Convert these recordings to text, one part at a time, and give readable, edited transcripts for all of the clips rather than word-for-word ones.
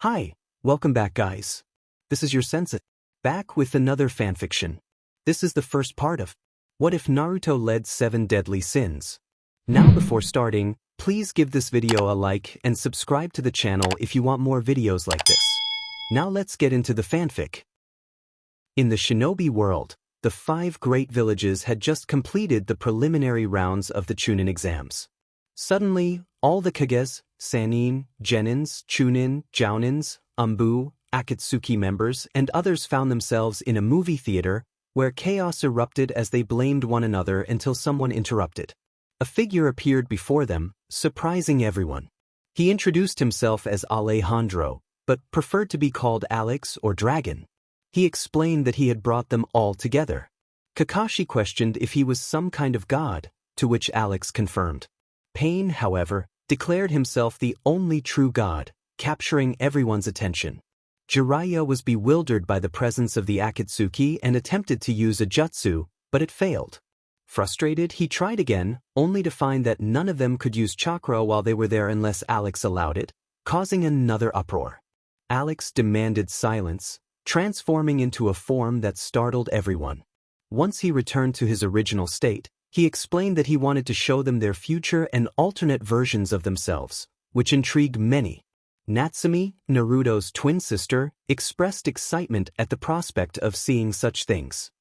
Hi, welcome back guys. This is your sensei, back with another fanfiction. This is the first part of What If Naruto Led 7 Deadly Sins. Now before starting, please give this video a like and subscribe to the channel if you want more videos like this. Now let's get into the fanfic. In the shinobi world, the 5 great villages had just completed the preliminary rounds of the Chunin exams. Suddenly, all the Kages, Sanin, Genins, Chunin, Jounins, Umbu, Akatsuki members and others found themselves in a movie theater where chaos erupted as they blamed one another until someone interrupted. A figure appeared before them, surprising everyone. He introduced himself as Alejandro, but preferred to be called Alex or Dragon. He explained that he had brought them all together. Kakashi questioned if he was some kind of god, to which Alex confirmed. Pain, however, declared himself the only true god, capturing everyone's attention. Jiraiya was bewildered by the presence of the Akatsuki and attempted to use a jutsu, but it failed. Frustrated, he tried again, only to find that none of them could use chakra while they were there unless Alex allowed it, causing another uproar. Alex demanded silence, transforming into a form that startled everyone. Once he returned to his original state, he explained that he wanted to show them their future and alternate versions of themselves, which intrigued many. Natsumi, Naruto's twin sister, expressed excitement at the prospect of seeing such things.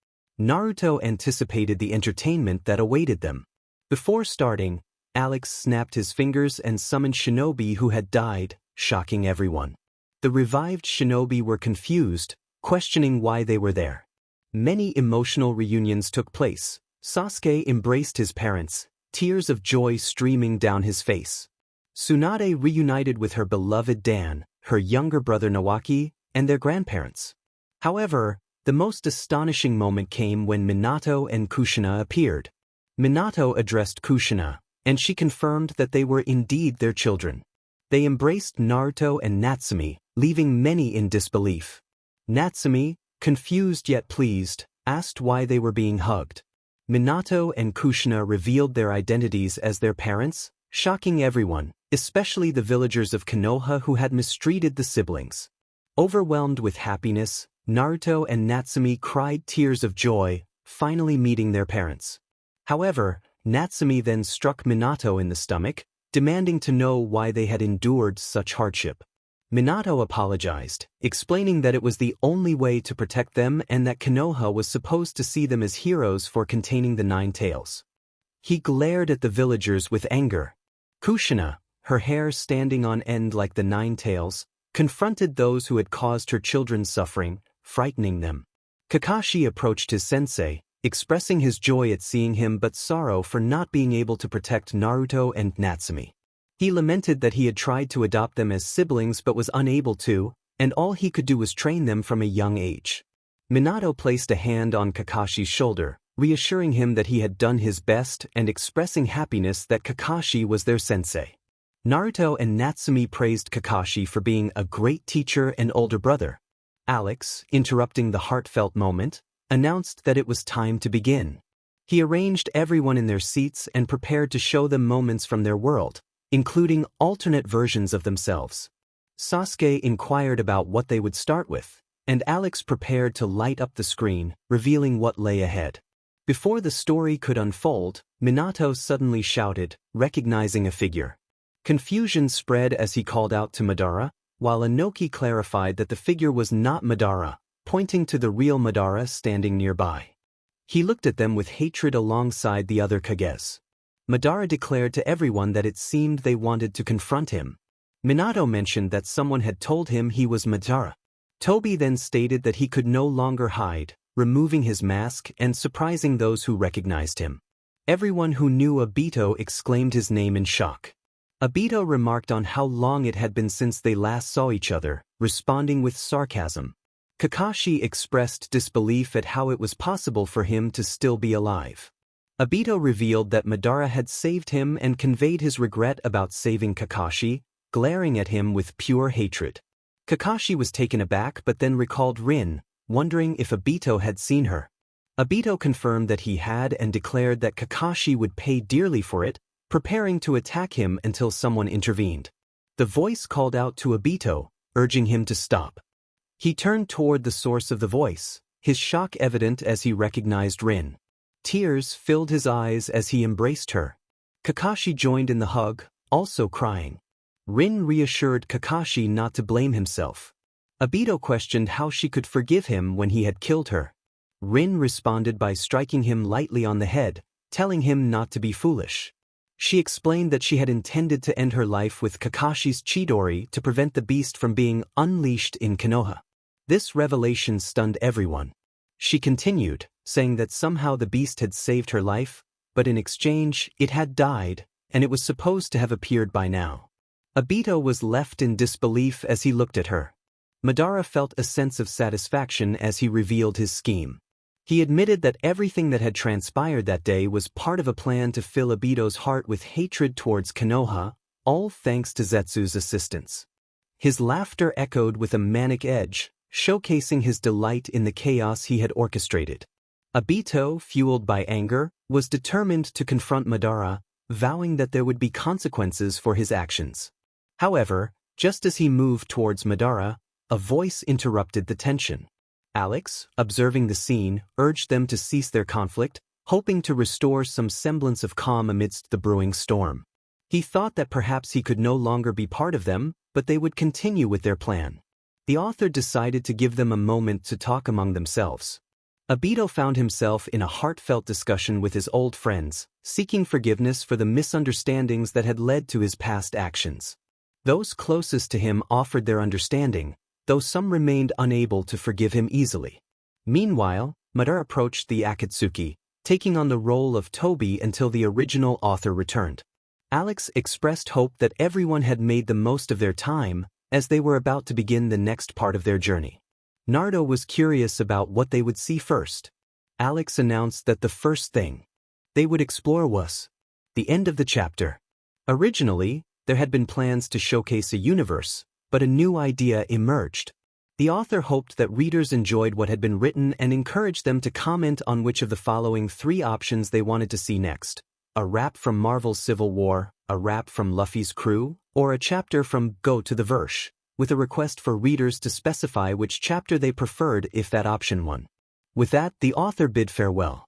Naruto anticipated the entertainment that awaited them. Before starting, Alex snapped his fingers and summoned shinobi who had died, shocking everyone. The revived shinobi were confused, questioning why they were there. Many emotional reunions took place. Sasuke embraced his parents, tears of joy streaming down his face. Tsunade reunited with her beloved Dan, her younger brother Nawaki, and their grandparents. However, the most astonishing moment came when Minato and Kushina appeared. Minato addressed Kushina, and she confirmed that they were indeed their children. They embraced Naruto and Natsumi, leaving many in disbelief. Natsumi, confused yet pleased, asked why they were being hugged. Minato and Kushina revealed their identities as their parents, shocking everyone, especially the villagers of Konoha who had mistreated the siblings. Overwhelmed with happiness, Naruto and Natsumi cried tears of joy, finally meeting their parents. However, Natsumi then struck Minato in the stomach, demanding to know why they had endured such hardship. Minato apologized, explaining that it was the only way to protect them and that Konoha was supposed to see them as heroes for containing the 9 tails. He glared at the villagers with anger. Kushina, her hair standing on end like the 9 tails, confronted those who had caused her children's suffering, frightening them. Kakashi approached his sensei, expressing his joy at seeing him but sorrow for not being able to protect Naruto and Natsumi. He lamented that he had tried to adopt them as siblings but was unable to, and all he could do was train them from a young age. Minato placed a hand on Kakashi's shoulder, reassuring him that he had done his best and expressing happiness that Kakashi was their sensei. Naruto and Natsumi praised Kakashi for being a great teacher and older brother. Alex, interrupting the heartfelt moment, announced that it was time to begin. He arranged everyone in their seats and prepared to show them moments from their world, including alternate versions of themselves. Sasuke inquired about what they would start with, and Alex prepared to light up the screen, revealing what lay ahead. Before the story could unfold, Minato suddenly shouted, recognizing a figure. Confusion spread as he called out to Madara, while Inoki clarified that the figure was not Madara, pointing to the real Madara standing nearby. He looked at them with hatred alongside the other Kages. Madara declared to everyone that it seemed they wanted to confront him. Minato mentioned that someone had told him he was Madara. Tobi then stated that he could no longer hide, removing his mask and surprising those who recognized him. Everyone who knew Obito exclaimed his name in shock. Obito remarked on how long it had been since they last saw each other, responding with sarcasm. Kakashi expressed disbelief at how it was possible for him to still be alive. Obito revealed that Madara had saved him and conveyed his regret about saving Kakashi, glaring at him with pure hatred. Kakashi was taken aback but then recalled Rin, wondering if Obito had seen her. Obito confirmed that he had and declared that Kakashi would pay dearly for it, preparing to attack him until someone intervened. The voice called out to Obito, urging him to stop. He turned toward the source of the voice, his shock evident as he recognized Rin. Tears filled his eyes as he embraced her. Kakashi joined in the hug, also crying. Rin reassured Kakashi not to blame himself. Obito questioned how she could forgive him when he had killed her. Rin responded by striking him lightly on the head, telling him not to be foolish. She explained that she had intended to end her life with Kakashi's Chidori to prevent the beast from being unleashed in Konoha. This revelation stunned everyone. She continued, saying that somehow the beast had saved her life, but in exchange, it had died, and it was supposed to have appeared by now. Obito was left in disbelief as he looked at her. Madara felt a sense of satisfaction as he revealed his scheme. He admitted that everything that had transpired that day was part of a plan to fill Obito's heart with hatred towards Konoha, all thanks to Zetsu's assistance. His laughter echoed with a manic edge, showcasing his delight in the chaos he had orchestrated. Obito, fueled by anger, was determined to confront Madara, vowing that there would be consequences for his actions. However, just as he moved towards Madara, a voice interrupted the tension. Alex, observing the scene, urged them to cease their conflict, hoping to restore some semblance of calm amidst the brewing storm. He thought that perhaps he could no longer be part of them, but they would continue with their plan. The author decided to give them a moment to talk among themselves. Obito found himself in a heartfelt discussion with his old friends, seeking forgiveness for the misunderstandings that had led to his past actions. Those closest to him offered their understanding, though some remained unable to forgive him easily. Meanwhile, Madara approached the Akatsuki, taking on the role of Toby until the original author returned. Alex expressed hope that everyone had made the most of their time, as they were about to begin the next part of their journey. Naruto was curious about what they would see first. Alex announced that the first thing they would explore was the end of the chapter. Originally, there had been plans to showcase a universe, but a new idea emerged. The author hoped that readers enjoyed what had been written and encouraged them to comment on which of the following three options they wanted to see next: a rap from Marvel's Civil War, a rap from Luffy's crew, or a chapter from Go to the Verse, with a request for readers to specify which chapter they preferred if that option won. With that, the author bid farewell.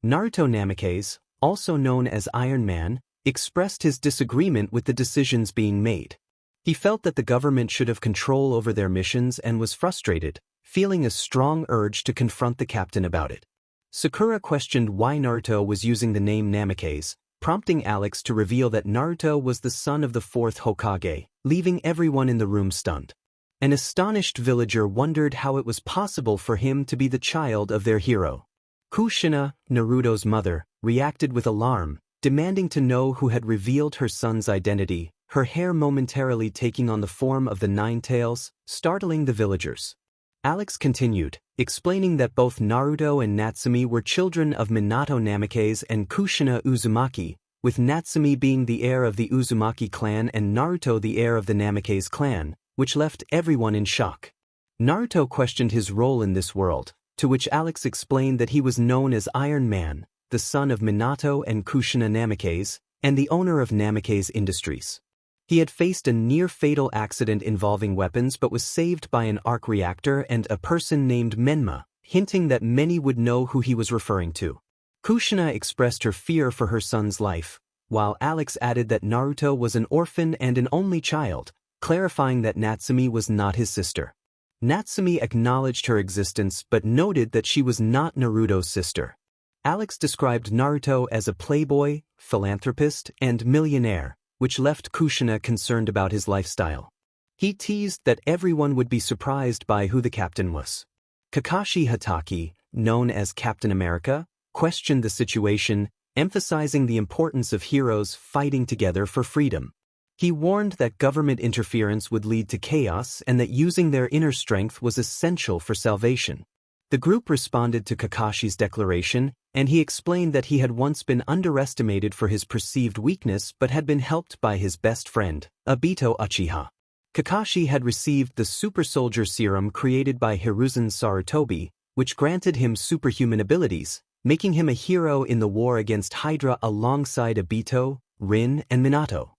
Naruto Namikaze, also known as Iron Man, expressed his disagreement with the decisions being made. He felt that the government should have control over their missions and was frustrated, feeling a strong urge to confront the captain about it. Sakura questioned why Naruto was using the name Namikaze, prompting Alex to reveal that Naruto was the son of the fourth Hokage, leaving everyone in the room stunned. An astonished villager wondered how it was possible for him to be the child of their hero. Kushina, Naruto's mother, reacted with alarm, demanding to know who had revealed her son's identity, her hair momentarily taking on the form of the Nine Tails, startling the villagers. Alex continued, explaining that both Naruto and Natsumi were children of Minato Namikaze and Kushina Uzumaki, with Natsumi being the heir of the Uzumaki clan and Naruto the heir of the Namikaze clan, which left everyone in shock. Naruto questioned his role in this world, to which Alex explained that he was known as Iron Man, the son of Minato and Kushina Namikaze, and the owner of Namikaze Industries. He had faced a near-fatal accident involving weapons but was saved by an arc reactor and a person named Menma, hinting that many would know who he was referring to. Kushina expressed her fear for her son's life, while Alex added that Naruto was an orphan and an only child, clarifying that Natsumi was not his sister. Natsumi acknowledged her existence but noted that she was not Naruto's sister. Alex described Naruto as a playboy, philanthropist, and millionaire, which left Kushina concerned about his lifestyle. He teased that everyone would be surprised by who the captain was. Kakashi Hatake, known as Captain America, questioned the situation, emphasizing the importance of heroes fighting together for freedom. He warned that government interference would lead to chaos and that using their inner strength was essential for salvation. The group responded to Kakashi's declaration, and he explained that he had once been underestimated for his perceived weakness but had been helped by his best friend, Obito Uchiha. Kakashi had received the super soldier serum created by Hiruzen Sarutobi, which granted him superhuman abilities, making him a hero in the war against Hydra alongside Obito, Rin, and Minato.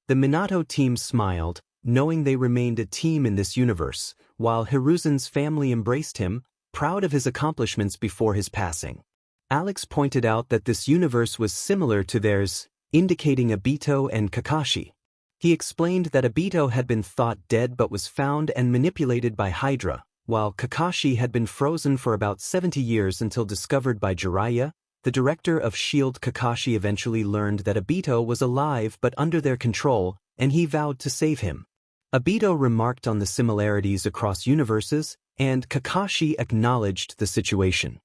The Minato team smiled, knowing they remained a team in this universe, while Hiruzen's family embraced him, proud of his accomplishments before his passing. Alex pointed out that this universe was similar to theirs, indicating Obito and Kakashi. He explained that Obito had been thought dead but was found and manipulated by Hydra, while Kakashi had been frozen for about 70 years until discovered by Jiraiya. The director of S.H.I.E.L.D. Kakashi eventually learned that Obito was alive but under their control, and he vowed to save him. Obito remarked on the similarities across universes, and Kakashi acknowledged the situation.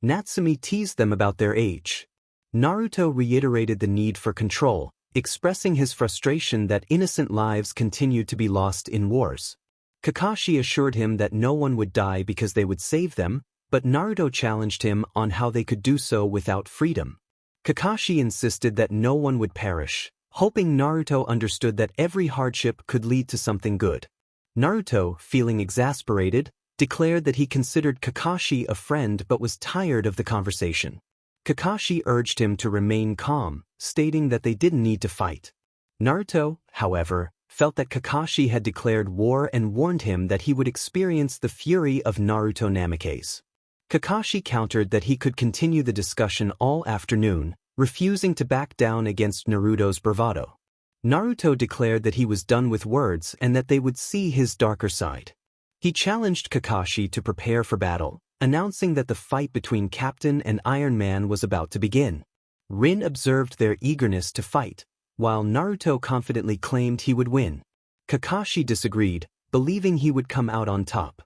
Natsumi teased them about their age. Naruto reiterated the need for control, expressing his frustration that innocent lives continued to be lost in wars. Kakashi assured him that no one would die because they would save them, but Naruto challenged him on how they could do so without freedom. Kakashi insisted that no one would perish, hoping Naruto understood that every hardship could lead to something good. Naruto, feeling exasperated, declared that he considered Kakashi a friend but was tired of the conversation. Kakashi urged him to remain calm, stating that they didn't need to fight. Naruto, however, felt that Kakashi had declared war and warned him that he would experience the fury of Naruto Namikaze. Kakashi countered that he could continue the discussion all afternoon, refusing to back down against Naruto's bravado. Naruto declared that he was done with words and that they would see his darker side. He challenged Kakashi to prepare for battle, announcing that the fight between Captain and Iron Man was about to begin. Rin observed their eagerness to fight, while Naruto confidently claimed he would win. Kakashi disagreed, believing he would come out on top.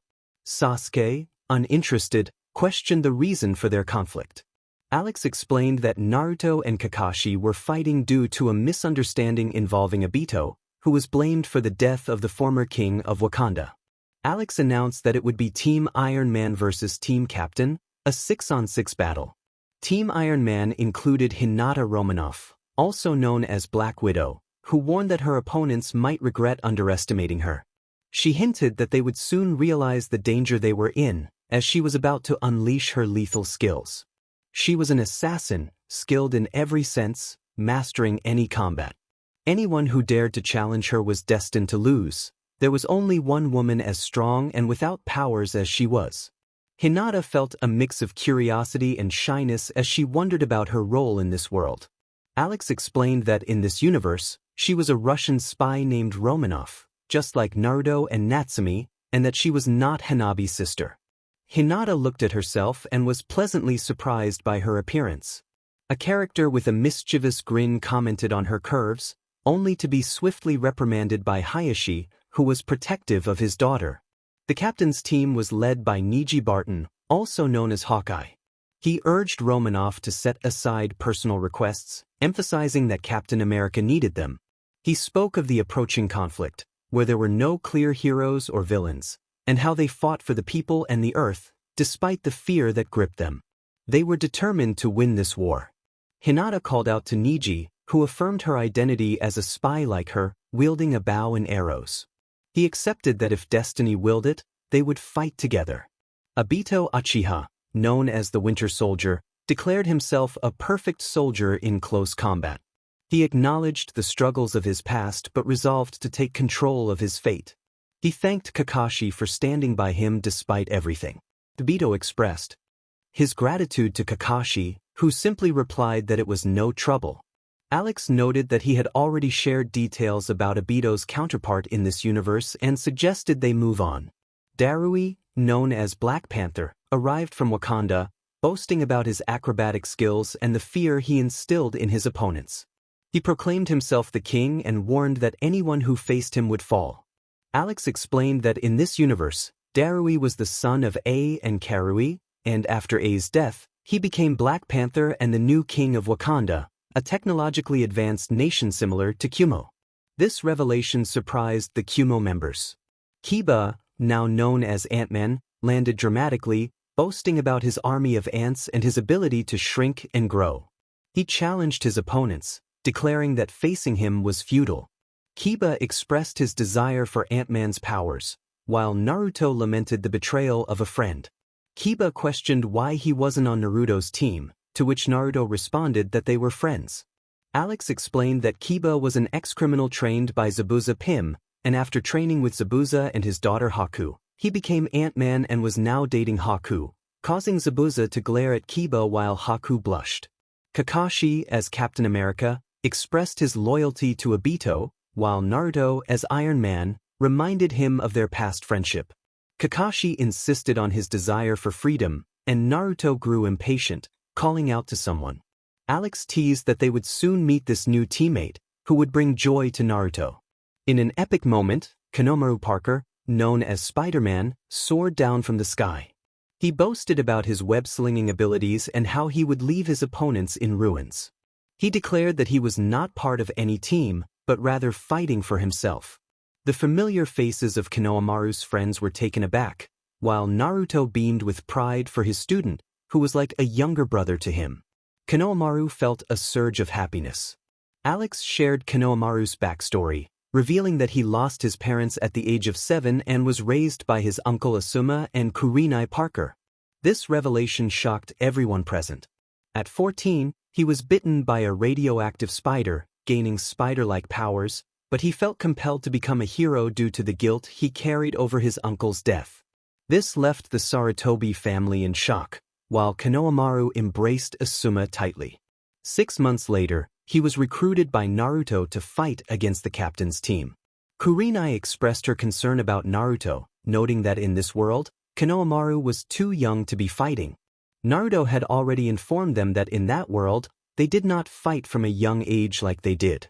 Sasuke, uninterested, questioned the reason for their conflict. Alex explained that Naruto and Kakashi were fighting due to a misunderstanding involving Obito, who was blamed for the death of the former king of Wakanda. Alex announced that it would be Team Iron Man versus Team Captain, a 6-on-6 battle. Team Iron Man included Hinata Romanoff, also known as Black Widow, who warned that her opponents might regret underestimating her. She hinted that they would soon realize the danger they were in, as she was about to unleash her lethal skills. She was an assassin, skilled in every sense, mastering any combat. Anyone who dared to challenge her was destined to lose. There was only one woman as strong and without powers as she was. Hinata felt a mix of curiosity and shyness as she wondered about her role in this world. Alex explained that in this universe, she was a Russian spy named Romanoff, just like Naruto and Natsumi, and that she was not Hanabi's sister. Hinata looked at herself and was pleasantly surprised by her appearance. A character with a mischievous grin commented on her curves, only to be swiftly reprimanded by Hayashi, who was protective of his daughter. The captain's team was led by Neji Barton, also known as Hawkeye. He urged Romanoff to set aside personal requests, emphasizing that Captain America needed them. He spoke of the approaching conflict, where there were no clear heroes or villains, and how they fought for the people and the Earth, despite the fear that gripped them. They were determined to win this war. Hinata called out to Neji, who affirmed her identity as a spy like her, wielding a bow and arrows. He accepted that if destiny willed it, they would fight together. Obito Uchiha, known as the Winter Soldier, declared himself a perfect soldier in close combat. He acknowledged the struggles of his past but resolved to take control of his fate. He thanked Kakashi for standing by him despite everything. Obito expressed his gratitude to Kakashi, who simply replied that it was no trouble. Alex noted that he had already shared details about Obito's counterpart in this universe and suggested they move on. Darui, known as Black Panther, arrived from Wakanda, boasting about his acrobatic skills and the fear he instilled in his opponents. He proclaimed himself the king and warned that anyone who faced him would fall. Alex explained that in this universe, Darui was the son of A and Karui, and after A's death, he became Black Panther and the new king of Wakanda, a technologically advanced nation similar to Kumo. This revelation surprised the Kumo members. Kiba, now known as Ant-Man, landed dramatically, boasting about his army of ants and his ability to shrink and grow. He challenged his opponents, declaring that facing him was futile. Kiba expressed his desire for Ant-Man's powers, while Naruto lamented the betrayal of a friend. Kiba questioned why he wasn't on Naruto's team, to which Naruto responded that they were friends. Alex explained that Kiba was an ex-criminal trained by Zabuza Pim, and after training with Zabuza and his daughter Haku, he became Ant-Man and was now dating Haku, causing Zabuza to glare at Kiba while Haku blushed. Kakashi, as Captain America, expressed his loyalty to Obito, while Naruto, as Iron Man, reminded him of their past friendship. Kakashi insisted on his desire for freedom, and Naruto grew impatient, calling out to someone. Alex teased that they would soon meet this new teammate, who would bring joy to Naruto. In an epic moment, Konomaru Parker, known as Spider-Man, soared down from the sky. He boasted about his web-slinging abilities and how he would leave his opponents in ruins. He declared that he was not part of any team, but rather fighting for himself. The familiar faces of Konohamaru's friends were taken aback, while Naruto beamed with pride for his student, who was like a younger brother to him. Konohamaru felt a surge of happiness. Alex shared Konohamaru's backstory, revealing that he lost his parents at the age of 7 and was raised by his uncle Asuma and Kurenai Parker. This revelation shocked everyone present. At 14, he was bitten by a radioactive spider, gaining spider-like powers, but he felt compelled to become a hero due to the guilt he carried over his uncle's death. This left the Sarutobi family in shock, while Konohamaru embraced Asuma tightly. 6 months later, he was recruited by Naruto to fight against the captain's team. Kurenai expressed her concern about Naruto, noting that in this world, Konohamaru was too young to be fighting. Naruto had already informed them that in that world, they did not fight from a young age like they did.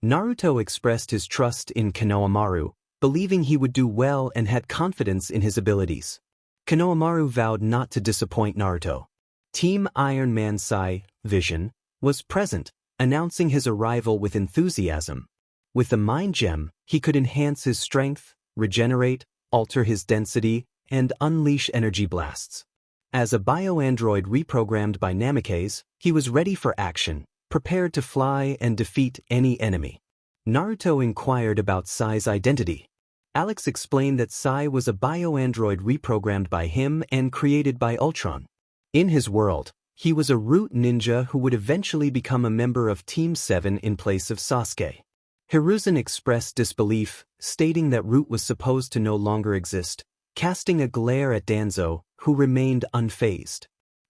Naruto expressed his trust in Konohamaru, believing he would do well and had confidence in his abilities. Konohamaru vowed not to disappoint Naruto. Team Iron Man Sai, Vision, was present, announcing his arrival with enthusiasm. With the Mind Gem, he could enhance his strength, regenerate, alter his density, and unleash energy blasts. As a bioandroid reprogrammed by Namikaze, he was ready for action, prepared to fly and defeat any enemy. Naruto inquired about Sai's identity. Alex explained that Sai was a bioandroid reprogrammed by him and created by Ultron. In his world, he was a root ninja who would eventually become a member of Team 7 in place of Sasuke. Hiruzen expressed disbelief, stating that Root was supposed to no longer exist, casting a glare at Danzo, who remained unfazed.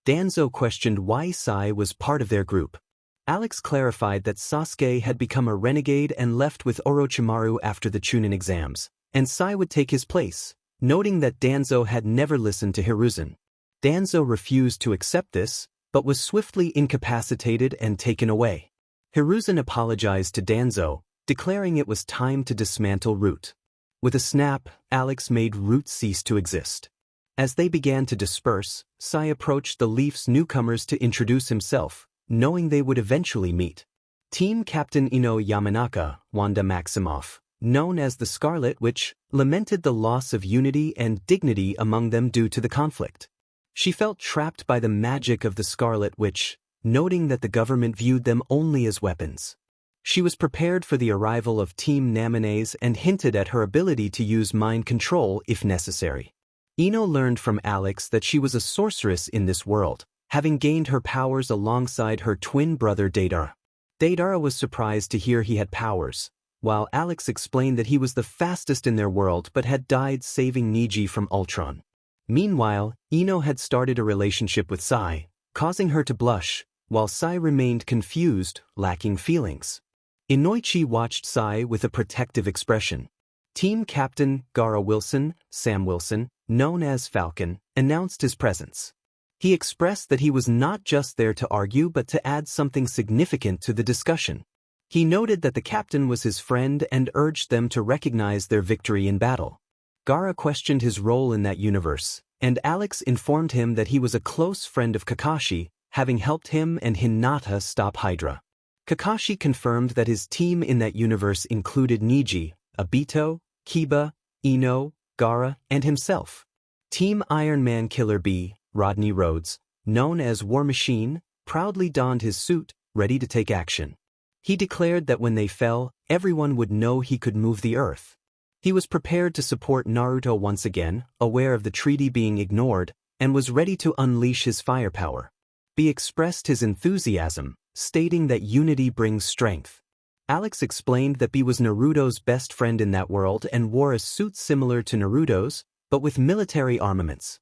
Danzo questioned why Sai was part of their group. Alex clarified that Sasuke had become a renegade and left with Orochimaru after the Chunin exams, and Sai would take his place, noting that Danzo had never listened to Hiruzen. Danzo refused to accept this, but was swiftly incapacitated and taken away. Hiruzen apologized to Danzo, declaring it was time to dismantle Root. With a snap, Alex made Root cease to exist. As they began to disperse, Sai approached the Leafs newcomers to introduce himself, knowing they would eventually meet. Team Captain Ino Yamanaka, Wanda Maximoff, known as the Scarlet Witch, lamented the loss of unity and dignity among them due to the conflict. She felt trapped by the magic of the Scarlet Witch, noting that the government viewed them only as weapons. She was prepared for the arrival of Team Naminé's and hinted at her ability to use mind control if necessary. Ino learned from Alex that she was a sorceress in this world, having gained her powers alongside her twin brother Deidara. Deidara was surprised to hear he had powers, while Alex explained that he was the fastest in their world but had died saving Niji from Ultron. Meanwhile, Ino had started a relationship with Sai, causing her to blush, while Sai remained confused, lacking feelings. Inoichi watched Sai with a protective expression. Team Captain Gaara Wilson, Sam Wilson, known as Falcon, announced his presence. He expressed that he was not just there to argue but to add something significant to the discussion. He noted that the captain was his friend and urged them to recognize their victory in battle. Gaara questioned his role in that universe, and Alex informed him that he was a close friend of Kakashi, having helped him and Hinata stop Hydra. Kakashi confirmed that his team in that universe included Niji, Obito, Kiba, Ino, Gaara, and himself. Team Iron Man Killer Bee, Rodney Rhodes, known as War Machine, proudly donned his suit, ready to take action. He declared that when they fell, everyone would know he could move the earth. He was prepared to support Naruto once again, aware of the treaty being ignored, and was ready to unleash his firepower. Bee expressed his enthusiasm, stating that unity brings strength. Alex explained that B was Naruto's best friend in that world and wore a suit similar to Naruto's, but with military armaments.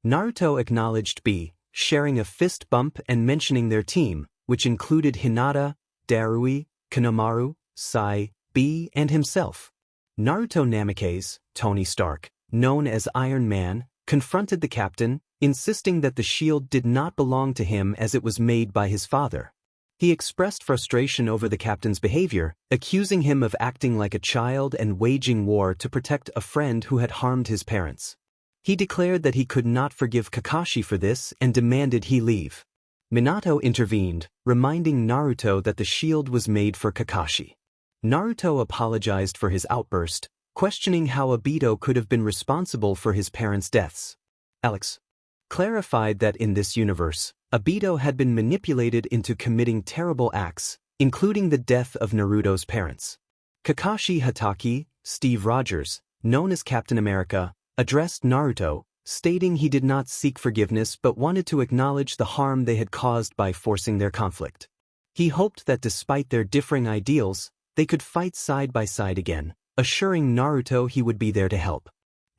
Naruto acknowledged B, sharing a fist bump and mentioning their team, which included Hinata, Darui, Kanemaru, Sai, B, and himself. Naruto Namikaze, Tony Stark, known as Iron Man, confronted the captain, insisting that the shield did not belong to him as it was made by his father. He expressed frustration over the captain's behavior, accusing him of acting like a child and waging war to protect a friend who had harmed his parents. He declared that he could not forgive Kakashi for this and demanded he leave. Minato intervened, reminding Naruto that the shield was made for Kakashi. Naruto apologized for his outburst, questioning how Obito could have been responsible for his parents' deaths. Alex clarified that in this universe, Obito had been manipulated into committing terrible acts, including the death of Naruto's parents. Kakashi Hatake, Steve Rogers, known as Captain America, addressed Naruto, stating he did not seek forgiveness but wanted to acknowledge the harm they had caused by forcing their conflict. He hoped that despite their differing ideals, they could fight side by side again, assuring Naruto he would be there to help.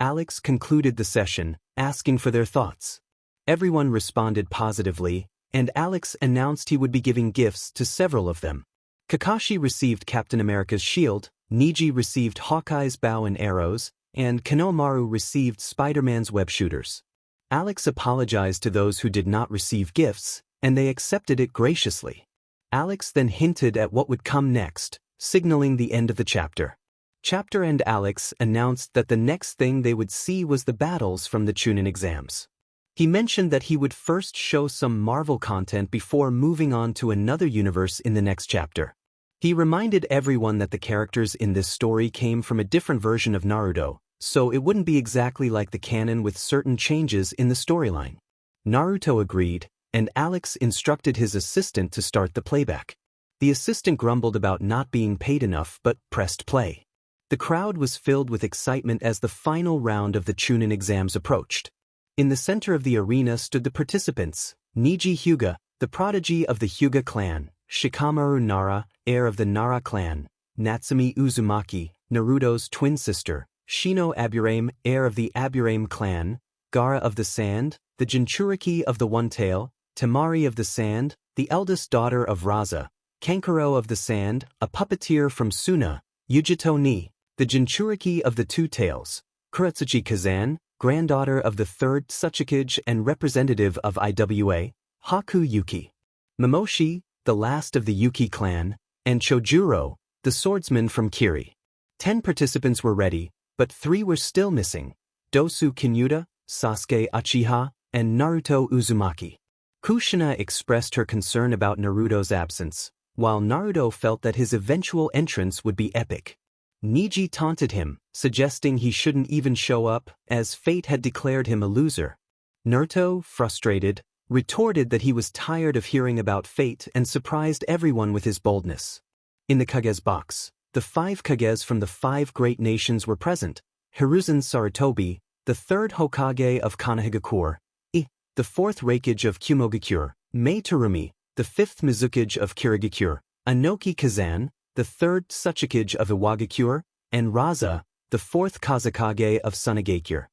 Alex concluded the session, asking for their thoughts. Everyone responded positively, and Alex announced he would be giving gifts to several of them. Kakashi received Captain America's shield, Neji received Hawkeye's bow and arrows, and Kanemaru received Spider-Man's web shooters. Alex apologized to those who did not receive gifts, and they accepted it graciously. Alex then hinted at what would come next, signaling the end of the chapter. Chapter and Alex announced that the next thing they would see was the battles from the Chunin exams. He mentioned that he would first show some Marvel content before moving on to another universe in the next chapter. He reminded everyone that the characters in this story came from a different version of Naruto, so it wouldn't be exactly like the canon with certain changes in the storyline. Naruto agreed, and Alex instructed his assistant to start the playback. The assistant grumbled about not being paid enough but pressed play. The crowd was filled with excitement as the final round of the Chunin exams approached. In the center of the arena stood the participants: Neji Hyuga, the prodigy of the Hyuga clan; Shikamaru Nara, heir of the Nara clan; Natsumi Uzumaki, Naruto's twin sister; Shino Aburame, heir of the Aburame clan; Gaara of the Sand, the Jinchuriki of the One Tail; Temari of the Sand, the eldest daughter of Raza; Kankuro of the Sand, a puppeteer from Suna; Yujito Ni, the Jinchuriki of the Two Tails; Kuretsuchi Kazan, granddaughter of the third Tsuchikage and representative of IWA; Haku Yuki; Momoshi, the last of the Yuki clan; and Chojuro, the swordsman from Kiri. 10 participants were ready, but 3 were still missing: Dosu Kinyuta, Sasuke Uchiha, and Naruto Uzumaki. Kushina expressed her concern about Naruto's absence, while Naruto felt that his eventual entrance would be epic. Neji taunted him, suggesting he shouldn't even show up, as fate had declared him a loser. Naruto, frustrated, retorted that he was tired of hearing about fate and surprised everyone with his boldness. In the Kage's box, the 5 Kages from the 5 great nations were present: Hiruzen Sarutobi, the 3rd Hokage of Konohagakure; the 4th Raikage of Kumogakure; Mei Terumi, the 5th Mizukage of Kirigakure; Anoki Kazan, the 3rd Tsuchikage of Iwagakure; and Raza, the 4th Kazakage of Sunagakure.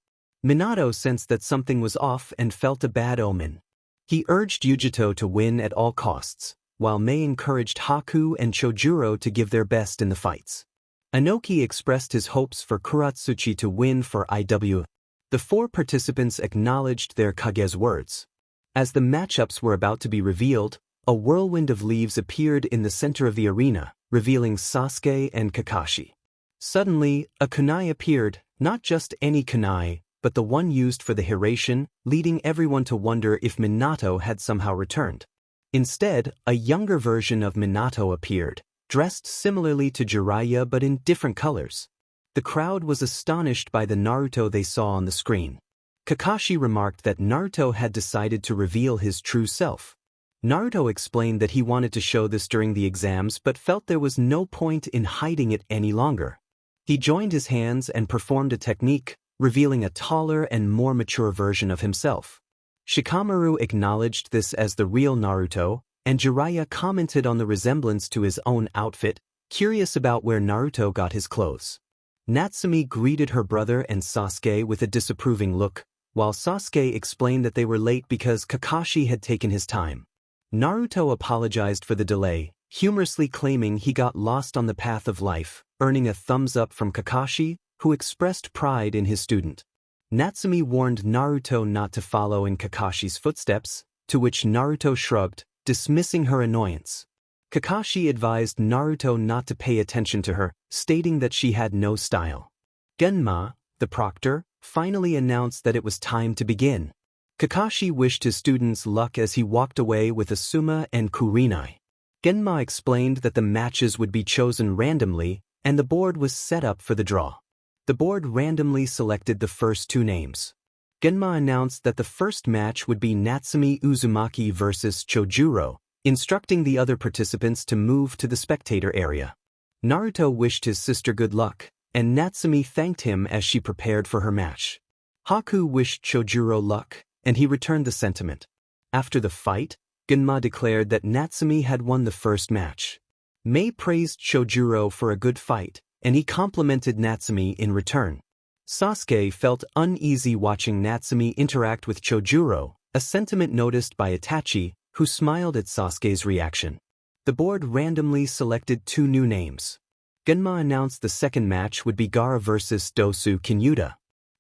Minato sensed that something was off and felt a bad omen. He urged Yujito to win at all costs, while Mei encouraged Haku and Chojuro to give their best in the fights. Anoki expressed his hopes for Kuratsuchi to win for IW. The 4 participants acknowledged their Kage's words. As the matchups were about to be revealed, a whirlwind of leaves appeared in the center of the arena, revealing Sasuke and Kakashi. Suddenly, a kunai appeared, not just any kunai, but the one used for the Hiraishin, leading everyone to wonder if Minato had somehow returned. Instead, a younger version of Minato appeared, dressed similarly to Jiraiya but in different colors. The crowd was astonished by the Naruto they saw on the screen. Kakashi remarked that Naruto had decided to reveal his true self. Naruto explained that he wanted to show this during the exams but felt there was no point in hiding it any longer. He joined his hands and performed a technique, revealing a taller and more mature version of himself. Shikamaru acknowledged this as the real Naruto, and Jiraiya commented on the resemblance to his own outfit, curious about where Naruto got his clothes. Natsumi greeted her brother and Sasuke with a disapproving look, while Sasuke explained that they were late because Kakashi had taken his time. Naruto apologized for the delay, humorously claiming he got lost on the path of life, earning a thumbs up from Kakashi, who expressed pride in his student. Natsumi warned Naruto not to follow in Kakashi's footsteps, to which Naruto shrugged, dismissing her annoyance. Kakashi advised Naruto not to pay attention to her, stating that she had no style. Genma, the proctor, finally announced that it was time to begin. Kakashi wished his students luck as he walked away with Asuma and Kurenai. Genma explained that the matches would be chosen randomly, and the board was set up for the draw. The board randomly selected the first two names. Genma announced that the first match would be Natsumi Uzumaki versus Chojuro, instructing the other participants to move to the spectator area. Naruto wished his sister good luck, and Natsumi thanked him as she prepared for her match. Haku wished Chojuro luck, and he returned the sentiment. After the fight, Genma declared that Natsumi had won the first match. Mei praised Chojuro for a good fight, and he complimented Natsumi in return. Sasuke felt uneasy watching Natsumi interact with Chojuro, a sentiment noticed by Itachi, who smiled at Sasuke's reaction. The board randomly selected two new names. Genma announced the second match would be Gaara versus Dosu Kinyuda.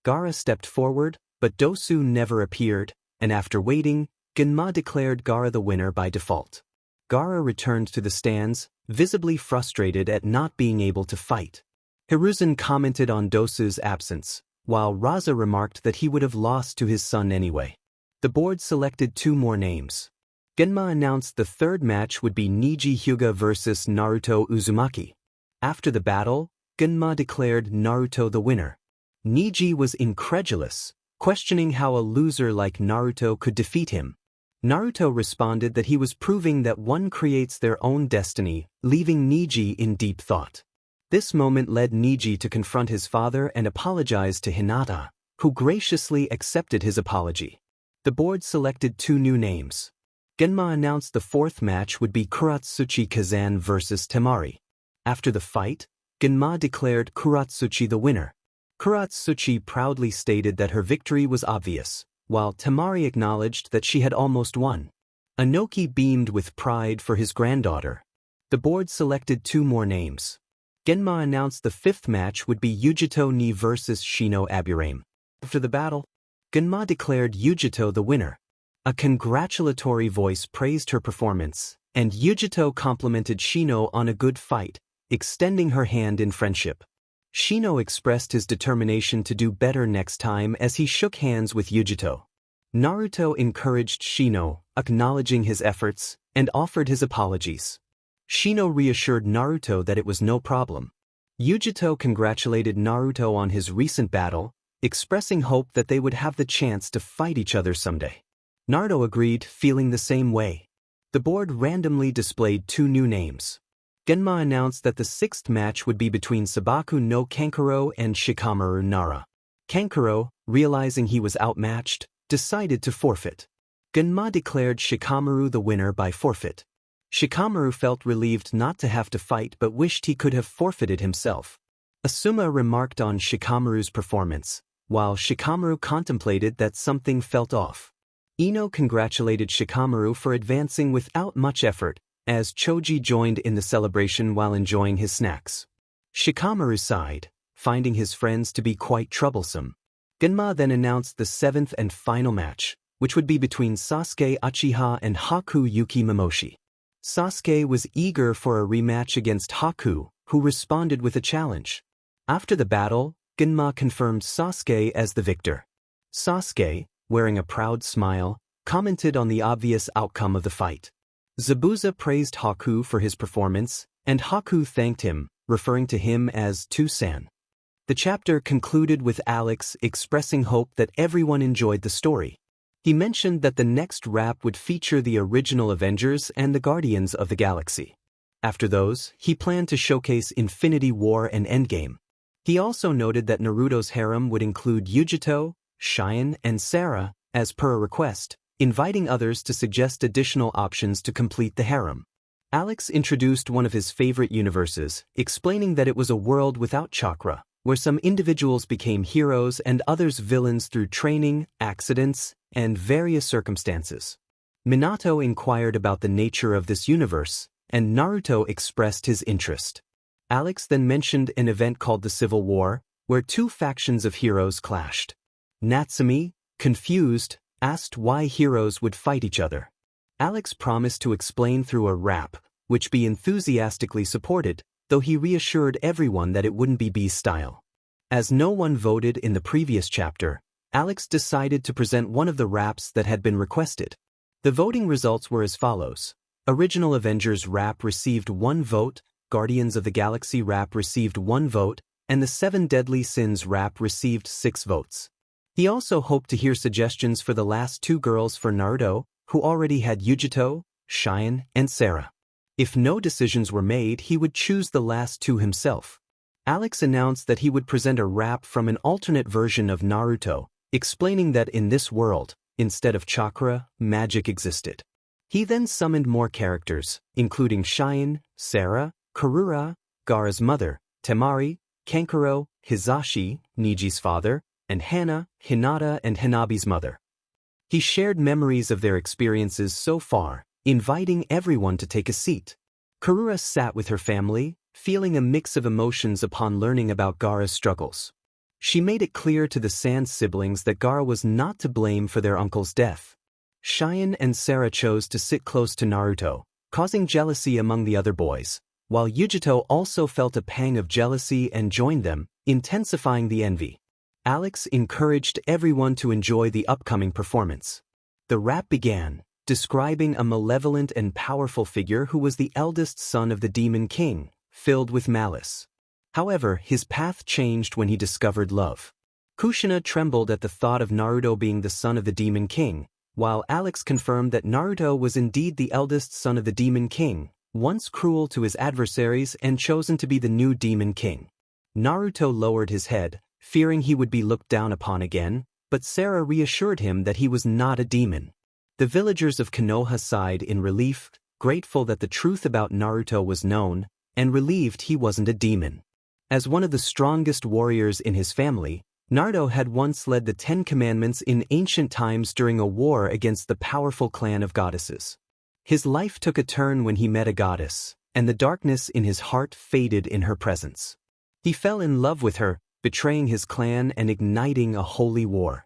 Gaara stepped forward, but Dosu never appeared, and after waiting, Genma declared Gaara the winner by default. Gaara returned to the stands, visibly frustrated at not being able to fight. Hiruzen commented on Dosu's absence, while Raza remarked that he would have lost to his son anyway. The board selected two more names. Genma announced the third match would be Niji Hyuga versus Naruto Uzumaki. After the battle, Genma declared Naruto the winner. Niji was incredulous, questioning how a loser like Naruto could defeat him. Naruto responded that he was proving that one creates their own destiny, leaving Niji in deep thought. This moment led Niji to confront his father and apologize to Hinata, who graciously accepted his apology. The board selected two new names. Genma announced the fourth match would be Kuratsuchi Kazan versus Temari. After the fight, Genma declared Kuratsuchi the winner. Kuratsuchi proudly stated that her victory was obvious, while Temari acknowledged that she had almost won. Inoki beamed with pride for his granddaughter. The board selected two more names. Genma announced the fifth match would be Yujito Ni versus Shino Aburame. After the battle, Genma declared Yujito the winner. A congratulatory voice praised her performance, and Yujito complimented Shino on a good fight, extending her hand in friendship. Shino expressed his determination to do better next time as he shook hands with Yujito. Naruto encouraged Shino, acknowledging his efforts, and offered his apologies. Shino reassured Naruto that it was no problem. Yujito congratulated Naruto on his recent battle, expressing hope that they would have the chance to fight each other someday. Naruto agreed, feeling the same way. The board randomly displayed two new names. Genma announced that the sixth match would be between Sabaku no Kankuro and Shikamaru Nara. Kankuro, realizing he was outmatched, decided to forfeit. Genma declared Shikamaru the winner by forfeit. Shikamaru felt relieved not to have to fight but wished he could have forfeited himself. Asuma remarked on Shikamaru's performance, while Shikamaru contemplated that something felt off. Ino congratulated Shikamaru for advancing without much effort, as Choji joined in the celebration while enjoying his snacks. Shikamaru sighed, finding his friends to be quite troublesome. Genma then announced the seventh and final match, which would be between Sasuke Uchiha and Haku Yuki Momoshi. Sasuke was eager for a rematch against Haku, who responded with a challenge. After the battle, Genma confirmed Sasuke as the victor. Sasuke, wearing a proud smile, commented on the obvious outcome of the fight. Zabuza praised Haku for his performance, and Haku thanked him, referring to him as Tu-san. The chapter concluded with Alex expressing hope that everyone enjoyed the story. He mentioned that the next rap would feature the original Avengers and the Guardians of the Galaxy. After those, he planned to showcase Infinity War and Endgame. He also noted that Naruto's harem would include Yujito, Cheyenne, and Sarah, as per a request, inviting others to suggest additional options to complete the harem. Alex introduced one of his favorite universes, explaining that it was a world without chakra, where some individuals became heroes and others villains through training, accidents, and various circumstances. Minato inquired about the nature of this universe, and Naruto expressed his interest. Alex then mentioned an event called the Civil War, where two factions of heroes clashed. Natsumi, confused, asked why heroes would fight each other. Alex promised to explain through a rap, which B enthusiastically supported, though he reassured everyone that it wouldn't be B's style. As no one voted in the previous chapter, Alex decided to present one of the raps that had been requested. The voting results were as follows. Original Avengers rap received 1 vote, Guardians of the Galaxy rap received 1 vote, and the 7 Deadly Sins rap received 6 votes. He also hoped to hear suggestions for the last 2 girls for Naruto, who already had Yujito, Cheyenne, and Sarah. If no decisions were made, he would choose the last 2 himself. Alex announced that he would present a rap from an alternate version of Naruto, explaining that in this world, instead of chakra, magic existed. He then summoned more characters, including Cheyenne, Sarah, Karura, Gaara's mother, Temari, Kankuro, Hizashi, Niji's father, and Hana, Hinata and Hanabi's mother. He shared memories of their experiences so far, inviting everyone to take a seat. Karura sat with her family, feeling a mix of emotions upon learning about Gaara's struggles. She made it clear to the Sand siblings that Gaara was not to blame for their uncle's death. Cheyenne and Sarah chose to sit close to Naruto, causing jealousy among the other boys, while Yujito also felt a pang of jealousy and joined them, intensifying the envy. Alex encouraged everyone to enjoy the upcoming performance. The rap began, describing a malevolent and powerful figure who was the eldest son of the Demon King, filled with malice. However, his path changed when he discovered love. Kushina trembled at the thought of Naruto being the son of the Demon King, while Alex confirmed that Naruto was indeed the eldest son of the Demon King, once cruel to his adversaries and chosen to be the new Demon King. Naruto lowered his head, fearing he would be looked down upon again, but Sarah reassured him that he was not a demon. The villagers of Konoha sighed in relief, grateful that the truth about Naruto was known, and relieved he wasn't a demon. As one of the strongest warriors in his family, Naruto had once led the 10 Commandments in ancient times during a war against the powerful clan of goddesses. His life took a turn when he met a goddess, and the darkness in his heart faded in her presence. He fell in love with her, betraying his clan and igniting a holy war.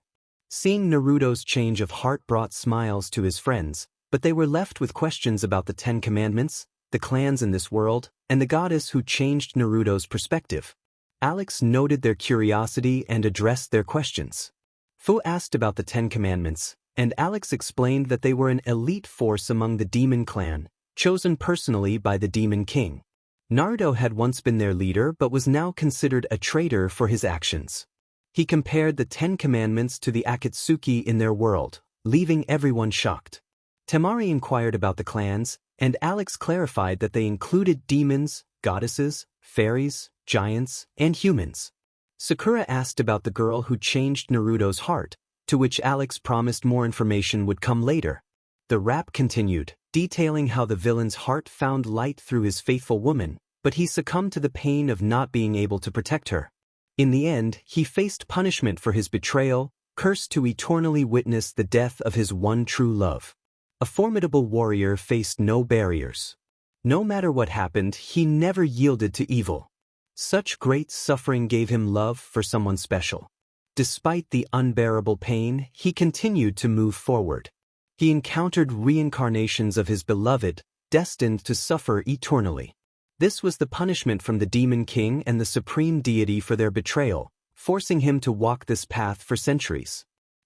Seeing Naruto's change of heart brought smiles to his friends, but they were left with questions about the 10 Commandments, the clans in this world, and the goddess who changed Naruto's perspective. Alex noted their curiosity and addressed their questions. Fu asked about the 10 Commandments, and Alex explained that they were an elite force among the Demon Clan, chosen personally by the Demon King. Naruto had once been their leader but was now considered a traitor for his actions. He compared the 10 Commandments to the Akatsuki in their world, leaving everyone shocked. Temari inquired about the clans, and Alex clarified that they included demons, goddesses, fairies, giants, and humans. Sakura asked about the girl who changed Naruto's heart, to which Alex promised more information would come later. The rap continued, detailing how the villain's heart found light through his faithful woman, but he succumbed to the pain of not being able to protect her. In the end, he faced punishment for his betrayal, cursed to eternally witness the death of his one true love. A formidable warrior faced no barriers. No matter what happened, he never yielded to evil. Such great suffering gave him love for someone special. Despite the unbearable pain, he continued to move forward. He encountered reincarnations of his beloved, destined to suffer eternally. This was the punishment from the Demon King and the Supreme Deity for their betrayal, forcing him to walk this path for centuries.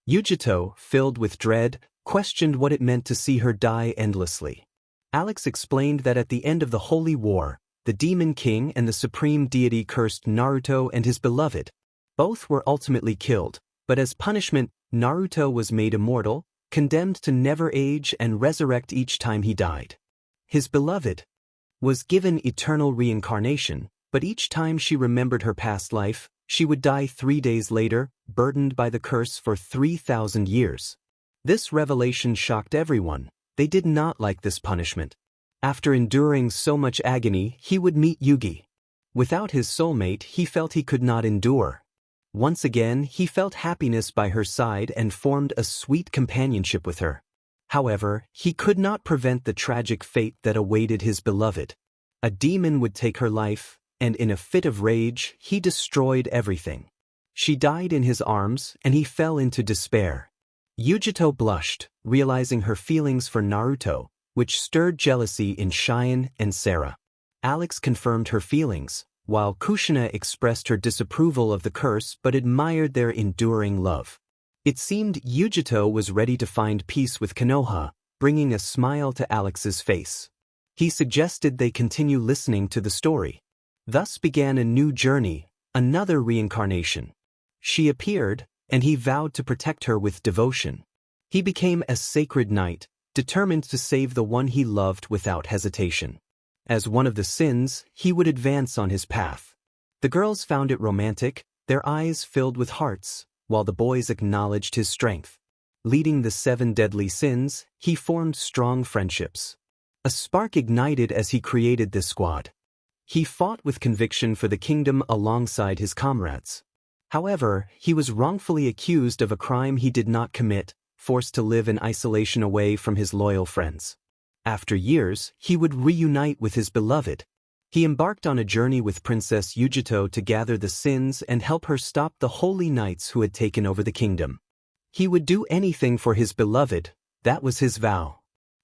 Yujito, filled with dread, questioned what it meant to see her die endlessly. Alex explained that at the end of the Holy War, the Demon King and the Supreme Deity cursed Naruto and his beloved. Both were ultimately killed, but as punishment, Naruto was made immortal, condemned to never age and resurrect each time he died. His beloved was given eternal reincarnation, but each time she remembered her past life, she would die 3 days later, burdened by the curse for 3,000 years. This revelation shocked everyone. They did not like this punishment. After enduring so much agony, he would meet Yugi. Without his soulmate, he felt he could not endure. Once again, he felt happiness by her side and formed a sweet companionship with her. However, he could not prevent the tragic fate that awaited his beloved. A demon would take her life, and in a fit of rage, he destroyed everything. She died in his arms, and he fell into despair. Yujito blushed, realizing her feelings for Naruto, which stirred jealousy in Cheyenne and Sarah. Alex confirmed her feelings, while Kushina expressed her disapproval of the curse but admired their enduring love. It seemed Yujito was ready to find peace with Konoha, bringing a smile to Alex's face. He suggested they continue listening to the story. Thus began a new journey, another reincarnation. She appeared, and he vowed to protect her with devotion. He became a sacred knight, determined to save the one he loved without hesitation. As one of the sins, he would advance on his path. The girls found it romantic, their eyes filled with hearts, while the boys acknowledged his strength. Leading the 7 deadly sins, he formed strong friendships. A spark ignited as he created this squad. He fought with conviction for the kingdom alongside his comrades. However, he was wrongfully accused of a crime he did not commit, forced to live in isolation away from his loyal friends. After years, he would reunite with his beloved. He embarked on a journey with Princess Yujito to gather the sins and help her stop the holy knights who had taken over the kingdom. He would do anything for his beloved, that was his vow.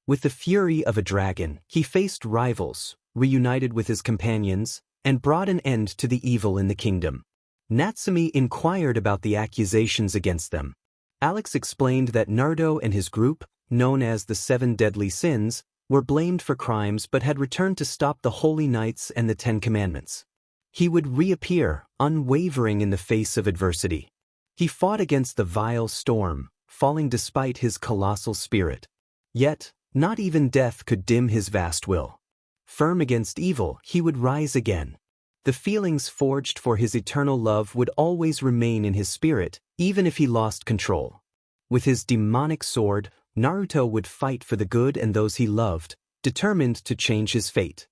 With the fury of a dragon, he faced rivals, reunited with his companions, and brought an end to the evil in the kingdom. Natsumi inquired about the accusations against them. Alex explained that Naruto and his group, known as the 7 Deadly Sins, were blamed for crimes but had returned to stop the Holy Knights and the 10 Commandments. He would reappear, unwavering in the face of adversity. He fought against the vile storm, falling despite his colossal spirit. Yet, not even death could dim his vast will. Firm against evil, he would rise again. The feelings forged for his eternal love would always remain in his spirit, even if he lost control. With his demonic sword, Naruto would fight for the good and those he loved, determined to change his fate.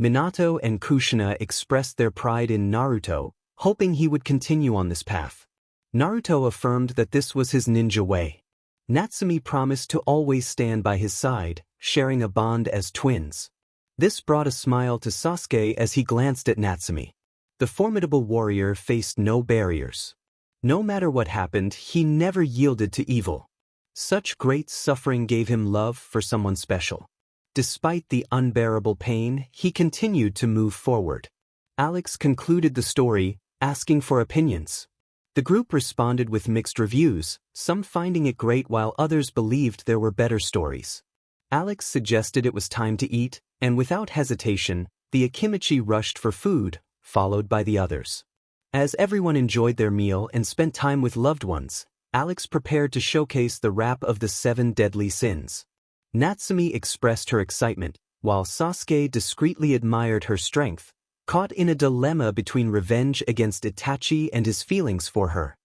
Minato and Kushina expressed their pride in Naruto, hoping he would continue on this path. Naruto affirmed that this was his ninja way. Natsumi promised to always stand by his side, sharing a bond as twins. This brought a smile to Sasuke as he glanced at Natsumi. The formidable warrior faced no barriers. No matter what happened, he never yielded to evil. Such great suffering gave him love for someone special. Despite the unbearable pain, he continued to move forward. Alex concluded the story, asking for opinions. The group responded with mixed reviews, some finding it great while others believed there were better stories. Alex suggested it was time to eat, and without hesitation, the Akimichi rushed for food, followed by the others. As everyone enjoyed their meal and spent time with loved ones, Alex prepared to showcase the rap of the 7 deadly sins. Natsumi expressed her excitement, while Sasuke discreetly admired her strength, caught in a dilemma between revenge against Itachi and his feelings for her.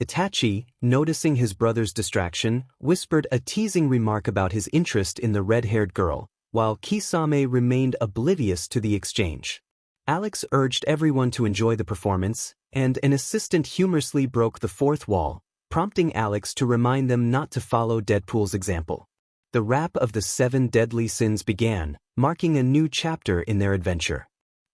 Itachi, noticing his brother's distraction, whispered a teasing remark about his interest in the red-haired girl, while Kisame remained oblivious to the exchange. Alex urged everyone to enjoy the performance, and an assistant humorously broke the fourth wall, prompting Alex to remind them not to follow Deadpool's example. The rap of the 7 deadly sins began, marking a new chapter in their adventure.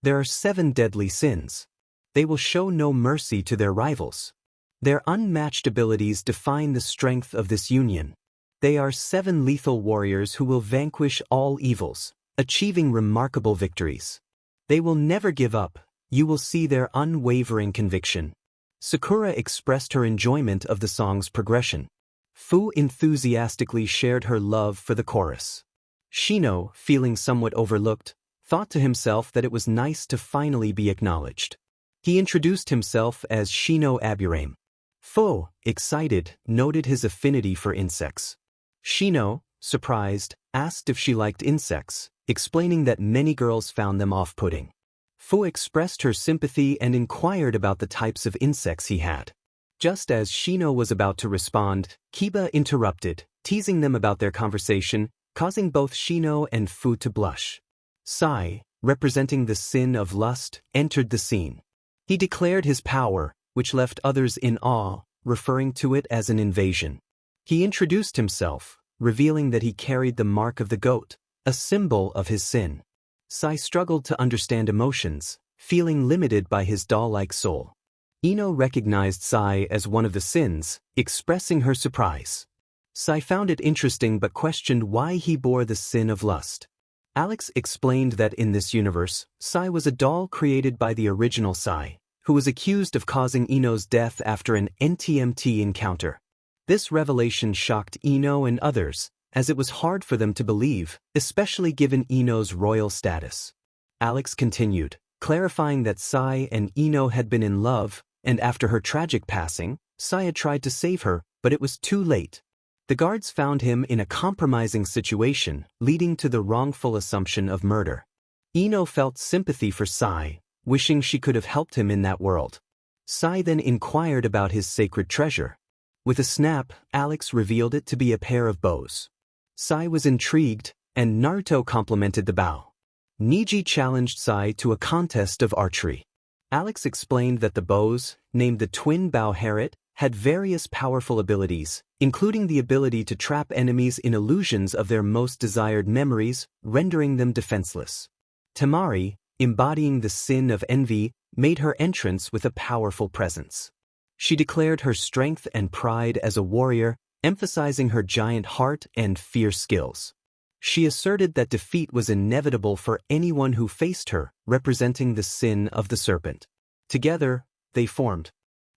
There are 7 deadly sins. They will show no mercy to their rivals. Their unmatched abilities define the strength of this union. They are 7 lethal warriors who will vanquish all evils, achieving remarkable victories. They will never give up. You will see their unwavering conviction. Sakura expressed her enjoyment of the song's progression. Fu enthusiastically shared her love for the chorus. Shino, feeling somewhat overlooked, thought to himself that it was nice to finally be acknowledged. He introduced himself as Shino Aburame. Fu, excited, noted his affinity for insects. Shino, surprised, asked if she liked insects, explaining that many girls found them off-putting. Fu expressed her sympathy and inquired about the types of insects he had. Just as Shino was about to respond, Kiba interrupted, teasing them about their conversation, causing both Shino and Fu to blush. Sai, representing the sin of lust, entered the scene. He declared his power, which left others in awe, referring to it as an invasion. He introduced himself, revealing that he carried the mark of the goat, a symbol of his sin. Sai struggled to understand emotions, feeling limited by his doll-like soul. Ino recognized Sai as one of the sins, expressing her surprise. Sai found it interesting but questioned why he bore the sin of lust. Alex explained that in this universe, Sai was a doll created by the original Sai, who was accused of causing Ino's death after an NTMT encounter. This revelation shocked Ino and others, as it was hard for them to believe, especially given Ino's royal status. Alex continued, clarifying that Sai and Ino had been in love, and after her tragic passing, Sai had tried to save her, but it was too late. The guards found him in a compromising situation, leading to the wrongful assumption of murder. Ino felt sympathy for Sai, wishing she could have helped him in that world. Sai then inquired about his sacred treasure. With a snap, Alex revealed it to be a pair of bows. Sai was intrigued, and Naruto complimented the bow. Niji challenged Sai to a contest of archery. Alex explained that the bows, named the Twin Bow Herit, had various powerful abilities, including the ability to trap enemies in illusions of their most desired memories, rendering them defenseless. Temari, embodying the sin of envy, made her entrance with a powerful presence. She declared her strength and pride as a warrior, emphasizing her giant heart and fierce skills. She asserted that defeat was inevitable for anyone who faced her, representing the sin of the serpent. Together, they formed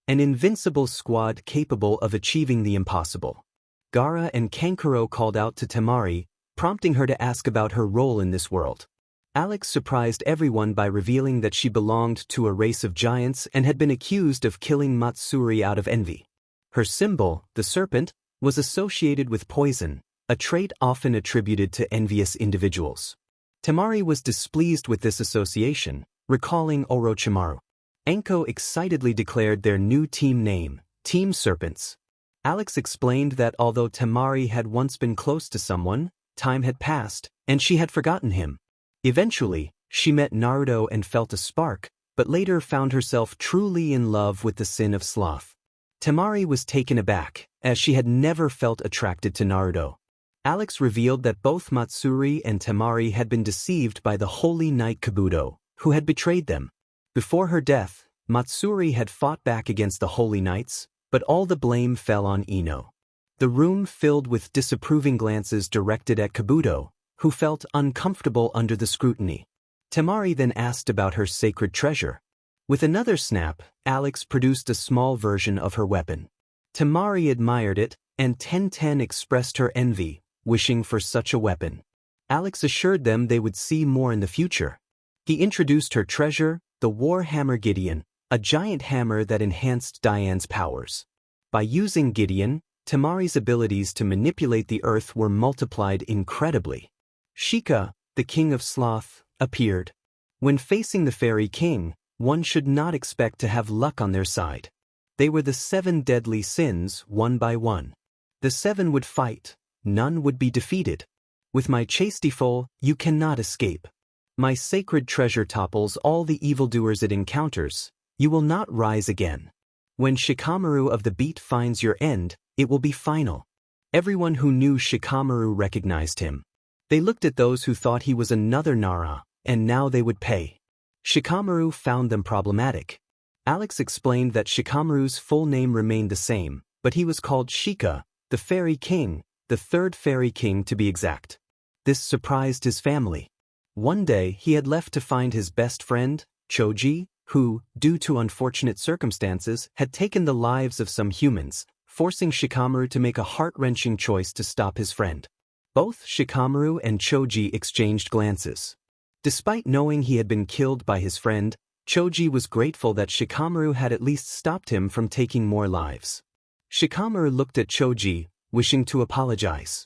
an invincible squad capable of achieving the impossible. Gaara and Kankuro called out to Temari, prompting her to ask about her role in this world. Alex surprised everyone by revealing that she belonged to a race of giants and had been accused of killing Matsuri out of envy. Her symbol, the serpent, was associated with poison, a trait often attributed to envious individuals. Temari was displeased with this association, recalling Orochimaru. Anko excitedly declared their new team name, Team Serpents. Alex explained that although Temari had once been close to someone, time had passed, and she had forgotten him. Eventually, she met Naruto and felt a spark, but later found herself truly in love with the sin of sloth. Temari was taken aback, as she had never felt attracted to Naruto. Alex revealed that both Matsuri and Temari had been deceived by the Holy Knight Kabuto, who had betrayed them. Before her death, Matsuri had fought back against the Holy Knights, but all the blame fell on Ino. The room filled with disapproving glances directed at Kabuto, who felt uncomfortable under the scrutiny. Temari then asked about her sacred treasure. With another snap, Alex produced a small version of her weapon. Temari admired it, and Tenten expressed her envy, wishing for such a weapon. Alex assured them they would see more in the future. He introduced her treasure, the War Hammer Gideon, a giant hammer that enhanced Diane's powers. By using Gideon, Temari's abilities to manipulate the earth were multiplied incredibly. Sheikah, the king of sloth, appeared. When facing the fairy king, one should not expect to have luck on their side. They were the 7 deadly sins, one by one. The 7 would fight, none would be defeated. With my chastiful, you cannot escape. My sacred treasure topples all the evildoers it encounters, you will not rise again. When Shikamaru of the beat finds your end, it will be final. Everyone who knew Shikamaru recognized him. They looked at those who thought he was another Nara, and now they would pay. Shikamaru found them problematic. Alex explained that Shikamaru's full name remained the same, but he was called Sheikah, the Fairy King, the 3rd Fairy King to be exact. This surprised his family. One day he had left to find his best friend, Choji, who, due to unfortunate circumstances, had taken the lives of some humans, forcing Shikamaru to make a heart-wrenching choice to stop his friend. Both Shikamaru and Choji exchanged glances. Despite knowing he had been killed by his friend, Choji was grateful that Shikamaru had at least stopped him from taking more lives. Shikamaru looked at Choji, wishing to apologize.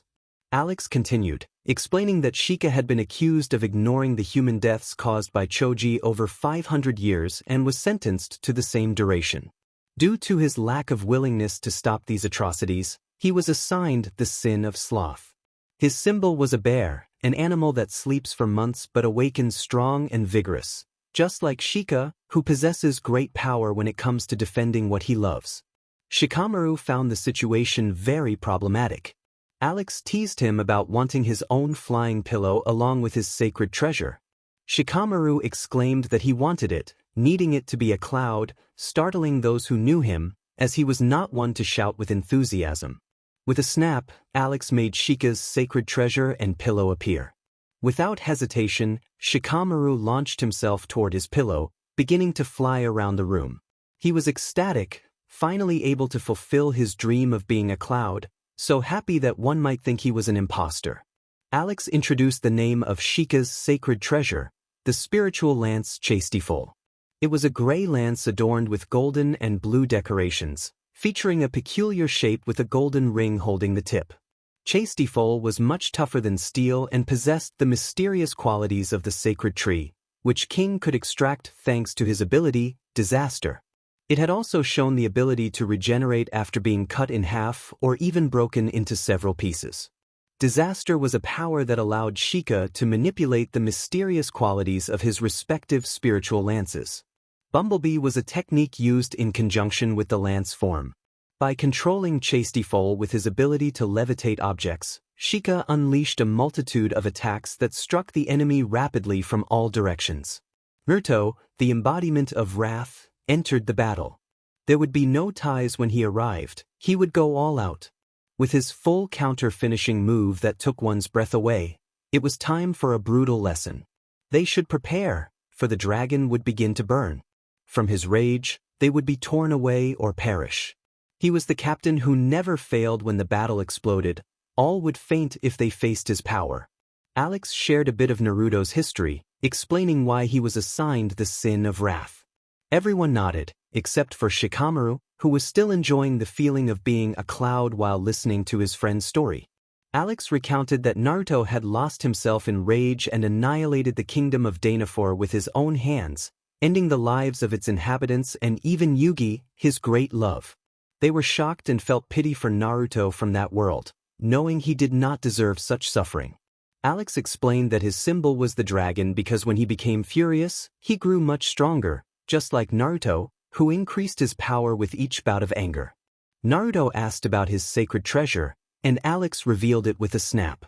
Alex continued, explaining that Sheikah had been accused of ignoring the human deaths caused by Choji over 500 years and was sentenced to the same duration. Due to his lack of willingness to stop these atrocities, he was assigned the sin of sloth. His symbol was a bear, an animal that sleeps for months but awakens strong and vigorous, just like Shika, who possesses great power when it comes to defending what he loves. Shikamaru found the situation very problematic. Alex teased him about wanting his own flying pillow along with his sacred treasure. Shikamaru exclaimed that he wanted it, needing it to be a cloud, startling those who knew him, as he was not one to shout with enthusiasm. With a snap, Alex made Shika's sacred treasure and pillow appear. Without hesitation, Shikamaru launched himself toward his pillow, beginning to fly around the room. He was ecstatic, finally able to fulfill his dream of being a cloud, so happy that one might think he was an imposter. Alex introduced the name of Shika's sacred treasure, the spiritual lance Chastifol. It was a gray lance adorned with golden and blue decorations, featuring a peculiar shape with a golden ring holding the tip. Chastifol was much tougher than steel and possessed the mysterious qualities of the sacred tree, which King could extract thanks to his ability, Disaster. It had also shown the ability to regenerate after being cut in half or even broken into several pieces. Disaster was a power that allowed Shika to manipulate the mysterious qualities of his respective spiritual lances. Bumblebee was a technique used in conjunction with the lance form. By controlling Chastifol with his ability to levitate objects, Shika unleashed a multitude of attacks that struck the enemy rapidly from all directions. Naruto, the embodiment of wrath, entered the battle. There would be no ties when he arrived, he would go all out. With his full counter-finishing move that took one's breath away, it was time for a brutal lesson. They should prepare, for the dragon would begin to burn. From his rage, they would be torn away or perish. He was the captain who never failed when the battle exploded. All would faint if they faced his power. Alex shared a bit of Naruto's history, explaining why he was assigned the sin of wrath. Everyone nodded, except for Shikamaru, who was still enjoying the feeling of being a cloud while listening to his friend's story. Alex recounted that Naruto had lost himself in rage and annihilated the kingdom of Danafor with his own hands, ending the lives of its inhabitants and even Yugi, his great love. They were shocked and felt pity for Naruto from that world, knowing he did not deserve such suffering. Alex explained that his symbol was the dragon because when he became furious, he grew much stronger, just like Naruto, who increased his power with each bout of anger. Naruto asked about his sacred treasure, and Alex revealed it with a snap.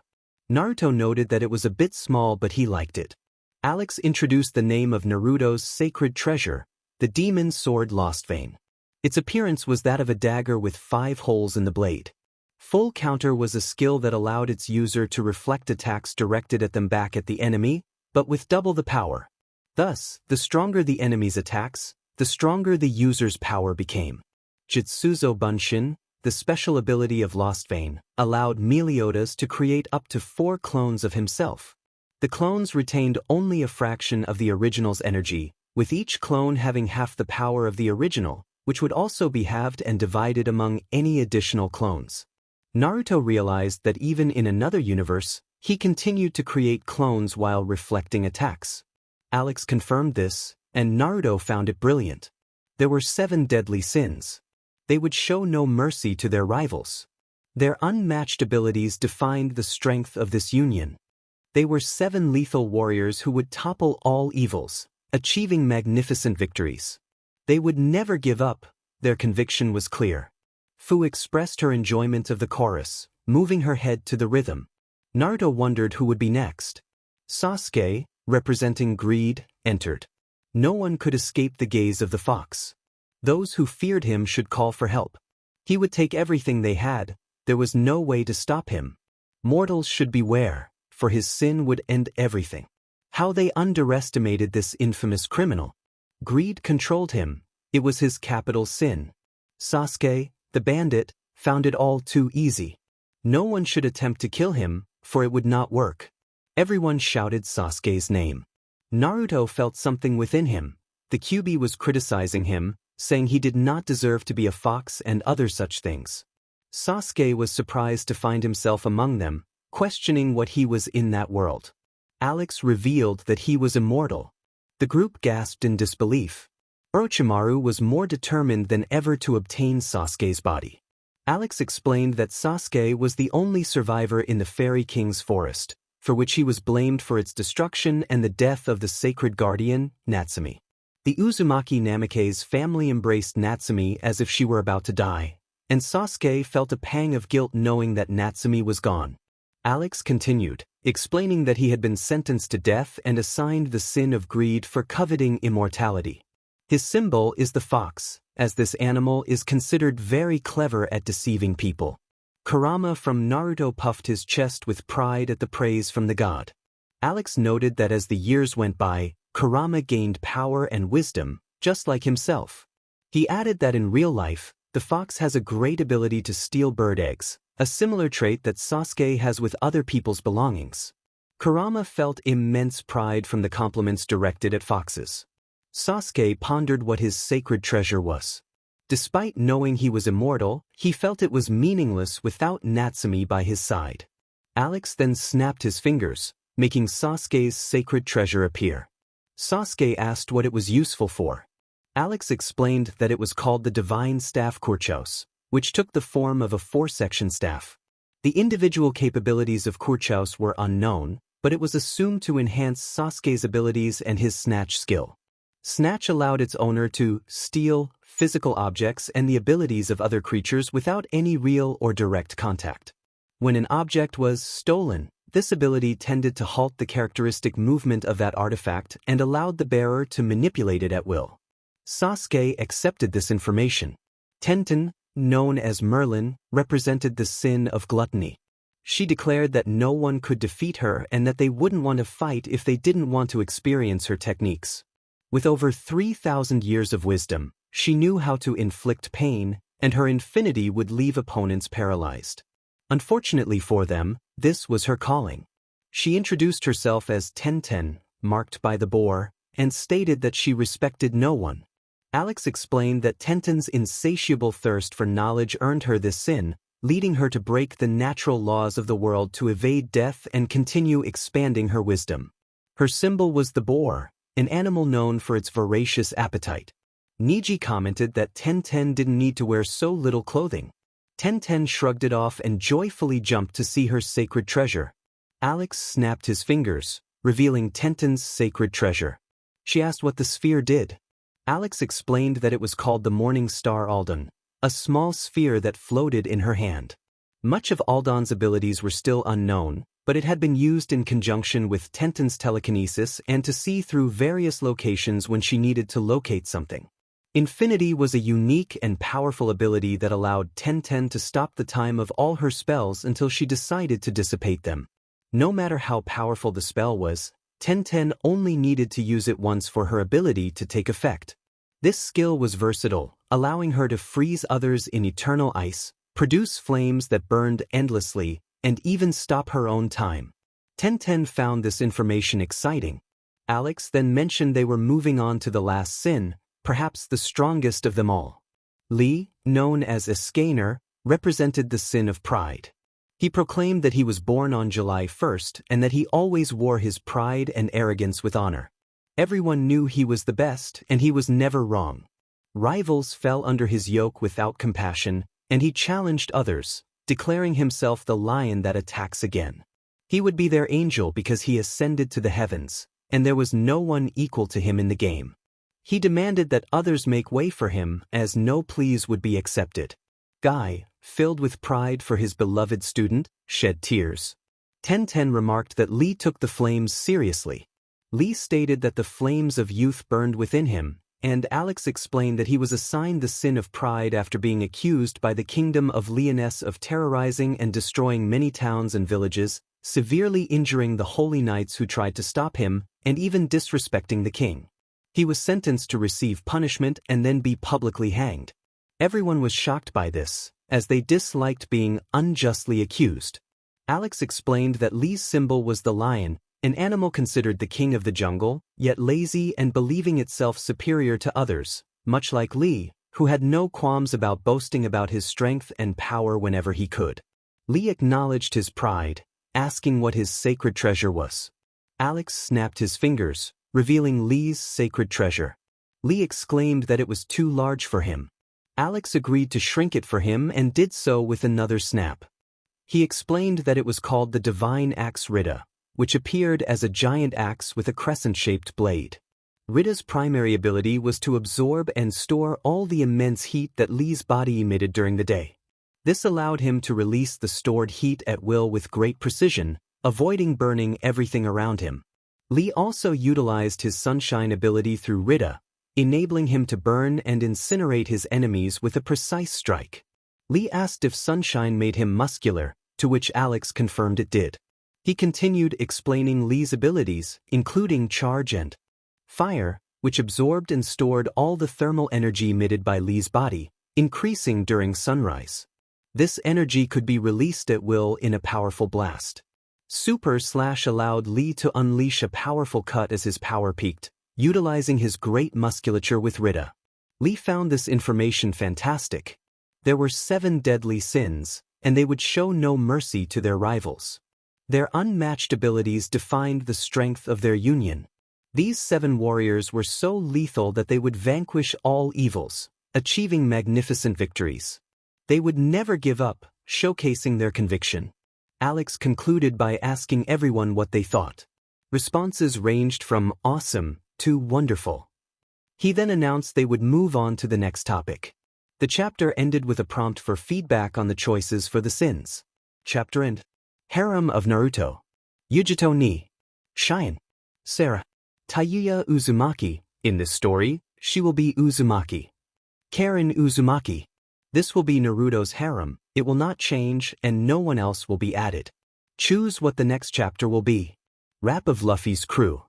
Naruto noted that it was a bit small but he liked it. Alex introduced the name of Naruto's sacred treasure, the demon sword Lost Vein. Its appearance was that of a dagger with 5 holes in the blade. Full counter was a skill that allowed its user to reflect attacks directed at them back at the enemy, but with double the power. Thus, the stronger the enemy's attacks, the stronger the user's power became. Jutsuzo Bunshin, the special ability of Lost Vein, allowed Meliodas to create up to 4 clones of himself. The clones retained only a fraction of the original's energy, with each clone having half the power of the original, which would also be halved and divided among any additional clones. Naruto realized that even in another universe, he continued to create clones while reflecting attacks. Alex confirmed this, and Naruto found it brilliant. There were 7 deadly sins. They would show no mercy to their rivals. Their unmatched abilities defined the strength of this union. They were 7 lethal warriors who would topple all evils, achieving magnificent victories. They would never give up, their conviction was clear. Fu expressed her enjoyment of the chorus, moving her head to the rhythm. Naruto wondered who would be next. Sasuke, representing greed, entered. No one could escape the gaze of the fox. Those who feared him should call for help. He would take everything they had, there was no way to stop him. Mortals should beware, for his sin would end everything. How they underestimated this infamous criminal. Greed controlled him, it was his capital sin. Sasuke, the bandit, found it all too easy. No one should attempt to kill him, for it would not work. Everyone shouted Sasuke's name. Naruto felt something within him. The Kyuubi was criticizing him, saying he did not deserve to be a fox and other such things. Sasuke was surprised to find himself among them, questioning what he was in that world. Alex revealed that he was immortal. The group gasped in disbelief. Orochimaru was more determined than ever to obtain Sasuke's body. Alex explained that Sasuke was the only survivor in the Fairy King's forest, for which he was blamed for its destruction and the death of the sacred guardian, Natsumi. The Uzumaki Namikaze's family embraced Natsumi as if she were about to die, and Sasuke felt a pang of guilt knowing that Natsumi was gone. Alex continued, explaining that he had been sentenced to death and assigned the sin of greed for coveting immortality. His symbol is the fox, as this animal is considered very clever at deceiving people. Kurama from Naruto puffed his chest with pride at the praise from the god. Alex noted that as the years went by, Kurama gained power and wisdom, just like himself. He added that in real life, the fox has a great ability to steal bird eggs, a similar trait that Sasuke has with other people's belongings. Kurama felt immense pride from the compliments directed at foxes. Sasuke pondered what his sacred treasure was. Despite knowing he was immortal, he felt it was meaningless without Natsumi by his side. Alex then snapped his fingers, making Sasuke's sacred treasure appear. Sasuke asked what it was useful for. Alex explained that it was called the Divine Staff Kurchos, which took the form of a 4-section staff. The individual capabilities of Kurchos were unknown, but it was assumed to enhance Sasuke's abilities and his snatch skill. Snatch allowed its owner to steal physical objects and the abilities of other creatures without any real or direct contact. When an object was stolen, this ability tended to halt the characteristic movement of that artifact and allowed the bearer to manipulate it at will. Sasuke accepted this information. Tenten, known as Merlin, represented the sin of gluttony. She declared that no one could defeat her and that they wouldn't want to fight if they didn't want to experience her techniques. With over 3,000 years of wisdom, she knew how to inflict pain, and her infinity would leave opponents paralyzed. Unfortunately for them, this was her calling. She introduced herself as Tenten, marked by the boar, and stated that she respected no one. Alex explained that Tenten's insatiable thirst for knowledge earned her this sin, leading her to break the natural laws of the world to evade death and continue expanding her wisdom. Her symbol was the boar, an animal known for its voracious appetite. Niji commented that Tenten didn't need to wear so little clothing. Tenten shrugged it off and joyfully jumped to see her sacred treasure. Alex snapped his fingers, revealing Tenten's sacred treasure. She asked what the sphere did. Alex explained that it was called the Morning Star Aldan, a small sphere that floated in her hand. Much of Aldan's abilities were still unknown, but it had been used in conjunction with Tenten's telekinesis and to see through various locations when she needed to locate something. Infinity was a unique and powerful ability that allowed Tenten to stop the time of all her spells until she decided to dissipate them. No matter how powerful the spell was, Tenten only needed to use it once for her ability to take effect. This skill was versatile, allowing her to freeze others in eternal ice, produce flames that burned endlessly, and even stop her own time. Tenten found this information exciting. Alex then mentioned they were moving on to the last sin, perhaps the strongest of them all. Lee, known as Escaner, represented the sin of pride. He proclaimed that he was born on July 1st and that he always wore his pride and arrogance with honor. Everyone knew he was the best and he was never wrong. Rivals fell under his yoke without compassion, and he challenged others, declaring himself the lion that attacks again. He would be their angel because he ascended to the heavens, and there was no one equal to him in the game. He demanded that others make way for him, as no pleas would be accepted. Guy, filled with pride for his beloved student, shed tears. Tenten remarked that Lee took the flames seriously. Lee stated that the flames of youth burned within him, and Alex explained that he was assigned the sin of pride after being accused by the kingdom of Leoness of terrorizing and destroying many towns and villages, severely injuring the holy knights who tried to stop him, and even disrespecting the king. He was sentenced to receive punishment and then be publicly hanged. Everyone was shocked by this, as they disliked being unjustly accused. Alex explained that Lee's symbol was the lion, an animal considered the king of the jungle, yet lazy and believing itself superior to others, much like Lee, who had no qualms about boasting about his strength and power whenever he could. Lee acknowledged his pride, asking what his sacred treasure was. Alex snapped his fingers, revealing Lee's sacred treasure. Lee exclaimed that it was too large for him. Alex agreed to shrink it for him and did so with another snap. He explained that it was called the Divine Axe Rida, which appeared as a giant axe with a crescent-shaped blade. Rita's primary ability was to absorb and store all the immense heat that Lee's body emitted during the day. This allowed him to release the stored heat at will with great precision, avoiding burning everything around him. Lee also utilized his sunshine ability through Rita, enabling him to burn and incinerate his enemies with a precise strike. Lee asked if sunshine made him muscular, to which Alex confirmed it did. He continued explaining Lee's abilities, including charge and fire, which absorbed and stored all the thermal energy emitted by Lee's body, increasing during sunrise. This energy could be released at will in a powerful blast. Super Slash allowed Lee to unleash a powerful cut as his power peaked, utilizing his great musculature with Rita. Lee found this information fantastic. There were 7 deadly sins, and they would show no mercy to their rivals. Their unmatched abilities defined the strength of their union. These 7 warriors were so lethal that they would vanquish all evils, achieving magnificent victories. They would never give up, showcasing their conviction. Alex concluded by asking everyone what they thought. Responses ranged from awesome to wonderful. He then announced they would move on to the next topic. The chapter ended with a prompt for feedback on the choices for the sins. Chapter end. Harem of Naruto. Yujito ni Shine. Sarah. Tayuya Uzumaki. In this story, she will be Uzumaki. Karen Uzumaki. This will be Naruto's harem, it will not change and no one else will be added. Choose what the next chapter will be. Rap of Luffy's crew.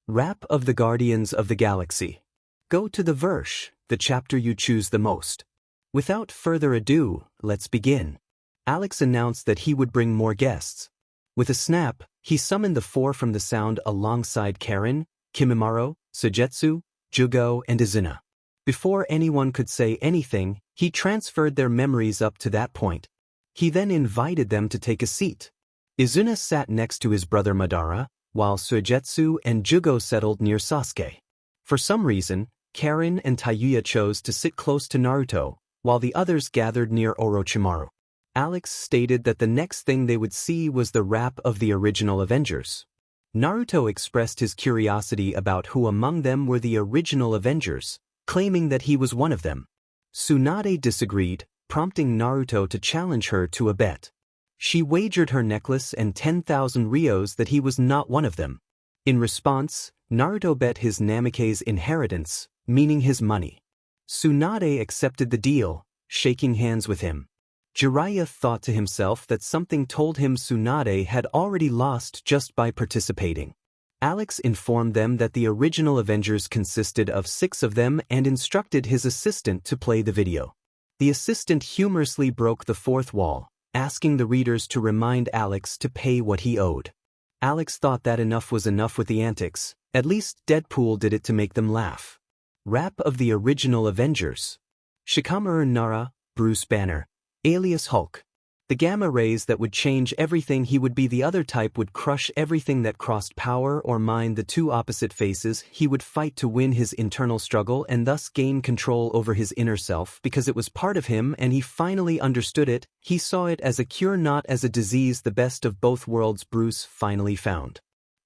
Rap of the Guardians of the Galaxy. Go to the verse, the chapter you choose the most. Without further ado, let's begin. Alex announced that he would bring more guests. With a snap, he summoned the 4 from the sound alongside Karen, Kimimaro, Sujetsu, Jugo, and Izuna. Before anyone could say anything, he transferred their memories up to that point. He then invited them to take a seat. Izuna sat next to his brother Madara, while Sujetsu and Jugo settled near Sasuke. For some reason, Karen and Tayuya chose to sit close to Naruto, while the others gathered near Orochimaru. Alex stated that the next thing they would see was the rap of the original Avengers. Naruto expressed his curiosity about who among them were the original Avengers, claiming that he was one of them. Tsunade disagreed, prompting Naruto to challenge her to a bet. She wagered her necklace and 10,000 ryos that he was not one of them. In response, Naruto bet his Namikaze inheritance, meaning his money. Tsunade accepted the deal, shaking hands with him. Jiraiya thought to himself that something told him Tsunade had already lost just by participating. Alex informed them that the original Avengers consisted of 6 of them and instructed his assistant to play the video. The assistant humorously broke the 4th wall, asking the readers to remind Alex to pay what he owed. Alex thought that enough was enough with the antics, at least Deadpool did it to make them laugh. Rap of the original Avengers. Shikamaru Nara, Bruce Banner, alias Hulk. The gamma rays that would change everything he would be the other type would crush everything that crossed power or mind the 2 opposite faces. He would fight to win his internal struggle and thus gain control over his inner self because it was part of him and he finally understood it. He saw it as a cure, not as a disease. The best of both worlds Bruce finally found.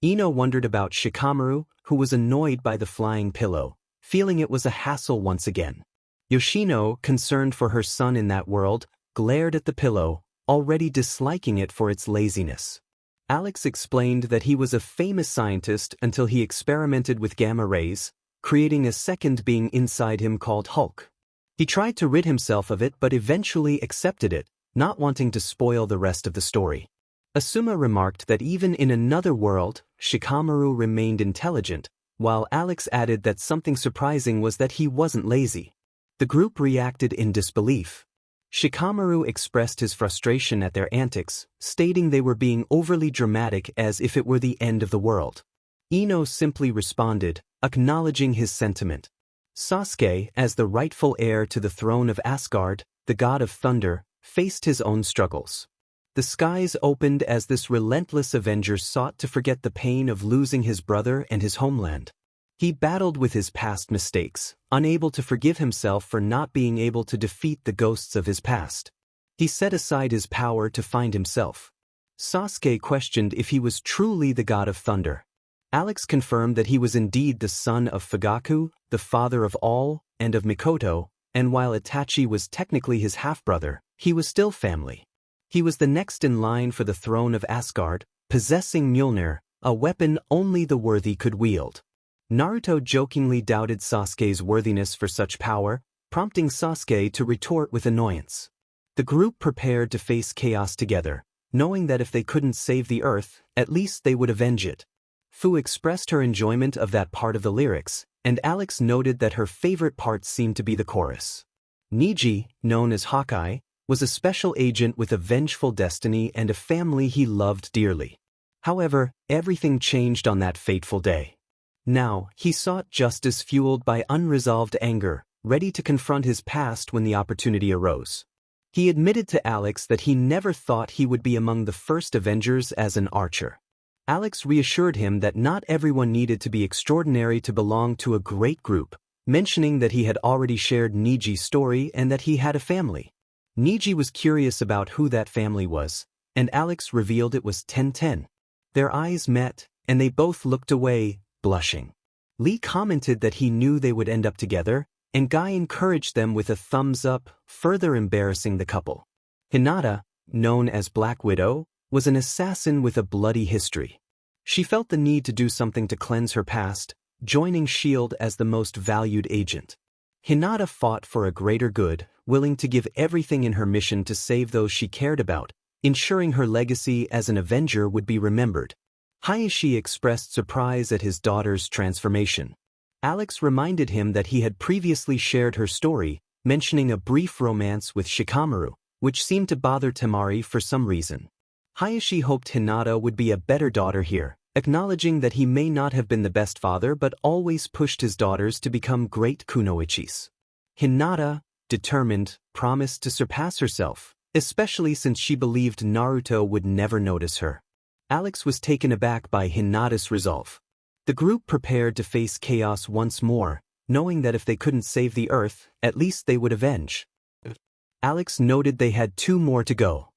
Ino wondered about Shikamaru, who was annoyed by the flying pillow, feeling it was a hassle once again. Yoshino, concerned for her son in that world, glared at the pillow, already disliking it for its laziness. Alex explained that he was a famous scientist until he experimented with gamma rays, creating a second being inside him called Hulk. He tried to rid himself of it but eventually accepted it, not wanting to spoil the rest of the story. Asuma remarked that even in another world, Shikamaru remained intelligent, while Alex added that something surprising was that he wasn't lazy. The group reacted in disbelief. Shikamaru expressed his frustration at their antics, stating they were being overly dramatic as if it were the end of the world. Ino simply responded, acknowledging his sentiment. Sasuke, as the rightful heir to the throne of Asgard, the god of thunder, faced his own struggles. The skies opened as this relentless avenger sought to forget the pain of losing his brother and his homeland. He battled with his past mistakes, unable to forgive himself for not being able to defeat the ghosts of his past. He set aside his power to find himself. Sasuke questioned if he was truly the god of thunder. Alex confirmed that he was indeed the son of Fugaku, the father of all, and of Mikoto, and while Itachi was technically his half-brother, he was still family. He was the next in line for the throne of Asgard, possessing Mjolnir, a weapon only the worthy could wield. Naruto jokingly doubted Sasuke's worthiness for such power, prompting Sasuke to retort with annoyance. The group prepared to face chaos together, knowing that if they couldn't save the earth, at least they would avenge it. Fu expressed her enjoyment of that part of the lyrics, and Alex noted that her favorite part seemed to be the chorus. Neji, known as Hawkeye, was a special agent with a vengeful destiny and a family he loved dearly. However, everything changed on that fateful day. Now, he sought justice fueled by unresolved anger, ready to confront his past when the opportunity arose. He admitted to Alex that he never thought he would be among the first Avengers as an archer. Alex reassured him that not everyone needed to be extraordinary to belong to a great group, mentioning that he had already shared Neji's story and that he had a family. Neji was curious about who that family was, and Alex revealed it was 1010. Their eyes met, and they both looked away, blushing. Lee commented that he knew they would end up together, and Guy encouraged them with a thumbs up, further embarrassing the couple. Hinata, known as Black Widow, was an assassin with a bloody history. She felt the need to do something to cleanse her past, joining S.H.I.E.L.D. as the most valued agent. Hinata fought for a greater good, willing to give everything in her mission to save those she cared about, ensuring her legacy as an Avenger would be remembered. Hayashi expressed surprise at his daughter's transformation. Alex reminded him that he had previously shared her story, mentioning a brief romance with Shikamaru, which seemed to bother Temari for some reason. Hayashi hoped Hinata would be a better daughter here, acknowledging that he may not have been the best father but always pushed his daughters to become great kunoichis. Hinata, determined, promised to surpass herself, especially since she believed Naruto would never notice her. Alex was taken aback by Hinata's resolve. The group prepared to face chaos once more, knowing that if they couldn't save the earth, at least they would avenge. Alex noted they had 2 more to go.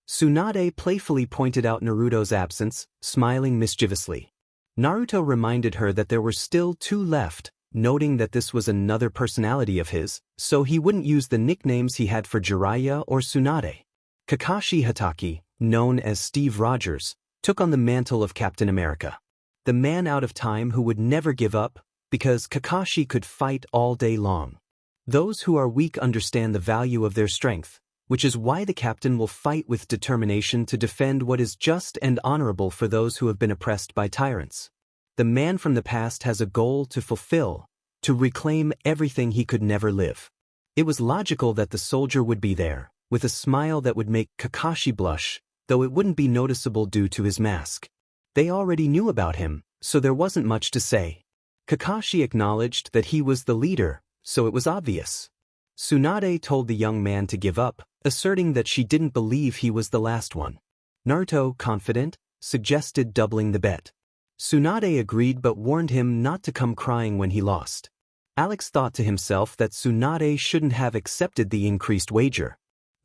Tsunade playfully pointed out Naruto's absence, smiling mischievously. Naruto reminded her that there were still 2 left, noting that this was another personality of his, so he wouldn't use the nicknames he had for Jiraiya or Tsunade. Kakashi Hatake, known as Steve Rogers, took on the mantle of Captain America. The man out of time who would never give up, because Kakashi could fight all day long. Those who are weak understand the value of their strength, which is why the captain will fight with determination to defend what is just and honorable for those who have been oppressed by tyrants. The man from the past has a goal to fulfill, to reclaim everything he could never live. It was logical that the soldier would be there, with a smile that would make Kakashi blush, though it wouldn't be noticeable due to his mask. They already knew about him, so there wasn't much to say. Kakashi acknowledged that he was the leader, so it was obvious. Tsunade told the young man to give up, asserting that she didn't believe he was the last one. Naruto, confident, suggested doubling the bet. Tsunade agreed but warned him not to come crying when he lost. Alex thought to himself that Tsunade shouldn't have accepted the increased wager.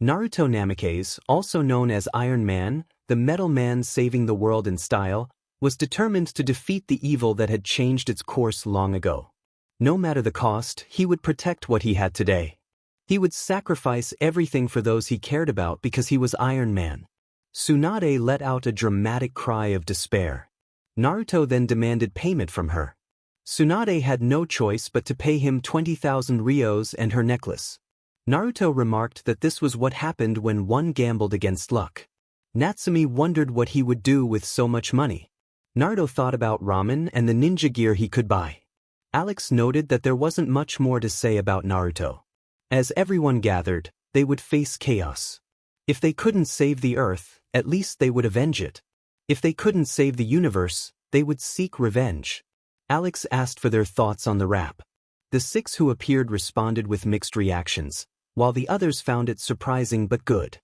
Naruto Namikaze, also known as Iron Man, the Metal Man saving the world in style, was determined to defeat the evil that had changed its course long ago. No matter the cost, he would protect what he had today. He would sacrifice everything for those he cared about because he was Iron Man. Tsunade let out a dramatic cry of despair. Naruto then demanded payment from her. Tsunade had no choice but to pay him 20,000 ryos and her necklace. Naruto remarked that this was what happened when one gambled against luck. Natsumi wondered what he would do with so much money. Naruto thought about ramen and the ninja gear he could buy. Alex noted that there wasn't much more to say about Naruto. As everyone gathered, they would face chaos. If they couldn't save the earth, at least they would avenge it. If they couldn't save the universe, they would seek revenge. Alex asked for their thoughts on the rap. The 6 who appeared responded with mixed reactions, while the others found it surprising but good.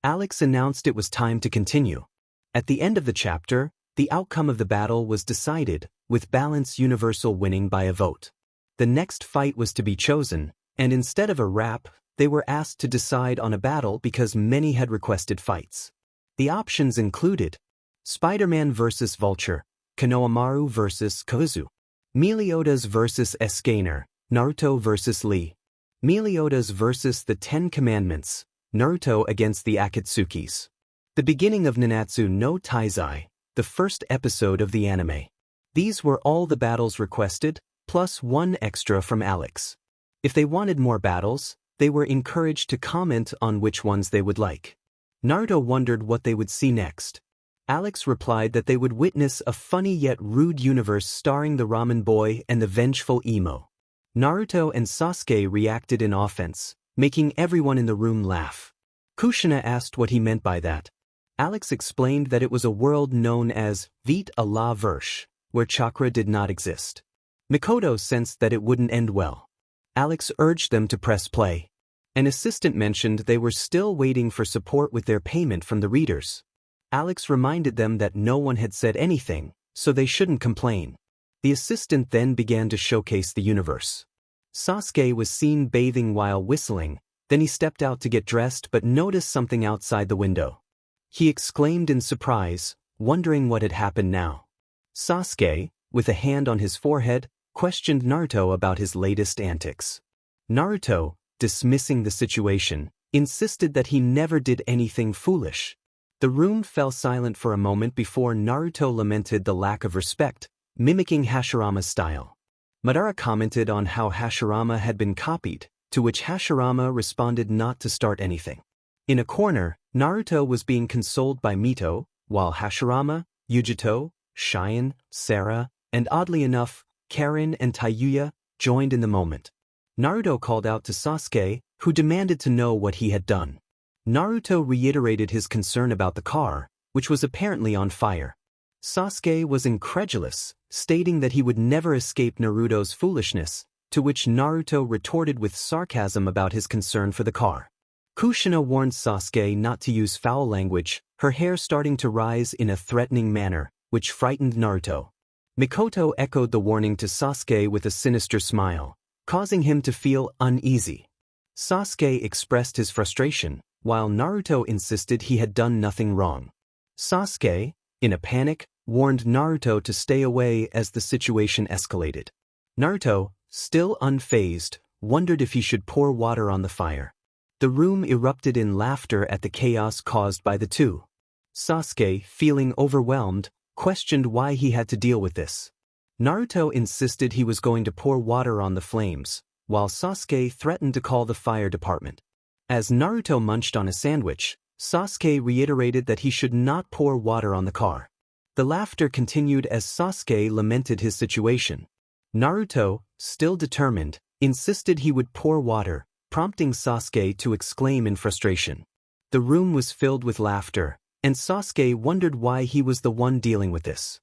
Alex announced it was time to continue. At the end of the chapter, the outcome of the battle was decided, with Balance Universal winning by a vote. The next fight was to be chosen, and instead of a rap, they were asked to decide on a battle because many had requested fights. The options included Spider-Man vs. Vulture, Konohamaru vs. Kozu, Meliodas vs. Escanor, Naruto vs. Lee, Meliodas vs. the Ten Commandments, Naruto against the Akatsukis. The beginning of Nanatsu no Taizai, the first episode of the anime. These were all the battles requested, plus one extra from Alex. If they wanted more battles, they were encouraged to comment on which ones they would like. Naruto wondered what they would see next. Alex replied that they would witness a funny yet rude universe starring the ramen boy and the vengeful emo. Naruto and Sasuke reacted in offense, making everyone in the room laugh. Kushina asked what he meant by that. Alex explained that it was a world known as Vite a la Verche, where chakra did not exist. Mikoto sensed that it wouldn't end well. Alex urged them to press play. An assistant mentioned they were still waiting for support with their payment from the readers. Alex reminded them that no one had said anything, so they shouldn't complain. The assistant then began to showcase the universe. Sasuke was seen bathing while whistling, then he stepped out to get dressed but noticed something outside the window. He exclaimed in surprise, wondering what had happened now. Sasuke, with a hand on his forehead, questioned Naruto about his latest antics. Naruto, dismissing the situation, insisted that he never did anything foolish. The room fell silent for a moment before Naruto lamented the lack of respect, mimicking Hashirama's style. Madara commented on how Hashirama had been copied, to which Hashirama responded not to start anything. In a corner, Naruto was being consoled by Mito, while Hashirama, Yujito, Cheyenne, Sarah, and oddly enough, Karin and Tayuya joined in the moment. Naruto called out to Sasuke, who demanded to know what he had done. Naruto reiterated his concern about the car, which was apparently on fire. Sasuke was incredulous, stating that he would never escape Naruto's foolishness, to which Naruto retorted with sarcasm about his concern for the car. Kushina warned Sasuke not to use foul language, her hair starting to rise in a threatening manner, which frightened Naruto. Mikoto echoed the warning to Sasuke with a sinister smile, causing him to feel uneasy. Sasuke expressed his frustration, while Naruto insisted he had done nothing wrong. Sasuke, in a panic, warned Naruto to stay away as the situation escalated. Naruto, still unfazed, wondered if he should pour water on the fire. The room erupted in laughter at the chaos caused by the two. Sasuke, feeling overwhelmed, questioned why he had to deal with this. Naruto insisted he was going to pour water on the flames, while Sasuke threatened to call the fire department. As Naruto munched on a sandwich, Sasuke reiterated that he should not pour water on the car. The laughter continued as Sasuke lamented his situation. Naruto, still determined, insisted he would pour water, prompting Sasuke to exclaim in frustration. The room was filled with laughter, and Sasuke wondered why he was the one dealing with this.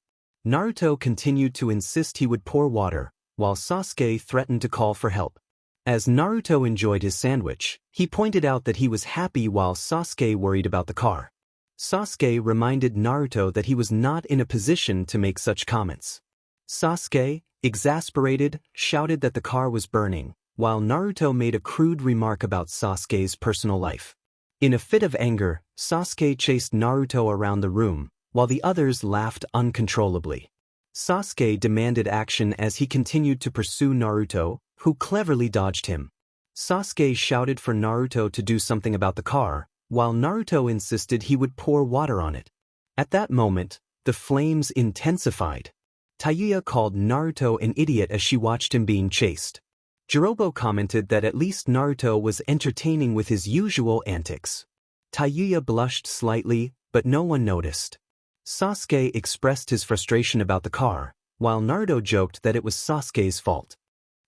Naruto continued to insist he would pour water, while Sasuke threatened to call for help. As Naruto enjoyed his sandwich, he pointed out that he was happy while Sasuke worried about the car. Sasuke reminded Naruto that he was not in a position to make such comments. Sasuke, exasperated, shouted that the car was burning, while Naruto made a crude remark about Sasuke's personal life. In a fit of anger, Sasuke chased Naruto around the room, while the others laughed uncontrollably. Sasuke demanded action as he continued to pursue Naruto, who cleverly dodged him. Sasuke shouted for Naruto to do something about the car, while Naruto insisted he would pour water on it. At that moment, the flames intensified. Tayuya called Naruto an idiot as she watched him being chased. Jirobo commented that at least Naruto was entertaining with his usual antics. Tayuya blushed slightly, but no one noticed. Sasuke expressed his frustration about the car, while Naruto joked that it was Sasuke's fault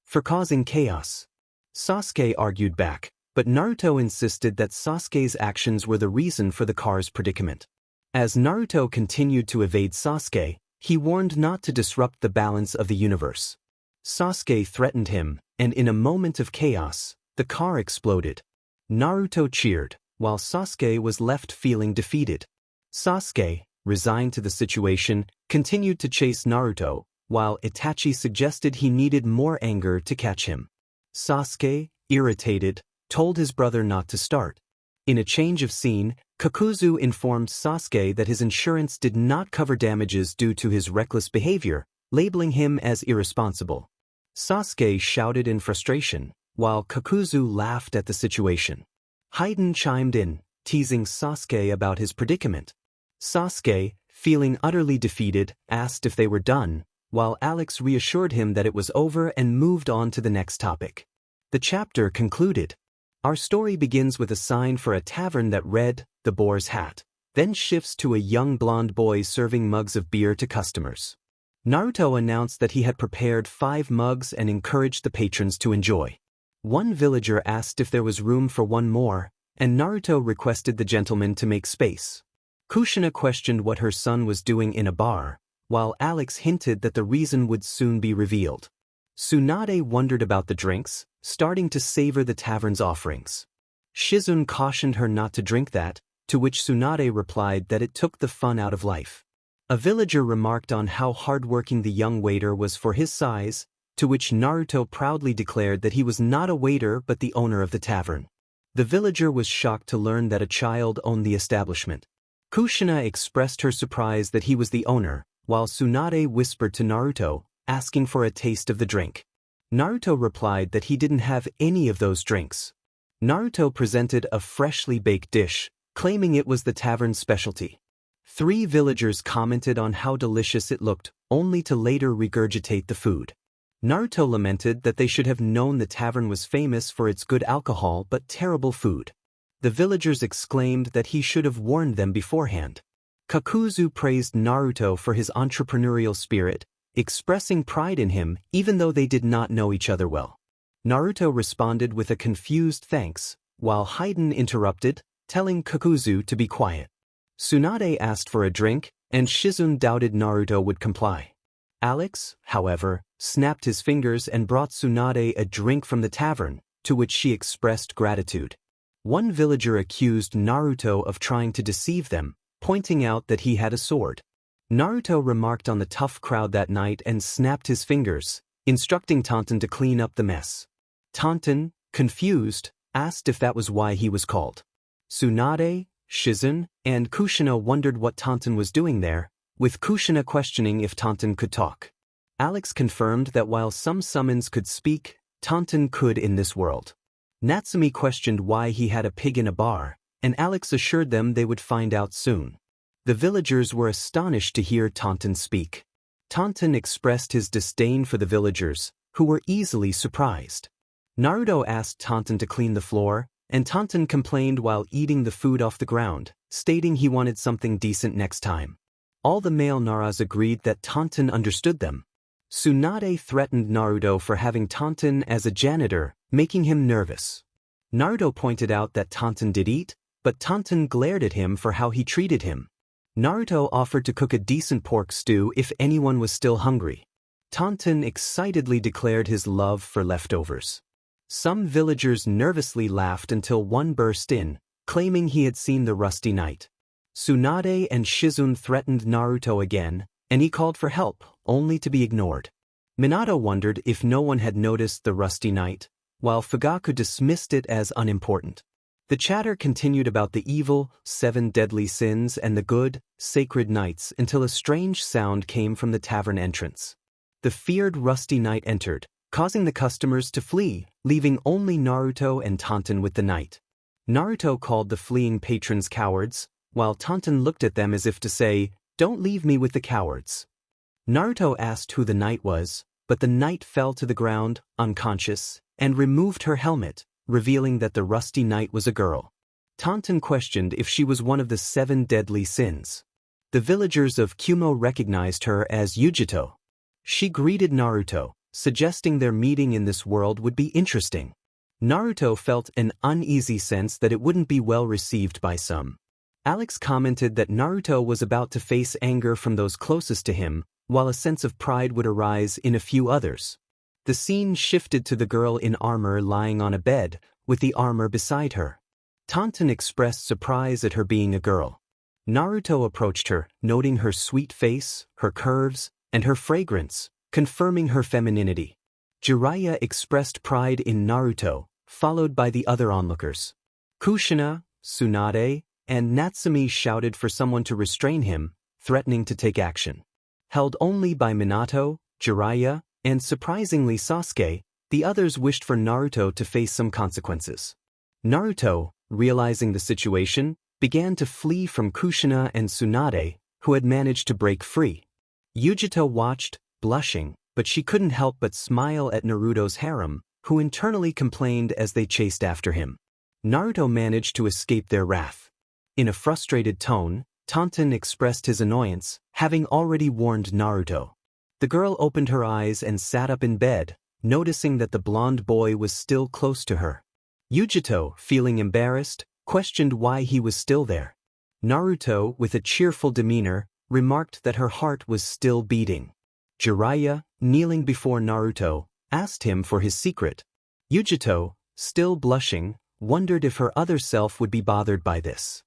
for causing chaos. Sasuke argued back, but Naruto insisted that Sasuke's actions were the reason for the car's predicament. As Naruto continued to evade Sasuke, he warned not to disrupt the balance of the universe. Sasuke threatened him, and in a moment of chaos, the car exploded. Naruto cheered, while Sasuke was left feeling defeated. Sasuke, resigned to the situation, continued to chase Naruto, while Itachi suggested he needed more anger to catch him. Sasuke, irritated, told his brother not to start. In a change of scene, Kakuzu informed Sasuke that his insurance did not cover damages due to his reckless behavior, labeling him as irresponsible. Sasuke shouted in frustration, while Kakuzu laughed at the situation. Hayden chimed in, teasing Sasuke about his predicament. Sasuke, feeling utterly defeated, asked if they were done, while Alex reassured him that it was over and moved on to the next topic. The chapter concluded. Our story begins with a sign for a tavern that read, "The Boar's Hat," then shifts to a young blonde boy serving mugs of beer to customers. Naruto announced that he had prepared 5 mugs and encouraged the patrons to enjoy. One villager asked if there was room for one more, and Naruto requested the gentleman to make space. Kushina questioned what her son was doing in a bar, while Alex hinted that the reason would soon be revealed. Tsunade wondered about the drinks, starting to savor the tavern's offerings. Shizune cautioned her not to drink that, to which Tsunade replied that it took the fun out of life. A villager remarked on how hardworking the young waiter was for his size, to which Naruto proudly declared that he was not a waiter but the owner of the tavern. The villager was shocked to learn that a child owned the establishment. Kushina expressed her surprise that he was the owner, while Tsunade whispered to Naruto, asking for a taste of the drink. Naruto replied that he didn't have any of those drinks. Naruto presented a freshly baked dish, claiming it was the tavern's specialty. 3 villagers commented on how delicious it looked, only to later regurgitate the food. Naruto lamented that they should have known the tavern was famous for its good alcohol but terrible food. The villagers exclaimed that he should have warned them beforehand. Kakuzu praised Naruto for his entrepreneurial spirit, expressing pride in him even though they did not know each other well. Naruto responded with a confused thanks, while Hayden interrupted, telling Kakuzu to be quiet. Tsunade asked for a drink, and Shizune doubted Naruto would comply. Alex, however, snapped his fingers and brought Tsunade a drink from the tavern, to which she expressed gratitude. One villager accused Naruto of trying to deceive them, pointing out that he had a sword. Naruto remarked on the tough crowd that night and snapped his fingers, instructing Tonton to clean up the mess. Tonton, confused, asked if that was why he was called. Tsunade, Shizune, and Kushina wondered what Tonton was doing there, with Kushina questioning if Tonton could talk. Alex confirmed that while some summons could speak, Tonton could in this world. Natsumi questioned why he had a pig in a bar, and Alex assured them they would find out soon. The villagers were astonished to hear Tonton speak. Tonton expressed his disdain for the villagers, who were easily surprised. Naruto asked Tonton to clean the floor, and Tonton complained while eating the food off the ground, stating he wanted something decent next time. All the male Naras agreed that Tonton understood them. Tsunade threatened Naruto for having Tonton as a janitor, making him nervous. Naruto pointed out that Tonton did eat, but Tonton glared at him for how he treated him. Naruto offered to cook a decent pork stew if anyone was still hungry. Tonton excitedly declared his love for leftovers. Some villagers nervously laughed until one burst in, claiming he had seen the rusty knight. Tsunade and Shizune threatened Naruto again, and he called for help, only to be ignored. Minato wondered if no one had noticed the rusty knight, while Fugaku dismissed it as unimportant. The chatter continued about the evil, 7 deadly sins and the good, sacred knights until a strange sound came from the tavern entrance. The feared rusty knight entered, causing the customers to flee, leaving only Naruto and Tonton with the knight. Naruto called the fleeing patrons cowards, while Tonton looked at them as if to say, "Don't leave me with the cowards." Naruto asked who the knight was, but the knight fell to the ground, unconscious, and removed her helmet, revealing that the rusty knight was a girl. Tonton questioned if she was one of the 7 deadly sins. The villagers of Kumo recognized her as Yujito. She greeted Naruto, suggesting their meeting in this world would be interesting. Naruto felt an uneasy sense that it wouldn't be well received by some. Alex commented that Naruto was about to face anger from those closest to him, while a sense of pride would arise in a few others. The scene shifted to the girl in armor lying on a bed, with the armor beside her. Tonton expressed surprise at her being a girl. Naruto approached her, noting her sweet face, her curves, and her fragrance, confirming her femininity. Jiraiya expressed pride in Naruto, followed by the other onlookers. Kushina, Tsunade, and Natsumi shouted for someone to restrain him, threatening to take action. Held only by Minato, Jiraiya, and surprisingly Sasuke, the others wished for Naruto to face some consequences. Naruto, realizing the situation, began to flee from Kushina and Tsunade, who had managed to break free. Yujito watched, blushing, but she couldn't help but smile at Naruto's harem, who internally complained as they chased after him. Naruto managed to escape their wrath. In a frustrated tone, Tonton expressed his annoyance, having already warned Naruto. The girl opened her eyes and sat up in bed, noticing that the blonde boy was still close to her. Yujito, feeling embarrassed, questioned why he was still there. Naruto, with a cheerful demeanor, remarked that her heart was still beating. Jiraiya, kneeling before Naruto, asked him for his secret. Yujito, still blushing, wondered if her other self would be bothered by this.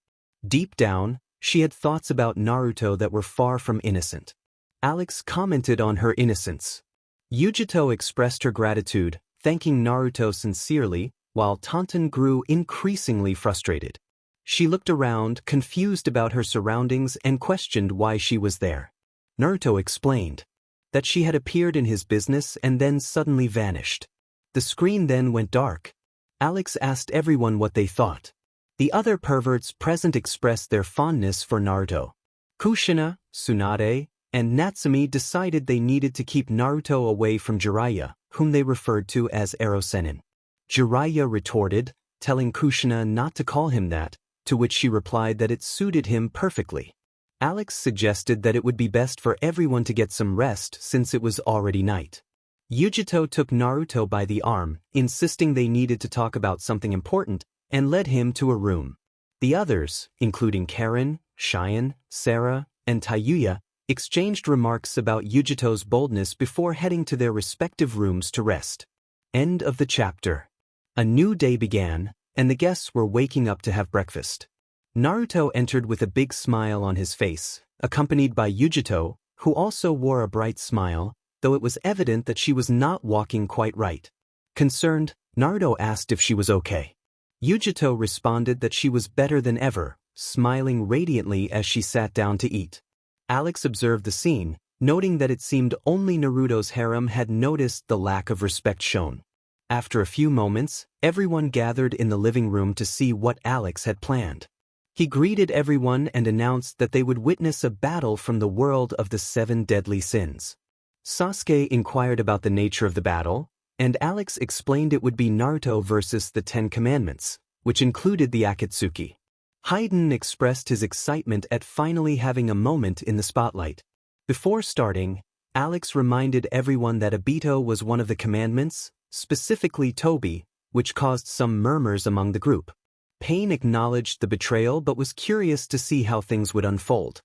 Deep down, she had thoughts about Naruto that were far from innocent. Alex commented on her innocence. Yujito expressed her gratitude, thanking Naruto sincerely, while Tonton grew increasingly frustrated. She looked around, confused about her surroundings, and questioned why she was there. Naruto explained that she had appeared in his business and then suddenly vanished. The screen then went dark. Alex asked everyone what they thought. The other perverts present expressed their fondness for Naruto. Kushina, Tsunade, and Natsumi decided they needed to keep Naruto away from Jiraiya, whom they referred to as Erosenin. Jiraiya retorted, telling Kushina not to call him that, to which she replied that it suited him perfectly. Alex suggested that it would be best for everyone to get some rest since it was already night. Yujito took Naruto by the arm, insisting they needed to talk about something important, and led him to a room. The others, including Karen, Cheyenne, Sarah, and Tayuya, exchanged remarks about Yujito's boldness before heading to their respective rooms to rest. End of the chapter. A new day began, and the guests were waking up to have breakfast. Naruto entered with a big smile on his face, accompanied by Yujito, who also wore a bright smile, though it was evident that she was not walking quite right. Concerned, Naruto asked if she was okay. Yujito responded that she was better than ever, smiling radiantly as she sat down to eat. Alex observed the scene, noting that it seemed only Naruto's harem had noticed the lack of respect shown. After a few moments, everyone gathered in the living room to see what Alex had planned. He greeted everyone and announced that they would witness a battle from the world of the 7 deadly sins. Sasuke inquired about the nature of the battle, and Alex explained it would be Naruto versus the 10 Commandments, which included the Akatsuki. Hayden expressed his excitement at finally having a moment in the spotlight. Before starting, Alex reminded everyone that Obito was one of the commandments, specifically Tobi, which caused some murmurs among the group. Pain acknowledged the betrayal but was curious to see how things would unfold.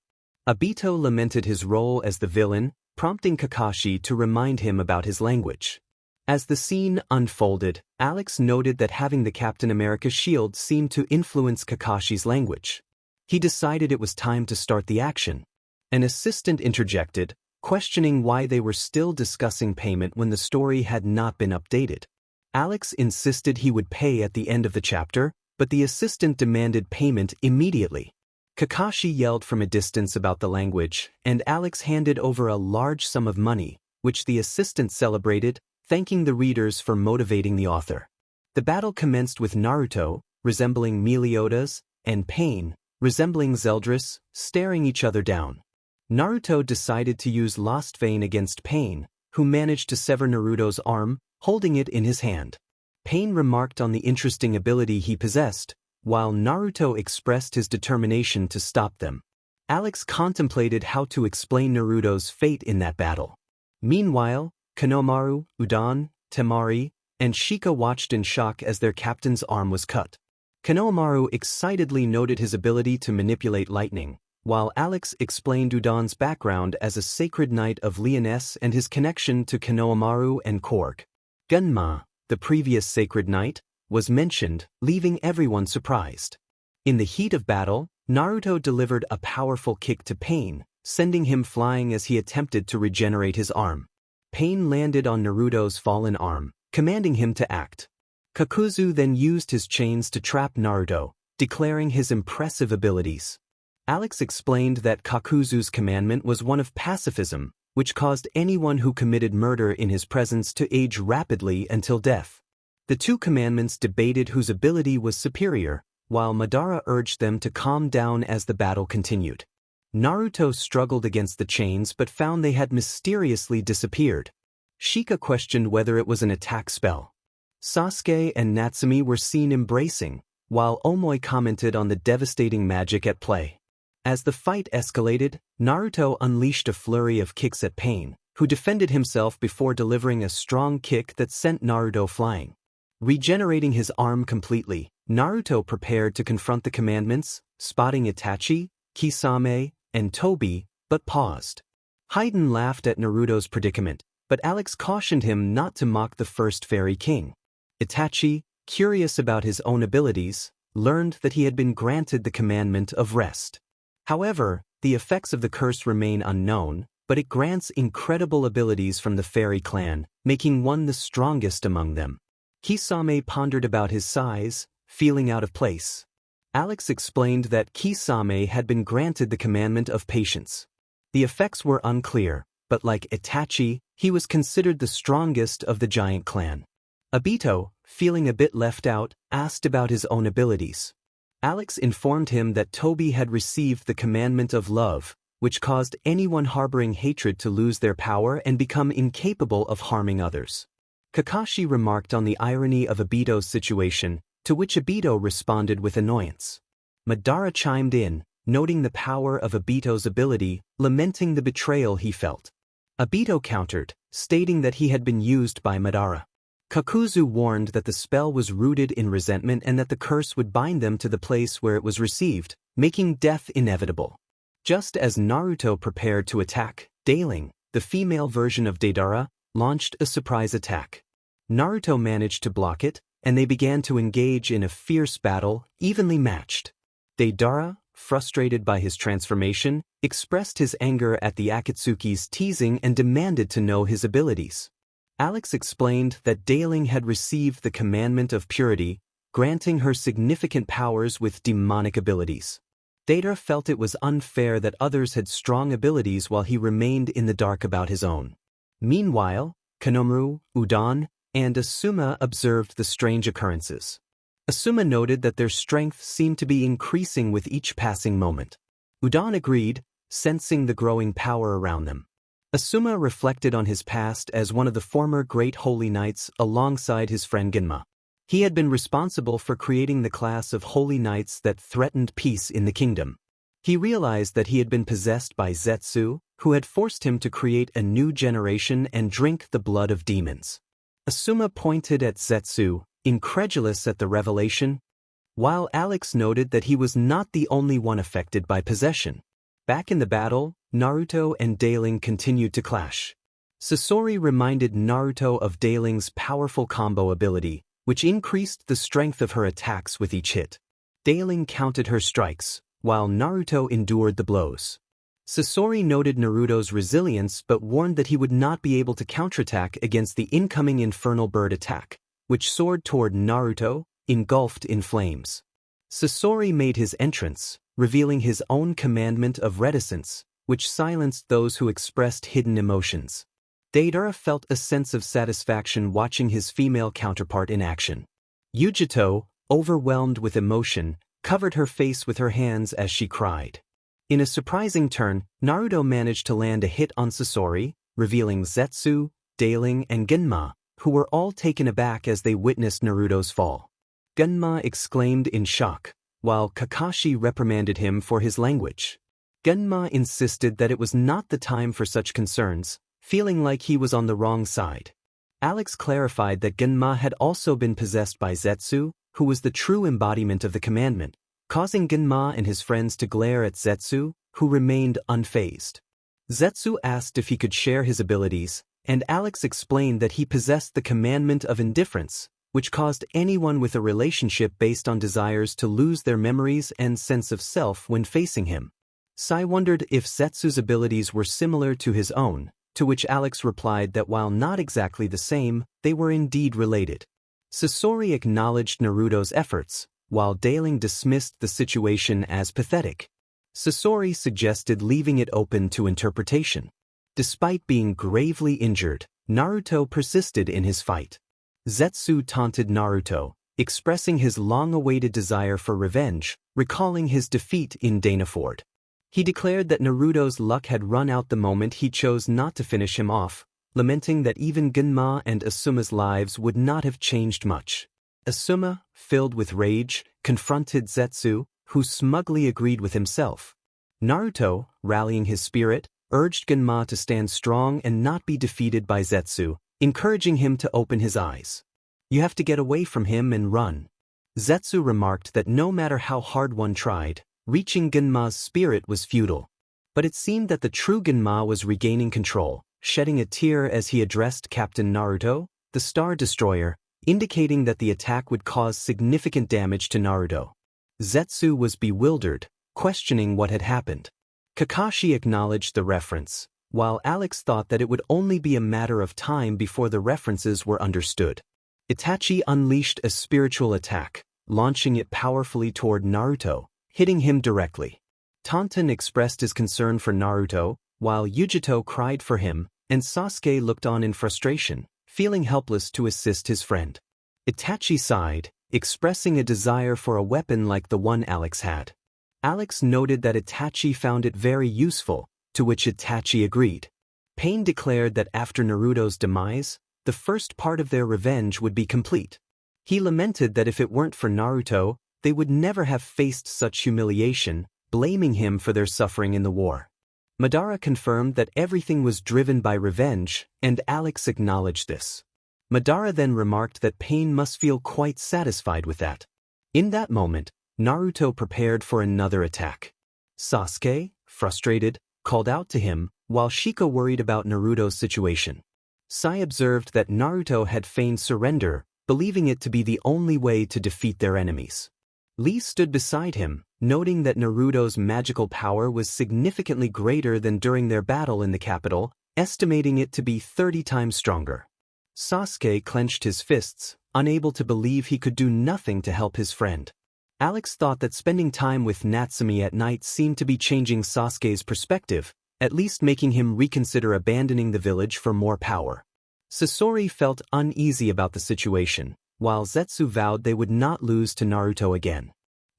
Obito lamented his role as the villain, prompting Kakashi to remind him about his language. As the scene unfolded, Alex noted that having the Captain America shield seemed to influence Kakashi's language. He decided it was time to start the action. An assistant interjected, questioning why they were still discussing payment when the story had not been updated. Alex insisted he would pay at the end of the chapter, but the assistant demanded payment immediately. Kakashi yelled from a distance about the language, and Alex handed over a large sum of money, which the assistant celebrated, thanking the readers for motivating the author. The battle commenced with Naruto, resembling Meliodas, and Pain, resembling Zeldris, staring each other down. Naruto decided to use Lost Vein against Pain, who managed to sever Naruto's arm, holding it in his hand. Pain remarked on the interesting ability he possessed, while Naruto expressed his determination to stop them. Alex contemplated how to explain Naruto's fate in that battle. Meanwhile, Konohamaru, Udon, Temari, and Shika watched in shock as their captain's arm was cut. Konohamaru excitedly noted his ability to manipulate lightning, while Alex explained Udon's background as a sacred knight of Lyonesse and his connection to Konohamaru and Korg. Gunma, the previous sacred knight, was mentioned, leaving everyone surprised. In the heat of battle, Naruto delivered a powerful kick to Pain, sending him flying as he attempted to regenerate his arm. Pain landed on Naruto's fallen arm, commanding him to act. Kakuzu then used his chains to trap Naruto, declaring his impressive abilities. Alex explained that Kakuzu's commandment was one of pacifism, which caused anyone who committed murder in his presence to age rapidly until death. The two commandments debated whose ability was superior, while Madara urged them to calm down as the battle continued. Naruto struggled against the chains but found they had mysteriously disappeared. Shika questioned whether it was an attack spell. Sasuke and Natsumi were seen embracing, while Omoi commented on the devastating magic at play. As the fight escalated, Naruto unleashed a flurry of kicks at Pain, who defended himself before delivering a strong kick that sent Naruto flying. Regenerating his arm completely, Naruto prepared to confront the commandments, spotting Itachi, Kisame, and Tobi, but paused. Haiden laughed at Naruto's predicament, but Alex cautioned him not to mock the first Fairy King. Itachi, curious about his own abilities, learned that he had been granted the commandment of rest. However, the effects of the curse remain unknown, but it grants incredible abilities from the Fairy clan, making one the strongest among them. Kisame pondered about his size, feeling out of place. Alex explained that Kisame had been granted the commandment of patience. The effects were unclear, but like Itachi, he was considered the strongest of the giant clan. Obito, feeling a bit left out, asked about his own abilities. Alex informed him that Tobi had received the commandment of love, which caused anyone harboring hatred to lose their power and become incapable of harming others. Kakashi remarked on the irony of Obito's situation, to which Obito responded with annoyance. Madara chimed in, noting the power of Obito's ability, lamenting the betrayal he felt. Obito countered, stating that he had been used by Madara. Kakuzu warned that the spell was rooted in resentment and that the curse would bind them to the place where it was received, making death inevitable. Just as Naruto prepared to attack, Dailing, the female version of Deidara, launched a surprise attack. Naruto managed to block it, and they began to engage in a fierce battle, evenly matched. Deidara, frustrated by his transformation, expressed his anger at the Akatsuki's teasing and demanded to know his abilities. Alex explained that Dailing had received the commandment of purity, granting her significant powers with demonic abilities. Deidara felt it was unfair that others had strong abilities while he remained in the dark about his own. Meanwhile, Konomaru, Udon, and Asuma observed the strange occurrences. Asuma noted that their strength seemed to be increasing with each passing moment. Udon agreed, sensing the growing power around them. Asuma reflected on his past as one of the former Great Holy Knights alongside his friend Genma. He had been responsible for creating the class of Holy Knights that threatened peace in the kingdom. He realized that he had been possessed by Zetsu, who had forced him to create a new generation and drink the blood of demons. Asuma pointed at Zetsu, incredulous at the revelation, while Alex noted that he was not the only one affected by possession. Back in the battle, Naruto and Dailing continued to clash. Sasori reminded Naruto of Dailing's powerful combo ability, which increased the strength of her attacks with each hit. Dailing counted her strikes, while Naruto endured the blows. Sasori noted Naruto's resilience but warned that he would not be able to counterattack against the incoming Infernal Bird attack, which soared toward Naruto, engulfed in flames. Sasori made his entrance, revealing his own commandment of reticence, which silenced those who expressed hidden emotions. Deidara felt a sense of satisfaction watching his female counterpart in action. Yujito, overwhelmed with emotion, covered her face with her hands as she cried. In a surprising turn, Naruto managed to land a hit on Sasori, revealing Zetsu, Dailing, and Genma, who were all taken aback as they witnessed Naruto's fall. Genma exclaimed in shock, while Kakashi reprimanded him for his language. Genma insisted that it was not the time for such concerns, feeling like he was on the wrong side. Alex clarified that Genma had also been possessed by Zetsu, who was the true embodiment of the commandment, causing Genma and his friends to glare at Zetsu, who remained unfazed. Zetsu asked if he could share his abilities, and Alex explained that he possessed the commandment of indifference, which caused anyone with a relationship based on desires to lose their memories and sense of self when facing him. Sai wondered if Zetsu's abilities were similar to his own, to which Alex replied that while not exactly the same, they were indeed related. Sasori acknowledged Naruto's efforts, while Daling dismissed the situation as pathetic. Sasori suggested leaving it open to interpretation. Despite being gravely injured, Naruto persisted in his fight. Zetsu taunted Naruto, expressing his long-awaited desire for revenge, recalling his defeat in Danaford. He declared that Naruto's luck had run out the moment he chose not to finish him off, lamenting that even Genma and Asuma's lives would not have changed much. Asuma, filled with rage, confronted Zetsu, who smugly agreed with himself. Naruto, rallying his spirit, urged Genma to stand strong and not be defeated by Zetsu, encouraging him to open his eyes. "You have to get away from him and run." Zetsu remarked that no matter how hard one tried, reaching Genma's spirit was futile. But it seemed that the true Genma was regaining control, shedding a tear as he addressed Captain Naruto, the Star Destroyer, indicating that the attack would cause significant damage to Naruto. Zetsu was bewildered, questioning what had happened. Kakashi acknowledged the reference, while Alex thought that it would only be a matter of time before the references were understood. Itachi unleashed a spiritual attack, launching it powerfully toward Naruto, hitting him directly. Taunton expressed his concern for Naruto, while Yujito cried for him, and Sasuke looked on in frustration, feeling helpless to assist his friend. Itachi sighed, expressing a desire for a weapon like the one Alex had. Alex noted that Itachi found it very useful, to which Itachi agreed. Pain declared that after Naruto's demise, the first part of their revenge would be complete. He lamented that if it weren't for Naruto, they would never have faced such humiliation, blaming him for their suffering in the war. Madara confirmed that everything was driven by revenge, and Alex acknowledged this. Madara then remarked that Pain must feel quite satisfied with that. In that moment, Naruto prepared for another attack. Sasuke, frustrated, called out to him, while Shika worried about Naruto's situation. Sai observed that Naruto had feigned surrender, believing it to be the only way to defeat their enemies. Lee stood beside him, noting that Naruto's magical power was significantly greater than during their battle in the capital, estimating it to be 30 times stronger. Sasuke clenched his fists, unable to believe he could do nothing to help his friend. Alex thought that spending time with Natsumi at night seemed to be changing Sasuke's perspective, at least making him reconsider abandoning the village for more power. Sasori felt uneasy about the situation, while Zetsu vowed they would not lose to Naruto again.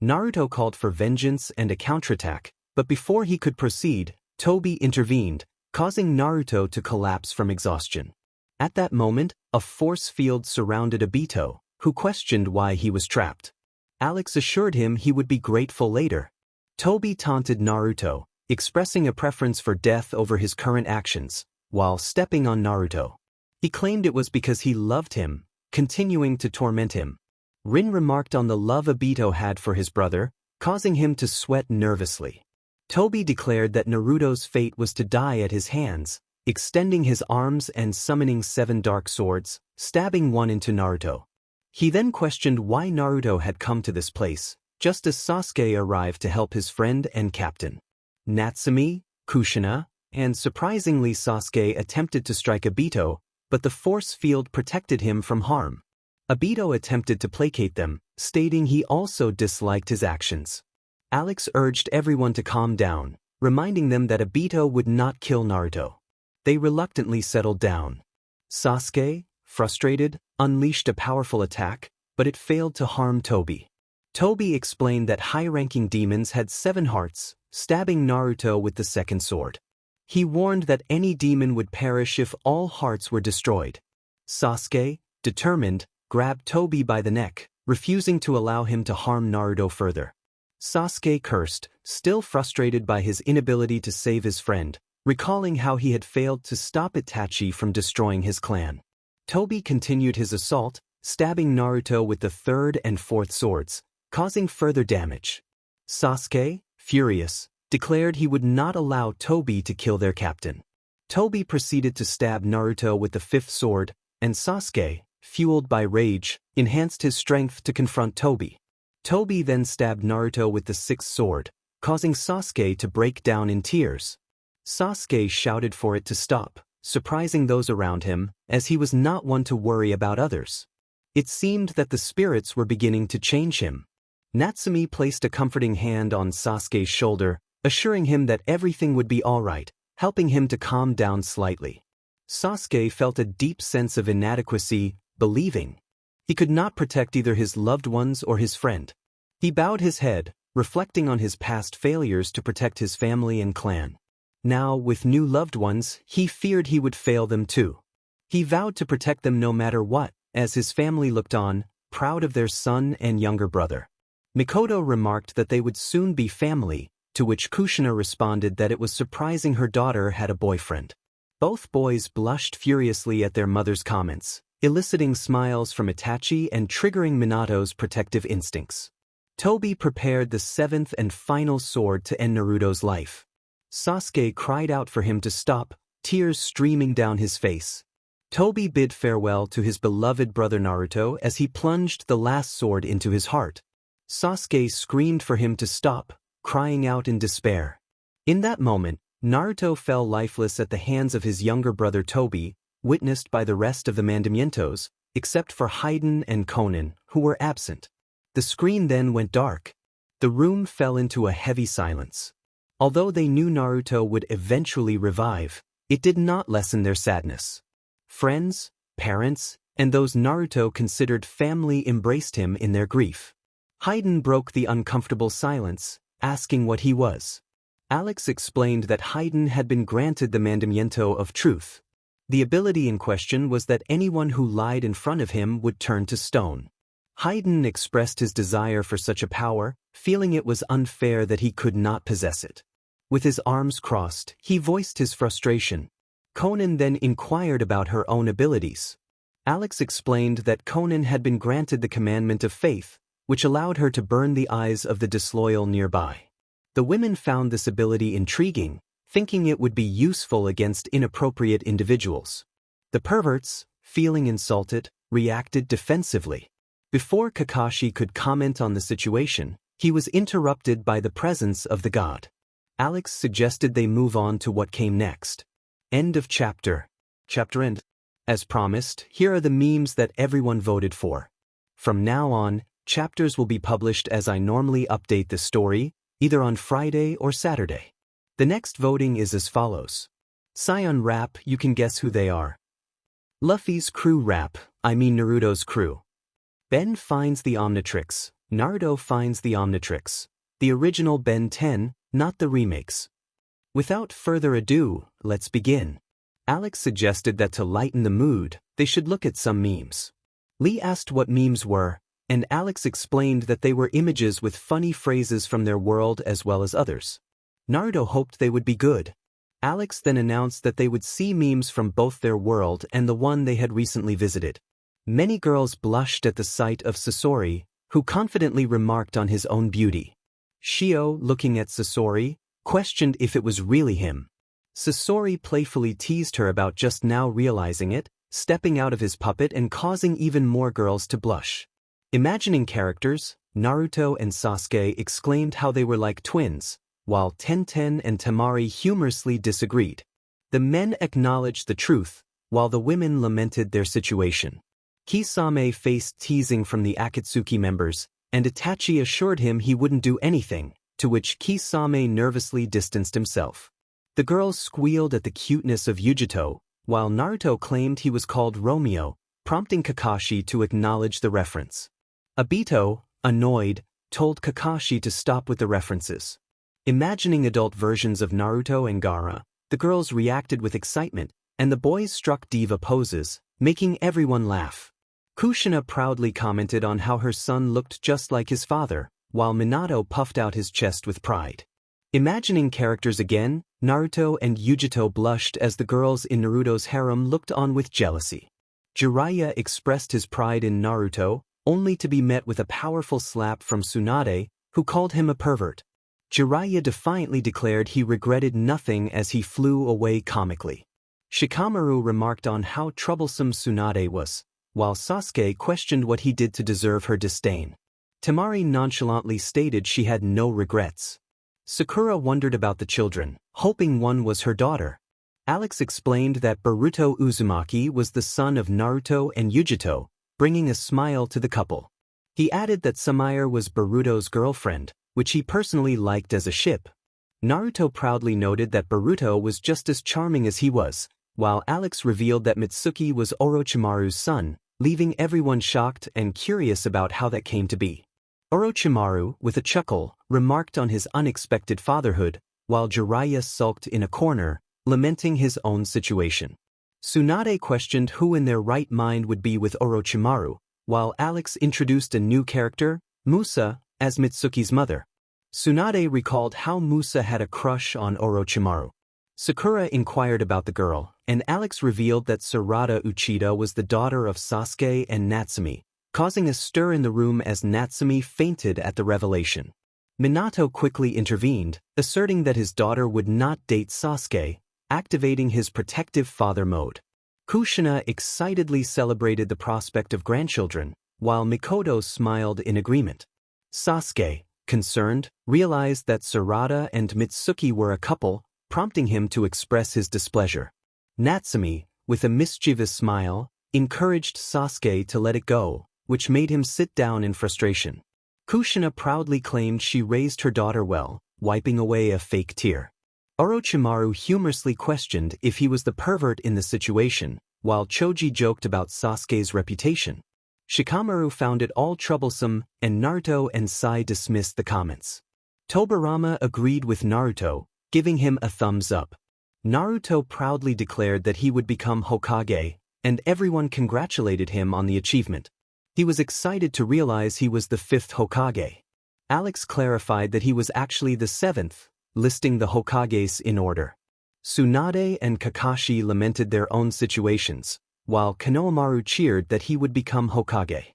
Naruto called for vengeance and a counterattack, but before he could proceed, Tobi intervened, causing Naruto to collapse from exhaustion. At that moment, a force field surrounded Obito, who questioned why he was trapped. Alex assured him he would be grateful later. Tobi taunted Naruto, expressing a preference for death over his current actions, while stepping on Naruto. He claimed it was because he loved him, continuing to torment him. Rin remarked on the love Obito had for his brother, causing him to sweat nervously. Tobi declared that Naruto's fate was to die at his hands, extending his arms and summoning 7 dark swords, stabbing one into Naruto. He then questioned why Naruto had come to this place, just as Sasuke arrived to help his friend and captain. Natsumi, Kushina, and surprisingly Sasuke attempted to strike Obito, but the force field protected him from harm. Obito attempted to placate them, stating he also disliked his actions. Alex urged everyone to calm down, reminding them that Obito would not kill Naruto. They reluctantly settled down. Sasuke, frustrated, unleashed a powerful attack, but it failed to harm Tobi. Tobi explained that high-ranking demons had 7 hearts, stabbing Naruto with the second sword. He warned that any demon would perish if all hearts were destroyed. Sasuke, determined, grabbed Tobi by the neck, refusing to allow him to harm Naruto further. Sasuke cursed, still frustrated by his inability to save his friend, recalling how he had failed to stop Itachi from destroying his clan. Tobi continued his assault, stabbing Naruto with the 3rd and 4th swords, causing further damage. Sasuke, furious, declared he would not allow Tobi to kill their captain. Tobi proceeded to stab Naruto with the 5th sword, and Sasuke, fueled by rage, enhanced his strength to confront Tobi. Tobi then stabbed Naruto with the 6th sword, causing Sasuke to break down in tears. Sasuke shouted for it to stop, surprising those around him, as he was not one to worry about others. It seemed that the spirits were beginning to change him. Natsumi placed a comforting hand on Sasuke's shoulder, assuring him that everything would be alright, helping him to calm down slightly. Sasuke felt a deep sense of inadequacy, believing he could not protect either his loved ones or his friend. He bowed his head, reflecting on his past failures to protect his family and clan. Now, with new loved ones, he feared he would fail them too. He vowed to protect them no matter what, as his family looked on, proud of their son and younger brother. Mikoto remarked that they would soon be family, to which Kushina responded that it was surprising her daughter had a boyfriend. Both boys blushed furiously at their mother's comments, eliciting smiles from Itachi and triggering Minato's protective instincts. Tobi prepared the seventh and final sword to end Naruto's life. Sasuke cried out for him to stop, tears streaming down his face. Tobi bid farewell to his beloved brother Naruto as he plunged the last sword into his heart. Sasuke screamed for him to stop, crying out in despair. In that moment, Naruto fell lifeless at the hands of his younger brother Tobi, witnessed by the rest of the Mandamientos, except for Hayden and Konan, who were absent. The screen then went dark. The room fell into a heavy silence. Although they knew Naruto would eventually revive, it did not lessen their sadness. Friends, parents, and those Naruto considered family embraced him in their grief. Hayden broke the uncomfortable silence, asking what he was. Alex explained that Hayden had been granted the Mandamiento of Truth. The ability in question was that anyone who lied in front of him would turn to stone. Hayden expressed his desire for such a power, feeling it was unfair that he could not possess it. With his arms crossed, he voiced his frustration. Konan then inquired about her own abilities. Alex explained that Konan had been granted the commandment of faith, which allowed her to burn the eyes of the disloyal nearby. The women found this ability intriguing, thinking it would be useful against inappropriate individuals. The perverts, feeling insulted, reacted defensively. Before Kakashi could comment on the situation, he was interrupted by the presence of the god. Alex suggested they move on to what came next. End of chapter. Chapter end. As promised, here are the memes that everyone voted for. From now on, chapters will be published as I normally update the story, either on Friday or Saturday. The next voting is as follows. Scion Rap, you can guess who they are. Luffy's crew rap, I mean Naruto's crew. Ben finds the Omnitrix, Naruto finds the Omnitrix. The original Ben 10, not the remakes. Without further ado, let's begin. Alex suggested that to lighten the mood, they should look at some memes. Lee asked what memes were, and Alex explained that they were images with funny phrases from their world as well as others. Naruto hoped they would be good. Alex then announced that they would see memes from both their world and the one they had recently visited. Many girls blushed at the sight of Sasori, who confidently remarked on his own beauty. Shio, looking at Sasori, questioned if it was really him. Sasori playfully teased her about just now realizing it, stepping out of his puppet and causing even more girls to blush. Imagining characters, Naruto and Sasuke exclaimed how they were like twins, while Tenten and Temari humorously disagreed. The men acknowledged the truth, while the women lamented their situation. Kisame faced teasing from the Akatsuki members, and Itachi assured him he wouldn't do anything, to which Kisame nervously distanced himself. The girls squealed at the cuteness of Yujito, while Naruto claimed he was called Romeo, prompting Kakashi to acknowledge the reference. Obito, annoyed, told Kakashi to stop with the references. Imagining adult versions of Naruto and Gaara, the girls reacted with excitement, and the boys struck diva poses, making everyone laugh. Kushina proudly commented on how her son looked just like his father, while Minato puffed out his chest with pride. Imagining characters again, Naruto and Yujito blushed as the girls in Naruto's harem looked on with jealousy. Jiraiya expressed his pride in Naruto, only to be met with a powerful slap from Tsunade, who called him a pervert. Jiraiya defiantly declared he regretted nothing as he flew away comically. Shikamaru remarked on how troublesome Tsunade was, while Sasuke questioned what he did to deserve her disdain. Temari nonchalantly stated she had no regrets. Sakura wondered about the children, hoping one was her daughter. Alex explained that Boruto Uzumaki was the son of Naruto and Yujito, bringing a smile to the couple. He added that Sumire was Boruto's girlfriend, which he personally liked as a ship. Naruto proudly noted that Boruto was just as charming as he was, while Alex revealed that Mitsuki was Orochimaru's son, leaving everyone shocked and curious about how that came to be. Orochimaru, with a chuckle, remarked on his unexpected fatherhood, while Jiraiya sulked in a corner, lamenting his own situation. Tsunade questioned who in their right mind would be with Orochimaru, while Alex introduced a new character, Musa, as Mitsuki's mother. Tsunade recalled how Musa had a crush on Orochimaru. Sakura inquired about the girl, and Alex revealed that Sarada Uchida was the daughter of Sasuke and Natsumi, causing a stir in the room as Natsumi fainted at the revelation. Minato quickly intervened, asserting that his daughter would not date Sasuke, activating his protective father mode. Kushina excitedly celebrated the prospect of grandchildren, while Mikoto smiled in agreement. Sasuke, concerned, realized that Sarada and Mitsuki were a couple, prompting him to express his displeasure. Natsumi, with a mischievous smile, encouraged Sasuke to let it go, which made him sit down in frustration. Kushina proudly claimed she raised her daughter well, wiping away a fake tear. Orochimaru humorously questioned if he was the pervert in the situation, while Choji joked about Sasuke's reputation. Shikamaru found it all troublesome, and Naruto and Sai dismissed the comments. Tobirama agreed with Naruto, giving him a thumbs up. Naruto proudly declared that he would become Hokage, and everyone congratulated him on the achievement. He was excited to realize he was the 5th Hokage. Alex clarified that he was actually the 7th, listing the Hokages in order. Tsunade and Kakashi lamented their own situations, while Konohamaru cheered that he would become Hokage.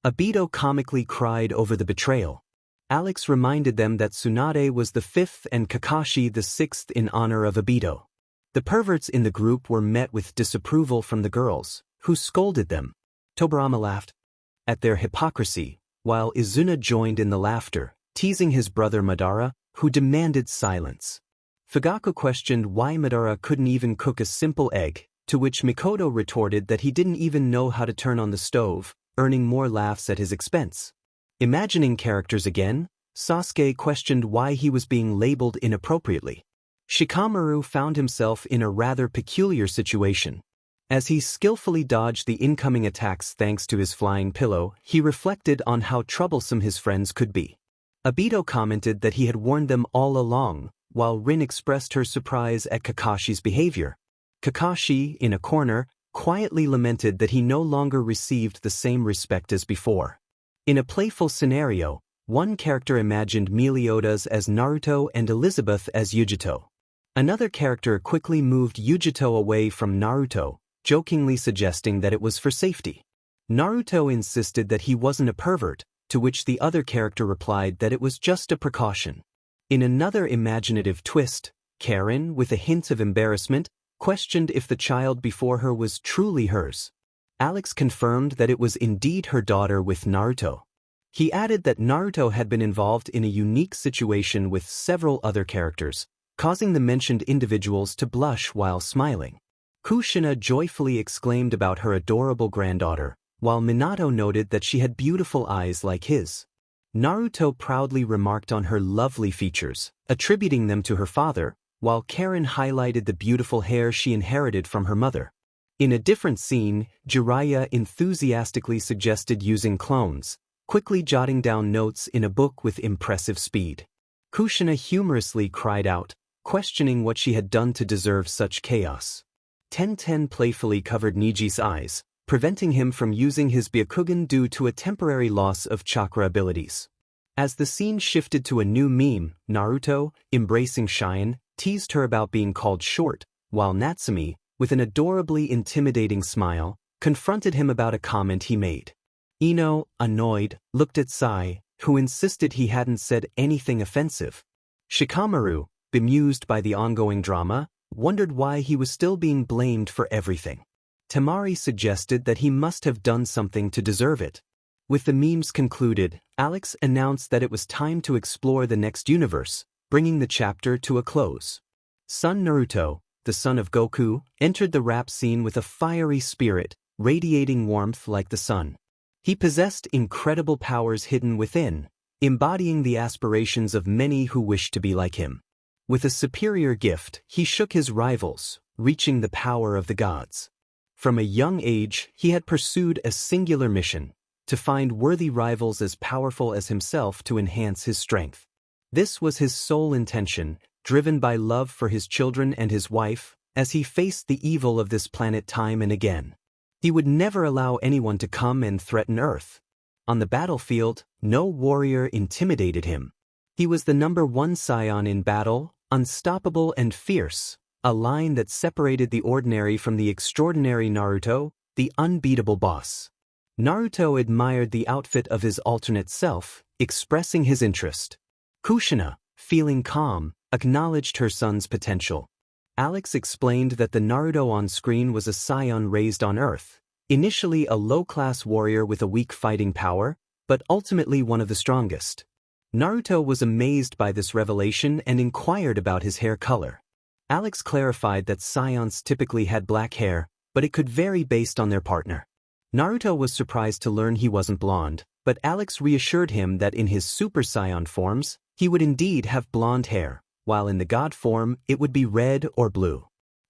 Obito comically cried over the betrayal. Alex reminded them that Tsunade was the 5th and Kakashi the 6th in honor of Obito. The perverts in the group were met with disapproval from the girls, who scolded them. Tobirama laughed at their hypocrisy, while Izuna joined in the laughter, teasing his brother Madara, who demanded silence. Fugaku questioned why Madara couldn't even cook a simple egg, to which Mikoto retorted that he didn't even know how to turn on the stove, earning more laughs at his expense. Imagining characters again, Sasuke questioned why he was being labeled inappropriately. Shikamaru found himself in a rather peculiar situation. As he skillfully dodged the incoming attacks thanks to his flying pillow, he reflected on how troublesome his friends could be. Obito commented that he had warned them all along, while Rin expressed her surprise at Kakashi's behavior. Kakashi, in a corner, quietly lamented that he no longer received the same respect as before. In a playful scenario, one character imagined Meliodas as Naruto and Elizabeth as Yujito. Another character quickly moved Yujito away from Naruto, jokingly suggesting that it was for safety. Naruto insisted that he wasn't a pervert, to which the other character replied that it was just a precaution. In another imaginative twist, Karen, with a hint of embarrassment, questioned if the child before her was truly hers. Alex confirmed that it was indeed her daughter with Naruto. He added that Naruto had been involved in a unique situation with several other characters, causing the mentioned individuals to blush while smiling. Kushina joyfully exclaimed about her adorable granddaughter, while Minato noted that she had beautiful eyes like his. Naruto proudly remarked on her lovely features, attributing them to her father, while Karen highlighted the beautiful hair she inherited from her mother. In a different scene, Jiraiya enthusiastically suggested using clones, quickly jotting down notes in a book with impressive speed. Kushina humorously cried out, questioning what she had done to deserve such chaos. Tenten playfully covered Niji's eyes, preventing him from using his Byakugan due to a temporary loss of chakra abilities. As the scene shifted to a new meme, Naruto, embracing Shine, teased her about being called short, while Natsumi, with an adorably intimidating smile, confronted him about a comment he made. Ino, annoyed, looked at Sai, who insisted he hadn't said anything offensive. Shikamaru, bemused by the ongoing drama, wondered why he was still being blamed for everything. Temari suggested that he must have done something to deserve it. With the memes concluded, Alex announced that it was time to explore the next universe, bringing the chapter to a close. Son Naruto, the son of Goku, entered the rap scene with a fiery spirit, radiating warmth like the sun. He possessed incredible powers hidden within, embodying the aspirations of many who wished to be like him. With a superior gift, he shook his rivals, reaching the power of the gods. From a young age, he had pursued a singular mission: to find worthy rivals as powerful as himself to enhance his strength. This was his sole intention, driven by love for his children and his wife, as he faced the evil of this planet time and again. He would never allow anyone to come and threaten Earth. On the battlefield, no warrior intimidated him. He was the #1 scion in battle, unstoppable and fierce, a line that separated the ordinary from the extraordinary Naruto, the unbeatable boss. Naruto admired the outfit of his alternate self, expressing his interest. Kushina, feeling calm, acknowledged her son's potential. Alex explained that the Naruto on screen was a scion raised on Earth, initially a low-class warrior with a weak fighting power, but ultimately one of the strongest. Naruto was amazed by this revelation and inquired about his hair color. Alex clarified that scions typically had black hair, but it could vary based on their partner. Naruto was surprised to learn he wasn't blonde, but Alex reassured him that in his Super Saiyan forms, he would indeed have blonde hair, while in the God form, it would be red or blue.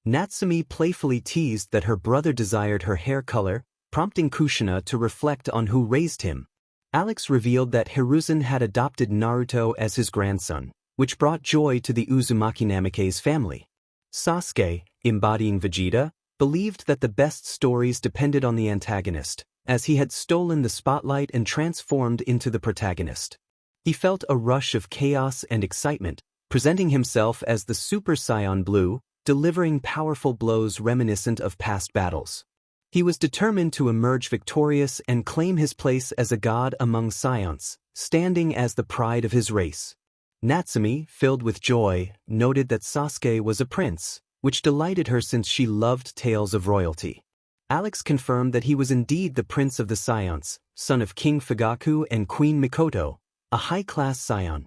Natsumi playfully teased that her brother desired her hair color, prompting Kushina to reflect on who raised him. Alex revealed that Hiruzen had adopted Naruto as his grandson, which brought joy to the Uzumaki Namikaze family. Sasuke, embodying Vegeta, believed that the best stories depended on the antagonist, as he had stolen the spotlight and transformed into the protagonist. He felt a rush of chaos and excitement, presenting himself as the Super Saiyan Blue, delivering powerful blows reminiscent of past battles. He was determined to emerge victorious and claim his place as a god among scions, standing as the pride of his race. Natsumi, filled with joy, noted that Sasuke was a prince, which delighted her since she loved tales of royalty. Alex confirmed that he was indeed the prince of the scions, son of King Fugaku and Queen Mikoto, a high-class scion.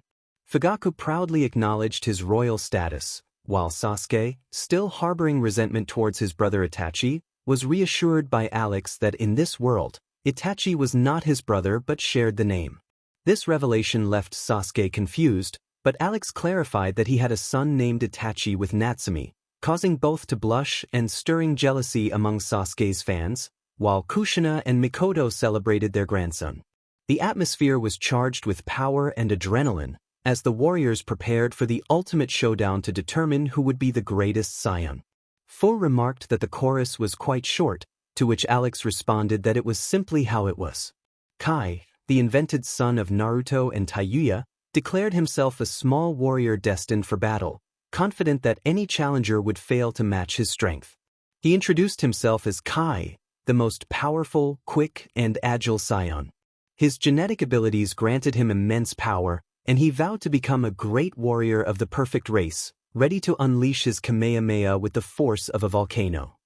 Fugaku proudly acknowledged his royal status, while Sasuke, still harboring resentment towards his brother Itachi, was reassured by Alex that in this world, Itachi was not his brother but shared the name. This revelation left Sasuke confused, but Alex clarified that he had a son named Itachi with Natsumi, causing both to blush and stirring jealousy among Sasuke's fans, while Kushina and Mikoto celebrated their grandson. The atmosphere was charged with power and adrenaline, as the warriors prepared for the ultimate showdown to determine who would be the greatest scion. Fu remarked that the chorus was quite short, to which Alex responded that it was simply how it was. Kai, the invented son of Naruto and Taiyuya, declared himself a small warrior destined for battle, confident that any challenger would fail to match his strength. He introduced himself as Kai, the most powerful, quick, and agile scion. His genetic abilities granted him immense power, and he vowed to become a great warrior of the perfect race, ready to unleash his Kamehameha with the force of a volcano.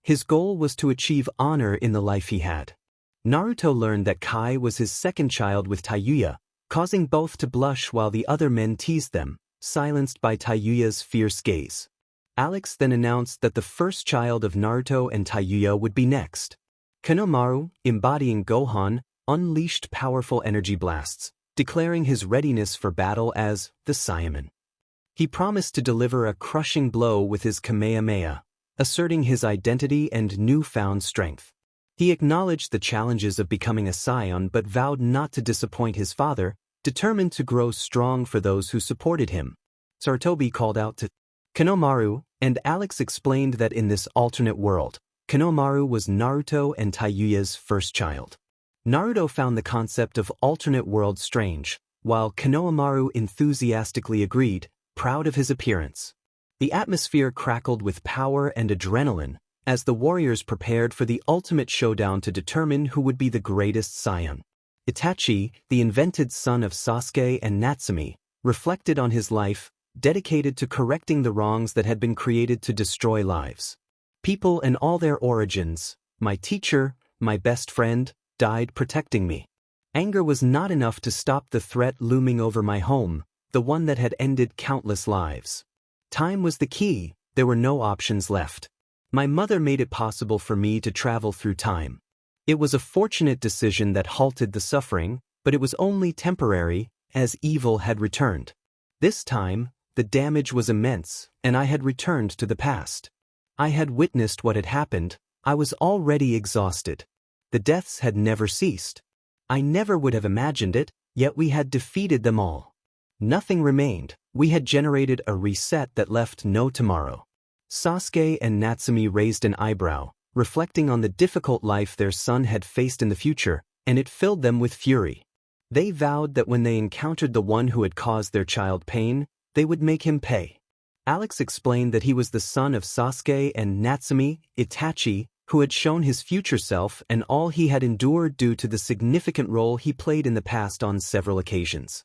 His goal was to achieve honor in the life he had. Naruto learned that Kai was his second child with Taiyuya, causing both to blush while the other men teased them, silenced by Taiyuya's fierce gaze. Alex then announced that the first child of Naruto and Taiyuya would be next. Kanomaru, embodying Gohan, unleashed powerful energy blasts, declaring his readiness for battle as the Saiyaman. He promised to deliver a crushing blow with his Kamehameha, asserting his identity and newfound strength. He acknowledged the challenges of becoming a scion but vowed not to disappoint his father, determined to grow strong for those who supported him. Sarutobi called out to Kanomaru, and Alex explained that in this alternate world, Kanomaru was Naruto and Taiyuya's first child. Naruto found the concept of alternate world strange, while Kanomaru enthusiastically agreed, proud of his appearance. The atmosphere crackled with power and adrenaline, as the warriors prepared for the ultimate showdown to determine who would be the greatest scion. Itachi, the invented son of Sasuke and Natsumi, reflected on his life, dedicated to correcting the wrongs that had been created to destroy lives. People and all their origins, my teacher, my best friend, died protecting me. Anger was not enough to stop the threat looming over my home, the one that had ended countless lives. Time was the key, there were no options left. My mother made it possible for me to travel through time. It was a fortunate decision that halted the suffering, but it was only temporary, as evil had returned. This time, the damage was immense, and I had returned to the past. I had witnessed what had happened. I was already exhausted. The deaths had never ceased. I never would have imagined it, yet we had defeated them all. Nothing remained. We had generated a reset that left no tomorrow. Sasuke and Natsumi raised an eyebrow, reflecting on the difficult life their son had faced in the future, and it filled them with fury. They vowed that when they encountered the one who had caused their child pain, they would make him pay. Alex explained that he was the son of Sasuke and Natsumi, Itachi, who had shown his future self and all he had endured due to the significant role he played in the past on several occasions.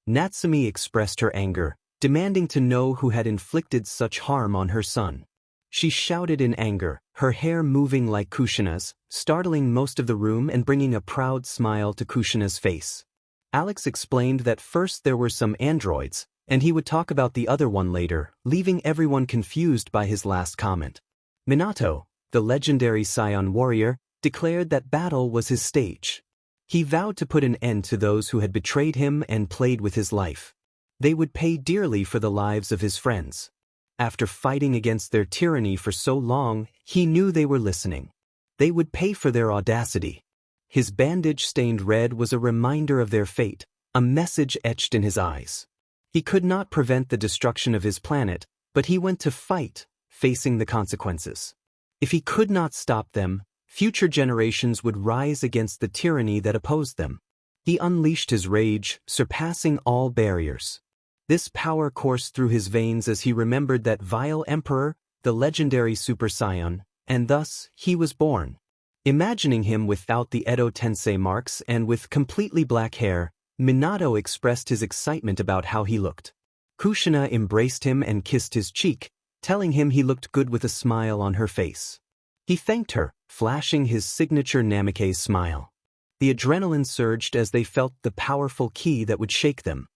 Natsumi expressed her anger, demanding to know who had inflicted such harm on her son. She shouted in anger, her hair moving like Kushina's, startling most of the room and bringing a proud smile to Kushina's face. Alex explained that first there were some androids, and he would talk about the other one later, leaving everyone confused by his last comment. Minato, the legendary Scion warrior, declared that battle was his stage. He vowed to put an end to those who had betrayed him and played with his life. They would pay dearly for the lives of his friends. After fighting against their tyranny for so long, he knew they were listening. They would pay for their audacity. His bandage-stained red was a reminder of their fate, a message etched in his eyes. He could not prevent the destruction of his planet, but he went to fight, facing the consequences. If he could not stop them, future generations would rise against the tyranny that opposed them. He unleashed his rage, surpassing all barriers. This power coursed through his veins as he remembered that vile emperor, the legendary Super Saiyan, and thus he was born. Imagining him without the Edo Tensei marks and with completely black hair, Minato expressed his excitement about how he looked. Kushina embraced him and kissed his cheek, telling him he looked good with a smile on her face. He thanked her, flashing his signature Namikaze smile. The adrenaline surged as they felt the powerful key that would shake them.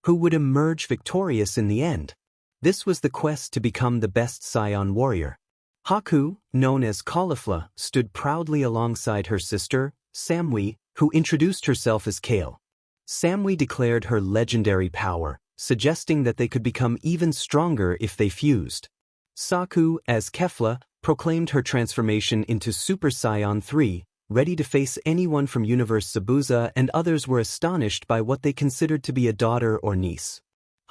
Who would emerge victorious in the end? This was the quest to become the best Scion warrior. Haku, known as Caulifla, stood proudly alongside her sister, Samui, who introduced herself as Kale. Samui declared her legendary power, suggesting that they could become even stronger if they fused. Saku, as Kefla, proclaimed her transformation into Super Saiyan 3, ready to face anyone from Universe Zabuza, and others were astonished by what they considered to be a daughter or niece.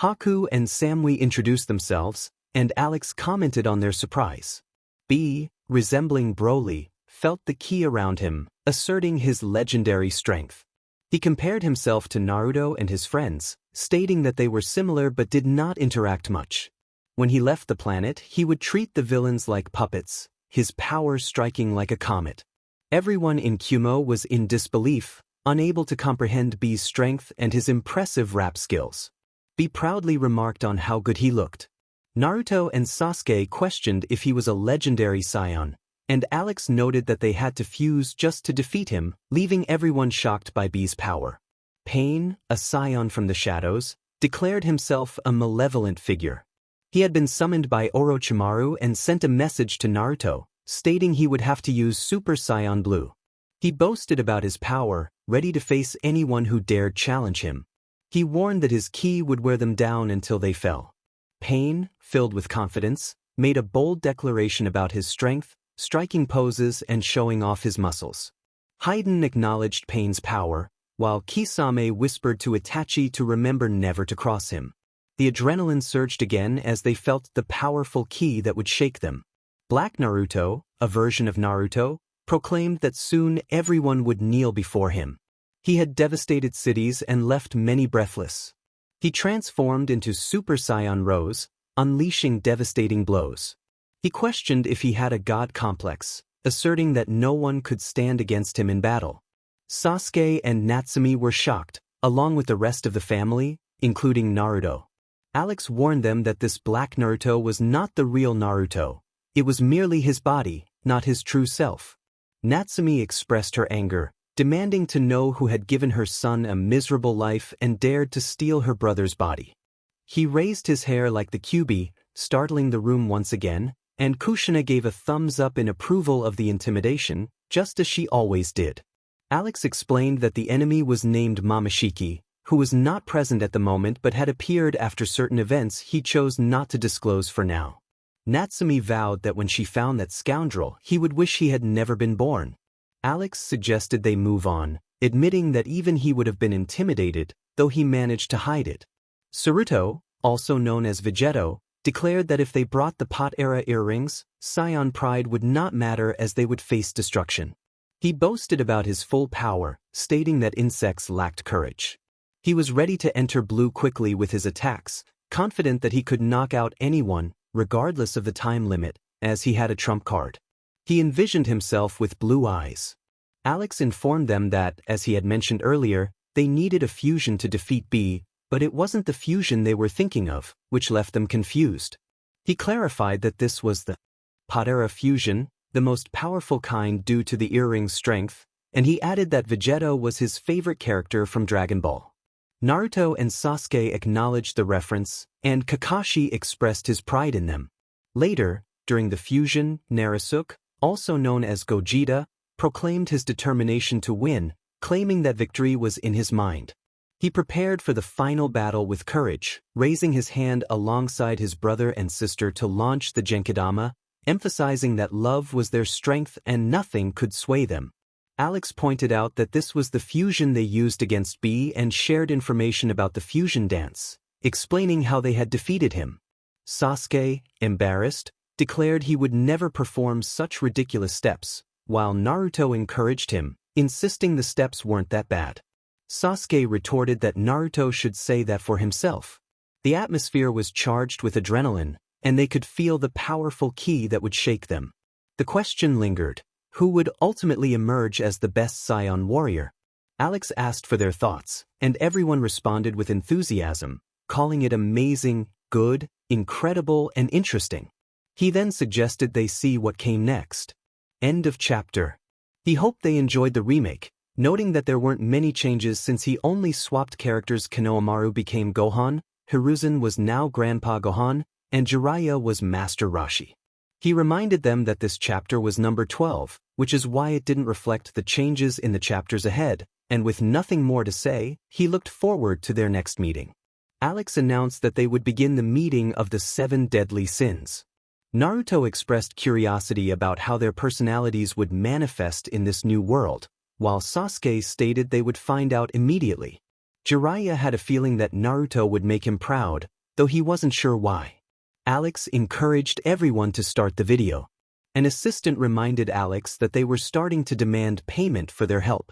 Haku and Samui introduced themselves, and Alex commented on their surprise. B, resembling Broly, felt the key around him, asserting his legendary strength. He compared himself to Naruto and his friends, stating that they were similar but did not interact much. When he left the planet, he would treat the villains like puppets, his power striking like a comet. Everyone in Kumo was in disbelief, unable to comprehend B's strength and his impressive rap skills. B proudly remarked on how good he looked. Naruto and Sasuke questioned if he was a legendary Scion, and Alex noted that they had to fuse just to defeat him, leaving everyone shocked by B's power. Pain, a Scion from the shadows, declared himself a malevolent figure. He had been summoned by Orochimaru and sent a message to Naruto, stating he would have to use Super Saiyan Blue. He boasted about his power, ready to face anyone who dared challenge him. He warned that his ki would wear them down until they fell. Pain, filled with confidence, made a bold declaration about his strength, striking poses and showing off his muscles. Haiden acknowledged Pain's power, while Kisame whispered to Itachi to remember never to cross him. The adrenaline surged again as they felt the powerful ki that would shake them. Black Naruto, a version of Naruto, proclaimed that soon everyone would kneel before him. He had devastated cities and left many breathless. He transformed into Super Saiyan Rose, unleashing devastating blows. He questioned if he had a god complex, asserting that no one could stand against him in battle. Sasuke and Natsumi were shocked, along with the rest of the family, including Naruto. Alex warned them that this black Naruto was not the real Naruto. It was merely his body, not his true self. Natsumi expressed her anger, demanding to know who had given her son a miserable life and dared to steal her brother's body. He raised his hair like the Kyuubi, startling the room once again, and Kushina gave a thumbs up in approval of the intimidation, just as she always did. Alex explained that the enemy was named Momoshiki, who was not present at the moment but had appeared after certain events he chose not to disclose for now. Natsumi vowed that when she found that scoundrel, he would wish he had never been born. Alex suggested they move on, admitting that even he would have been intimidated, though he managed to hide it. Saruto, also known as Vegetto, declared that if they brought the Pot-era earrings, Scion Pride would not matter as they would face destruction. He boasted about his full power, stating that insects lacked courage. He was ready to enter blue quickly with his attacks, confident that he could knock out anyone, regardless of the time limit, as he had a trump card. He envisioned himself with blue eyes. Alex informed them that, as he had mentioned earlier, they needed a fusion to defeat B, but it wasn't the fusion they were thinking of, which left them confused. He clarified that this was the Pot-era fusion, the most powerful kind due to the earring's strength, and he added that Vegetto was his favorite character from Dragon Ball. Naruto and Sasuke acknowledged the reference, and Kakashi expressed his pride in them. Later, during the fusion, Narusuke, also known as Gogeta, proclaimed his determination to win, claiming that victory was in his mind. He prepared for the final battle with courage, raising his hand alongside his brother and sister to launch the Genkidama, emphasizing that love was their strength and nothing could sway them. Alex pointed out that this was the fusion they used against B and shared information about the fusion dance, explaining how they had defeated him. Sasuke, embarrassed, declared he would never perform such ridiculous steps, while Naruto encouraged him, insisting the steps weren't that bad. Sasuke retorted that Naruto should say that for himself. The atmosphere was charged with adrenaline, and they could feel the powerful ki that would shake them. The question lingered: who would ultimately emerge as the best Scion warrior? Alex asked for their thoughts, and everyone responded with enthusiasm, calling it amazing, good, incredible, and interesting. He then suggested they see what came next. End of chapter. He hoped they enjoyed the remake, noting that there weren't many changes since he only swapped characters. Konohamaru became Gohan, Hiruzen was now Grandpa Gohan, and Jiraiya was Master Roshi. He reminded them that this chapter was number 12, which is why it didn't reflect the changes in the chapters ahead, and with nothing more to say, he looked forward to their next meeting. Alex announced that they would begin the meeting of the 7 deadly sins. Naruto expressed curiosity about how their personalities would manifest in this new world, while Sasuke stated they would find out immediately. Jiraiya had a feeling that Naruto would make him proud, though he wasn't sure why. Alex encouraged everyone to start the video. An assistant reminded Alex that they were starting to demand payment for their help.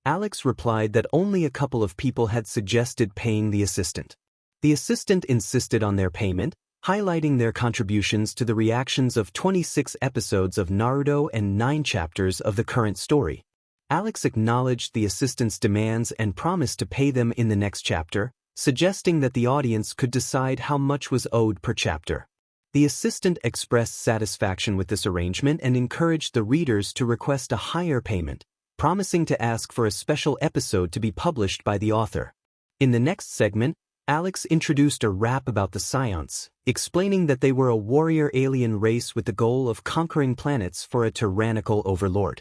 Alex replied that only a couple of people had suggested paying the assistant. The assistant insisted on their payment, highlighting their contributions to the reactions of 26 episodes of Naruto and 9 chapters of the current story. Alex acknowledged the assistant's demands and promised to pay them in the next chapter, suggesting that the audience could decide how much was owed per chapter. The assistant expressed satisfaction with this arrangement and encouraged the readers to request a higher payment, promising to ask for a special episode to be published by the author. In the next segment, Alex introduced a rap about the Scions, explaining that they were a warrior alien race with the goal of conquering planets for a tyrannical overlord.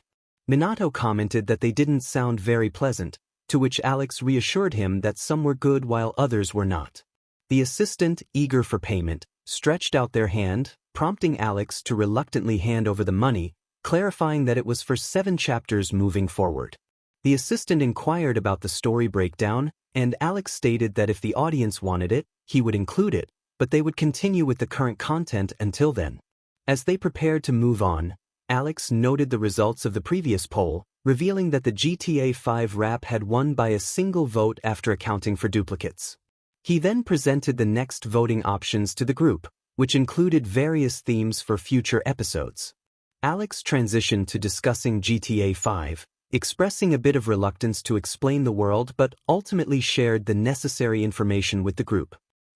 Minato commented that they didn't sound very pleasant, to which Alex reassured him that some were good while others were not. The assistant, eager for payment, stretched out their hand, prompting Alex to reluctantly hand over the money, clarifying that it was for 7 chapters moving forward. The assistant inquired about the story breakdown, and Alex stated that if the audience wanted it, he would include it, but they would continue with the current content until then. As they prepared to move on, Alex noted the results of the previous poll, revealing that the GTA 5 rap had won by a single vote after accounting for duplicates. He then presented the next voting options to the group, which included various themes for future episodes. Alex transitioned to discussing GTA 5, expressing a bit of reluctance to explain the world but ultimately shared the necessary information with the group.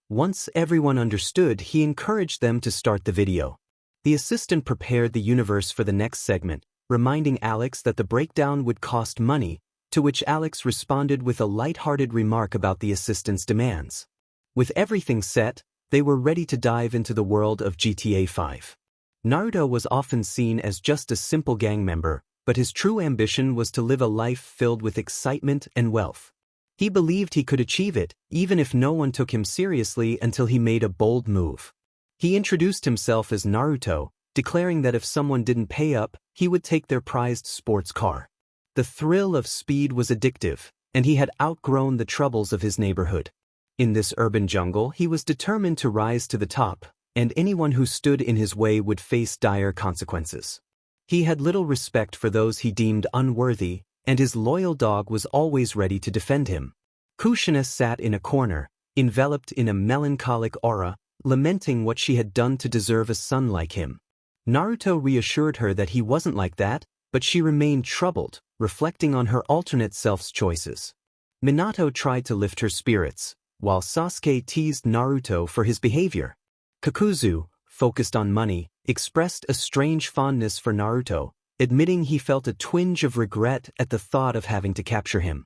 Once everyone understood, he encouraged them to start the video. The assistant prepared the universe for the next segment, reminding Alex that the breakdown would cost money, to which Alex responded with a light-hearted remark about the assistant's demands. With everything set, they were ready to dive into the world of GTA 5. Naruto was often seen as just a simple gang member, but his true ambition was to live a life filled with excitement and wealth. He believed he could achieve it, even if no one took him seriously until he made a bold move. He introduced himself as Naruto, declaring that if someone didn't pay up, he would take their prized sports car. The thrill of speed was addictive, and he had outgrown the troubles of his neighborhood. In this urban jungle, he was determined to rise to the top, and anyone who stood in his way would face dire consequences. He had little respect for those he deemed unworthy, and his loyal dog was always ready to defend him. Kushina sat in a corner, enveloped in a melancholic aura, lamenting what she had done to deserve a son like him. Naruto reassured her that he wasn't like that, but she remained troubled, reflecting on her alternate self's choices. Minato tried to lift her spirits, while Sasuke teased Naruto for his behavior. Kakuzu, focused on money, expressed a strange fondness for Naruto, admitting he felt a twinge of regret at the thought of having to capture him.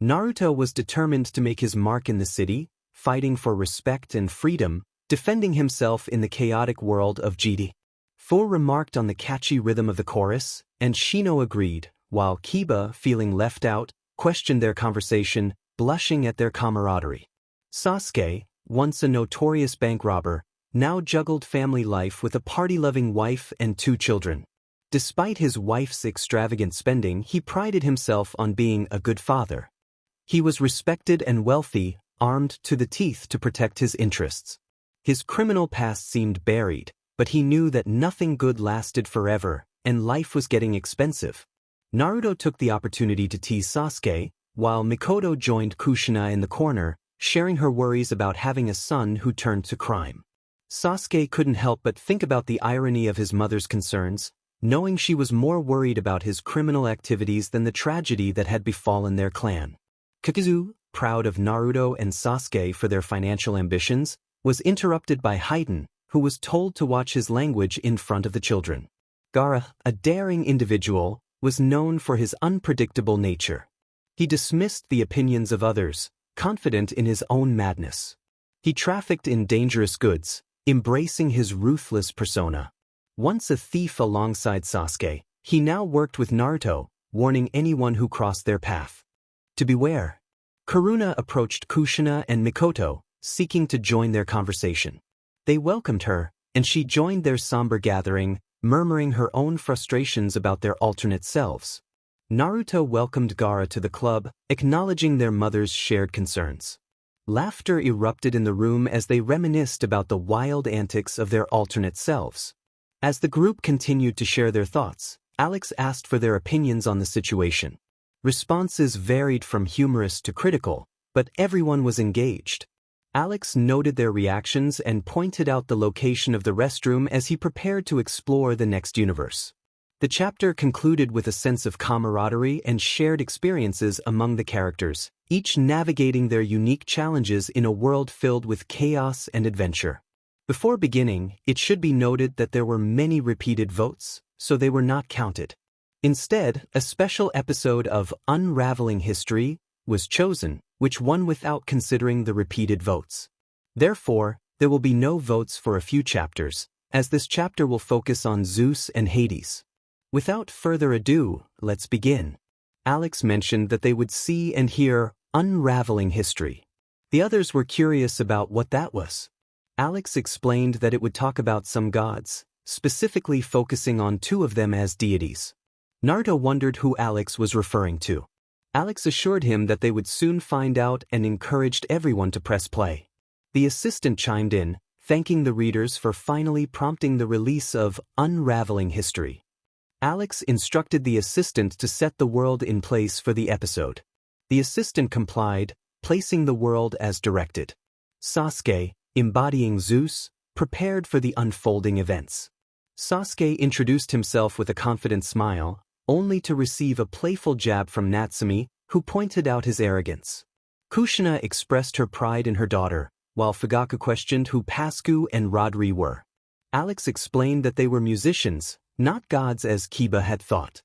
Naruto was determined to make his mark in the city, fighting for respect and freedom, defending himself in the chaotic world of GD. Fu remarked on the catchy rhythm of the chorus, and Shino agreed, while Kiba, feeling left out, questioned their conversation, blushing at their camaraderie. Sasuke, once a notorious bank robber, now juggled family life with a party-loving wife and 2 children. Despite his wife's extravagant spending, he prided himself on being a good father. He was respected and wealthy, armed to the teeth to protect his interests. His criminal past seemed buried, but he knew that nothing good lasted forever, and life was getting expensive. Naruto took the opportunity to tease Sasuke, while Mikoto joined Kushina in the corner, sharing her worries about having a son who turned to crime. Sasuke couldn't help but think about the irony of his mother's concerns, knowing she was more worried about his criminal activities than the tragedy that had befallen their clan. Kakuzu, proud of Naruto and Sasuke for their financial ambitions, was interrupted by Haiden, who was told to watch his language in front of the children. Gaara, a daring individual, was known for his unpredictable nature. He dismissed the opinions of others, confident in his own madness. He trafficked in dangerous goods, embracing his ruthless persona. Once a thief alongside Sasuke, he now worked with Naruto, warning anyone who crossed their path to beware. Karuna approached Kushina and Mikoto, seeking to join their conversation. They welcomed her, and she joined their somber gathering, murmuring her own frustrations about their alternate selves. Naruto welcomed Gaara to the club, acknowledging their mother's shared concerns. Laughter erupted in the room as they reminisced about the wild antics of their alternate selves. As the group continued to share their thoughts, Alex asked for their opinions on the situation. Responses varied from humorous to critical, but everyone was engaged. Alex noted their reactions and pointed out the location of the restroom as he prepared to explore the next universe. The chapter concluded with a sense of camaraderie and shared experiences among the characters, each navigating their unique challenges in a world filled with chaos and adventure. Before beginning, it should be noted that there were many repeated votes, so they were not counted. Instead, a special episode of Unraveling History was chosen, which won without considering the repeated votes. Therefore, there will be no votes for a few chapters, as this chapter will focus on Zeus and Hades. Without further ado, let's begin. Alex mentioned that they would see and hear Unraveling History. The others were curious about what that was. Alex explained that it would talk about some gods, specifically focusing on 2 of them as deities. Naruto wondered who Alex was referring to. Alex assured him that they would soon find out and encouraged everyone to press play. The assistant chimed in, thanking the readers for finally prompting the release of Unraveling History. Alex instructed the assistant to set the world in place for the episode. The assistant complied, placing the world as directed. Sasuke, embodying Zeus, prepared for the unfolding events. Sasuke introduced himself with a confident smile, only to receive a playful jab from Natsumi, who pointed out his arrogance. Kushina expressed her pride in her daughter, while Fugaku questioned who Pascu and Rodri were. Alex explained that they were musicians, not gods as Kiba had thought.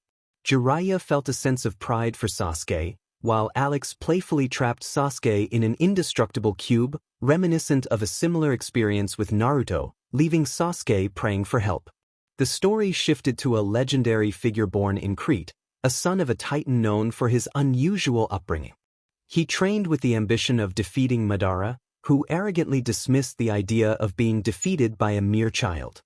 Jiraiya felt a sense of pride for Sasuke, while Alex playfully trapped Sasuke in an indestructible cube, reminiscent of a similar experience with Naruto, leaving Sasuke praying for help. The story shifted to a legendary figure born in Crete, a son of a titan known for his unusual upbringing. He trained with the ambition of defeating Madara, who arrogantly dismissed the idea of being defeated by a mere child.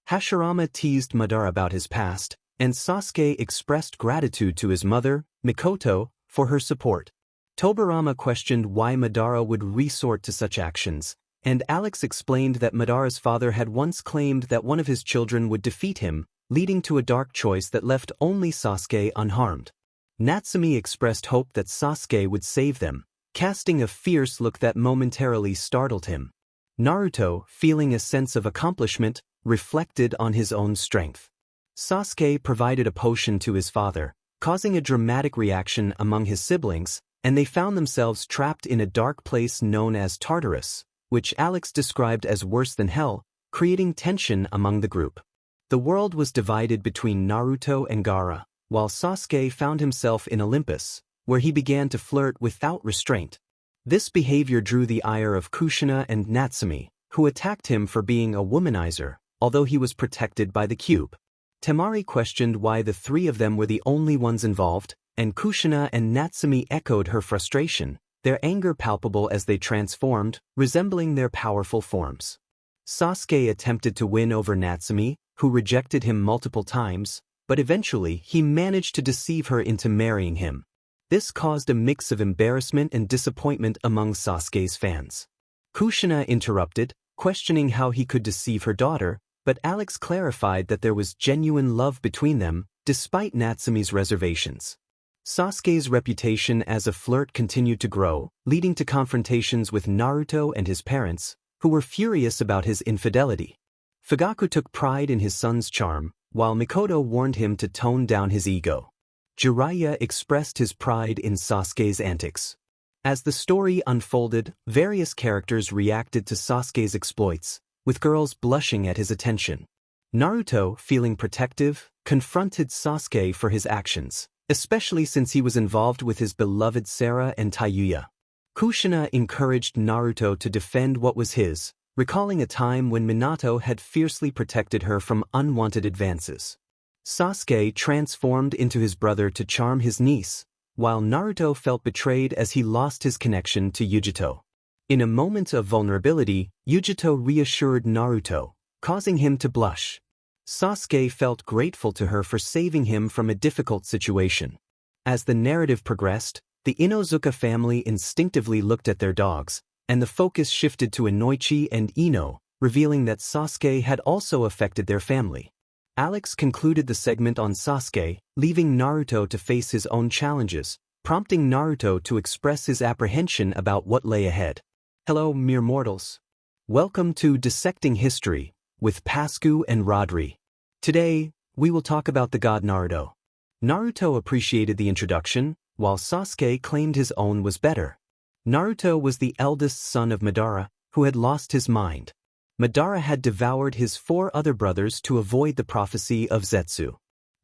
Hashirama teased Madara about his past, and Sasuke expressed gratitude to his mother, Mikoto, for her support. Tobirama questioned why Madara would resort to such actions, and Alex explained that Madara's father had once claimed that one of his children would defeat him, leading to a dark choice that left only Sasuke unharmed. Natsumi expressed hope that Sasuke would save them, casting a fierce look that momentarily startled him. Naruto, feeling a sense of accomplishment, reflected on his own strength. Sasuke provided a potion to his father, causing a dramatic reaction among his siblings, and they found themselves trapped in a dark place known as Tartarus, which Alex described as worse than hell, creating tension among the group. The world was divided between Naruto and Gaara, while Sasuke found himself in Olympus, where he began to flirt without restraint. This behavior drew the ire of Kushina and Natsumi, who attacked him for being a womanizer, although he was protected by the cube. Temari questioned why the three of them were the only ones involved, and Kushina and Natsumi echoed her frustration, their anger palpable as they transformed, resembling their powerful forms. Sasuke attempted to win over Natsumi, who rejected him multiple times, but eventually he managed to deceive her into marrying him. This caused a mix of embarrassment and disappointment among Sasuke's fans. Kushina interrupted, questioning how he could deceive her daughter, but Alex clarified that there was genuine love between them, despite Natsumi's reservations. Sasuke's reputation as a flirt continued to grow, leading to confrontations with Naruto and his parents, who were furious about his infidelity. Fugaku took pride in his son's charm, while Mikoto warned him to tone down his ego. Jiraiya expressed his pride in Sasuke's antics. As the story unfolded, various characters reacted to Sasuke's exploits, with girls blushing at his attention. Naruto, feeling protective, confronted Sasuke for his actions, especially since he was involved with his beloved Sarah and Tayuya. Kushina encouraged Naruto to defend what was his, recalling a time when Minato had fiercely protected her from unwanted advances. Sasuke transformed into his brother to charm his niece, while Naruto felt betrayed as he lost his connection to Yujito. In a moment of vulnerability, Yujito reassured Naruto, causing him to blush. Sasuke felt grateful to her for saving him from a difficult situation. As the narrative progressed, the Inozuka family instinctively looked at their dogs, and the focus shifted to Inoichi and Ino, revealing that Sasuke had also affected their family. Alex concluded the segment on Sasuke, leaving Naruto to face his own challenges, prompting Naruto to express his apprehension about what lay ahead. Hello, mere mortals. Welcome to Dissecting History, with Pascu and Rodri. Today, we will talk about the god Naruto. Naruto appreciated the introduction, while Sasuke claimed his own was better. Naruto was the eldest son of Madara, who had lost his mind. Madara had devoured his 4 other brothers to avoid the prophecy of Zetsu.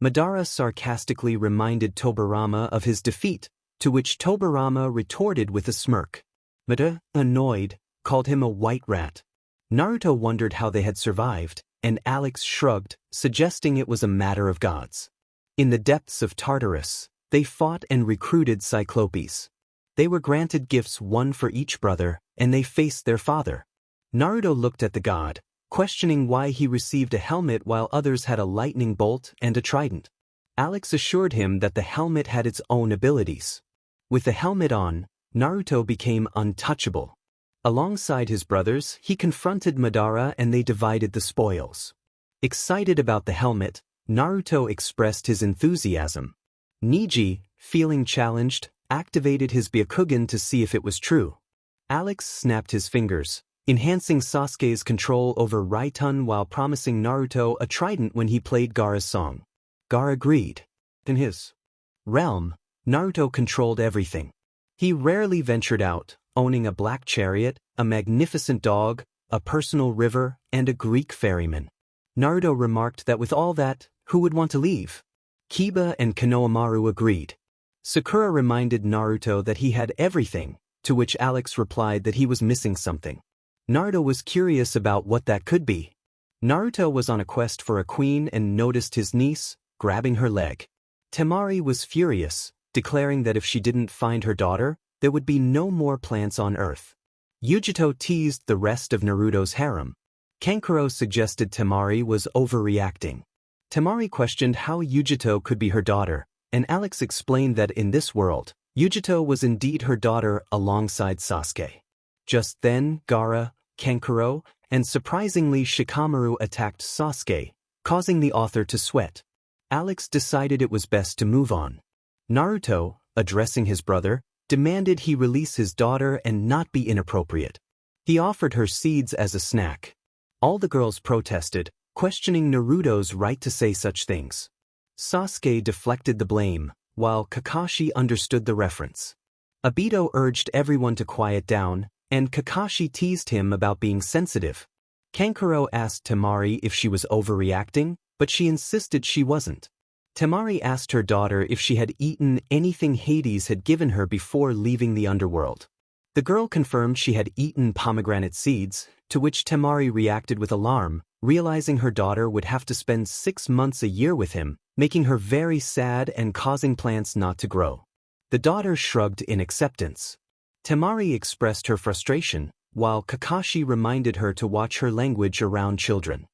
Madara sarcastically reminded Tobirama of his defeat, to which Tobirama retorted with a smirk. Madara, annoyed, called him a white rat. Naruto wondered how they had survived, and Alex shrugged, suggesting it was a matter of gods. In the depths of Tartarus, they fought and recruited Cyclopes. They were granted gifts, one for each brother, and they faced their father. Naruto looked at the god, questioning why he received a helmet while others had a lightning bolt and a trident. Alex assured him that the helmet had its own abilities. With the helmet on, Naruto became untouchable. Alongside his brothers, he confronted Madara and they divided the spoils. Excited about the helmet, Naruto expressed his enthusiasm. Neji, feeling challenged, activated his Byakugan to see if it was true. Alex snapped his fingers, enhancing Sasuke's control over Raitun while promising Naruto a trident when he played Gaara's song. Gaara agreed. In his realm, Naruto controlled everything. He rarely ventured out, owning a black chariot, a magnificent dog, a personal river, and a Greek ferryman. Naruto remarked that with all that, who would want to leave? Kiba and Konohamaru agreed. Sakura reminded Naruto that he had everything, to which Alex replied that he was missing something. Naruto was curious about what that could be. Naruto was on a quest for a queen and noticed his niece, grabbing her leg. Temari was furious, declaring that if she didn't find her daughter, there would be no more plants on Earth. Yujito teased the rest of Naruto's harem. Kankuro suggested Temari was overreacting. Temari questioned how Yujito could be her daughter, and Alex explained that in this world, Yujito was indeed her daughter alongside Sasuke. Just then, Gaara, Kankuro, and surprisingly Shikamaru attacked Sasuke, causing the author to sweat. Alex decided it was best to move on. Naruto, addressing his brother, demanded he release his daughter and not be inappropriate. He offered her seeds as a snack. All the girls protested, questioning Naruto's right to say such things. Sasuke deflected the blame, while Kakashi understood the reference. Obito urged everyone to quiet down, and Kakashi teased him about being sensitive. Kankuro asked Temari if she was overreacting, but she insisted she wasn't. Temari asked her daughter if she had eaten anything Hades had given her before leaving the underworld. The girl confirmed she had eaten pomegranate seeds, to which Temari reacted with alarm, realizing her daughter would have to spend 6 months a year with him, making her very sad and causing plants not to grow. The daughter shrugged in acceptance. Temari expressed her frustration, while Kakashi reminded her to watch her language around children.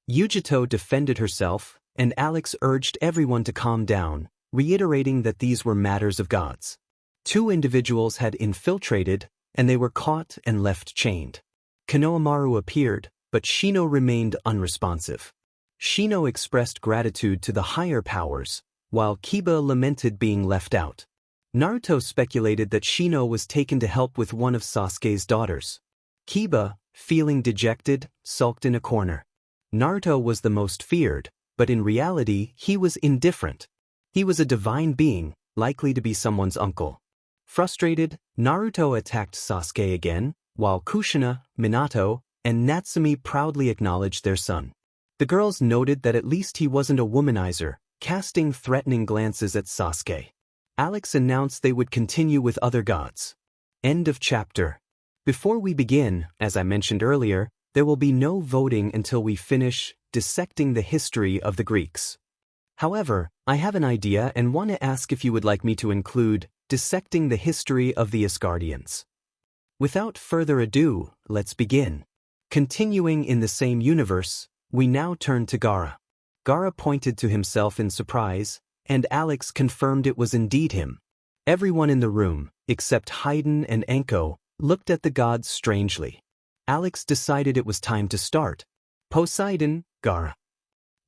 Yujito defended herself, and Alex urged everyone to calm down, reiterating that these were matters of gods. 2 individuals had infiltrated, and they were caught and left chained. Konohamaru appeared, but Shino remained unresponsive. Shino expressed gratitude to the higher powers, while Kiba lamented being left out. Naruto speculated that Shino was taken to help with one of Sasuke's daughters. Kiba, feeling dejected, sulked in a corner. Naruto was the most feared, but in reality he was indifferent. He was a divine being, likely to be someone's uncle. Frustrated, Naruto attacked Sasuke again, while Kushina, Minato, and Natsumi proudly acknowledged their son. The girls noted that at least he wasn't a womanizer, casting threatening glances at Sasuke. Alex announced they would continue with other gods. End of chapter. Before we begin, as I mentioned earlier, there will be no voting until we finish dissecting the history of the Greeks. However, I have an idea and want to ask if you would like me to include dissecting the history of the Asgardians. Without further ado, let's begin. Continuing in the same universe, we now turn to Gaara. Gaara pointed to himself in surprise, and Alex confirmed it was indeed him. Everyone in the room, except Haydn and Enko, looked at the gods strangely. Alex decided it was time to start. Poseidon, Gaara.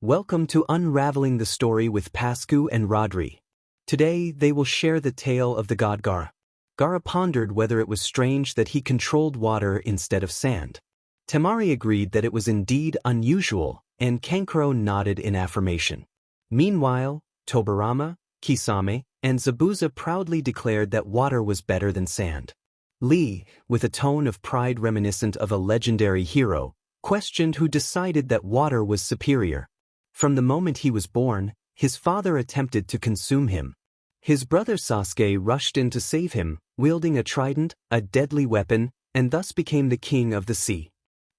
Welcome to Unraveling the Story with Pascu and Rodri. Today, they will share the tale of the god Gaara. Gaara pondered whether it was strange that he controlled water instead of sand. Temari agreed that it was indeed unusual, and Kankuro nodded in affirmation. Meanwhile, Tobirama, Kisame, and Zabuza proudly declared that water was better than sand. Lee, with a tone of pride reminiscent of a legendary hero, questioned who decided that water was superior. From the moment he was born, his father attempted to consume him. His brother Sasuke rushed in to save him, wielding a trident, a deadly weapon, and thus became the king of the sea.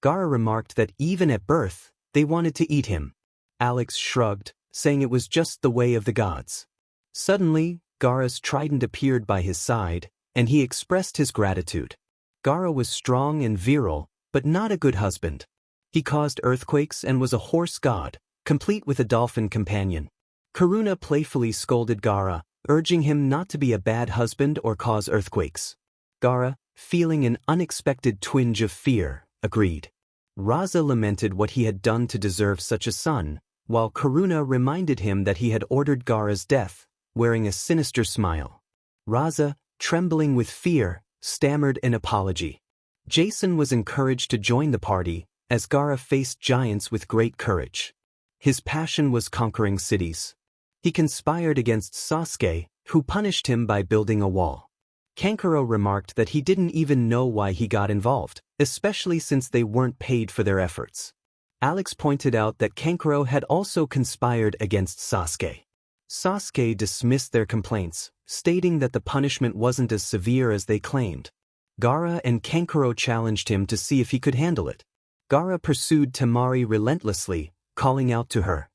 Gaara remarked that even at birth, they wanted to eat him. Alex shrugged, saying it was just the way of the gods. Suddenly, Gaara's trident appeared by his side, and he expressed his gratitude. Gaara was strong and virile, but not a good husband. He caused earthquakes and was a horse god, complete with a dolphin companion. Karuna playfully scolded Gaara, urging him not to be a bad husband or cause earthquakes. Gaara, feeling an unexpected twinge of fear, agreed. Raza lamented what he had done to deserve such a son, while Karuna reminded him that he had ordered Gaara's death, wearing a sinister smile. Raza, trembling with fear, stammered an apology. Jason was encouraged to join the party, as Gaara faced giants with great courage. His passion was conquering cities. He conspired against Sasuke, who punished him by building a wall. Kankuro remarked that he didn't even know why he got involved, especially since they weren't paid for their efforts. Alex pointed out that Kankuro had also conspired against Sasuke. Sasuke dismissed their complaints, stating that the punishment wasn't as severe as they claimed. Gaara and Kankuro challenged him to see if he could handle it. Gaara pursued Temari relentlessly, calling out to her.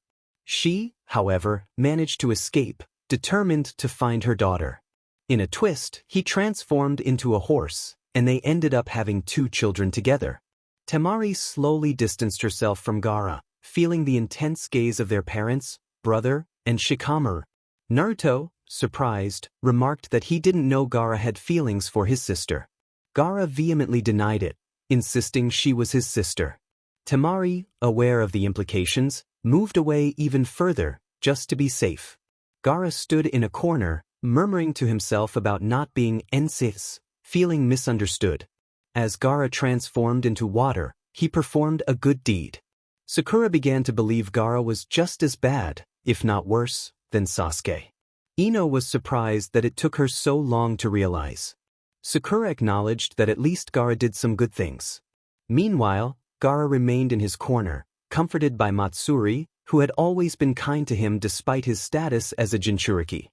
She, however, managed to escape, determined to find her daughter. In a twist, he transformed into a horse, and they ended up having 2 children together. Temari slowly distanced herself from Gaara, feeling the intense gaze of their parents, brother, and Shikamaru. Naruto, surprised, remarked that he didn't know Gaara had feelings for his sister. Gaara vehemently denied it, insisting she was his sister. Temari, aware of the implications, moved away even further, just to be safe. Gaara stood in a corner, murmuring to himself about not being ensis, feeling misunderstood. As Gaara transformed into water, he performed a good deed. Sakura began to believe Gaara was just as bad, if not worse, than Sasuke. Ino was surprised that it took her so long to realize. Sakura acknowledged that at least Gaara did some good things. Meanwhile, Gaara remained in his corner, comforted by Matsuri, who had always been kind to him despite his status as a Jinchuriki.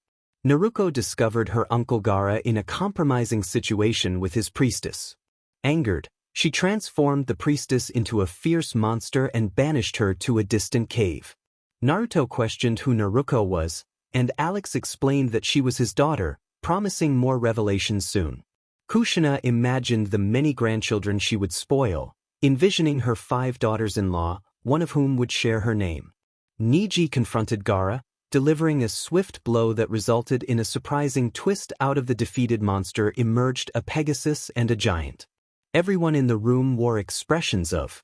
Naruto discovered her uncle Gaara in a compromising situation with his priestess. Angered, she transformed the priestess into a fierce monster and banished her to a distant cave. Naruto questioned who Naruto was, and Alex explained that she was his daughter, promising more revelations soon. Kushina imagined the many grandchildren she would spoil, envisioning her 5 daughters-in-law, one of whom would share her name. Niji confronted Gaara, delivering a swift blow that resulted in a surprising twist. Out of the defeated monster emerged a Pegasus and a giant. Everyone in the room wore expressions of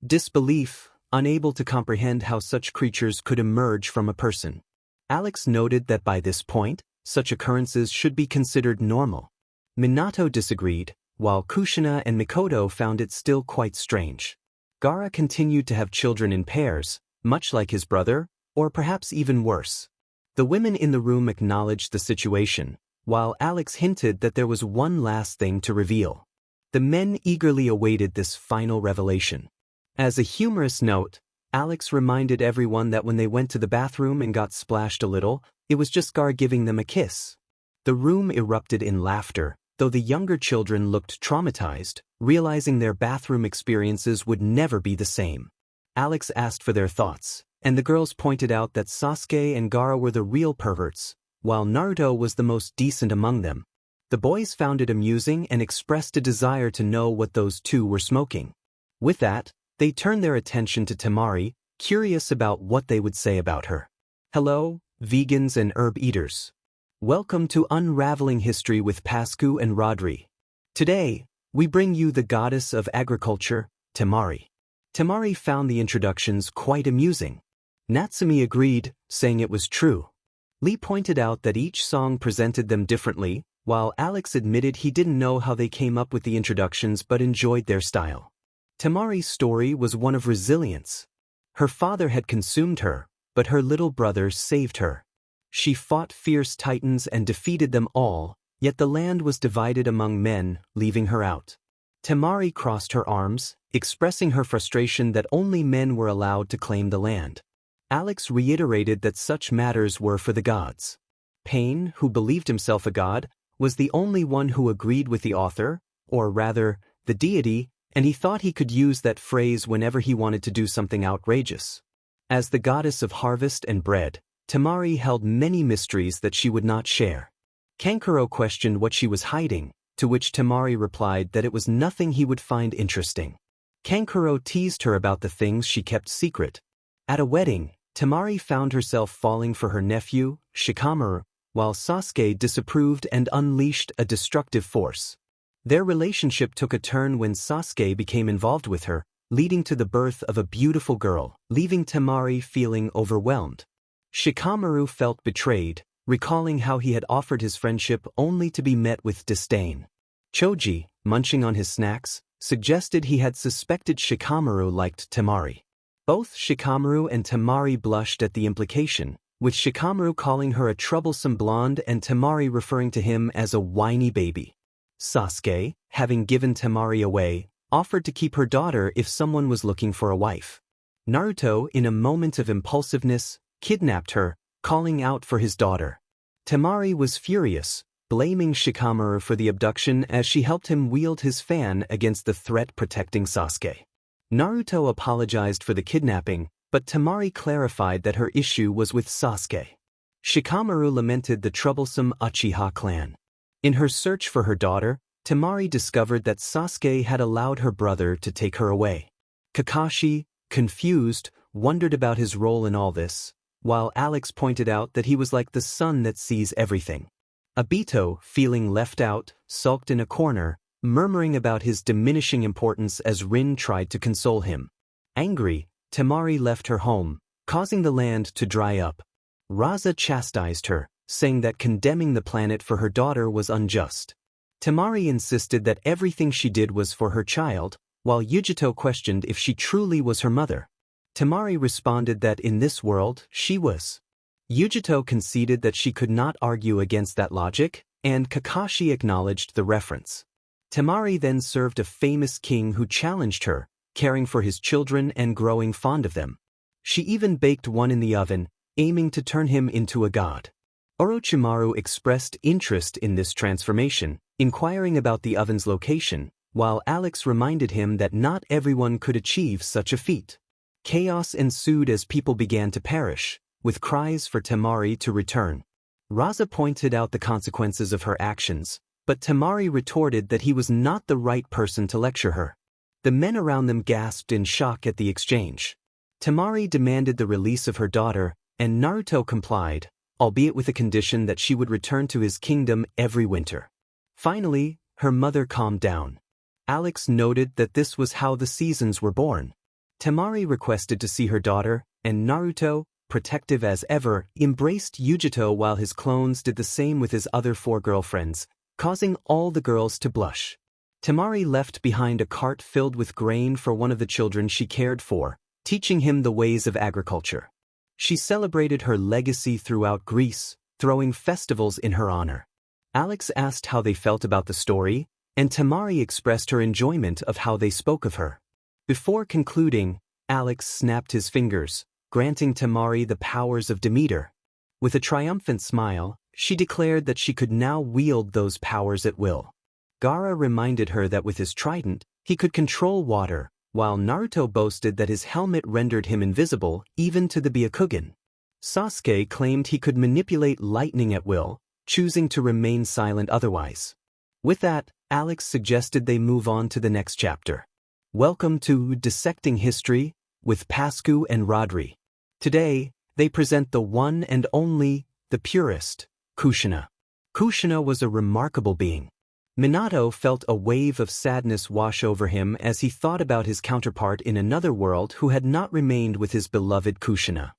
disbelief, unable to comprehend how such creatures could emerge from a person. Alex noted that by this point, such occurrences should be considered normal. Minato disagreed, while Kushina and Mikoto found it still quite strange. Gaara continued to have children in pairs, much like his brother, or perhaps even worse. The women in the room acknowledged the situation, while Alex hinted that there was one last thing to reveal. The men eagerly awaited this final revelation. As a humorous note, Alex reminded everyone that when they went to the bathroom and got splashed a little, it was just Gaara giving them a kiss. The room erupted in laughter, though the younger children looked traumatized, realizing their bathroom experiences would never be the same. Alex asked for their thoughts, and the girls pointed out that Sasuke and Gaara were the real perverts, while Naruto was the most decent among them. The boys found it amusing and expressed a desire to know what those 2 were smoking. With that, they turned their attention to Temari, curious about what they would say about her. Hello, vegans and herb eaters. Welcome to Unraveling History with Pascu and Rodri. Today, we bring you the goddess of agriculture, Temari. Temari found the introductions quite amusing. Natsumi agreed, saying it was true. Lee pointed out that each song presented them differently, while Alex admitted he didn't know how they came up with the introductions but enjoyed their style. Temari's story was one of resilience. Her father had consumed her, but her little brother saved her. She fought fierce titans and defeated them all, yet the land was divided among men, leaving her out. Temari crossed her arms, expressing her frustration that only men were allowed to claim the land. Alex reiterated that such matters were for the gods. Pain, who believed himself a god, was the only one who agreed with the author, or rather, the deity, and he thought he could use that phrase whenever he wanted to do something outrageous. As the goddess of harvest and bread, Temari held many mysteries that she would not share. Kankuro questioned what she was hiding, to which Temari replied that it was nothing he would find interesting. Kankuro teased her about the things she kept secret. At a wedding, Temari found herself falling for her nephew, Shikamaru, while Sasuke disapproved and unleashed a destructive force. Their relationship took a turn when Sasuke became involved with her, leading to the birth of a beautiful girl, leaving Temari feeling overwhelmed. Shikamaru felt betrayed, recalling how he had offered his friendship only to be met with disdain. Choji, munching on his snacks, suggested he had suspected Shikamaru liked Temari. Both Shikamaru and Temari blushed at the implication, with Shikamaru calling her a troublesome blonde and Temari referring to him as a whiny baby. Sasuke, having given Temari away, offered to keep her daughter if someone was looking for a wife. Naruto, in a moment of impulsiveness, kidnapped her, calling out for his daughter. Temari was furious, blaming Shikamaru for the abduction as she helped him wield his fan against the threat protecting Sasuke. Naruto apologized for the kidnapping, but Temari clarified that her issue was with Sasuke. Shikamaru lamented the troublesome Uchiha clan. In her search for her daughter, Temari discovered that Sasuke had allowed her brother to take her away. Kakashi, confused, wondered about his role in all this, while Alex pointed out that he was like the sun that sees everything. Obito, feeling left out, sulked in a corner, murmuring about his diminishing importance as Rin tried to console him. Angry, Temari left her home, causing the land to dry up. Raza chastised her, saying that condemning the planet for her daughter was unjust. Temari insisted that everything she did was for her child, while Yujito questioned if she truly was her mother. Temari responded that in this world, she was. Yujito conceded that she could not argue against that logic, and Kakashi acknowledged the reference. Temari then served a famous king who challenged her, caring for his children and growing fond of them. She even baked one in the oven, aiming to turn him into a god. Orochimaru expressed interest in this transformation, inquiring about the oven's location, while Alex reminded him that not everyone could achieve such a feat. Chaos ensued as people began to perish, with cries for Temari to return. Raza pointed out the consequences of her actions, but Temari retorted that he was not the right person to lecture her. The men around them gasped in shock at the exchange. Temari demanded the release of her daughter, and Naruto complied, albeit with a condition that she would return to his kingdom every winter. Finally, her mother calmed down. Alex noted that this was how the seasons were born. Temari requested to see her daughter, and Naruto, protective as ever, embraced Yujito while his clones did the same with his other 4 girlfriends, causing all the girls to blush. Temari left behind a cart filled with grain for one of the children she cared for, teaching him the ways of agriculture. She celebrated her legacy throughout Greece, throwing festivals in her honor. Alex asked how they felt about the story, and Temari expressed her enjoyment of how they spoke of her. Before concluding, Alex snapped his fingers, granting Temari the powers of Demeter. With a triumphant smile, she declared that she could now wield those powers at will. Gaara reminded her that with his trident, he could control water, while Naruto boasted that his helmet rendered him invisible even to the Byakugan. Sasuke claimed he could manipulate lightning at will, choosing to remain silent otherwise. With that, Alex suggested they move on to the next chapter. Welcome to Dissecting History with Pascu and Rodri. Today, they present the one and only, the purest, Kushina. Kushina was a remarkable being. Minato felt a wave of sadness wash over him as he thought about his counterpart in another world who had not remained with his beloved Kushina.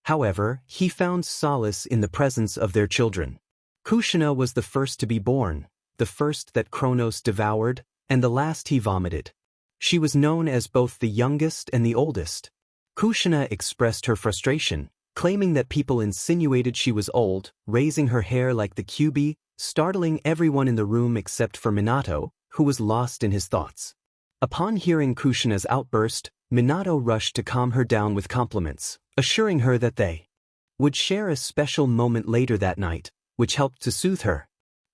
However, he found solace in the presence of their children. Kushina was the first to be born, the first that Kronos devoured, and the last he vomited. She was known as both the youngest and the oldest. Kushina expressed her frustration, claiming that people insinuated she was old, raising her hair like the Kyuubi, startling everyone in the room except for Minato, who was lost in his thoughts. Upon hearing Kushina's outburst, Minato rushed to calm her down with compliments, assuring her that they would share a special moment later that night, which helped to soothe her.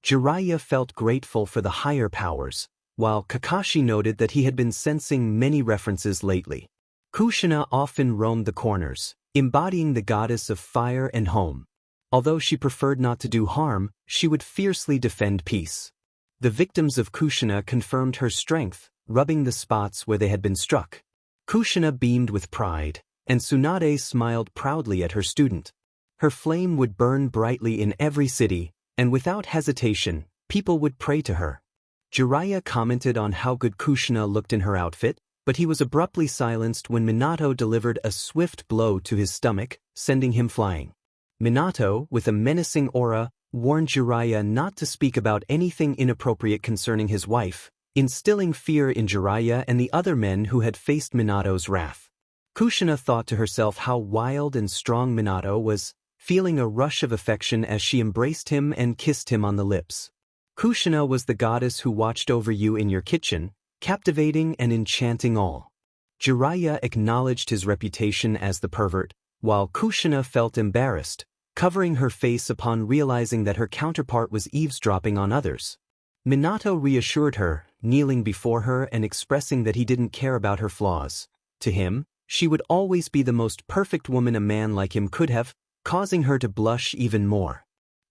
Jiraiya felt grateful for the higher powers, while Kakashi noted that he had been sensing many references lately. Kushina often roamed the corners, embodying the goddess of fire and home. Although she preferred not to do harm, she would fiercely defend peace. The victims of Kushina confirmed her strength, rubbing the spots where they had been struck. Kushina beamed with pride, and Tsunade smiled proudly at her student. Her flame would burn brightly in every city, and without hesitation, people would pray to her. Jiraiya commented on how good Kushina looked in her outfit, but he was abruptly silenced when Minato delivered a swift blow to his stomach, sending him flying. Minato, with a menacing aura, warned Jiraiya not to speak about anything inappropriate concerning his wife, instilling fear in Jiraiya and the other men who had faced Minato's wrath. Kushina thought to herself how wild and strong Minato was, feeling a rush of affection as she embraced him and kissed him on the lips. Kushina was the goddess who watched over you in your kitchen, captivating and enchanting all. Jiraiya acknowledged his reputation as the pervert, while Kushina felt embarrassed, covering her face upon realizing that her counterpart was eavesdropping on others. Minato reassured her, kneeling before her and expressing that he didn't care about her flaws. To him, she would always be the most perfect woman a man like him could have causing her to blush even more.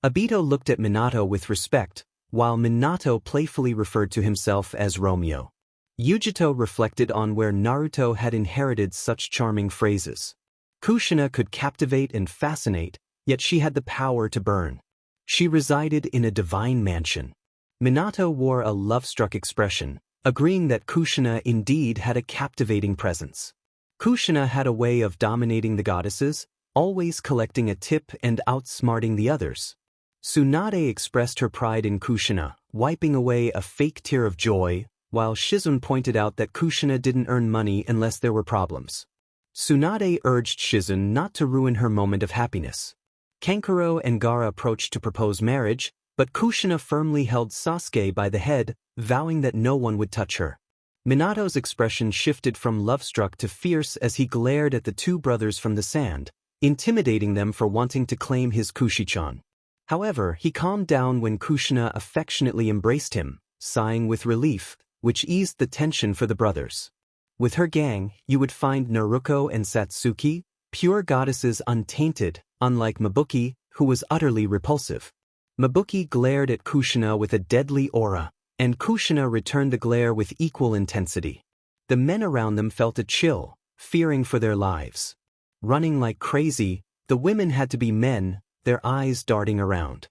Obito looked at Minato with respect, while Minato playfully referred to himself as Romeo. Yujito reflected on where Naruto had inherited such charming phrases. Kushina could captivate and fascinate, yet she had the power to burn. She resided in a divine mansion. Minato wore a love-struck expression, agreeing that Kushina indeed had a captivating presence. Kushina had a way of dominating the goddesses, always collecting a tip and outsmarting the others. Tsunade expressed her pride in Kushina, wiping away a fake tear of joy, while Shizune pointed out that Kushina didn't earn money unless there were problems. Tsunade urged Shizune not to ruin her moment of happiness. Kankuro and Gaara approached to propose marriage, but Kushina firmly held Sasuke by the head, vowing that no one would touch her. Minato's expression shifted from love-struck to fierce as he glared at the two brothers from the sand, intimidating them for wanting to claim his Kushi-chan. However, he calmed down when Kushina affectionately embraced him, sighing with relief, which eased the tension for the brothers. With her gang, you would find Naruto and Satsuki, pure goddesses untainted, unlike Mabuki, who was utterly repulsive. Mabuki glared at Kushina with a deadly aura, and Kushina returned the glare with equal intensity. The men around them felt a chill, fearing for their lives. Running like crazy, the women had to be men, their eyes darting around.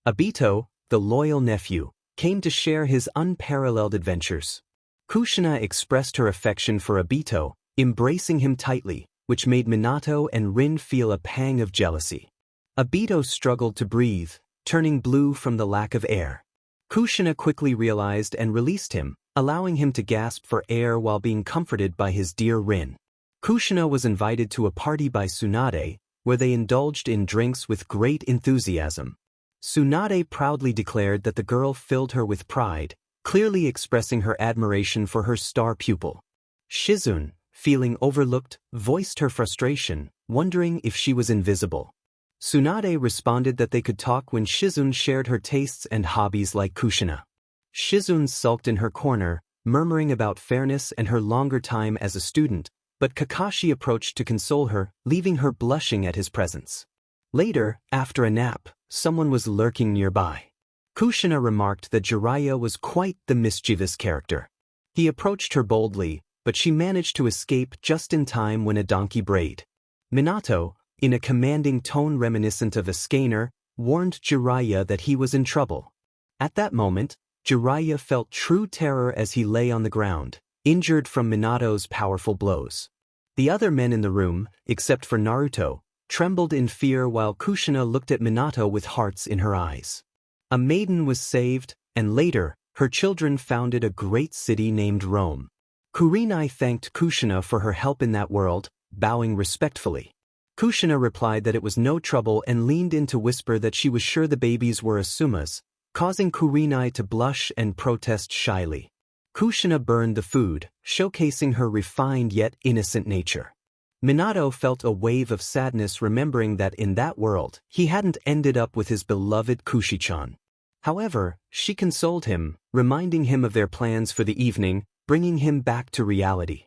Obito, the loyal nephew, came to share his unparalleled adventures. Kushina expressed her affection for Obito, embracing him tightly, which made Minato and Rin feel a pang of jealousy. Obito struggled to breathe, turning blue from the lack of air. Kushina quickly realized and released him, allowing him to gasp for air while being comforted by his dear Rin. Kushina was invited to a party by Tsunade, where they indulged in drinks with great enthusiasm. Tsunade proudly declared that the girl filled her with pride, clearly expressing her admiration for her star pupil. Shizune, feeling overlooked, voiced her frustration, wondering if she was invisible. Tsunade responded that they could talk when Shizune shared her tastes and hobbies like Kushina. Shizune sulked in her corner, murmuring about fairness and her longer time as a student, but Kakashi approached to console her, leaving her blushing at his presence. Later, after a nap, someone was lurking nearby. Kushina remarked that Jiraiya was quite the mischievous character. He approached her boldly, but she managed to escape just in time when a donkey brayed. Minato, in a commanding tone reminiscent of a skeiner, warned Jiraiya that he was in trouble. At that moment, Jiraiya felt true terror as he lay on the ground, injured from Minato's powerful blows. The other men in the room, except for Naruto, trembled in fear while Kushina looked at Minato with hearts in her eyes. A maiden was saved, and later, her children founded a great city named Rome. Kurenai thanked Kushina for her help in that world, bowing respectfully. Kushina replied that it was no trouble and leaned in to whisper that she was sure the babies were Asuma's, causing Kurenai to blush and protest shyly. Kushina burned the food, showcasing her refined yet innocent nature. Minato felt a wave of sadness remembering that in that world, he hadn't ended up with his beloved Kushi-chan. However, she consoled him, reminding him of their plans for the evening, bringing him back to reality.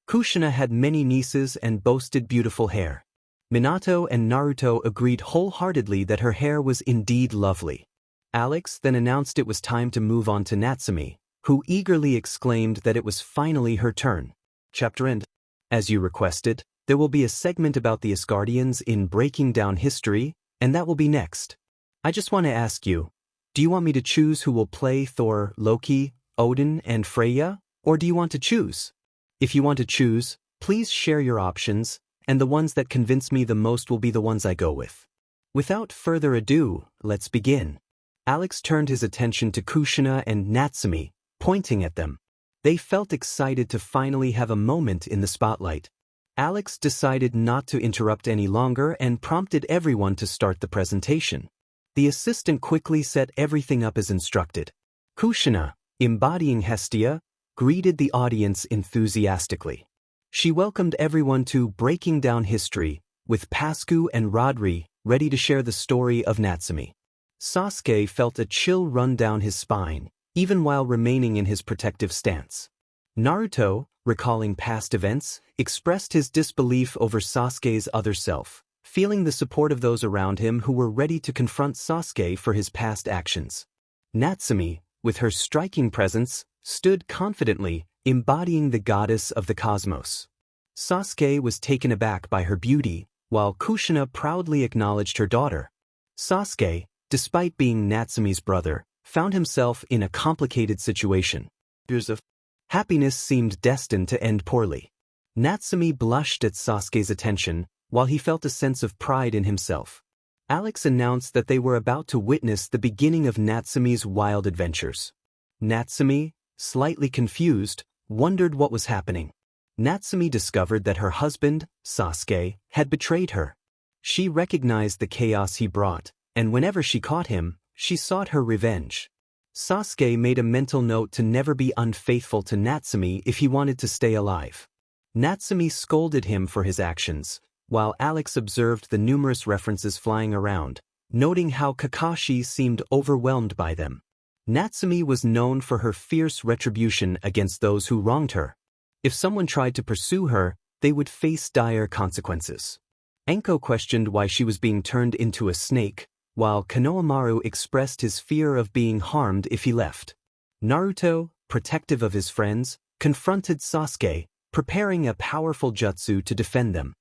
Kushina had many nieces and boasted beautiful hair. Minato and Naruto agreed wholeheartedly that her hair was indeed lovely. Alex then announced it was time to move on to Natsumi, who eagerly exclaimed that it was finally her turn. Chapter end. As you requested, there will be a segment about the Asgardians in Breaking Down History, and that will be next. I just want to ask you, do you want me to choose who will play Thor, Loki, Odin, and Freya, or do you want to choose? If you want to choose, please share your options, and the ones that convince me the most will be the ones I go with. Without further ado, let's begin. Alex turned his attention to Kushina and Natsumi, pointing at them. They felt excited to finally have a moment in the spotlight. Alex decided not to interrupt any longer and prompted everyone to start the presentation. The assistant quickly set everything up as instructed. Kushina, embodying Hestia, greeted the audience enthusiastically. She welcomed everyone to Breaking Down History, with Pascu and Rodri ready to share the story of Natsumi. Sasuke felt a chill run down his spine, even while remaining in his protective stance. Naruto, recalling past events, expressed his disbelief over Sasuke's other self, feeling the support of those around him who were ready to confront Sasuke for his past actions. Natsumi, with her striking presence, stood confidently, embodying the goddess of the cosmos. Sasuke was taken aback by her beauty, while Kushina proudly acknowledged her daughter. Sasuke, despite being Natsumi's brother, found himself in a complicated situation. Years of happiness seemed destined to end poorly. Natsumi blushed at Sasuke's attention, while he felt a sense of pride in himself. Alex announced that they were about to witness the beginning of Natsumi's wild adventures. Natsumi, slightly confused, wondered what was happening. Natsumi discovered that her husband, Sasuke, had betrayed her. She recognized the chaos he brought, and whenever she caught him, she sought her revenge. Sasuke made a mental note to never be unfaithful to Natsumi if he wanted to stay alive. Natsumi scolded him for his actions, while Alex observed the numerous references flying around, noting how Kakashi seemed overwhelmed by them. Natsumi was known for her fierce retribution against those who wronged her. If someone tried to pursue her, they would face dire consequences. Enko questioned why she was being turned into a snake, while Konohamaru expressed his fear of being harmed if he left. Naruto, protective of his friends, confronted Sasuke, preparing a powerful jutsu to defend them.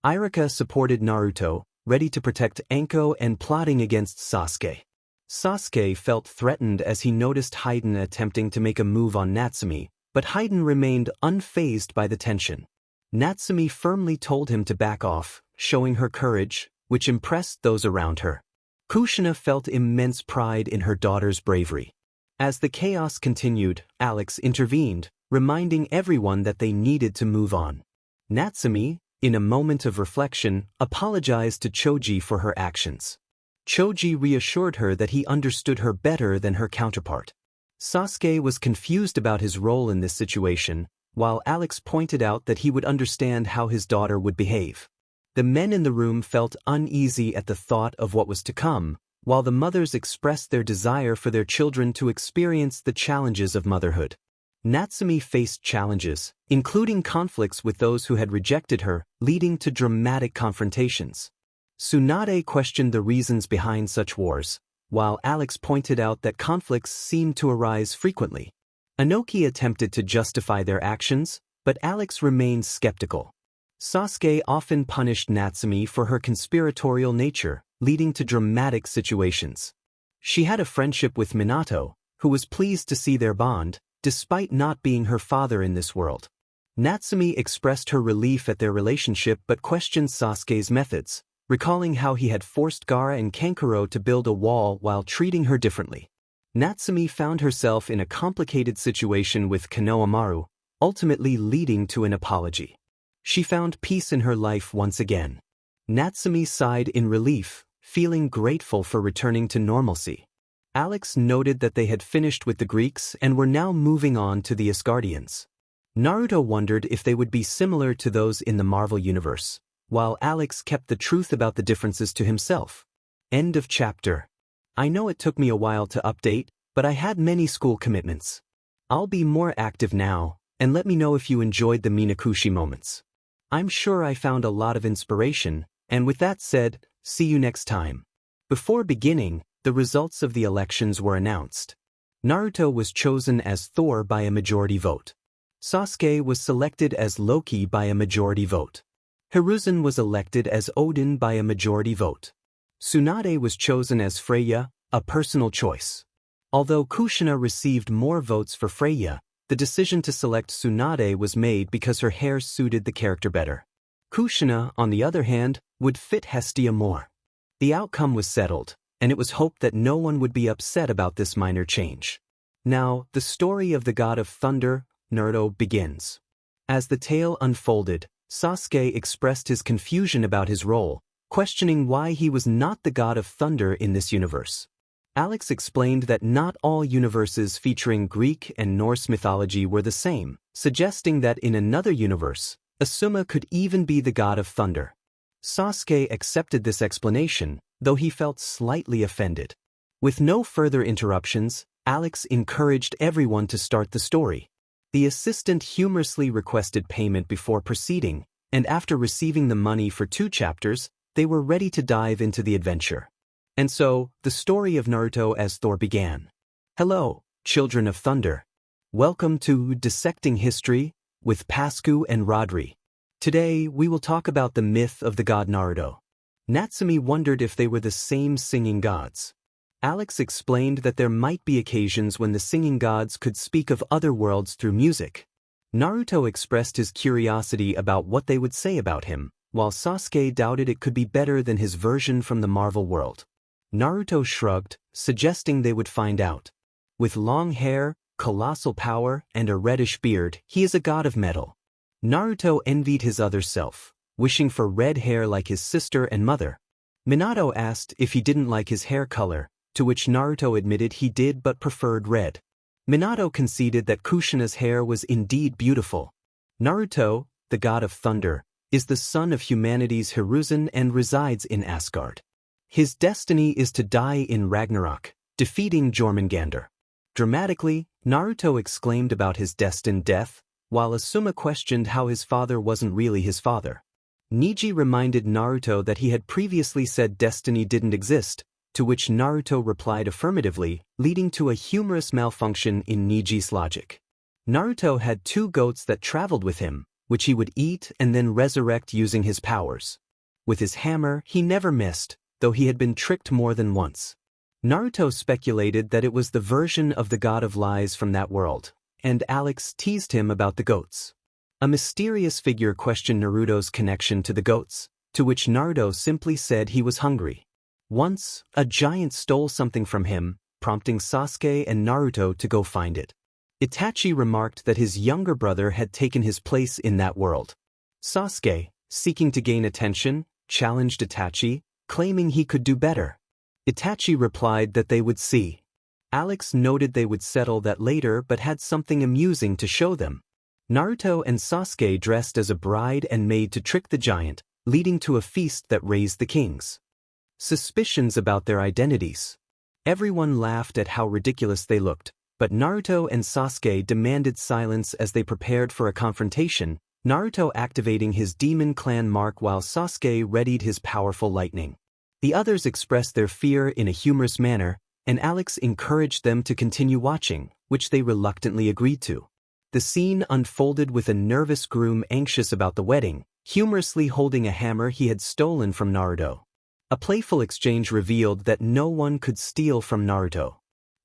Iruka supported Naruto, ready to protect Enko and plotting against Sasuke. Sasuke felt threatened as he noticed Hayden attempting to make a move on Natsumi, but Hayden remained unfazed by the tension. Natsumi firmly told him to back off, showing her courage, which impressed those around her. Kushina felt immense pride in her daughter's bravery. As the chaos continued, Alex intervened, reminding everyone that they needed to move on. Natsumi, in a moment of reflection, apologized to Choji for her actions. Choji reassured her that he understood her better than her counterpart. Sasuke was confused about his role in this situation, while Alex pointed out that he would understand how his daughter would behave. The men in the room felt uneasy at the thought of what was to come, while the mothers expressed their desire for their children to experience the challenges of motherhood. Natsumi faced challenges, including conflicts with those who had rejected her, leading to dramatic confrontations. Tsunade questioned the reasons behind such wars, while Alex pointed out that conflicts seemed to arise frequently. Inoki attempted to justify their actions, but Alex remained skeptical. Sasuke often punished Natsumi for her conspiratorial nature, leading to dramatic situations. She had a friendship with Minato, who was pleased to see their bond, despite not being her father in this world. Natsumi expressed her relief at their relationship but questioned Sasuke's methods, recalling how he had forced Gaara and Kankuro to build a wall while treating her differently. Natsumi found herself in a complicated situation with Konohamaru, ultimately leading to an apology. She found peace in her life once again. Natsumi sighed in relief, feeling grateful for returning to normalcy. Alex noted that they had finished with the Greeks and were now moving on to the Asgardians. Naruto wondered if they would be similar to those in the Marvel Universe, while Alex kept the truth about the differences to himself. End of chapter. I know it took me a while to update, but I had many school commitments. I'll be more active now, and let me know if you enjoyed the Minakushi moments. I'm sure I found a lot of inspiration, and with that said, see you next time. Before beginning, the results of the elections were announced. Naruto was chosen as Thor by a majority vote. Sasuke was selected as Loki by a majority vote. Hiruzen was elected as Odin by a majority vote. Tsunade was chosen as Freya, a personal choice. Although Kushina received more votes for Freya, the decision to select Tsunade was made because her hair suited the character better. Kushina, on the other hand, would fit Hestia more. The outcome was settled, and it was hoped that no one would be upset about this minor change. Now, the story of the God of Thunder, Naruto, begins. As the tale unfolded, Sasuke expressed his confusion about his role, questioning why he was not the God of Thunder in this universe. Alex explained that not all universes featuring Greek and Norse mythology were the same, suggesting that in another universe, Asuma could even be the God of Thunder. Sasuke accepted this explanation, though he felt slightly offended. With no further interruptions, Alex encouraged everyone to start the story. The assistant humorously requested payment before proceeding, and after receiving the money for 2 chapters, they were ready to dive into the adventure. And so, the story of Naruto as Thor began. Hello, children of thunder. Welcome to Dissecting History with Pascu and Rodri. Today, we will talk about the myth of the god Naruto. Natsumi wondered if they were the same singing gods. Alex explained that there might be occasions when the singing gods could speak of other worlds through music. Naruto expressed his curiosity about what they would say about him, while Sasuke doubted it could be better than his version from the Marvel world. Naruto shrugged, suggesting they would find out. With long hair, colossal power, and a reddish beard, he is a god of metal. Naruto envied his other self, wishing for red hair like his sister and mother. Minato asked if he didn't like his hair color, to which Naruto admitted he did but preferred red. Minato conceded that Kushina's hair was indeed beautiful. Naruto, the god of thunder, is the son of humanity's Hiruzen and resides in Asgard. His destiny is to die in Ragnarok, defeating Jormungandr. Dramatically, Naruto exclaimed about his destined death, while Asuma questioned how his father wasn't really his father. Neji reminded Naruto that he had previously said destiny didn't exist, to which Naruto replied affirmatively, leading to a humorous malfunction in Neji's logic. Naruto had 2 goats that traveled with him, which he would eat and then resurrect using his powers. With his hammer, he never missed, though he had been tricked more than once. Naruto speculated that it was the version of the god of lies from that world, and Alex teased him about the goats. A mysterious figure questioned Naruto's connection to the goats, to which Naruto simply said he was hungry. Once, a giant stole something from him, prompting Sasuke and Naruto to go find it. Itachi remarked that his younger brother had taken his place in that world. Sasuke, seeking to gain attention, challenged Itachi, claiming he could do better. Itachi replied that they would see. Alex noted they would settle that later but had something amusing to show them. Naruto and Sasuke dressed as a bride and maid to trick the giant, leading to a feast that raised the kings. Suspicions about their identities. Everyone laughed at how ridiculous they looked, but Naruto and Sasuke demanded silence as they prepared for a confrontation, Naruto activating his demon clan mark while Sasuke readied his powerful lightning. The others expressed their fear in a humorous manner, and Alex encouraged them to continue watching, which they reluctantly agreed to. The scene unfolded with a nervous groom anxious about the wedding, humorously holding a hammer he had stolen from Naruto. A playful exchange revealed that no one could steal from Naruto.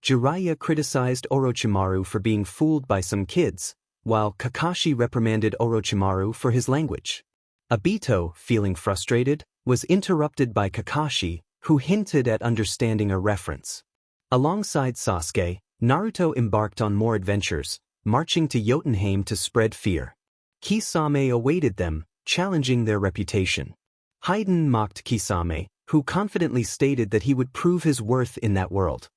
Jiraiya criticized Orochimaru for being fooled by some kids, while Kakashi reprimanded Orochimaru for his language. Obito, feeling frustrated, was interrupted by Kakashi, who hinted at understanding a reference. Alongside Sasuke, Naruto embarked on more adventures, marching to Jotunheim to spread fear. Kisame awaited them, challenging their reputation. Haiden mocked Kisame, who confidently stated that he would prove his worth in that world.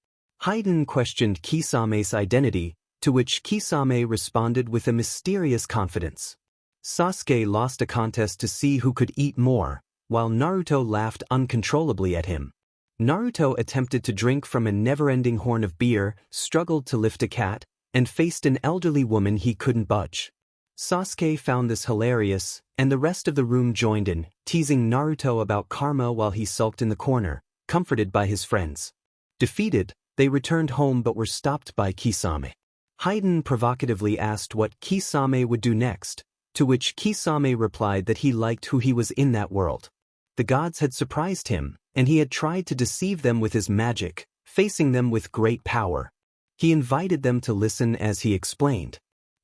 Haiden questioned Kisame's identity, to which Kisame responded with a mysterious confidence. Sasuke lost a contest to see who could eat more, while Naruto laughed uncontrollably at him. Naruto attempted to drink from a never-ending horn of beer, struggled to lift a cat, and faced an elderly woman he couldn't budge. Sasuke found this hilarious, and the rest of the room joined in, teasing Naruto about karma while he sulked in the corner, comforted by his friends. Defeated, they returned home but were stopped by Kisame. Haiden provocatively asked what Kisame would do next, to which Kisame replied that he liked who he was in that world. The gods had surprised him, and he had tried to deceive them with his magic, facing them with great power. He invited them to listen as he explained.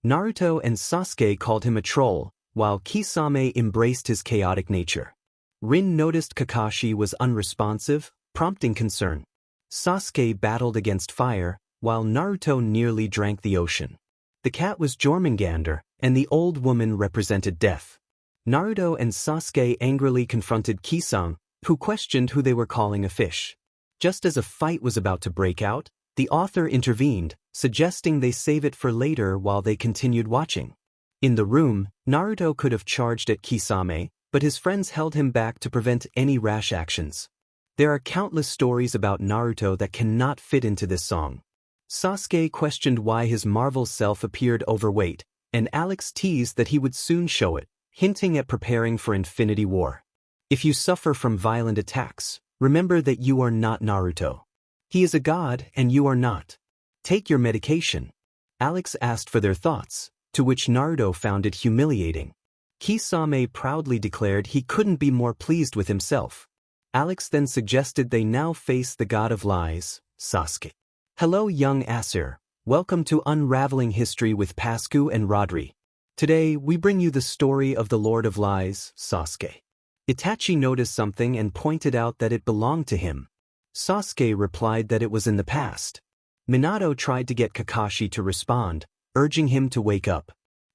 Naruto and Sasuke called him a troll, while Kisame embraced his chaotic nature. Rin noticed Kakashi was unresponsive, prompting concern. Sasuke battled against fire, while Naruto nearly drank the ocean. The cat was Jormungandr, and the old woman represented death. Naruto and Sasuke angrily confronted Kisame, who questioned who they were calling a fish. Just as a fight was about to break out, the author intervened, suggesting they save it for later while they continued watching. In the room, Naruto could have charged at Kisame, but his friends held him back to prevent any rash actions. There are countless stories about Naruto that cannot fit into this song. Sasuke questioned why his Marvel self appeared overweight, and Alex teased that he would soon show it, hinting at preparing for Infinity War. If you suffer from violent attacks, remember that you are not Naruto. He is a god and you are not. Take your medication. Alex asked for their thoughts, to which Naruto found it humiliating. Kisame proudly declared he couldn't be more pleased with himself. Alex then suggested they now face the god of lies, Sasuke. Hello young Aesir, welcome to Unraveling History with Pascu and Rodri. Today, we bring you the story of the Lord of Lies, Sasuke. Itachi noticed something and pointed out that it belonged to him. Sasuke replied that it was in the past. Minato tried to get Kakashi to respond, urging him to wake up.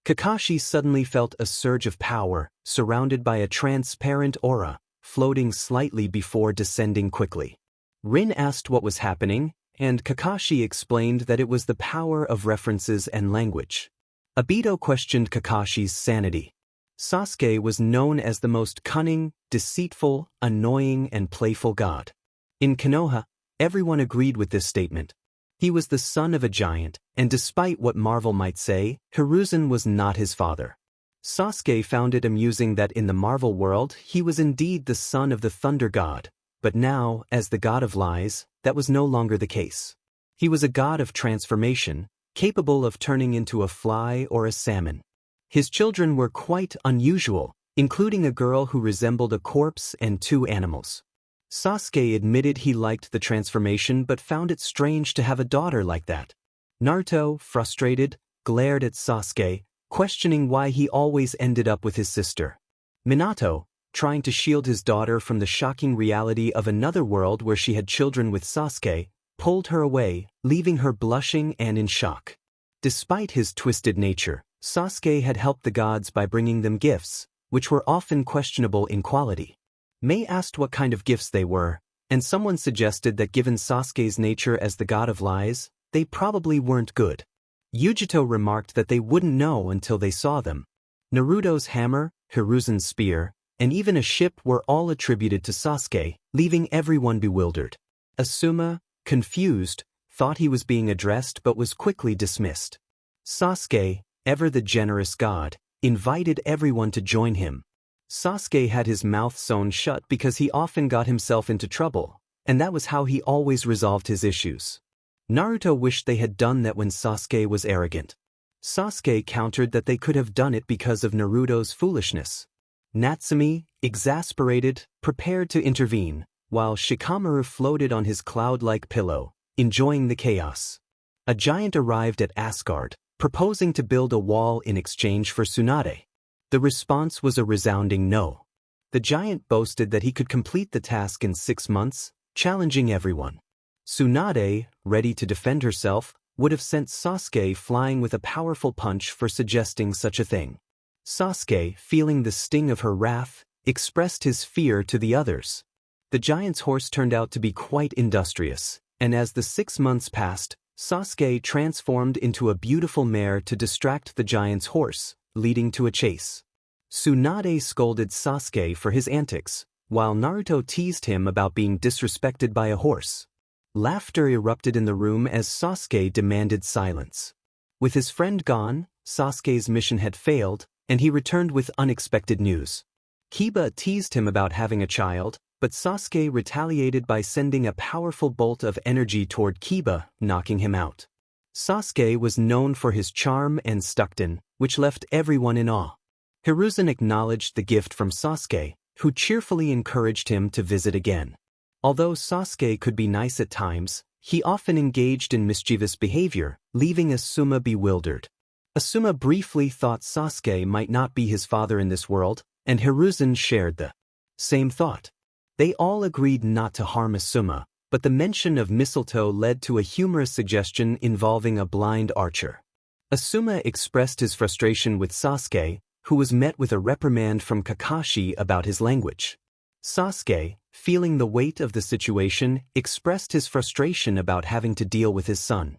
Kakashi suddenly felt a surge of power, surrounded by a transparent aura, floating slightly before descending quickly. Rin asked what was happening, and Kakashi explained that it was the power of references and language. Obito questioned Kakashi's sanity. Sasuke was known as the most cunning, deceitful, annoying, and playful god. In Konoha, everyone agreed with this statement. He was the son of a giant, and despite what Marvel might say, Hiruzen was not his father. Sasuke found it amusing that in the Marvel world he was indeed the son of the Thunder God, but now, as the god of lies, that was no longer the case. He was a god of transformation, capable of turning into a fly or a salmon. His children were quite unusual, including a girl who resembled a corpse and 2 animals. Sasuke admitted he liked the transformation but found it strange to have a daughter like that. Naruto, frustrated, glared at Sasuke, questioning why he always ended up with his sister. Minato, trying to shield his daughter from the shocking reality of another world where she had children with Sasuke, pulled her away, leaving her blushing and in shock. Despite his twisted nature, Sasuke had helped the gods by bringing them gifts, which were often questionable in quality. Mei asked what kind of gifts they were, and someone suggested that given Sasuke's nature as the god of lies, they probably weren't good. Yujito remarked that they wouldn't know until they saw them. Naruto's hammer, Hiruzen's spear, and even a ship were all attributed to Sasuke, leaving everyone bewildered. Asuma, confused, thought he was being addressed but was quickly dismissed. Sasuke, ever the generous god, invited everyone to join him. Sasuke had his mouth sewn shut because he often got himself into trouble, and that was how he always resolved his issues. Naruto wished they had done that when Sasuke was arrogant. Sasuke countered that they could have done it because of Naruto's foolishness. Natsumi, exasperated, prepared to intervene, while Shikamaru floated on his cloud-like pillow, enjoying the chaos. A giant arrived at Asgard, proposing to build a wall in exchange for Tsunade. The response was a resounding no. The giant boasted that he could complete the task in 6 months, challenging everyone. Tsunade, ready to defend herself, would have sent Sasuke flying with a powerful punch for suggesting such a thing. Sasuke, feeling the sting of her wrath, expressed his fear to the others. The giant's horse turned out to be quite industrious, and as the 6 months passed, Sasuke transformed into a beautiful mare to distract the giant's horse, leading to a chase. Tsunade scolded Sasuke for his antics, while Naruto teased him about being disrespected by a horse. Laughter erupted in the room as Sasuke demanded silence. With his friend gone, Sasuke's mission had failed, and he returned with unexpected news. Kiba teased him about having a child, but Sasuke retaliated by sending a powerful bolt of energy toward Kiba, knocking him out. Sasuke was known for his charm and Stuckton, which left everyone in awe. Hiruzen acknowledged the gift from Sasuke, who cheerfully encouraged him to visit again. Although Sasuke could be nice at times, he often engaged in mischievous behavior, leaving Asuma bewildered. Asuma briefly thought Sasuke might not be his father in this world, and Hiruzen shared the same thought. They all agreed not to harm Asuma, but the mention of mistletoe led to a humorous suggestion involving a blind archer. Asuma expressed his frustration with Sasuke, who was met with a reprimand from Kakashi about his language. Sasuke, feeling the weight of the situation, expressed his frustration about having to deal with his son.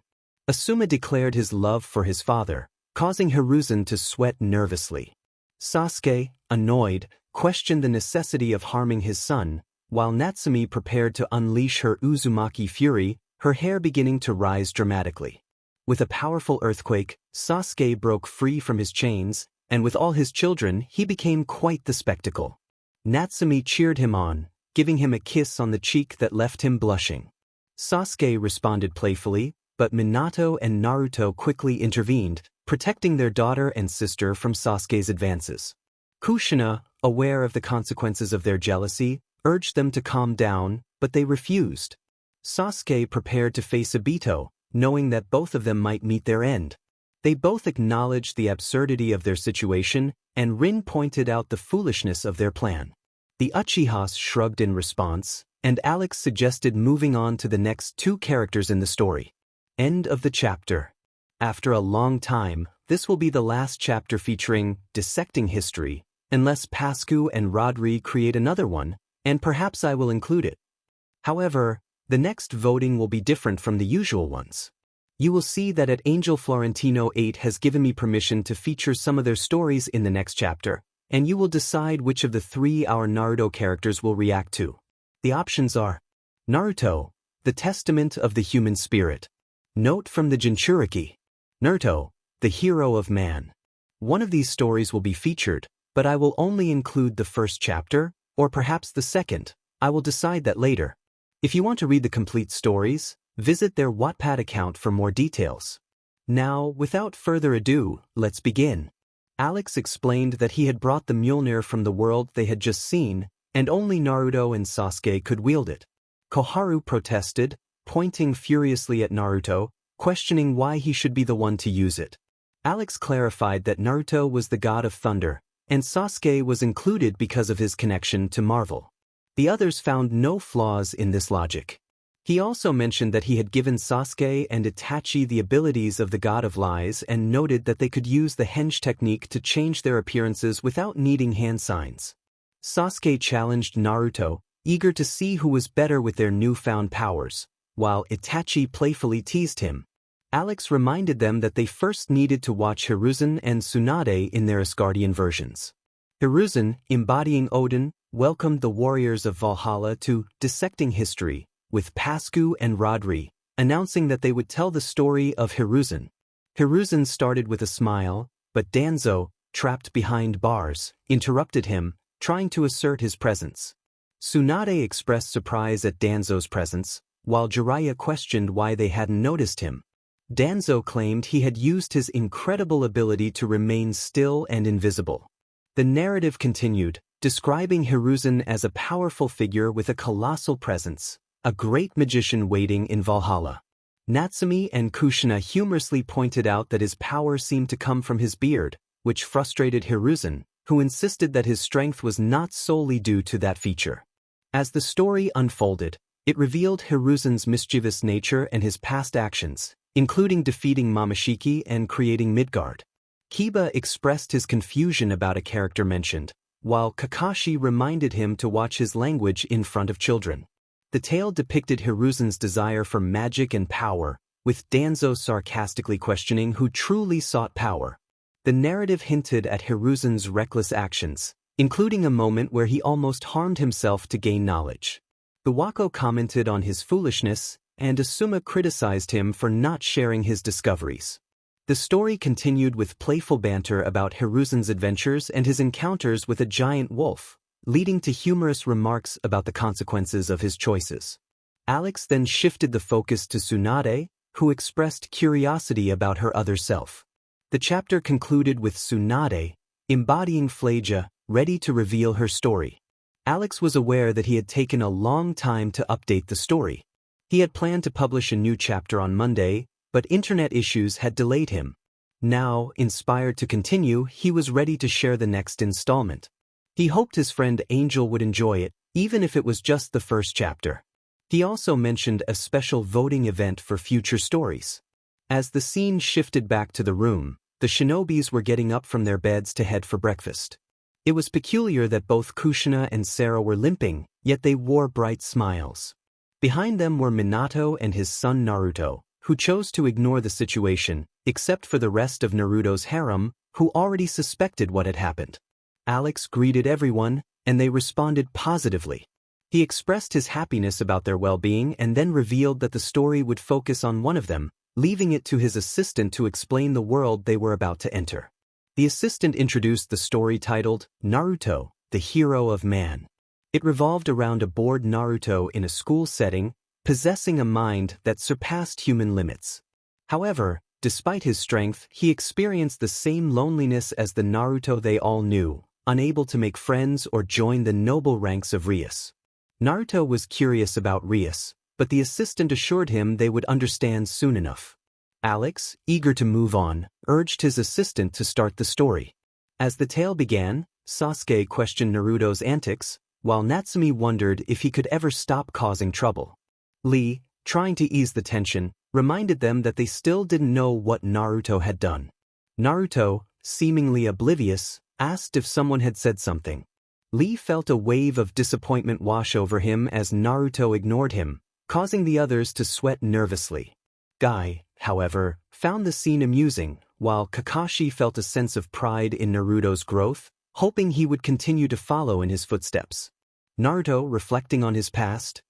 Asuma declared his love for his father, causing Hiruzen to sweat nervously. Sasuke, annoyed, questioned the necessity of harming his son, while Natsumi prepared to unleash her Uzumaki fury, her hair beginning to rise dramatically. With a powerful earthquake, Sasuke broke free from his chains, and with all his children he became quite the spectacle. Natsumi cheered him on, giving him a kiss on the cheek that left him blushing. Sasuke responded playfully, but Minato and Naruto quickly intervened, protecting their daughter and sister from Sasuke's advances. Kushina, aware of the consequences of their jealousy, urged them to calm down, but they refused. Sasuke prepared to face Obito, knowing that both of them might meet their end. They both acknowledged the absurdity of their situation, and Rin pointed out the foolishness of their plan. The Uchihas shrugged in response, and Alex suggested moving on to the next two characters in the story. End of the chapter. After a long time, this will be the last chapter featuring dissecting history, unless Pascu and Rodri create another one, and perhaps I will include it. However, the next voting will be different from the usual ones. You will see that at Angel Florentino 8 has given me permission to feature some of their stories in the next chapter, and you will decide which of the three our Naruto characters will react to. The options are Naruto, the testament of the human spirit. Note from the Jinchuriki. Naruto, the hero of man. One of these stories will be featured, but I will only include the first chapter, or perhaps the second. I will decide that later. If you want to read the complete stories, visit their Wattpad account for more details. Now, without further ado, let's begin. Alex explained that he had brought the Mjolnir from the world they had just seen, and only Naruto and Sasuke could wield it. Koharu protested, pointing furiously at Naruto, questioning why he should be the one to use it. Alex clarified that Naruto was the god of thunder, and Sasuke was included because of his connection to Marvel. The others found no flaws in this logic. He also mentioned that he had given Sasuke and Itachi the abilities of the God of Lies and noted that they could use the henge technique to change their appearances without needing hand signs. Sasuke challenged Naruto, eager to see who was better with their newfound powers, while Itachi playfully teased him. Alex reminded them that they first needed to watch Hiruzen and Tsunade in their Asgardian versions. Hiruzen, embodying Odin, welcomed the warriors of Valhalla to Dissecting History, with Pascu and Rodri, announcing that they would tell the story of Hiruzen. Hiruzen started with a smile, but Danzo, trapped behind bars, interrupted him, trying to assert his presence. Tsunade expressed surprise at Danzo's presence, while Jiraiya questioned why they hadn't noticed him. Danzo claimed he had used his incredible ability to remain still and invisible. The narrative continued, describing Hiruzen as a powerful figure with a colossal presence, a great magician waiting in Valhalla. Natsumi and Kushina humorously pointed out that his power seemed to come from his beard, which frustrated Hiruzen, who insisted that his strength was not solely due to that feature. As the story unfolded, it revealed Hiruzen's mischievous nature and his past actions, including defeating Momoshiki and creating Midgard. Kiba expressed his confusion about a character mentioned, while Kakashi reminded him to watch his language in front of children. The tale depicted Hiruzen's desire for magic and power, with Danzo sarcastically questioning who truly sought power. The narrative hinted at Hiruzen's reckless actions, including a moment where he almost harmed himself to gain knowledge. Iwako commented on his foolishness, and Asuma criticized him for not sharing his discoveries. The story continued with playful banter about Hiruzen's adventures and his encounters with a giant wolf, leading to humorous remarks about the consequences of his choices. Alex then shifted the focus to Tsunade, who expressed curiosity about her other self. The chapter concluded with Tsunade, embodying Flagia, ready to reveal her story. Alex was aware that he had taken a long time to update the story. He had planned to publish a new chapter on Monday, but internet issues had delayed him. Now, inspired to continue, he was ready to share the next installment. He hoped his friend Angel would enjoy it, even if it was just the first chapter. He also mentioned a special voting event for future stories. As the scene shifted back to the room, the shinobis were getting up from their beds to head for breakfast. It was peculiar that both Kushina and Sarah were limping, yet they wore bright smiles. Behind them were Minato and his son Naruto, who chose to ignore the situation, except for the rest of Naruto's harem, who already suspected what had happened. Alex greeted everyone, and they responded positively. He expressed his happiness about their well-being and then revealed that the story would focus on one of them, leaving it to his assistant to explain the world they were about to enter. The assistant introduced the story titled Naruto, the hero of man. It revolved around a bored Naruto in a school setting, possessing a mind that surpassed human limits. However, despite his strength, he experienced the same loneliness as the Naruto they all knew, unable to make friends or join the noble ranks of Rias. Naruto was curious about Rias, but the assistant assured him they would understand soon enough. Alex, eager to move on, urged his assistant to start the story. As the tale began, Sasuke questioned Naruto's antics, while Natsumi wondered if he could ever stop causing trouble. Lee, trying to ease the tension, reminded them that they still didn't know what Naruto had done. Naruto, seemingly oblivious, asked if someone had said something. Lee felt a wave of disappointment wash over him as Naruto ignored him, causing the others to sweat nervously. Guy, however, found the scene amusing, while Kakashi felt a sense of pride in Naruto's growth, hoping he would continue to follow in his footsteps. Naruto, reflecting on his past,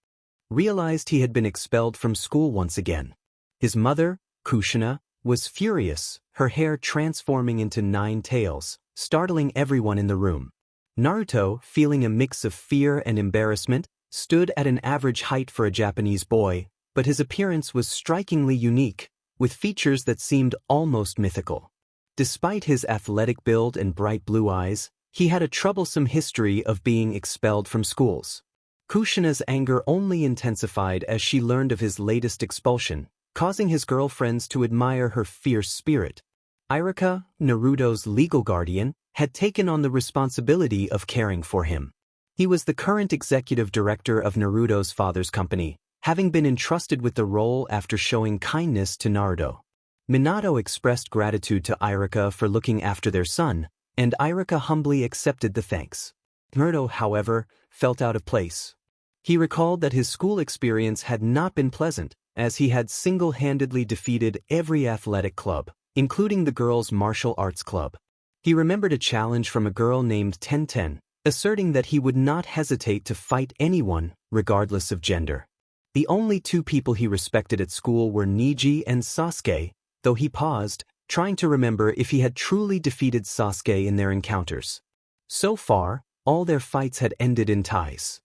realized he had been expelled from school once again. His mother, Kushina, was furious, her hair transforming into 9 tails, startling everyone in the room. Naruto, feeling a mix of fear and embarrassment, stood at an average height for a Japanese boy, but his appearance was strikingly unique, with features that seemed almost mythical. Despite his athletic build and bright blue eyes, he had a troublesome history of being expelled from schools. Kushina's anger only intensified as she learned of his latest expulsion, causing his girlfriends to admire her fierce spirit. Iruka, Naruto's legal guardian, had taken on the responsibility of caring for him. He was the current executive director of Naruto's father's company, having been entrusted with the role after showing kindness to Naruto. Minato expressed gratitude to Iruka for looking after their son, and Iruka humbly accepted the thanks. Naruto, however, felt out of place. He recalled that his school experience had not been pleasant, as he had single-handedly defeated every athletic club, including the girls' martial arts club. He remembered a challenge from a girl named Tenten, asserting that he would not hesitate to fight anyone, regardless of gender. The only 2 people he respected at school were Neji and Sasuke, though he paused, trying to remember if he had truly defeated Sasuke in their encounters. So far, all their fights had ended in ties.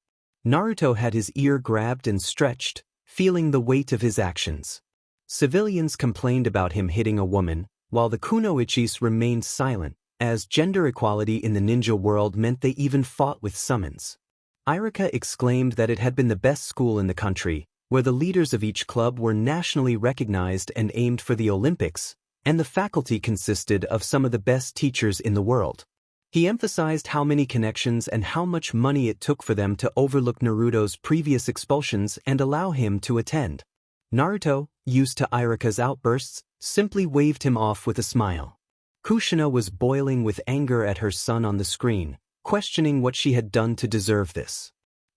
Naruto had his ear grabbed and stretched, feeling the weight of his actions. Civilians complained about him hitting a woman, while the kunoichis remained silent, as gender equality in the ninja world meant they even fought with summons. Iruka exclaimed that it had been the best school in the country, where the leaders of each club were nationally recognized and aimed for the Olympics, and the faculty consisted of some of the best teachers in the world. He emphasized how many connections and how much money it took for them to overlook Naruto's previous expulsions and allow him to attend. Naruto, used to Iruka's outbursts, simply waved him off with a smile. Kushina was boiling with anger at her son on the screen, questioning what she had done to deserve this.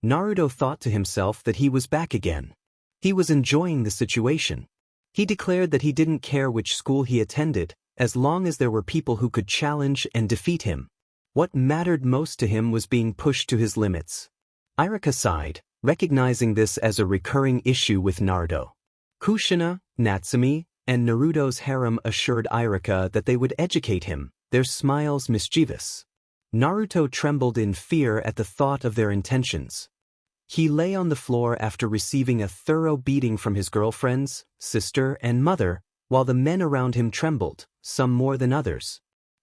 Naruto thought to himself that he was back again. He was enjoying the situation. He declared that he didn't care which school he attended, as long as there were people who could challenge and defeat him. What mattered most to him was being pushed to his limits. Iruka sighed, recognizing this as a recurring issue with Naruto. Kushina, Natsumi, and Naruto's harem assured Iruka that they would educate him, their smiles mischievous. Naruto trembled in fear at the thought of their intentions. He lay on the floor after receiving a thorough beating from his girlfriends, sister, and mother, while the men around him trembled, some more than others.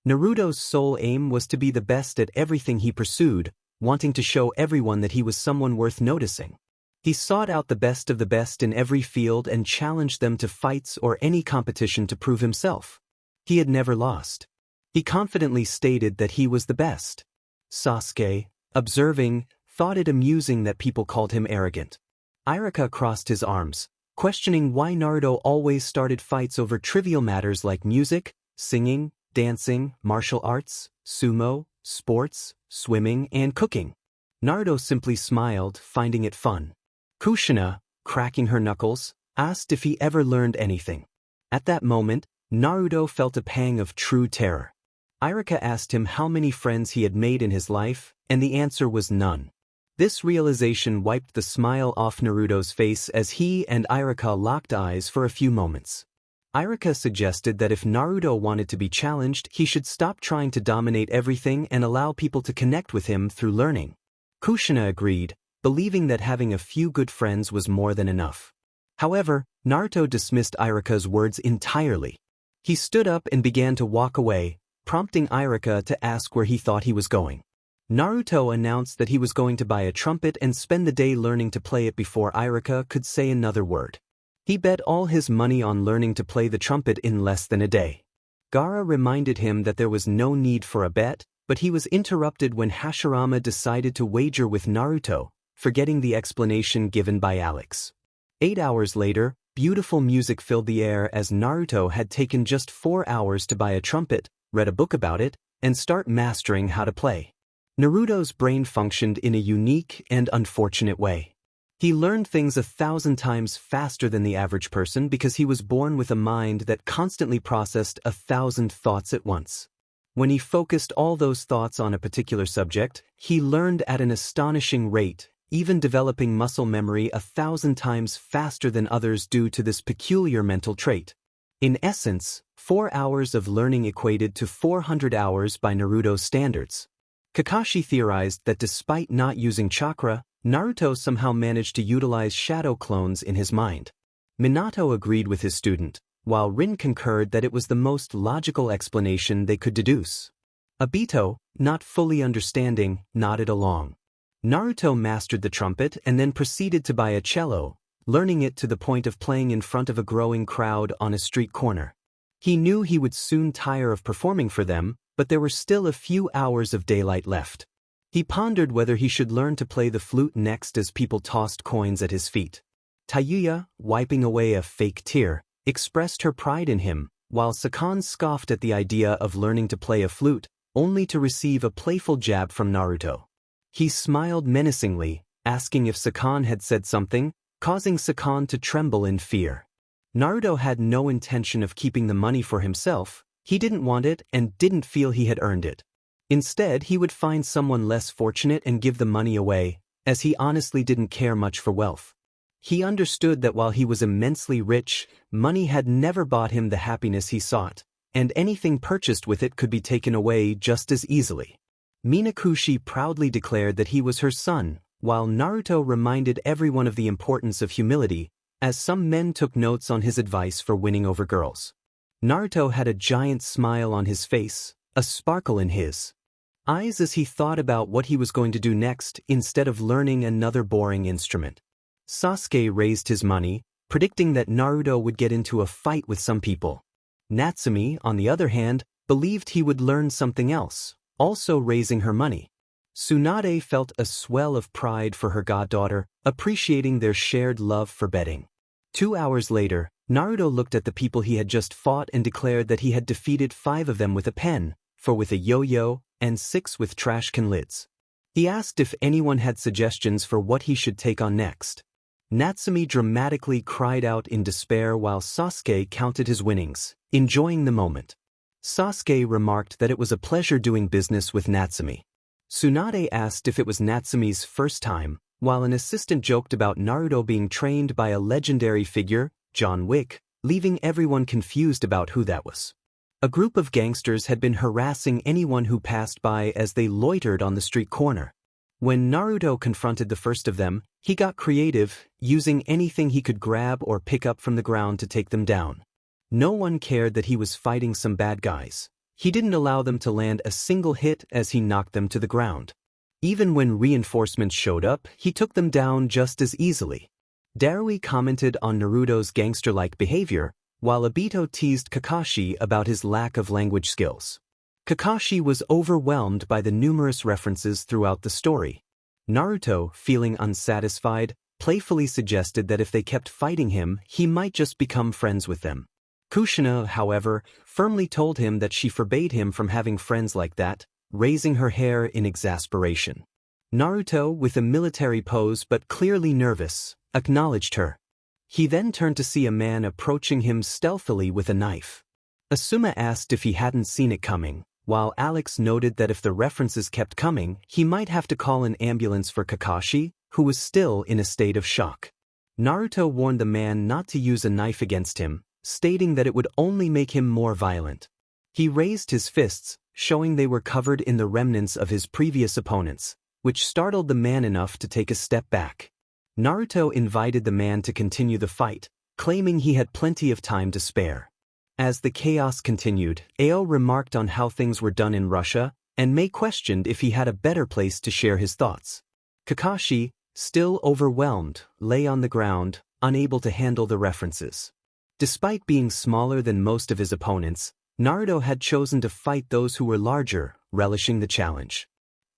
Naruto's sole aim was to be the best at everything he pursued, wanting to show everyone that he was someone worth noticing. He sought out the best of the best in every field and challenged them to fights or any competition to prove himself. He had never lost. He confidently stated that he was the best. Sasuke, observing, thought it amusing that people called him arrogant. Iruka crossed his arms, questioning why Naruto always started fights over trivial matters like music, singing, dancing, martial arts, sumo, sports, swimming, and cooking. Naruto simply smiled, finding it fun. Kushina, cracking her knuckles, asked if he ever learned anything. At that moment, Naruto felt a pang of true terror. Iruka asked him how many friends he had made in his life, and the answer was none. This realization wiped the smile off Naruto's face as he and Iruka locked eyes for a few moments. Iruka suggested that if Naruto wanted to be challenged, he should stop trying to dominate everything and allow people to connect with him through learning. Kushina agreed, believing that having a few good friends was more than enough. However, Naruto dismissed Iruka's words entirely. He stood up and began to walk away, prompting Iruka to ask where he thought he was going. Naruto announced that he was going to buy a trumpet and spend the day learning to play it before Iruka could say another word. He bet all his money on learning to play the trumpet in less than a day. Gaara reminded him that there was no need for a bet, but he was interrupted when Hashirama decided to wager with Naruto, forgetting the explanation given by Alex. 8 hours later, beautiful music filled the air as Naruto had taken just 4 hours to buy a trumpet, read a book about it, and start mastering how to play. Naruto's brain functioned in a unique and unfortunate way. He learned things 1,000 times faster than the average person because he was born with a mind that constantly processed 1,000 thoughts at once. When he focused all those thoughts on a particular subject, he learned at an astonishing rate, even developing muscle memory 1,000 times faster than others due to this peculiar mental trait. In essence, 4 hours of learning equated to 400 hours by Naruto's standards. Kakashi theorized that despite not using chakra, Naruto somehow managed to utilize shadow clones in his mind. Minato agreed with his student, while Rin concurred that it was the most logical explanation they could deduce. Obito, not fully understanding, nodded along. Naruto mastered the trumpet and then proceeded to buy a cello, learning it to the point of playing in front of a growing crowd on a street corner. He knew he would soon tire of performing for them, but there were still a few hours of daylight left. He pondered whether he should learn to play the flute next as people tossed coins at his feet. Tayuya, wiping away a fake tear, expressed her pride in him, while Sakan scoffed at the idea of learning to play a flute, only to receive a playful jab from Naruto. He smiled menacingly, asking if Sakan had said something, causing Sakan to tremble in fear. Naruto had no intention of keeping the money for himself. He didn't want it and didn't feel he had earned it. Instead, he would find someone less fortunate and give the money away, as he honestly didn't care much for wealth. He understood that while he was immensely rich, money had never bought him the happiness he sought, and anything purchased with it could be taken away just as easily. Minakushi proudly declared that he was her son, while Naruto reminded everyone of the importance of humility, as some men took notes on his advice for winning over girls. Naruto had a giant smile on his face, a sparkle in his eyes as he thought about what he was going to do next instead of learning another boring instrument. Sasuke raised his money, predicting that Naruto would get into a fight with some people. Natsumi, on the other hand, believed he would learn something else, also raising her money. Tsunade felt a swell of pride for her goddaughter, appreciating their shared love for betting. 2 hours later, Naruto looked at the people he had just fought and declared that he had defeated 5 of them with a pen, 4 with a yo-yo, and 6 with trash can lids. He asked if anyone had suggestions for what he should take on next. Natsumi dramatically cried out in despair while Sasuke counted his winnings, enjoying the moment. Sasuke remarked that it was a pleasure doing business with Natsumi. Tsunade asked if it was Natsumi's first time, while an assistant joked about Naruto being trained by a legendary figure, John Wick, leaving everyone confused about who that was. A group of gangsters had been harassing anyone who passed by as they loitered on the street corner. When Naruto confronted the first of them, he got creative, using anything he could grab or pick up from the ground to take them down. No one cared that he was fighting some bad guys. He didn't allow them to land a single hit as he knocked them to the ground. Even when reinforcements showed up, he took them down just as easily. Darui commented on Naruto's gangster-like behavior, while Obito teased Kakashi about his lack of language skills. Kakashi was overwhelmed by the numerous references throughout the story. Naruto, feeling unsatisfied, playfully suggested that if they kept fighting him, he might just become friends with them. Kushina, however, firmly told him that she forbade him from having friends like that, raising her hair in exasperation. Naruto, with a military pose but clearly nervous, acknowledged her. He then turned to see a man approaching him stealthily with a knife. Asuma asked if he hadn't seen it coming, while Alex noted that if the references kept coming, he might have to call an ambulance for Kakashi, who was still in a state of shock. Naruto warned the man not to use a knife against him, stating that it would only make him more violent. He raised his fists, showing they were covered in the remnants of his previous opponents, which startled the man enough to take a step back. Naruto invited the man to continue the fight, claiming he had plenty of time to spare. As the chaos continued, Ao remarked on how things were done in Russia, and Mei questioned if he had a better place to share his thoughts. Kakashi, still overwhelmed, lay on the ground, unable to handle the references. Despite being smaller than most of his opponents, Naruto had chosen to fight those who were larger, relishing the challenge.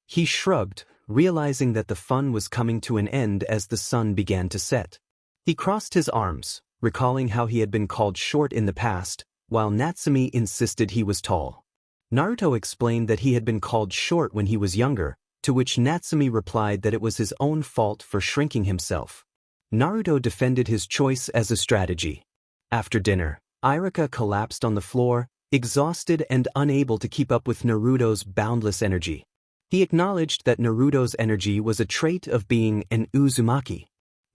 He shrugged, realizing that the fun was coming to an end as the sun began to set. He crossed his arms, recalling how he had been called short in the past, while Natsumi insisted he was tall. Naruto explained that he had been called short when he was younger, to which Natsumi replied that it was his own fault for shrinking himself. Naruto defended his choice as a strategy. After dinner, Iruka collapsed on the floor, exhausted and unable to keep up with Naruto's boundless energy. He acknowledged that Naruto's energy was a trait of being an Uzumaki.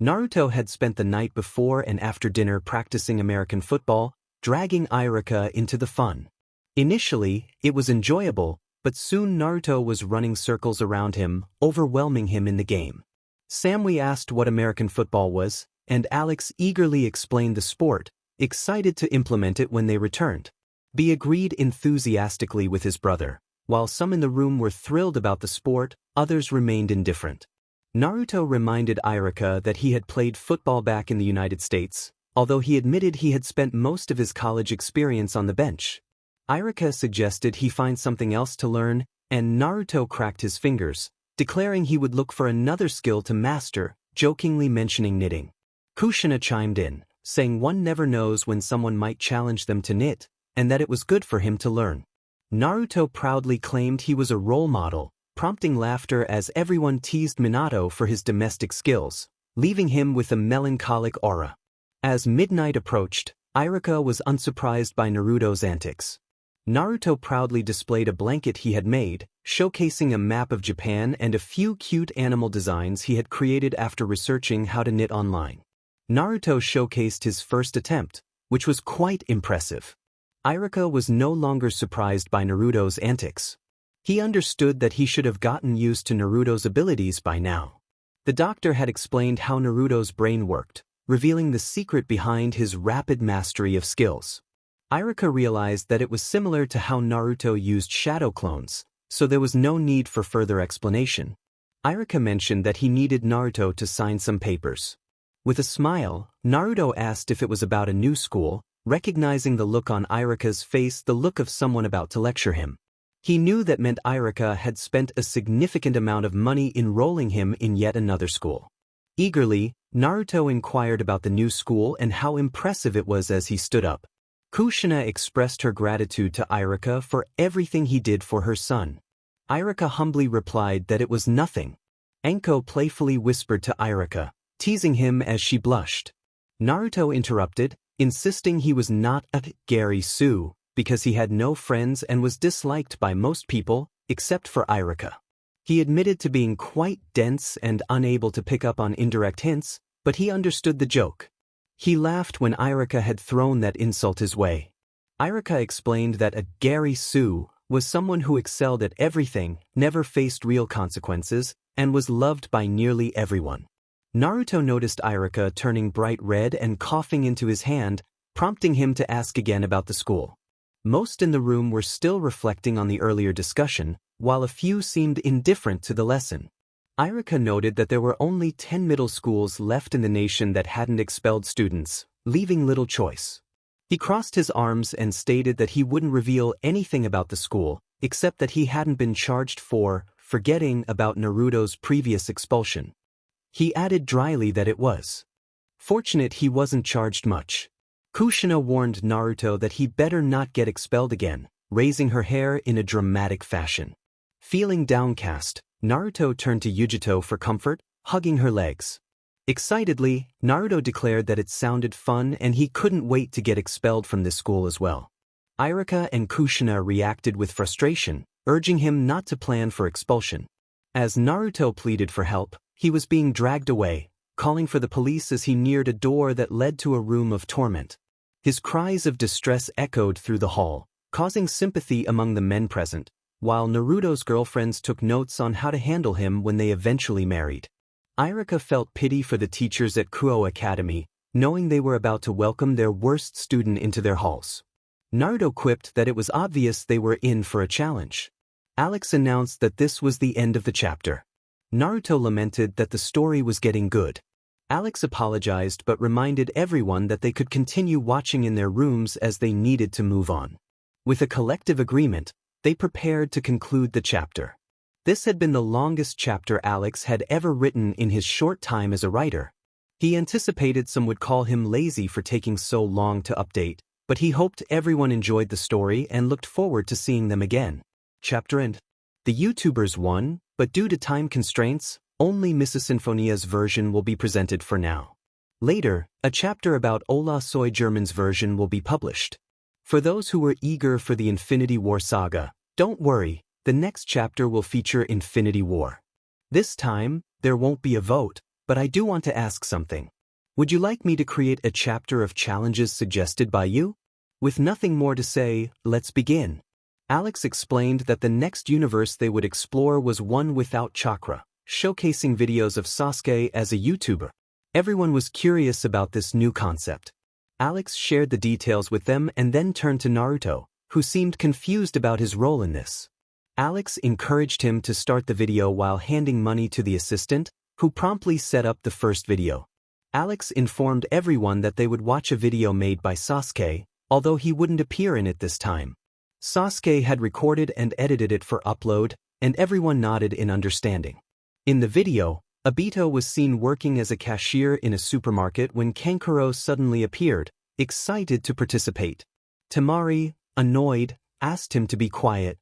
Naruto had spent the night before and after dinner practicing American football, dragging Iruka into the fun. Initially, it was enjoyable, but soon Naruto was running circles around him, overwhelming him in the game. Samui asked what American football was, and Alex eagerly explained the sport, excited to implement it when they returned. B agreed enthusiastically with his brother. While some in the room were thrilled about the sport, others remained indifferent. Naruto reminded Iruka that he had played football back in the United States, although he admitted he had spent most of his college experience on the bench. Iruka suggested he find something else to learn, and Naruto cracked his fingers, declaring he would look for another skill to master, jokingly mentioning knitting. Kushina chimed in, saying one never knows when someone might challenge them to knit, and that it was good for him to learn. Naruto proudly claimed he was a role model, prompting laughter as everyone teased Minato for his domestic skills, leaving him with a melancholic aura. As midnight approached, Iruka was unsurprised by Naruto's antics. Naruto proudly displayed a blanket he had made, showcasing a map of Japan and a few cute animal designs he had created after researching how to knit online. Naruto showcased his first attempt, which was quite impressive. Iruka was no longer surprised by Naruto's antics. He understood that he should have gotten used to Naruto's abilities by now. The doctor had explained how Naruto's brain worked, revealing the secret behind his rapid mastery of skills. Iruka realized that it was similar to how Naruto used shadow clones, so there was no need for further explanation. Iruka mentioned that he needed Naruto to sign some papers. With a smile, Naruto asked if it was about a new school, recognizing the look on Iruka's face, the look of someone about to lecture him. He knew that meant Iruka had spent a significant amount of money enrolling him in yet another school. Eagerly, Naruto inquired about the new school and how impressive it was as he stood up. Kushina expressed her gratitude to Iruka for everything he did for her son. Iruka humbly replied that it was nothing. Anko playfully whispered to Iruka, teasing him as she blushed. Naruto interrupted, insisting he was not a Gary Sue because he had no friends and was disliked by most people, except for Iruka. He admitted to being quite dense and unable to pick up on indirect hints, but he understood the joke. He laughed when Iruka had thrown that insult his way. Iruka explained that a Gary Sue was someone who excelled at everything, never faced real consequences, and was loved by nearly everyone. Naruto noticed Iruka turning bright red and coughing into his hand, prompting him to ask again about the school. Most in the room were still reflecting on the earlier discussion, while a few seemed indifferent to the lesson. Iruka noted that there were only 10 middle schools left in the nation that hadn't expelled students, leaving little choice. He crossed his arms and stated that he wouldn't reveal anything about the school, except that he hadn't been charged for forgetting about Naruto's previous expulsion. He added dryly that it was fortunate he wasn't charged much. Kushina warned Naruto that he better not get expelled again, raising her hair in a dramatic fashion. Feeling downcast, Naruto turned to Yujito for comfort, hugging her legs. Excitedly, Naruto declared that it sounded fun and he couldn't wait to get expelled from this school as well. Iruka and Kushina reacted with frustration, urging him not to plan for expulsion. As Naruto pleaded for help, he was being dragged away, calling for the police as he neared a door that led to a room of torment. His cries of distress echoed through the hall, causing sympathy among the men present, while Naruto's girlfriends took notes on how to handle him when they eventually married. Irika felt pity for the teachers at Kuo Academy, knowing they were about to welcome their worst student into their halls. Naruto quipped that it was obvious they were in for a challenge. Alex announced that this was the end of the chapter. Naruto lamented that the story was getting good. Alex apologized but reminded everyone that they could continue watching in their rooms as they needed to move on. With a collective agreement, they prepared to conclude the chapter. This had been the longest chapter Alex had ever written in his short time as a writer. He anticipated some would call him lazy for taking so long to update, but he hoped everyone enjoyed the story and looked forward to seeing them again. Chapter end. The YouTubers won, but due to time constraints, only Mrs. Sinfonia's version will be presented for now. Later, a chapter about Ola Soy German's version will be published. For those who were eager for the Infinity War saga, don't worry, the next chapter will feature Infinity War. This time, there won't be a vote, but I do want to ask something. Would you like me to create a chapter of challenges suggested by you? With nothing more to say, let's begin. Alex explained that the next universe they would explore was one without chakra, showcasing videos of Sasuke as a YouTuber. Everyone was curious about this new concept. Alex shared the details with them and then turned to Naruto, who seemed confused about his role in this. Alex encouraged him to start the video while handing money to the assistant, who promptly set up the first video. Alex informed everyone that they would watch a video made by Sasuke, although he wouldn't appear in it this time. Sasuke had recorded and edited it for upload, and everyone nodded in understanding. In the video, Obito was seen working as a cashier in a supermarket when Kankuro suddenly appeared, excited to participate. Temari, annoyed, asked him to be quiet.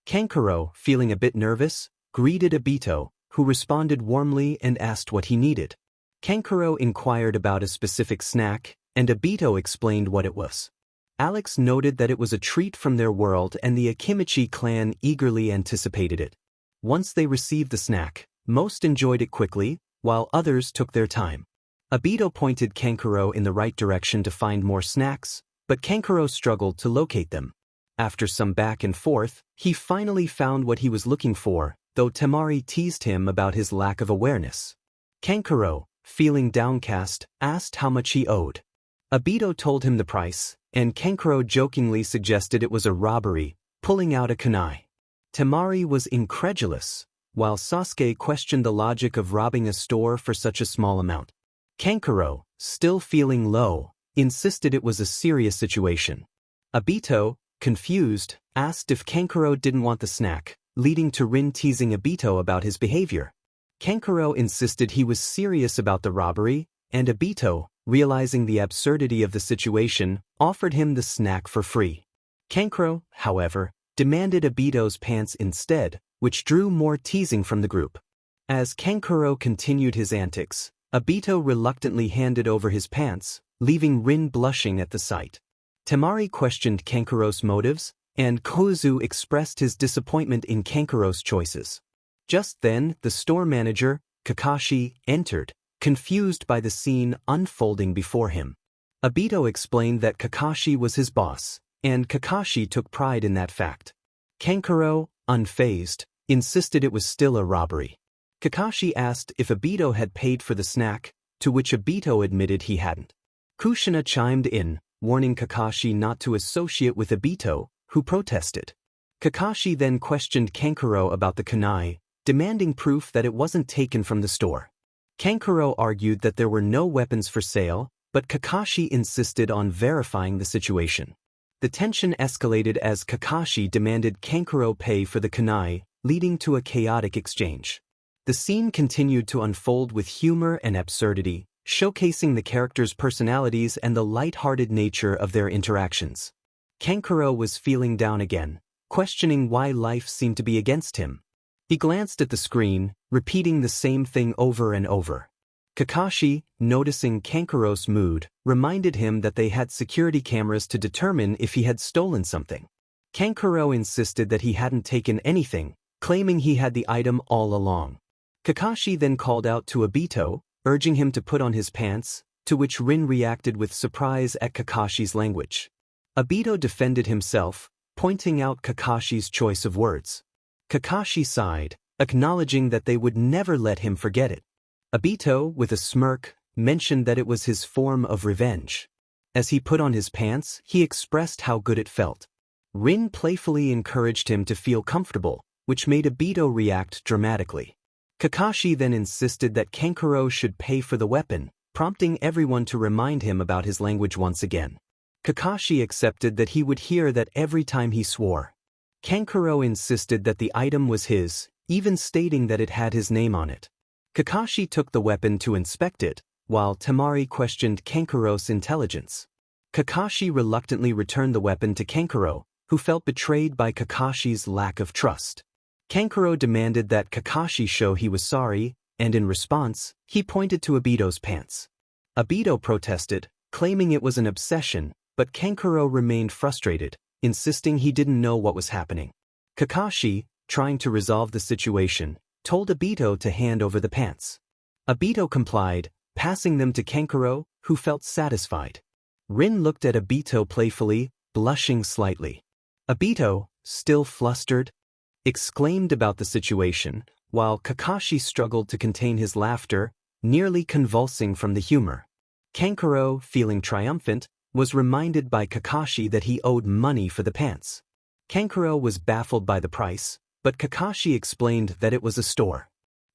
Kankuro, feeling a bit nervous, greeted Obito, who responded warmly and asked what he needed. Kankuro inquired about a specific snack, and Obito explained what it was. Alex noted that it was a treat from their world and the Akimichi clan eagerly anticipated it. Once they received the snack, most enjoyed it quickly, while others took their time. Obito pointed Kankuro in the right direction to find more snacks, but Kankuro struggled to locate them. After some back and forth, he finally found what he was looking for, though Temari teased him about his lack of awareness. Kankuro, feeling downcast, asked how much he owed. Obito told him the price, and Kankuro jokingly suggested it was a robbery, pulling out a kunai. Temari was incredulous, while Sasuke questioned the logic of robbing a store for such a small amount. Kankuro, still feeling low, insisted it was a serious situation. Obito, confused, asked if Kankuro didn't want the snack, leading to Rin teasing Obito about his behavior. Kankuro insisted he was serious about the robbery, and Obito, realizing the absurdity of the situation, offered him the snack for free. Kankuro, however, demanded Obito's pants instead, which drew more teasing from the group. As Kankuro continued his antics, Obito reluctantly handed over his pants, leaving Rin blushing at the sight. Temari questioned Kankuro's motives, and Kozu expressed his disappointment in Kankuro's choices. Just then, the store manager, Kakashi, entered, confused by the scene unfolding before him. Obito explained that Kakashi was his boss, and Kakashi took pride in that fact. Kankuro, unfazed, insisted it was still a robbery. Kakashi asked if Obito had paid for the snack, to which Obito admitted he hadn't. Kushina chimed in, warning Kakashi not to associate with Obito, who protested. Kakashi then questioned Kankuro about the kunai, demanding proof that it wasn't taken from the store. Kankuro argued that there were no weapons for sale, but Kakashi insisted on verifying the situation. The tension escalated as Kakashi demanded Kankuro pay for the kunai, leading to a chaotic exchange. The scene continued to unfold with humor and absurdity, showcasing the characters' personalities and the light-hearted nature of their interactions. Kankuro was feeling down again, questioning why life seemed to be against him. He glanced at the screen, repeating the same thing over and over. Kakashi, noticing Kankuro's mood, reminded him that they had security cameras to determine if he had stolen something. Kankuro insisted that he hadn't taken anything, claiming he had the item all along. Kakashi then called out to Obito, urging him to put on his pants, to which Rin reacted with surprise at Kakashi's language. Obito defended himself, pointing out Kakashi's choice of words. Kakashi sighed, acknowledging that they would never let him forget it. Obito, with a smirk, mentioned that it was his form of revenge. As he put on his pants, he expressed how good it felt. Rin playfully encouraged him to feel comfortable, which made Obito react dramatically. Kakashi then insisted that Kankuro should pay for the weapon, prompting everyone to remind him about his language once again. Kakashi accepted that he would hear that every time he swore. Kankuro insisted that the item was his, even stating that it had his name on it. Kakashi took the weapon to inspect it, while Temari questioned Kankuro's intelligence. Kakashi reluctantly returned the weapon to Kankuro, who felt betrayed by Kakashi's lack of trust. Kankuro demanded that Kakashi show he was sorry, and in response, he pointed to Obito's pants. Obito protested, claiming it was an obsession, but Kankuro remained frustrated, insisting he didn't know what was happening. Kakashi, trying to resolve the situation, told Obito to hand over the pants. Obito complied, passing them to Kankuro, who felt satisfied. Rin looked at Obito playfully, blushing slightly. Obito, still flustered, exclaimed about the situation, while Kakashi struggled to contain his laughter, nearly convulsing from the humor. Kankuro, feeling triumphant, was reminded by Kakashi that he owed money for the pants. Kankuro was baffled by the price, but Kakashi explained that it was a store.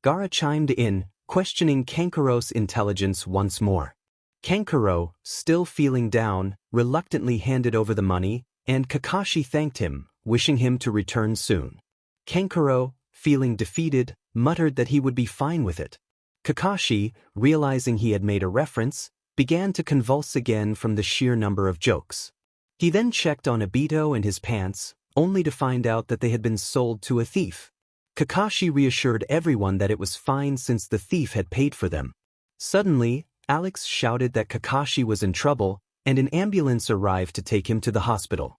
Gaara chimed in, questioning Kankuro's intelligence once more. Kankuro, still feeling down, reluctantly handed over the money, and Kakashi thanked him, wishing him to return soon. Kankuro, feeling defeated, muttered that he would be fine with it. Kakashi, realizing he had made a reference, began to convulse again from the sheer number of jokes. He then checked on Obito and his pants, only to find out that they had been sold to a thief. Kakashi reassured everyone that it was fine since the thief had paid for them. Suddenly, Alex shouted that Kakashi was in trouble, and an ambulance arrived to take him to the hospital.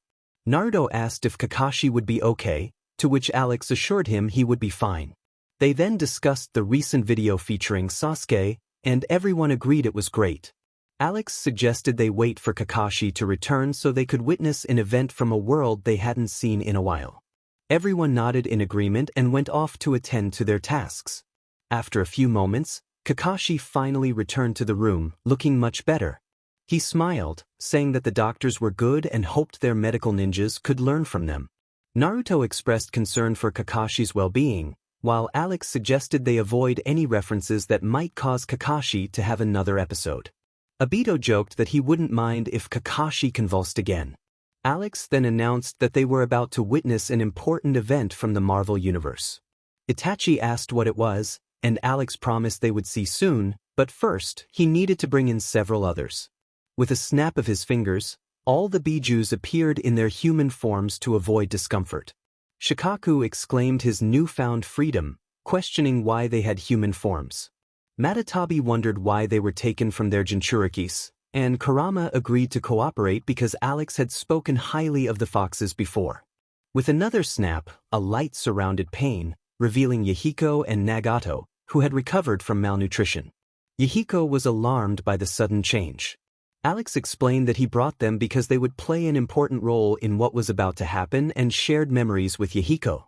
Naruto asked if Kakashi would be okay, to which Alex assured him he would be fine. They then discussed the recent video featuring Sasuke, and everyone agreed it was great. Alex suggested they wait for Kakashi to return so they could witness an event from a world they hadn't seen in a while. Everyone nodded in agreement and went off to attend to their tasks. After a few moments, Kakashi finally returned to the room, looking much better. He smiled, saying that the doctors were good and hoped their medical ninjas could learn from them. Naruto expressed concern for Kakashi's well-being, while Alex suggested they avoid any references that might cause Kakashi to have another episode. Obito joked that he wouldn't mind if Kakashi convulsed again. Alex then announced that they were about to witness an important event from the Marvel Universe. Itachi asked what it was, and Alex promised they would see soon, but first, he needed to bring in several others. With a snap of his fingers, all the Bijus appeared in their human forms to avoid discomfort. Shikaku exclaimed his newfound freedom, questioning why they had human forms. Matatabi wondered why they were taken from their Jinchurikis, and Kurama agreed to cooperate because Alex had spoken highly of the foxes before. With another snap, a light surrounded Pain, revealing Yahiko and Nagato, who had recovered from malnutrition. Yahiko was alarmed by the sudden change. Alex explained that he brought them because they would play an important role in what was about to happen and shared memories with Yahiko.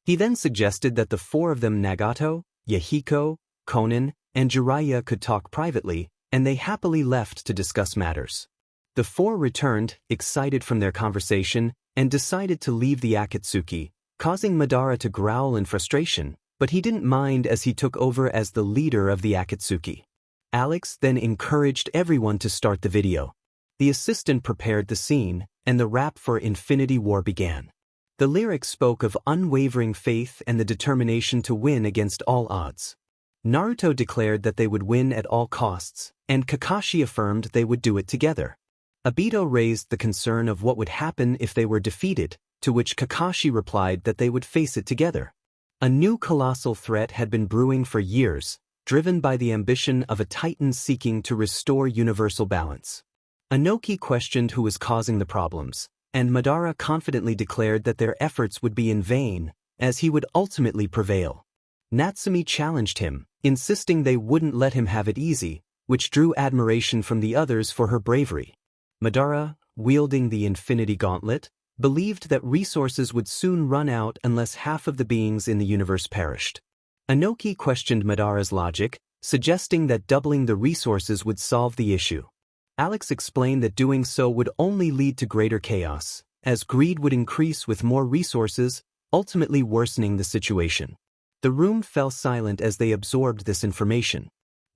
He then suggested that the four of them, Nagato, Yahiko, Konan, and Jiraiya, could talk privately, and they happily left to discuss matters. The four returned, excited from their conversation, and decided to leave the Akatsuki, causing Madara to growl in frustration, but he didn't mind as he took over as the leader of the Akatsuki. Alex then encouraged everyone to start the video. The assistant prepared the scene, and the rap for Infinity War began. The lyrics spoke of unwavering faith and the determination to win against all odds. Naruto declared that they would win at all costs, and Kakashi affirmed they would do it together. Obito raised the concern of what would happen if they were defeated, to which Kakashi replied that they would face it together. A new colossal threat had been brewing for years, driven by the ambition of a titan seeking to restore universal balance. Inoki questioned who was causing the problems, and Madara confidently declared that their efforts would be in vain, as he would ultimately prevail. Natsumi challenged him, insisting they wouldn't let him have it easy, which drew admiration from the others for her bravery. Madara, wielding the Infinity Gauntlet, believed that resources would soon run out unless half of the beings in the universe perished. Inoki questioned Madara's logic, suggesting that doubling the resources would solve the issue. Alex explained that doing so would only lead to greater chaos, as greed would increase with more resources, ultimately worsening the situation. The room fell silent as they absorbed this information.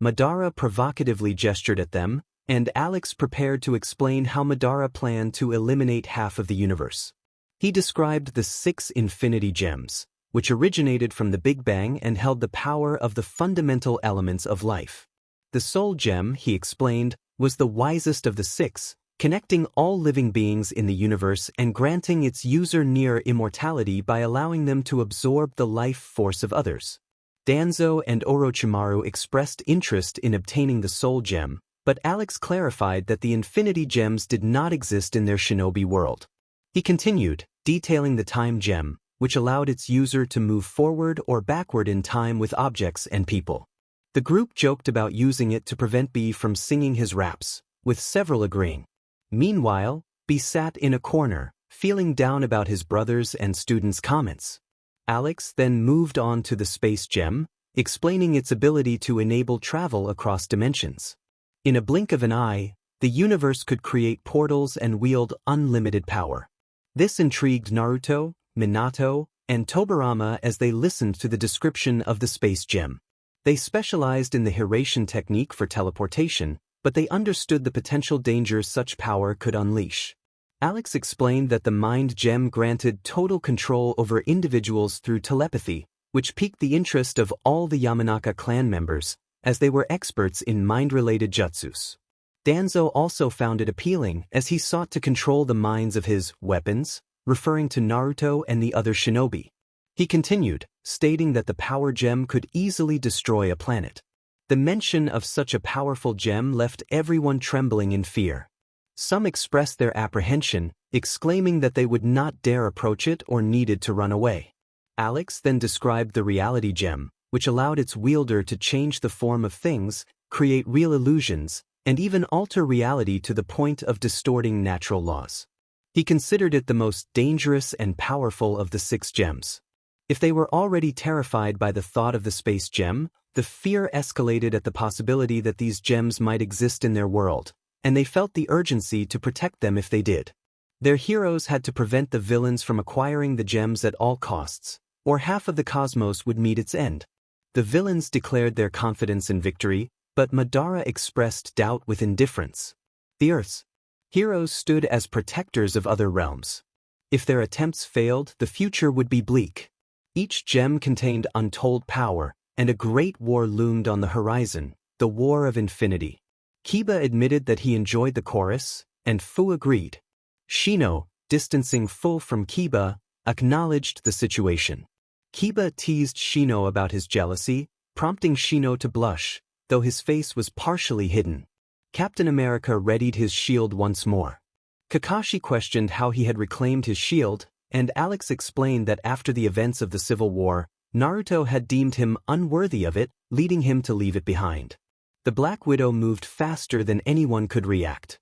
Madara provocatively gestured at them, and Alex prepared to explain how Madara planned to eliminate half of the universe. He described the 6 Infinity Gems, which originated from the Big Bang and held the power of the fundamental elements of life. The Soul Gem, he explained, was the wisest of the 6, connecting all living beings in the universe and granting its user near immortality by allowing them to absorb the life force of others. Danzo and Orochimaru expressed interest in obtaining the Soul Gem, but Alex clarified that the Infinity Gems did not exist in their shinobi world. He continued, detailing the Time Gem, which allowed its user to move forward or backward in time with objects and people. The group joked about using it to prevent B from singing his raps, with several agreeing. Meanwhile, B sat in a corner, feeling down about his brothers' and students' comments. Alex then moved on to the Space Gem, explaining its ability to enable travel across dimensions. In a blink of an eye, the universe could create portals and wield unlimited power. This intrigued Naruto, Minato, and Tobirama as they listened to the description of the Space Gem. They specialized in the Hiraishin technique for teleportation, but they understood the potential dangers such power could unleash. Alex explained that the Mind Gem granted total control over individuals through telepathy, which piqued the interest of all the Yamanaka clan members, as they were experts in mind-related jutsus. Danzo also found it appealing as he sought to control the minds of his weapons, referring to Naruto and the other shinobi. He continued, stating that the Power Gem could easily destroy a planet. The mention of such a powerful gem left everyone trembling in fear. Some expressed their apprehension, exclaiming that they would not dare approach it or needed to run away. Alex then described the Reality Gem, which allowed its wielder to change the form of things, create real illusions, and even alter reality to the point of distorting natural laws. He considered it the most dangerous and powerful of the 6 gems. If they were already terrified by the thought of the Space Gem, the fear escalated at the possibility that these gems might exist in their world, and they felt the urgency to protect them if they did. Their heroes had to prevent the villains from acquiring the gems at all costs, or half of the cosmos would meet its end. The villains declared their confidence in victory, but Madara expressed doubt with indifference. The Earth's heroes stood as protectors of other realms. If their attempts failed, the future would be bleak. Each gem contained untold power, and a great war loomed on the horizon, the War of Infinity. Kiba admitted that he enjoyed the chorus, and Fu agreed. Shino, distancing Fu from Kiba, acknowledged the situation. Kiba teased Shino about his jealousy, prompting Shino to blush, though his face was partially hidden. Captain America readied his shield once more. Kakashi questioned how he had reclaimed his shield, and Alex explained that after the events of the Civil War, Naruto had deemed him unworthy of it, leading him to leave it behind. The Black Widow moved faster than anyone could react.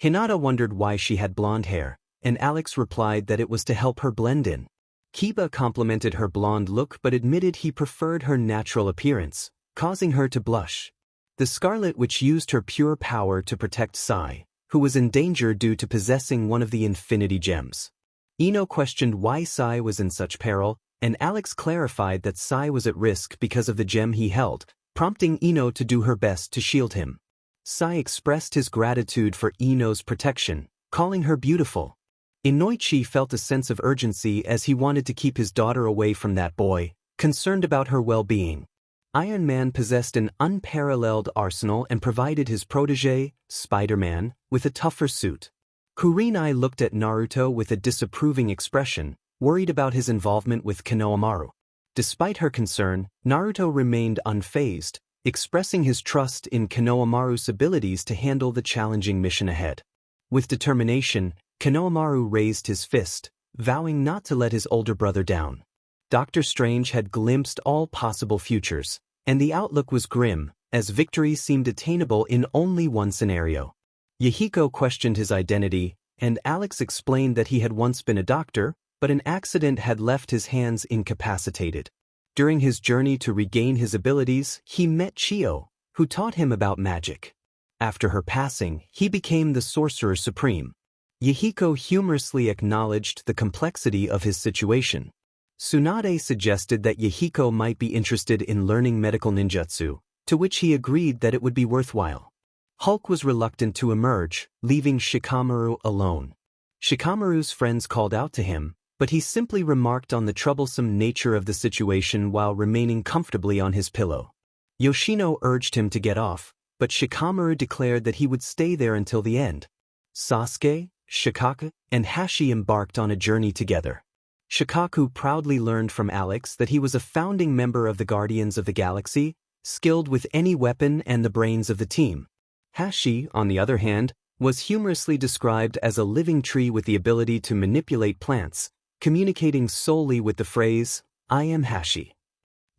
Hinata wondered why she had blonde hair, and Alex replied that it was to help her blend in. Kiba complimented her blonde look but admitted he preferred her natural appearance, causing her to blush. The Scarlet Witch used her pure power to protect Sai, who was in danger due to possessing one of the Infinity Gems. Ino questioned why Sai was in such peril, and Alex clarified that Sai was at risk because of the gem he held, prompting Ino to do her best to shield him. Sai expressed his gratitude for Ino's protection, calling her beautiful. Inoichi felt a sense of urgency as he wanted to keep his daughter away from that boy, concerned about her well-being. Iron Man possessed an unparalleled arsenal and provided his protégé, Spider-Man, with a tougher suit. Kurenai looked at Naruto with a disapproving expression, worried about his involvement with Konohamaru. Despite her concern, Naruto remained unfazed, expressing his trust in Konohamaru's abilities to handle the challenging mission ahead. With determination, Konohamaru raised his fist, vowing not to let his older brother down. Doctor Strange had glimpsed all possible futures, and the outlook was grim, as victory seemed attainable in only one scenario. Yahiko questioned his identity, and Alex explained that he had once been a doctor, but an accident had left his hands incapacitated. During his journey to regain his abilities, he met Chio, who taught him about magic. After her passing, he became the Sorcerer Supreme. Yahiko humorously acknowledged the complexity of his situation. Tsunade suggested that Yahiko might be interested in learning medical ninjutsu, to which he agreed that it would be worthwhile. Hulk was reluctant to emerge, leaving Shikamaru alone. Shikamaru's friends called out to him, but he simply remarked on the troublesome nature of the situation while remaining comfortably on his pillow. Yoshino urged him to get off, but Shikamaru declared that he would stay there until the end. Sasuke, Shikaku, and Hashi embarked on a journey together. Shikaku proudly learned from Alex that he was a founding member of the Guardians of the Galaxy, skilled with any weapon and the brains of the team. Hashi, on the other hand, was humorously described as a living tree with the ability to manipulate plants, communicating solely with the phrase, "I am Hashi."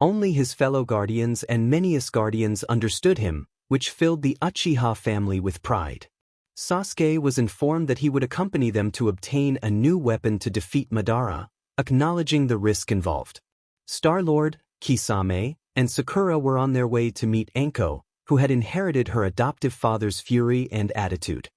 Only his fellow Guardians and many Asgardians understood him, which filled the Uchiha family with pride. Sasuke was informed that he would accompany them to obtain a new weapon to defeat Madara, acknowledging the risk involved. Star-Lord, Kisame, and Sakura were on their way to meet Anko, who had inherited her adoptive father's fury and attitude.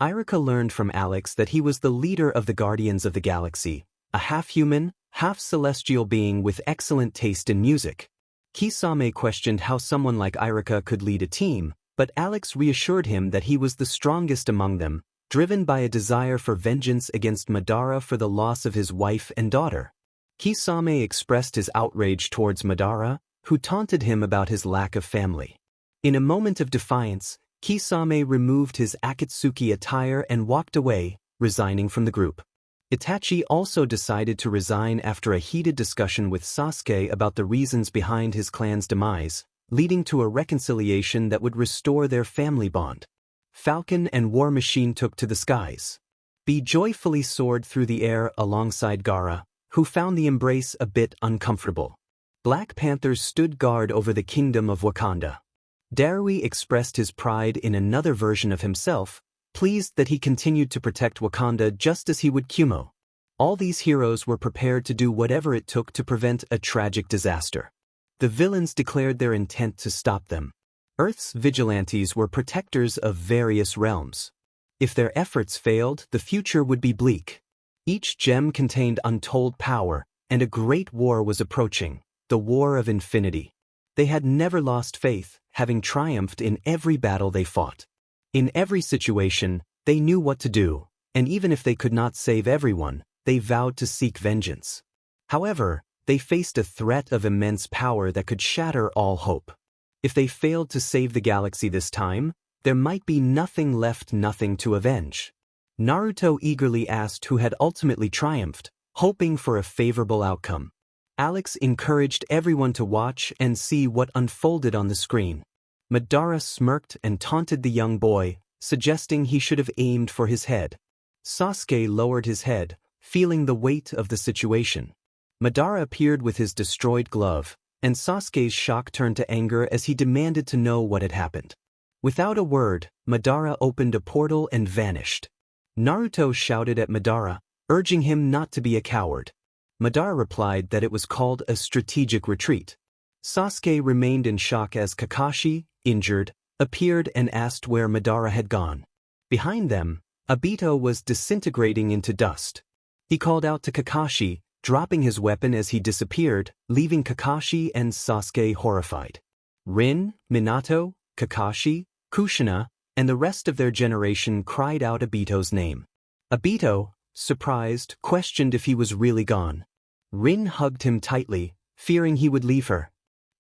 Iruka learned from Alex that he was the leader of the Guardians of the Galaxy, a half-human, half-celestial being with excellent taste in music. Kisame questioned how someone like Iruka could lead a team, but Alex reassured him that he was the strongest among them, driven by a desire for vengeance against Madara for the loss of his wife and daughter. Kisame expressed his outrage towards Madara, who taunted him about his lack of family. In a moment of defiance, Kisame removed his Akatsuki attire and walked away, resigning from the group. Itachi also decided to resign after a heated discussion with Sasuke about the reasons behind his clan's demise, leading to a reconciliation that would restore their family bond. Falcon and War Machine took to the skies. Bee joyfully soared through the air alongside Gaara, who found the embrace a bit uncomfortable. Black Panthers stood guard over the kingdom of Wakanda. Darui expressed his pride in another version of himself, pleased that he continued to protect Wakanda just as he would Kumo. All these heroes were prepared to do whatever it took to prevent a tragic disaster. The villains declared their intent to stop them. Earth's vigilantes were protectors of various realms. If their efforts failed, the future would be bleak. Each gem contained untold power, and a great war was approaching, the War of Infinity. They had never lost faith, having triumphed in every battle they fought. In every situation, they knew what to do, and even if they could not save everyone, they vowed to seek vengeance. However, they faced a threat of immense power that could shatter all hope. If they failed to save the galaxy this time, there might be nothing left, nothing to avenge. Naruto eagerly asked who had ultimately triumphed, hoping for a favorable outcome. Alex encouraged everyone to watch and see what unfolded on the screen. Madara smirked and taunted the young boy, suggesting he should have aimed for his head. Sasuke lowered his head, feeling the weight of the situation. Madara appeared with his destroyed glove, and Sasuke's shock turned to anger as he demanded to know what had happened. Without a word, Madara opened a portal and vanished. Naruto shouted at Madara, urging him not to be a coward. Madara replied that it was called a strategic retreat. Sasuke remained in shock as Kakashi, injured, appeared and asked where Madara had gone. Behind them, Obito was disintegrating into dust. He called out to Kakashi, dropping his weapon as he disappeared, leaving Kakashi and Sasuke horrified. Rin, Minato, Kakashi, Kushina, and the rest of their generation cried out Obito's name. Obito, surprised, questioned if he was really gone. Rin hugged him tightly, fearing he would leave her.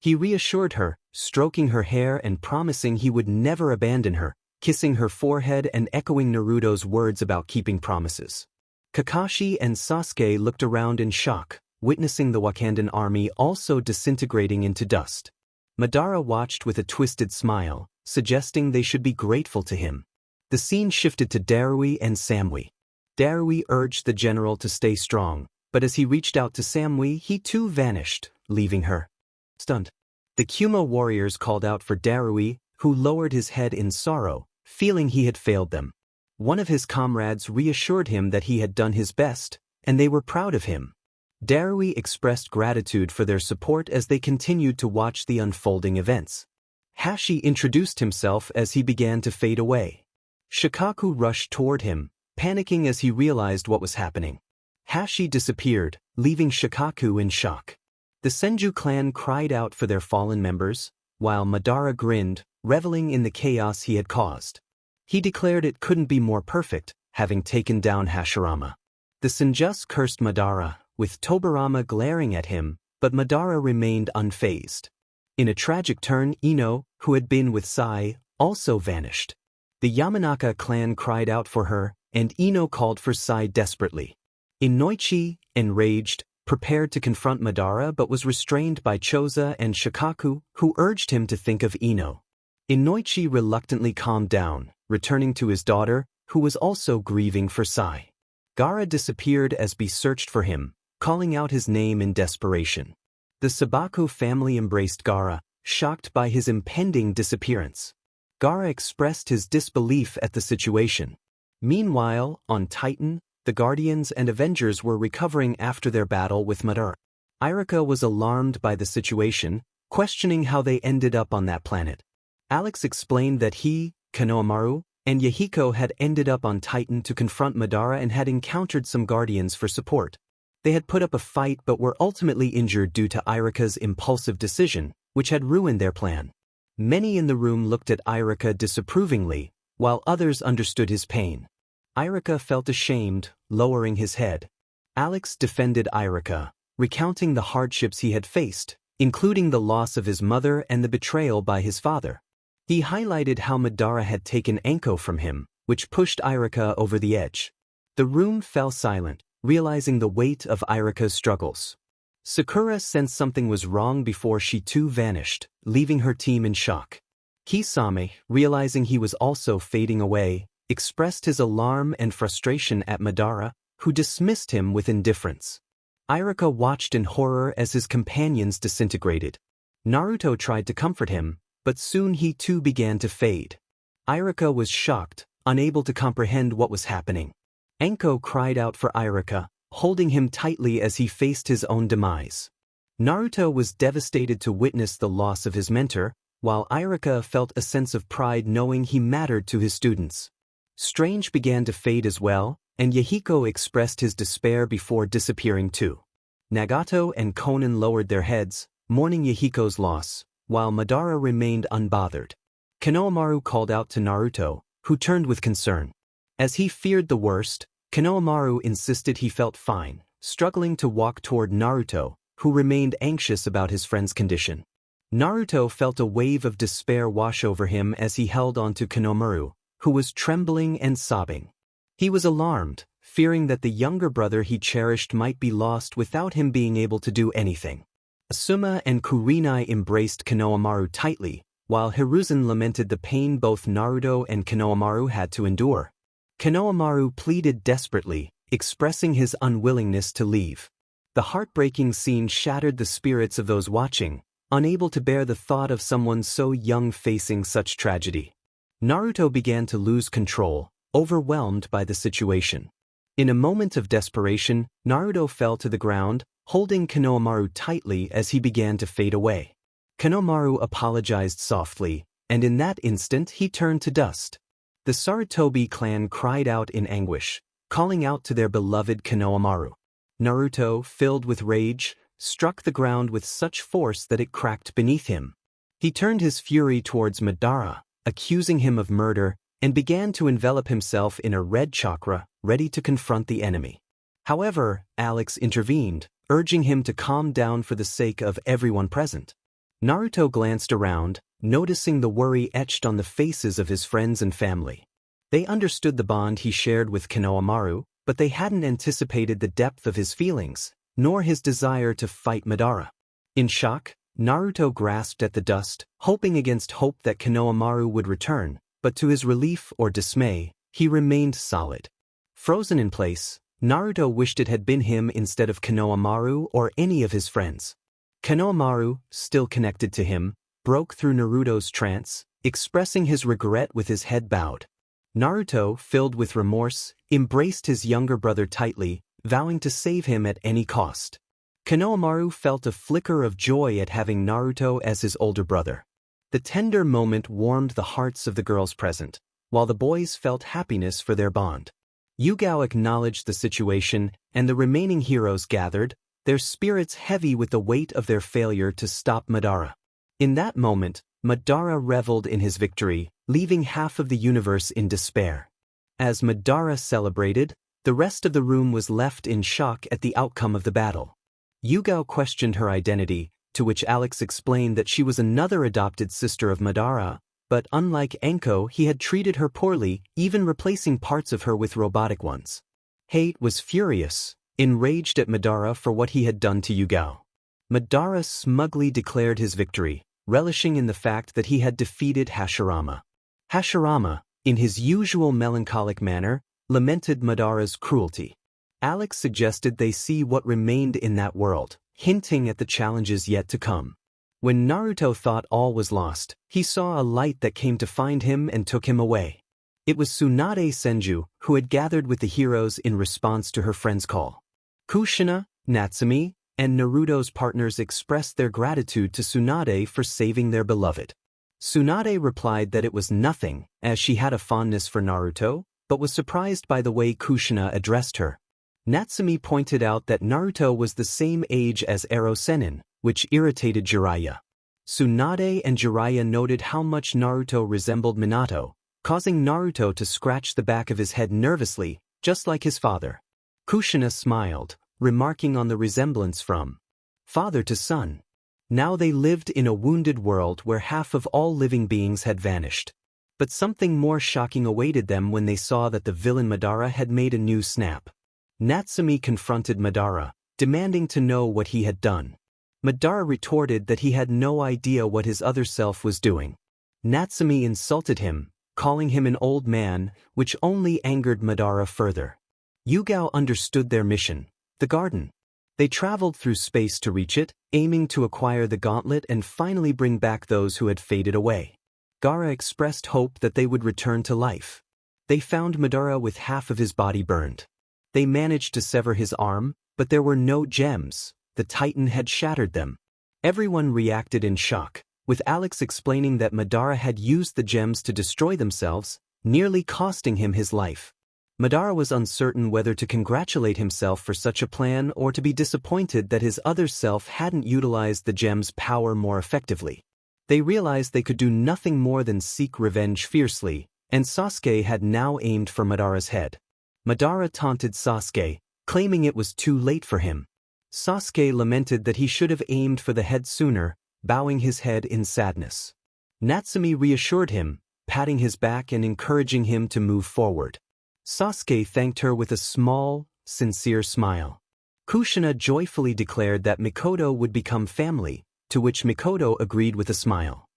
He reassured her, stroking her hair and promising he would never abandon her, kissing her forehead and echoing Naruto's words about keeping promises. Kakashi and Sasuke looked around in shock, witnessing the Wakandan army also disintegrating into dust. Madara watched with a twisted smile, suggesting they should be grateful to him. The scene shifted to Darui and Samui. Darui urged the general to stay strong, but as he reached out to Samui, he too vanished, leaving her stunned. The Kuma warriors called out for Darui, who lowered his head in sorrow, feeling he had failed them. One of his comrades reassured him that he had done his best, and they were proud of him. Darui expressed gratitude for their support as they continued to watch the unfolding events. Hashi introduced himself as he began to fade away. Shikaku rushed toward him, panicking as he realized what was happening. Hashi disappeared, leaving Shikaku in shock. The Senju clan cried out for their fallen members, while Madara grinned, reveling in the chaos he had caused. He declared it couldn't be more perfect, having taken down Hashirama. The Senjus cursed Madara, with Tobirama glaring at him, but Madara remained unfazed. In a tragic turn, Ino, who had been with Sai, also vanished. The Yamanaka clan cried out for her, and Ino called for Sai desperately. Inoichi, enraged, prepared to confront Madara but was restrained by Choza and Shikaku, who urged him to think of Ino. Inoichi reluctantly calmed down, returning to his daughter, who was also grieving for Sai. Gaara disappeared as Bee searched for him, calling out his name in desperation. The Sabaku family embraced Gaara, shocked by his impending disappearance. Gaara expressed his disbelief at the situation. Meanwhile, on Titan, the Guardians and Avengers were recovering after their battle with Madara. Irika was alarmed by the situation, questioning how they ended up on that planet. Alex explained that he, Konohamaru, and Yahiko had ended up on Titan to confront Madara and had encountered some Guardians for support. They had put up a fight but were ultimately injured due to Irika's impulsive decision, which had ruined their plan. Many in the room looked at Irika disapprovingly, while others understood his pain. Irika felt ashamed, lowering his head. Alex defended Irika, recounting the hardships he had faced, including the loss of his mother and the betrayal by his father. He highlighted how Madara had taken Anko from him, which pushed Irika over the edge. The room fell silent, realizing the weight of Irika's struggles. Sakura sensed something was wrong before she too vanished, leaving her team in shock. Kisame, realizing he was also fading away, expressed his alarm and frustration at Madara, who dismissed him with indifference. Irika watched in horror as his companions disintegrated. Naruto tried to comfort him, but soon he too began to fade. Irika was shocked, unable to comprehend what was happening. Anko cried out for Irika, holding him tightly as he faced his own demise. Naruto was devastated to witness the loss of his mentor, while Irika felt a sense of pride knowing he mattered to his students. Strange began to fade as well, and Yahiko expressed his despair before disappearing too. Nagato and Konan lowered their heads, mourning Yahiko's loss, while Madara remained unbothered. Konohamaru called out to Naruto, who turned with concern. As he feared the worst, Konohamaru insisted he felt fine, struggling to walk toward Naruto, who remained anxious about his friend's condition. Naruto felt a wave of despair wash over him as he held onto Konohamaru, who was trembling and sobbing. He was alarmed, fearing that the younger brother he cherished might be lost without him being able to do anything. Asuma and Kurenai embraced Konohamaru tightly, while Hiruzen lamented the pain both Naruto and Konohamaru had to endure. Konohamaru pleaded desperately, expressing his unwillingness to leave. The heartbreaking scene shattered the spirits of those watching, unable to bear the thought of someone so young facing such tragedy. Naruto began to lose control, overwhelmed by the situation. In a moment of desperation, Naruto fell to the ground, holding Konohamaru tightly as he began to fade away. Konohamaru apologized softly, and in that instant he turned to dust. The Sarutobi clan cried out in anguish, calling out to their beloved Konohamaru. Naruto, filled with rage, struck the ground with such force that it cracked beneath him. He turned his fury towards Madara, accusing him of murder, and began to envelop himself in a red chakra, ready to confront the enemy. However, Alex intervened, urging him to calm down for the sake of everyone present. Naruto glanced around, noticing the worry etched on the faces of his friends and family. They understood the bond he shared with Konohamaru, but they hadn't anticipated the depth of his feelings, nor his desire to fight Madara. In shock, Naruto grasped at the dust, hoping against hope that Konohamaru would return, but to his relief or dismay, he remained solid. Frozen in place, Naruto wished it had been him instead of Konohamaru or any of his friends. Kanemaru, still connected to him, broke through Naruto's trance, expressing his regret with his head bowed. Naruto, filled with remorse, embraced his younger brother tightly, vowing to save him at any cost. Kanemaru felt a flicker of joy at having Naruto as his older brother. The tender moment warmed the hearts of the girls present, while the boys felt happiness for their bond. Yugao acknowledged the situation, and the remaining heroes gathered, their spirits heavy with the weight of their failure to stop Madara. In that moment, Madara reveled in his victory, leaving half of the universe in despair. As Madara celebrated, the rest of the room was left in shock at the outcome of the battle. Yugao questioned her identity, to which Alex explained that she was another adopted sister of Madara, but unlike Enko, he had treated her poorly, even replacing parts of her with robotic ones. Hate was furious, enraged at Madara for what he had done to Yugao. Madara smugly declared his victory, relishing in the fact that he had defeated Hashirama. Hashirama, in his usual melancholic manner, lamented Madara's cruelty. Alex suggested they see what remained in that world, hinting at the challenges yet to come. When Naruto thought all was lost, he saw a light that came to find him and took him away. It was Tsunade Senju, who had gathered with the heroes in response to her friend's call. Kushina, Natsumi, and Naruto's partners expressed their gratitude to Tsunade for saving their beloved. Tsunade replied that it was nothing, as she had a fondness for Naruto, but was surprised by the way Kushina addressed her. Natsumi pointed out that Naruto was the same age as Ero Sennin, which irritated Jiraiya. Tsunade and Jiraiya noted how much Naruto resembled Minato, causing Naruto to scratch the back of his head nervously, just like his father. Kushina smiled, remarking on the resemblance from father to son. Now they lived in a wounded world where half of all living beings had vanished. But something more shocking awaited them when they saw that the villain Madara had made a new snap. Natsumi confronted Madara, demanding to know what he had done. Madara retorted that he had no idea what his other self was doing. Natsumi insulted him, calling him an old man, which only angered Madara further. Yugao understood their mission, the garden. They traveled through space to reach it, aiming to acquire the gauntlet and finally bring back those who had faded away. Gaara expressed hope that they would return to life. They found Madara with half of his body burned. They managed to sever his arm, but there were no gems. The Titan had shattered them. Everyone reacted in shock, with Alex explaining that Madara had used the gems to destroy themselves, nearly costing him his life. Madara was uncertain whether to congratulate himself for such a plan or to be disappointed that his other self hadn't utilized the gem's power more effectively. They realized they could do nothing more than seek revenge fiercely, and Sasuke had now aimed for Madara's head. Madara taunted Sasuke, claiming it was too late for him. Sasuke lamented that he should have aimed for the head sooner, bowing his head in sadness. Natsumi reassured him, patting his back and encouraging him to move forward. Sasuke thanked her with a small, sincere smile. Kushina joyfully declared that Mikoto would become family, to which Mikoto agreed with a smile.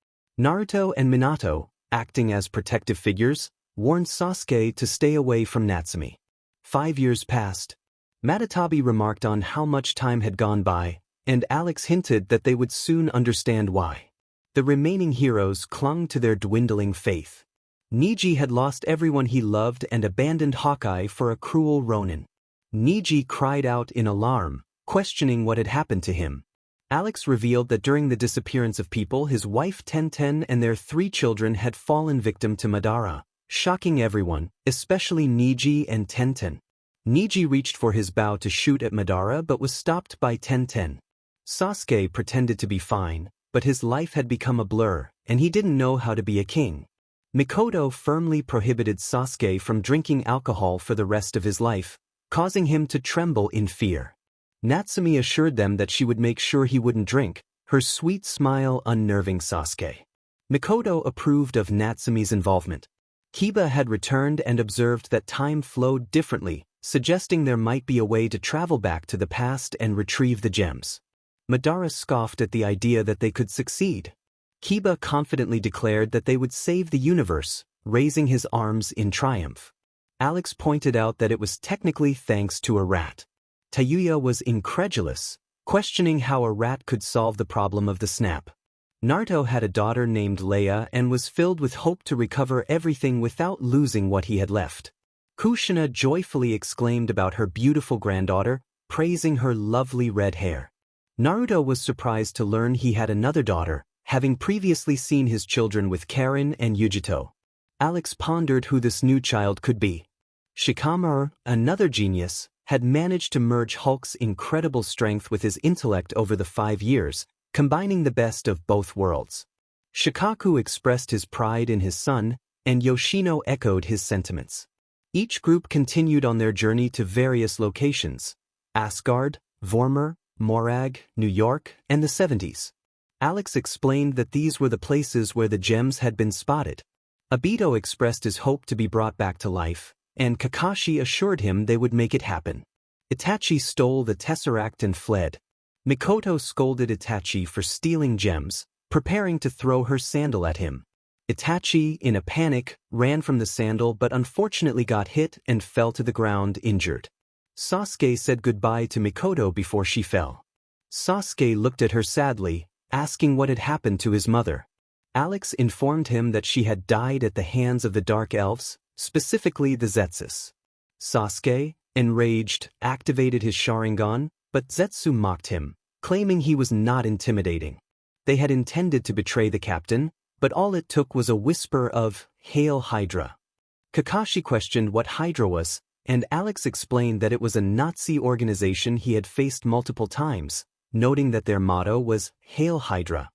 Naruto and Minato, acting as protective figures, warned Sasuke to stay away from Natsumi. 5 years passed. Matatabi remarked on how much time had gone by, and Alex hinted that they would soon understand why. The remaining heroes clung to their dwindling faith. Neji had lost everyone he loved and abandoned Hawkeye for a cruel Ronin. Neji cried out in alarm, questioning what had happened to him. Alex revealed that during the disappearance of people, his wife Tenten and their 3 children had fallen victim to Madara, shocking everyone, especially Neji and Tenten. Neji reached for his bow to shoot at Madara but was stopped by Tenten. Sasuke pretended to be fine, but his life had become a blur, and he didn't know how to be a king. Mikoto firmly prohibited Sasuke from drinking alcohol for the rest of his life, causing him to tremble in fear. Natsumi assured them that she would make sure he wouldn't drink, her sweet smile unnerving Sasuke. Mikoto approved of Natsumi's involvement. Kiba had returned and observed that time flowed differently, suggesting there might be a way to travel back to the past and retrieve the gems. Madara scoffed at the idea that they could succeed. Kiba confidently declared that they would save the universe, raising his arms in triumph. Alex pointed out that it was technically thanks to a rat. Tayuya was incredulous, questioning how a rat could solve the problem of the snap. Naruto had a daughter named Leia and was filled with hope to recover everything without losing what he had left. Kushina joyfully exclaimed about her beautiful granddaughter, praising her lovely red hair. Naruto was surprised to learn he had another daughter, having previously seen his children with Karin and Yujito. Alex pondered who this new child could be. Shikamaru, another genius, had managed to merge Hulk's incredible strength with his intellect over the 5 years, combining the best of both worlds. Shikaku expressed his pride in his son, and Yoshino echoed his sentiments. Each group continued on their journey to various locations: Asgard, Vormir, Morag, New York, and the 70s. Alex explained that these were the places where the gems had been spotted. Obito expressed his hope to be brought back to life, and Kakashi assured him they would make it happen. Itachi stole the Tesseract and fled. Mikoto scolded Itachi for stealing gems, preparing to throw her sandal at him. Itachi, in a panic, ran from the sandal but unfortunately got hit and fell to the ground injured. Sasuke said goodbye to Mikoto before she fell. Sasuke looked at her sadly, asking what had happened to his mother. Alex informed him that she had died at the hands of the Dark Elves, specifically the Zetsus. Sasuke, enraged, activated his Sharingan, but Zetsu mocked him, claiming he was not intimidating. They had intended to betray the captain, but all it took was a whisper of, "Hail Hydra." Kakashi questioned what Hydra was, and Alex explained that it was a Nazi organization he had faced multiple times, noting that their motto was, "Hail Hydra."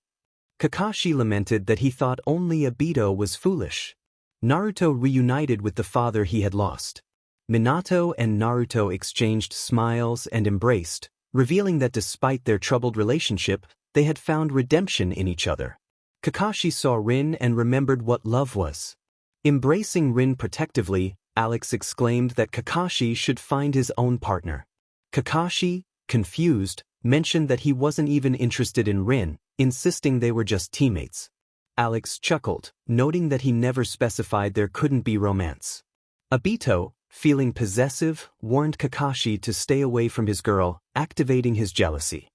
Kakashi lamented that he thought only Obito was foolish. Naruto reunited with the father he had lost. Minato and Naruto exchanged smiles and embraced, revealing that despite their troubled relationship, they had found redemption in each other. Kakashi saw Rin and remembered what love was. Embracing Rin protectively, Alex exclaimed that Kakashi should find his own partner. Kakashi, confused, mentioned that he wasn't even interested in Rin, insisting they were just teammates. Alex chuckled, noting that he never specified there couldn't be romance. Obito, feeling possessive, warned Kakashi to stay away from his girl, activating his jealousy.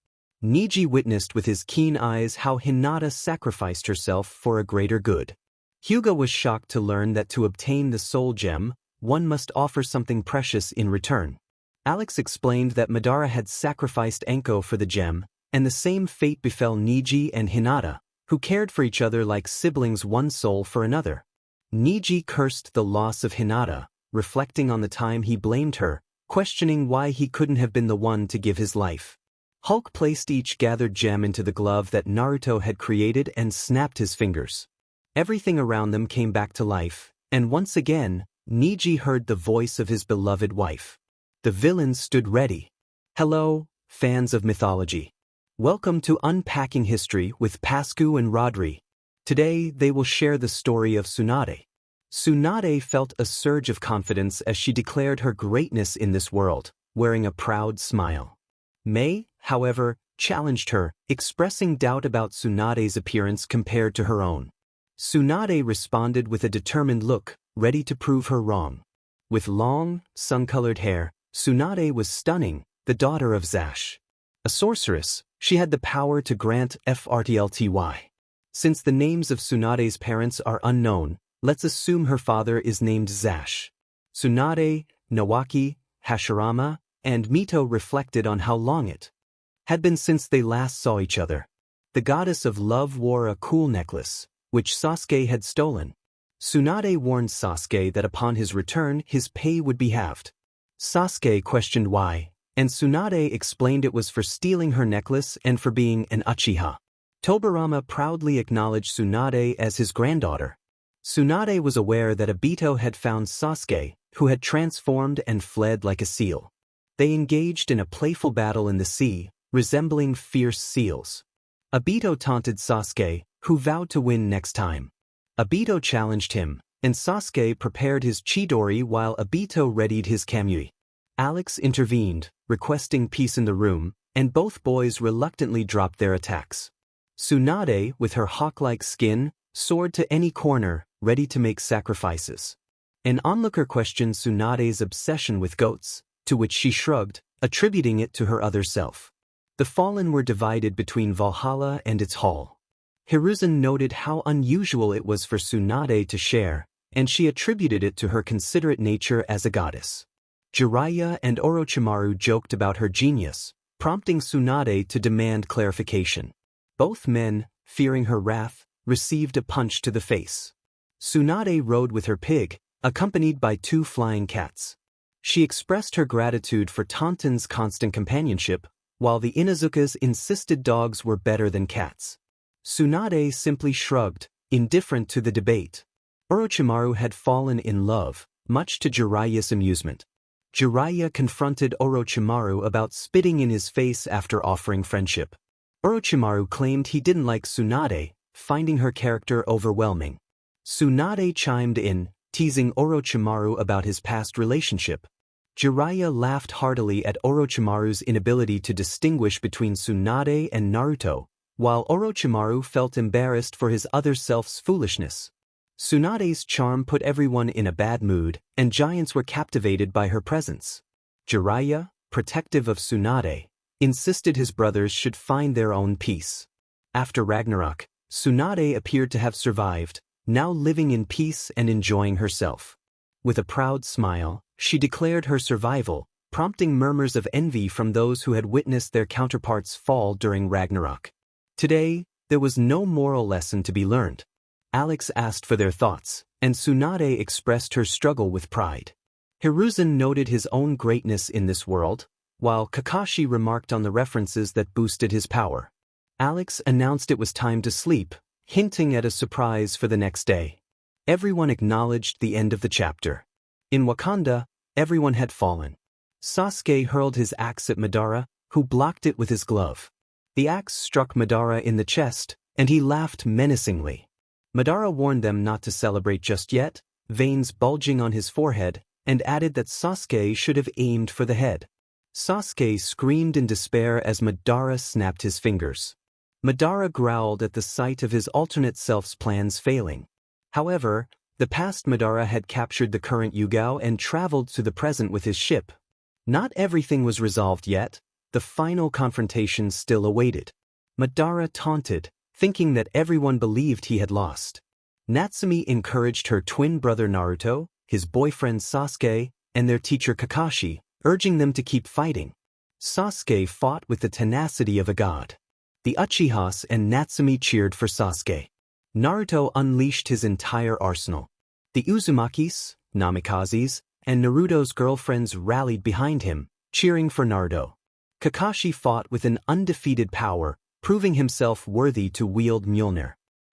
Neji witnessed with his keen eyes how Hinata sacrificed herself for a greater good. Hyuga was shocked to learn that to obtain the soul gem, one must offer something precious in return. Alex explained that Madara had sacrificed Enko for the gem, and the same fate befell Neji and Hinata, who cared for each other like siblings, one soul for another. Neji cursed the loss of Hinata, reflecting on the time he blamed her, questioning why he couldn't have been the one to give his life. Hulk placed each gathered gem into the glove that Naruto had created and snapped his fingers. Everything around them came back to life, and once again, Neji heard the voice of his beloved wife. The villains stood ready. Hello, fans of mythology. Welcome to Unpacking History with Pascu and Rodri. Today, they will share the story of Tsunade. Tsunade felt a surge of confidence as she declared her greatness in this world, wearing a proud smile. Mei, however, challenged her, expressing doubt about Tsunade's appearance compared to her own. Tsunade responded with a determined look, ready to prove her wrong. With long, sun-colored hair, Tsunade was stunning, the daughter of Zash. A sorceress, she had the power to grant FRTLTY. Since the names of Tsunade's parents are unknown, let's assume her father is named Zash. Tsunade, Nawaki, Hashirama, and Mito reflected on how long it had been since they last saw each other. The goddess of love wore a cool necklace, which Sasuke had stolen. Tsunade warned Sasuke that upon his return his pay would be halved. Sasuke questioned why, and Tsunade explained it was for stealing her necklace and for being an Uchiha. Tobirama proudly acknowledged Tsunade as his granddaughter. Tsunade was aware that Obito had found Sasuke, who had transformed and fled like a seal. They engaged in a playful battle in the sea, resembling fierce seals. Obito taunted Sasuke, who vowed to win next time. Obito challenged him, and Sasuke prepared his Chidori while Obito readied his Kamui. Alex intervened, requesting peace in the room, and both boys reluctantly dropped their attacks. Tsunade, with her hawk-like skin, soared to any corner, ready to make sacrifices. An onlooker questioned Tsunade's obsession with goats, to which she shrugged, attributing it to her other self. The fallen were divided between Valhalla and its hall. Hiruzen noted how unusual it was for Tsunade to share, and she attributed it to her considerate nature as a goddess. Jiraiya and Orochimaru joked about her genius, prompting Tsunade to demand clarification. Both men, fearing her wrath, received a punch to the face. Tsunade rode with her pig, accompanied by 2 flying cats. She expressed her gratitude for Tauntaun's constant companionship, while the Inuzukas insisted dogs were better than cats. Tsunade simply shrugged, indifferent to the debate. Orochimaru had fallen in love, much to Jiraiya's amusement. Jiraiya confronted Orochimaru about spitting in his face after offering friendship. Orochimaru claimed he didn't like Tsunade, finding her character overwhelming. Tsunade chimed in, teasing Orochimaru about his past relationship. Jiraiya laughed heartily at Orochimaru's inability to distinguish between Tsunade and Naruto, while Orochimaru felt embarrassed for his other self's foolishness. Tsunade's charm put everyone in a bad mood, and giants were captivated by her presence. Jiraiya, protective of Tsunade, insisted his brothers should find their own peace. After Ragnarok, Tsunade appeared to have survived, now living in peace and enjoying herself. With a proud smile, she declared her survival, prompting murmurs of envy from those who had witnessed their counterparts fall during Ragnarok. Today, there was no moral lesson to be learned. Alex asked for their thoughts, and Tsunade expressed her struggle with pride. Hiruzen noted his own greatness in this world, while Kakashi remarked on the references that boosted his power. Alex announced it was time to sleep, hinting at a surprise for the next day. Everyone acknowledged the end of the chapter. In Wakanda, everyone had fallen. Sasuke hurled his axe at Madara, who blocked it with his glove. The axe struck Madara in the chest, and he laughed menacingly. Madara warned them not to celebrate just yet, veins bulging on his forehead, and added that Sasuke should have aimed for the head. Sasuke screamed in despair as Madara snapped his fingers. Madara growled at the sight of his alternate self's plans failing. However, the past Madara had captured the current Yugao and traveled to the present with his ship. Not everything was resolved yet, the final confrontation still awaited. Madara taunted, thinking that everyone believed he had lost. Natsumi encouraged her twin brother Naruto, his boyfriend Sasuke, and their teacher Kakashi, urging them to keep fighting. Sasuke fought with the tenacity of a god. The Uchihas and Natsumi cheered for Sasuke. Naruto unleashed his entire arsenal. The Uzumakis, Namikazes, and Naruto's girlfriends rallied behind him, cheering for Naruto. Kakashi fought with an undefeated power, proving himself worthy to wield Mjolnir.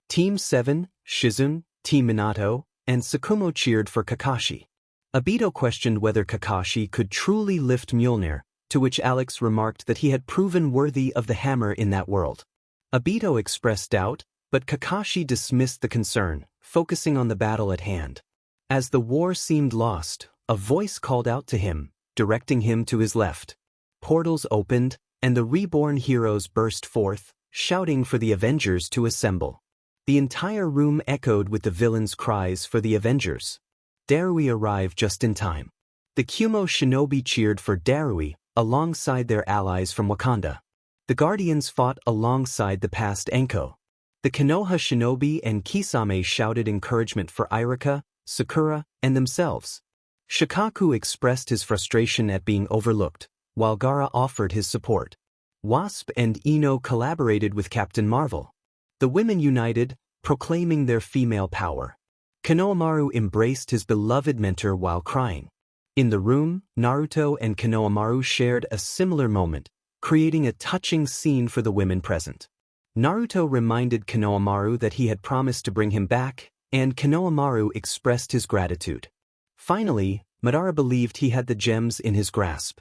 Team 7, Shizune, Team Minato, and Tsukumo cheered for Kakashi. Obito questioned whether Kakashi could truly lift Mjolnir, to which Alex remarked that he had proven worthy of the hammer in that world. Obito expressed doubt, but Kakashi dismissed the concern, focusing on the battle at hand. As the war seemed lost, a voice called out to him, directing him to his left. Portals opened, and the reborn heroes burst forth, shouting for the Avengers to assemble. The entire room echoed with the villains' cries for the Avengers. Darui arrived just in time. The Kumo shinobi cheered for Darui, alongside their allies from Wakanda. The Guardians fought alongside the past Enko. The Konoha shinobi and Kisame shouted encouragement for Irika, Sakura, and themselves. Shikaku expressed his frustration at being overlooked, while Gaara offered his support. Wasp and Ino collaborated with Captain Marvel. The women united, proclaiming their female power. Konohamaru embraced his beloved mentor while crying. In the room, Naruto and Konohamaru shared a similar moment, creating a touching scene for the women present. Naruto reminded Konohamaru that he had promised to bring him back, and Konohamaru expressed his gratitude. Finally, Madara believed he had the gems in his grasp.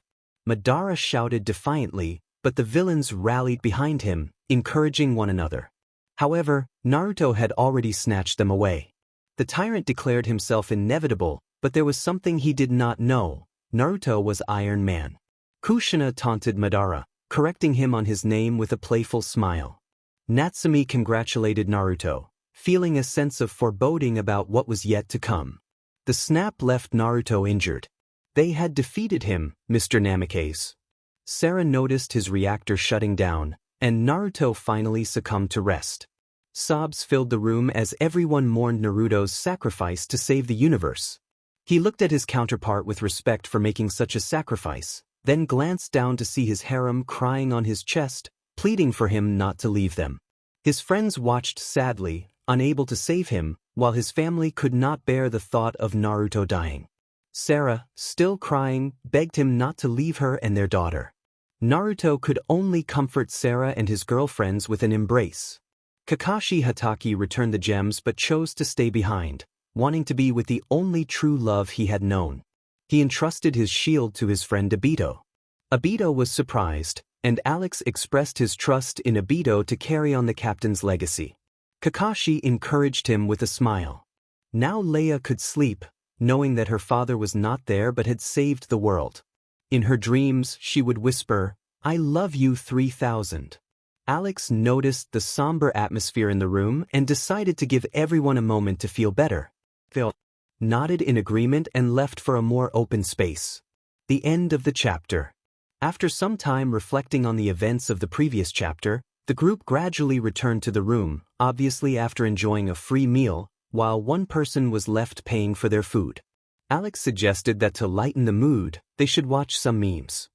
Madara shouted defiantly, but the villains rallied behind him, encouraging one another. However, Naruto had already snatched them away. The tyrant declared himself inevitable, but there was something he did not know. Naruto was Iron Man. Kushina taunted Madara, correcting him on his name with a playful smile. Natsumi congratulated Naruto, feeling a sense of foreboding about what was yet to come. The snap left Naruto injured. They had defeated him, Mr. Namikaze. Sarah noticed his reactor shutting down, and Naruto finally succumbed to rest. Sobs filled the room as everyone mourned Naruto's sacrifice to save the universe. He looked at his counterpart with respect for making such a sacrifice, then glanced down to see his harem crying on his chest, pleading for him not to leave them. His friends watched sadly, unable to save him, while his family could not bear the thought of Naruto dying. Sarah, still crying, begged him not to leave her and their daughter. Naruto could only comfort Sarah and his girlfriends with an embrace. Kakashi Hatake returned the gems but chose to stay behind, wanting to be with the only true love he had known. He entrusted his shield to his friend Obito. Obito was surprised, and Alex expressed his trust in Obito to carry on the captain's legacy. Kakashi encouraged him with a smile. Now Leia could sleep, knowing that her father was not there but had saved the world. In her dreams, she would whisper, "I love you 3000. Alex noticed the somber atmosphere in the room and decided to give everyone a moment to feel better. Phil nodded in agreement and left for a more open space. The end of the chapter. After some time reflecting on the events of the previous chapter, the group gradually returned to the room, obviously after enjoying a free meal, while one person was left paying for their food. Alex suggested that to lighten the mood, they should watch some memes.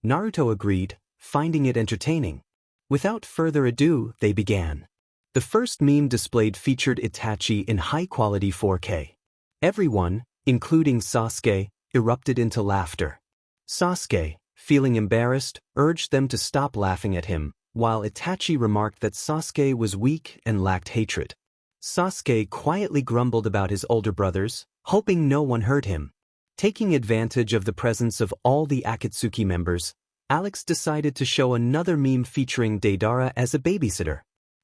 Naruto agreed, finding it entertaining. Without further ado, they began. The first meme displayed featured Itachi in high-quality 4K. Everyone, including Sasuke, erupted into laughter. Sasuke, feeling embarrassed, urged them to stop laughing at him, while Itachi remarked that Sasuke was weak and lacked hatred. Sasuke quietly grumbled about his older brothers, hoping no one heard him. Taking advantage of the presence of all the Akatsuki members, Alex decided to show another meme featuring Deidara as a babysitter.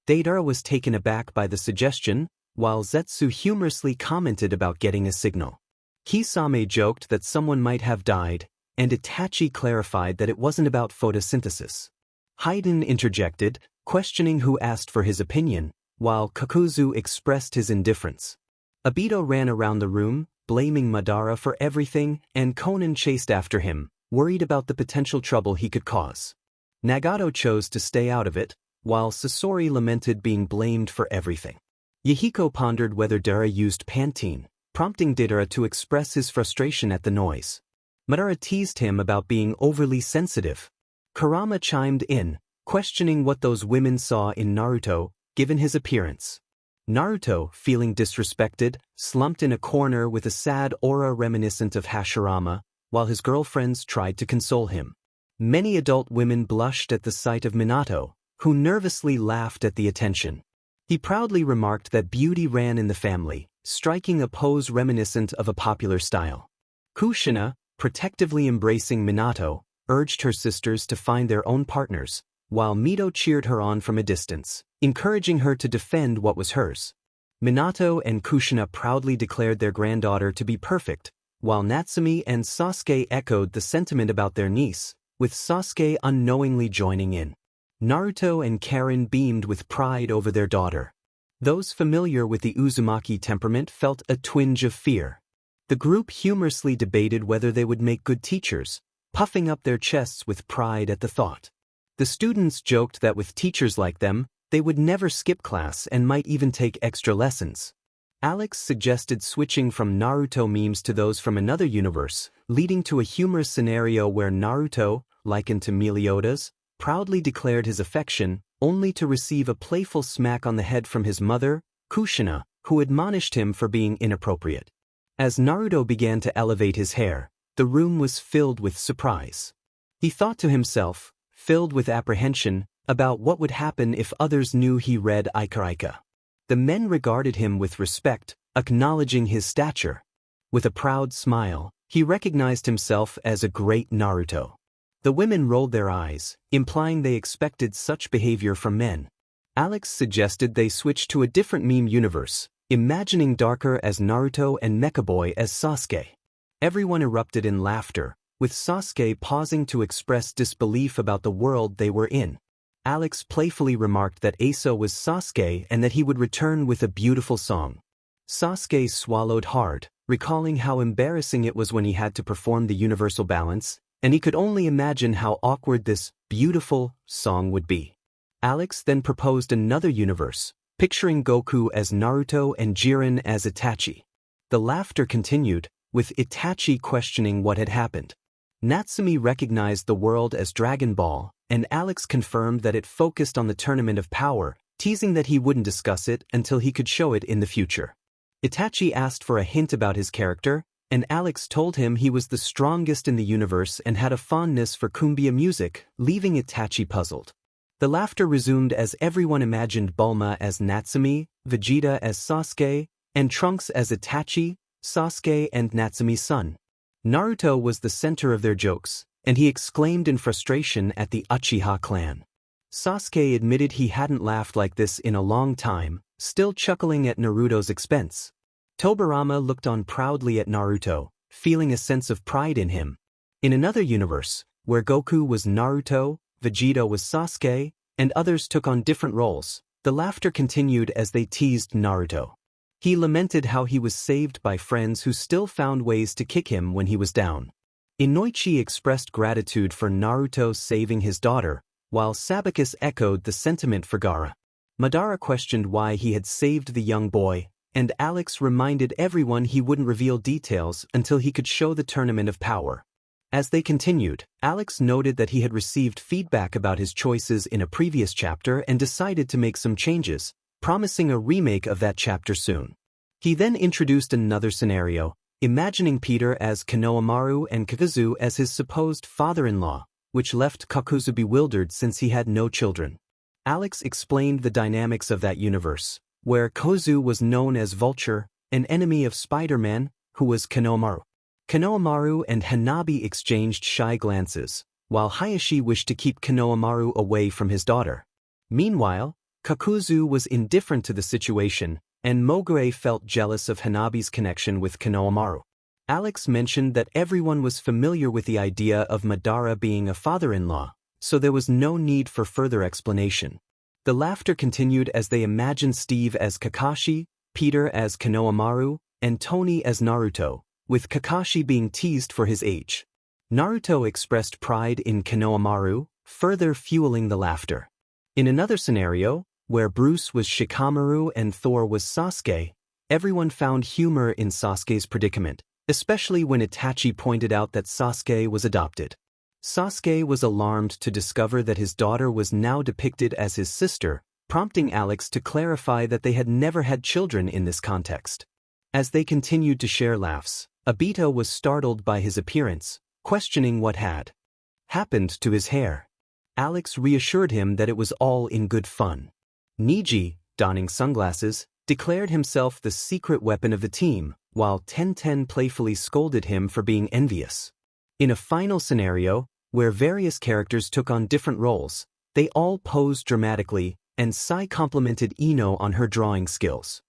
Deidara was taken aback by the suggestion, while Zetsu humorously commented about getting a signal. Kisame joked that someone might have died, and Itachi clarified that it wasn't about photosynthesis. Haiden interjected, questioning who asked for his opinion, while Kakuzu expressed his indifference. Obito ran around the room, blaming Madara for everything, and Konan chased after him, worried about the potential trouble he could cause. Nagato chose to stay out of it, while Sasori lamented being blamed for everything. Yahiko pondered whether Deidara used Pantene, prompting Deidara to express his frustration at the noise. Madara teased him about being overly sensitive. Kurama chimed in, questioning what those women saw in Naruto, given his appearance. Naruto, feeling disrespected, slumped in a corner with a sad aura reminiscent of Hashirama, while his girlfriends tried to console him. Many adult women blushed at the sight of Minato, who nervously laughed at the attention. He proudly remarked that beauty ran in the family, striking a pose reminiscent of a popular style. Kushina, protectively embracing Minato, urged her sisters to find their own partners, while Mito cheered her on from a distance, encouraging her to defend what was hers. Minato and Kushina proudly declared their granddaughter to be perfect, while Natsumi and Sasuke echoed the sentiment about their niece, with Sasuke unknowingly joining in. Naruto and Karen beamed with pride over their daughter. Those familiar with the Uzumaki temperament felt a twinge of fear. The group humorously debated whether they would make good teachers, puffing up their chests with pride at the thought. The students joked that with teachers like them, they would never skip class and might even take extra lessons. Alex suggested switching from Naruto memes to those from another universe, leading to a humorous scenario where Naruto, likened to Meliodas, proudly declared his affection, only to receive a playful smack on the head from his mother, Kushina, who admonished him for being inappropriate. As Naruto began to elevate his hair, the room was filled with surprise. He thought to himself, filled with apprehension, about what would happen if others knew he read Ikaika. The men regarded him with respect, acknowledging his stature. With a proud smile, he recognized himself as a great Naruto. The women rolled their eyes, implying they expected such behavior from men. Alex suggested they switch to a different meme universe, imagining Darker as Naruto and Mecha Boy as Sasuke. Everyone erupted in laughter, with Sasuke pausing to express disbelief about the world they were in. Alex playfully remarked that Asa was Sasuke and that he would return with a beautiful song. Sasuke swallowed hard, recalling how embarrassing it was when he had to perform the universal balance, and he could only imagine how awkward this beautiful song would be. Alex then proposed another universe, picturing Goku as Naruto and Jiren as Itachi. The laughter continued, with Itachi questioning what had happened. Natsumi recognized the world as Dragon Ball, and Alex confirmed that it focused on the Tournament of Power, teasing that he wouldn't discuss it until he could show it in the future. Itachi asked for a hint about his character, and Alex told him he was the strongest in the universe and had a fondness for cumbia music, leaving Itachi puzzled. The laughter resumed as everyone imagined Bulma as Natsumi, Vegeta as Sasuke, and Trunks as Itachi, Sasuke and Natsumi's son. Naruto was the center of their jokes, and he exclaimed in frustration at the Uchiha clan. Sasuke admitted he hadn't laughed like this in a long time, still chuckling at Naruto's expense. Tobirama looked on proudly at Naruto, feeling a sense of pride in him. In another universe, where Goku was Naruto, Vegeta was Sasuke, and others took on different roles, the laughter continued as they teased Naruto. He lamented how he was saved by friends who still found ways to kick him when he was down. Inoichi expressed gratitude for Naruto saving his daughter, while Sabicus echoed the sentiment for Gaara. Madara questioned why he had saved the young boy, and Alex reminded everyone he wouldn't reveal details until he could show the Tournament of Power. As they continued, Alex noted that he had received feedback about his choices in a previous chapter and decided to make some changes, promising a remake of that chapter soon. He then introduced another scenario, imagining Peter as Konohamaru and Kakuzu as his supposed father-in-law, which left Kakuzu bewildered since he had no children. Alex explained the dynamics of that universe, where Kozu was known as Vulture, an enemy of Spider-Man, who was Konohamaru. Konohamaru and Hanabi exchanged shy glances, while Hayashi wished to keep Konohamaru away from his daughter. Meanwhile, Kakuzu was indifferent to the situation, and Mogure felt jealous of Hanabi's connection with Konohamaru. Alex mentioned that everyone was familiar with the idea of Madara being a father-in-law, so there was no need for further explanation. The laughter continued as they imagined Steve as Kakashi, Peter as Konohamaru, and Tony as Naruto, with Kakashi being teased for his age. Naruto expressed pride in Konohamaru, further fueling the laughter. In another scenario, where Bruce was Shikamaru and Thor was Sasuke, everyone found humor in Sasuke's predicament, especially when Itachi pointed out that Sasuke was adopted. Sasuke was alarmed to discover that his daughter was now depicted as his sister, prompting Alex to clarify that they had never had children in this context. As they continued to share laughs, Obito was startled by his appearance, questioning what had happened to his hair. Alex reassured him that it was all in good fun. Niji, donning sunglasses, declared himself the secret weapon of the team, while Tenten playfully scolded him for being envious. In a final scenario, where various characters took on different roles, they all posed dramatically, and Sai complimented Ino on her drawing skills.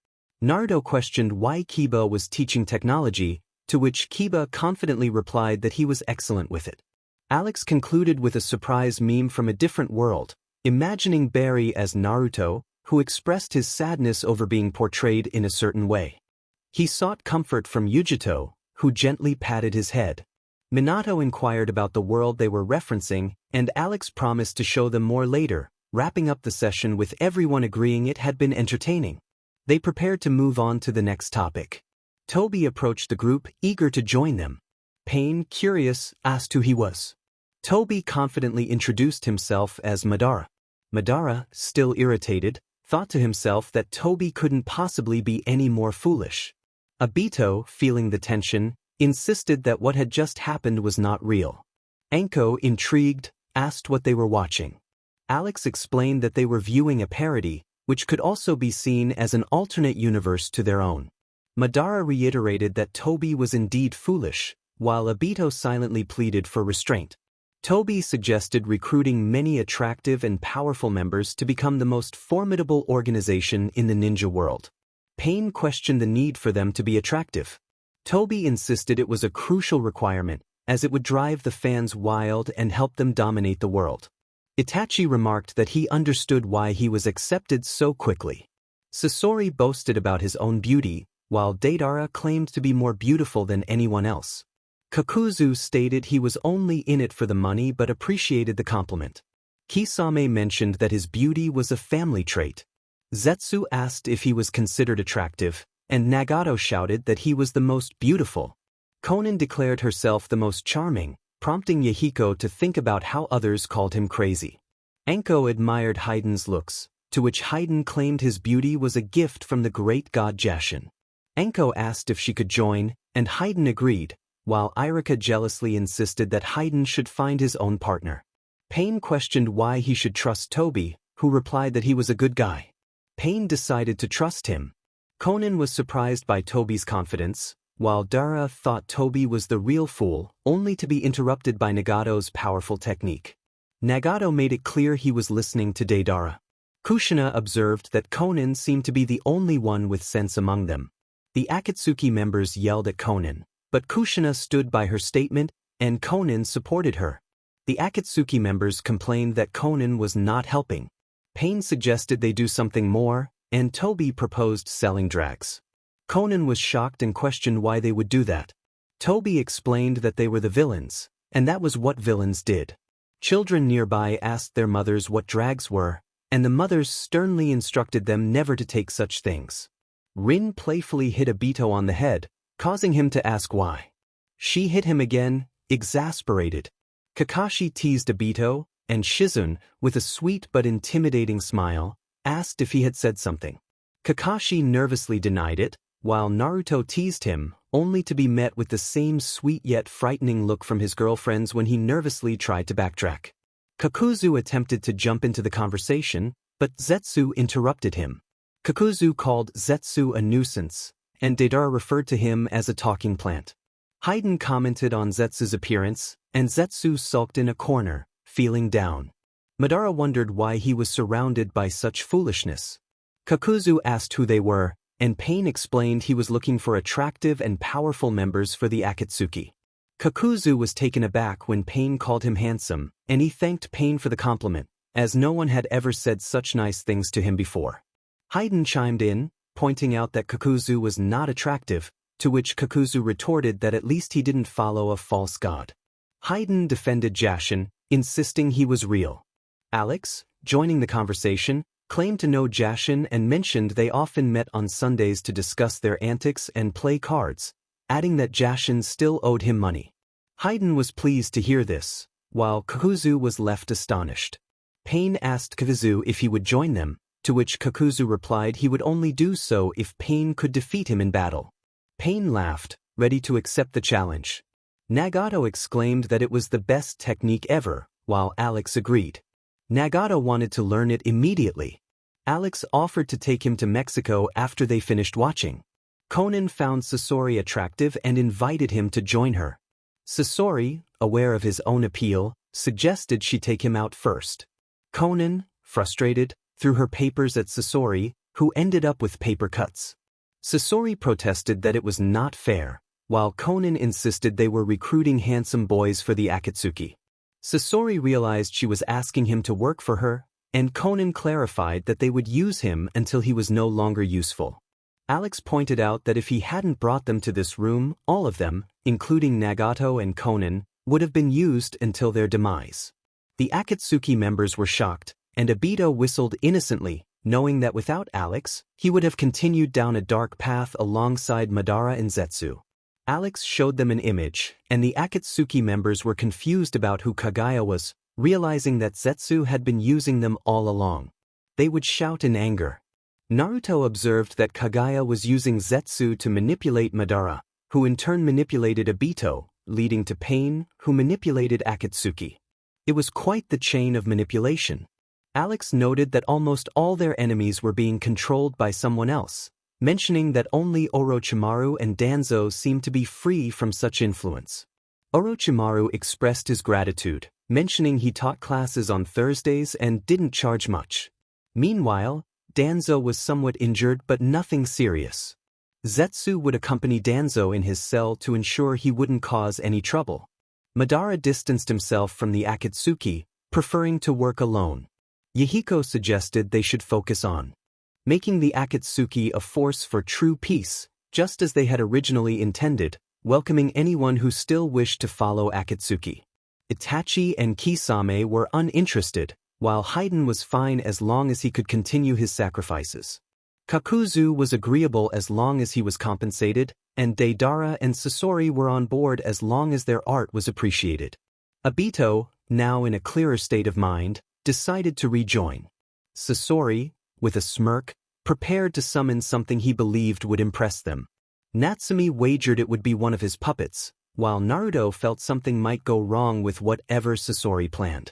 Naruto questioned why Kiba was teaching technology, to which Kiba confidently replied that he was excellent with it. Alex concluded with a surprise meme from a different world, imagining Barry as Naruto, who expressed his sadness over being portrayed in a certain way. He sought comfort from Yujito, who gently patted his head. Minato inquired about the world they were referencing, and Alex promised to show them more later, wrapping up the session with everyone agreeing it had been entertaining. They prepared to move on to the next topic. Toby approached the group, eager to join them. Pain, curious, asked who he was. Toby confidently introduced himself as Madara. Madara, still irritated, thought to himself that Toby couldn't possibly be any more foolish. Obito, feeling the tension, insisted that what had just happened was not real. Anko, intrigued, asked what they were watching. Alex explained that they were viewing a parody, which could also be seen as an alternate universe to their own. Madara reiterated that Toby was indeed foolish, while Obito silently pleaded for restraint. Toby suggested recruiting many attractive and powerful members to become the most formidable organization in the ninja world. Pain questioned the need for them to be attractive. Toby insisted it was a crucial requirement, as it would drive the fans wild and help them dominate the world. Itachi remarked that he understood why he was accepted so quickly. Sasori boasted about his own beauty, while Deidara claimed to be more beautiful than anyone else. Kakuzu stated he was only in it for the money but appreciated the compliment. Kisame mentioned that his beauty was a family trait. Zetsu asked if he was considered attractive, and Nagato shouted that he was the most beautiful. Konan declared herself the most charming, prompting Yahiko to think about how others called him crazy. Anko admired Haiden's looks, to which Haiden claimed his beauty was a gift from the great god Jashin. Anko asked if she could join, and Haiden agreed, while Irika jealously insisted that Haiden should find his own partner. Pain questioned why he should trust Toby, who replied that he was a good guy. Pain decided to trust him. Konan was surprised by Toby's confidence, while Dara thought Toby was the real fool, only to be interrupted by Nagato's powerful technique. Nagato made it clear he was listening to Deidara. Kushina observed that Konan seemed to be the only one with sense among them. The Akatsuki members yelled at Konan, but Kushina stood by her statement, and Konan supported her. The Akatsuki members complained that Konan was not helping. Pain suggested they do something more, and Toby proposed selling drags. Konan was shocked and questioned why they would do that. Toby explained that they were the villains, and that was what villains did. Children nearby asked their mothers what drags were, and the mothers sternly instructed them never to take such things. Rin playfully hit Obito on the head, causing him to ask why. She hit him again, exasperated. Kakashi teased Obito, and Shizun, with a sweet but intimidating smile, asked if he had said something. Kakashi nervously denied it, while Naruto teased him, only to be met with the same sweet yet frightening look from his girlfriends when he nervously tried to backtrack. Kakuzu attempted to jump into the conversation, but Zetsu interrupted him. Kakuzu called Zetsu a nuisance, and Deidara referred to him as a talking plant. Haiden commented on Zetsu's appearance, and Zetsu sulked in a corner, feeling down. Madara wondered why he was surrounded by such foolishness. Kakuzu asked who they were, and Pain explained he was looking for attractive and powerful members for the Akatsuki. Kakuzu was taken aback when Pain called him handsome, and he thanked Pain for the compliment, as no one had ever said such nice things to him before. Haiden chimed in, pointing out that Kakuzu was not attractive, to which Kakuzu retorted that at least he didn't follow a false god. Haiden defended Jashin, insisting he was real. Alex, joining the conversation, claimed to know Jashin and mentioned they often met on Sundays to discuss their antics and play cards, adding that Jashin still owed him money. Haiden was pleased to hear this, while Kakuzu was left astonished. Pain asked Kakuzu if he would join them, to which Kakuzu replied he would only do so if Pain could defeat him in battle. Pain laughed, ready to accept the challenge. Nagato exclaimed that it was the best technique ever, while Alex agreed. Nagato wanted to learn it immediately. Alex offered to take him to Mexico after they finished watching. Konan found Sasori attractive and invited him to join her. Sasori, aware of his own appeal, suggested she take him out first. Konan, frustrated, threw her papers at Sasori, who ended up with paper cuts. Sasori protested that it was not fair, while Konan insisted they were recruiting handsome boys for the Akatsuki. Sasori realized she was asking him to work for her, and Konan clarified that they would use him until he was no longer useful. Alex pointed out that if he hadn't brought them to this room, all of them, including Nagato and Konan, would have been used until their demise. The Akatsuki members were shocked, and Obito whistled innocently, knowing that without Alex, he would have continued down a dark path alongside Madara and Zetsu. Alex showed them an image, and the Akatsuki members were confused about who Kaguya was, realizing that Zetsu had been using them all along. They would shout in anger. Naruto observed that Kaguya was using Zetsu to manipulate Madara, who in turn manipulated Obito, leading to Pain, who manipulated Akatsuki. It was quite the chain of manipulation. Alex noted that almost all their enemies were being controlled by someone else, mentioning that only Orochimaru and Danzo seemed to be free from such influence. Orochimaru expressed his gratitude, mentioning he taught classes on Thursdays and didn't charge much. Meanwhile, Danzo was somewhat injured but nothing serious. Zetsu would accompany Danzo in his cell to ensure he wouldn't cause any trouble. Madara distanced himself from the Akatsuki, preferring to work alone. Yahiko suggested they should focus on making the Akatsuki a force for true peace, just as they had originally intended, welcoming anyone who still wished to follow Akatsuki. Itachi and Kisame were uninterested, while Haiden was fine as long as he could continue his sacrifices. Kakuzu was agreeable as long as he was compensated, and Deidara and Sasori were on board as long as their art was appreciated. Obito, now in a clearer state of mind, decided to rejoin. Sasori, with a smirk, prepared to summon something he believed would impress them. Natsumi wagered it would be one of his puppets, while Naruto felt something might go wrong with whatever Sasori planned.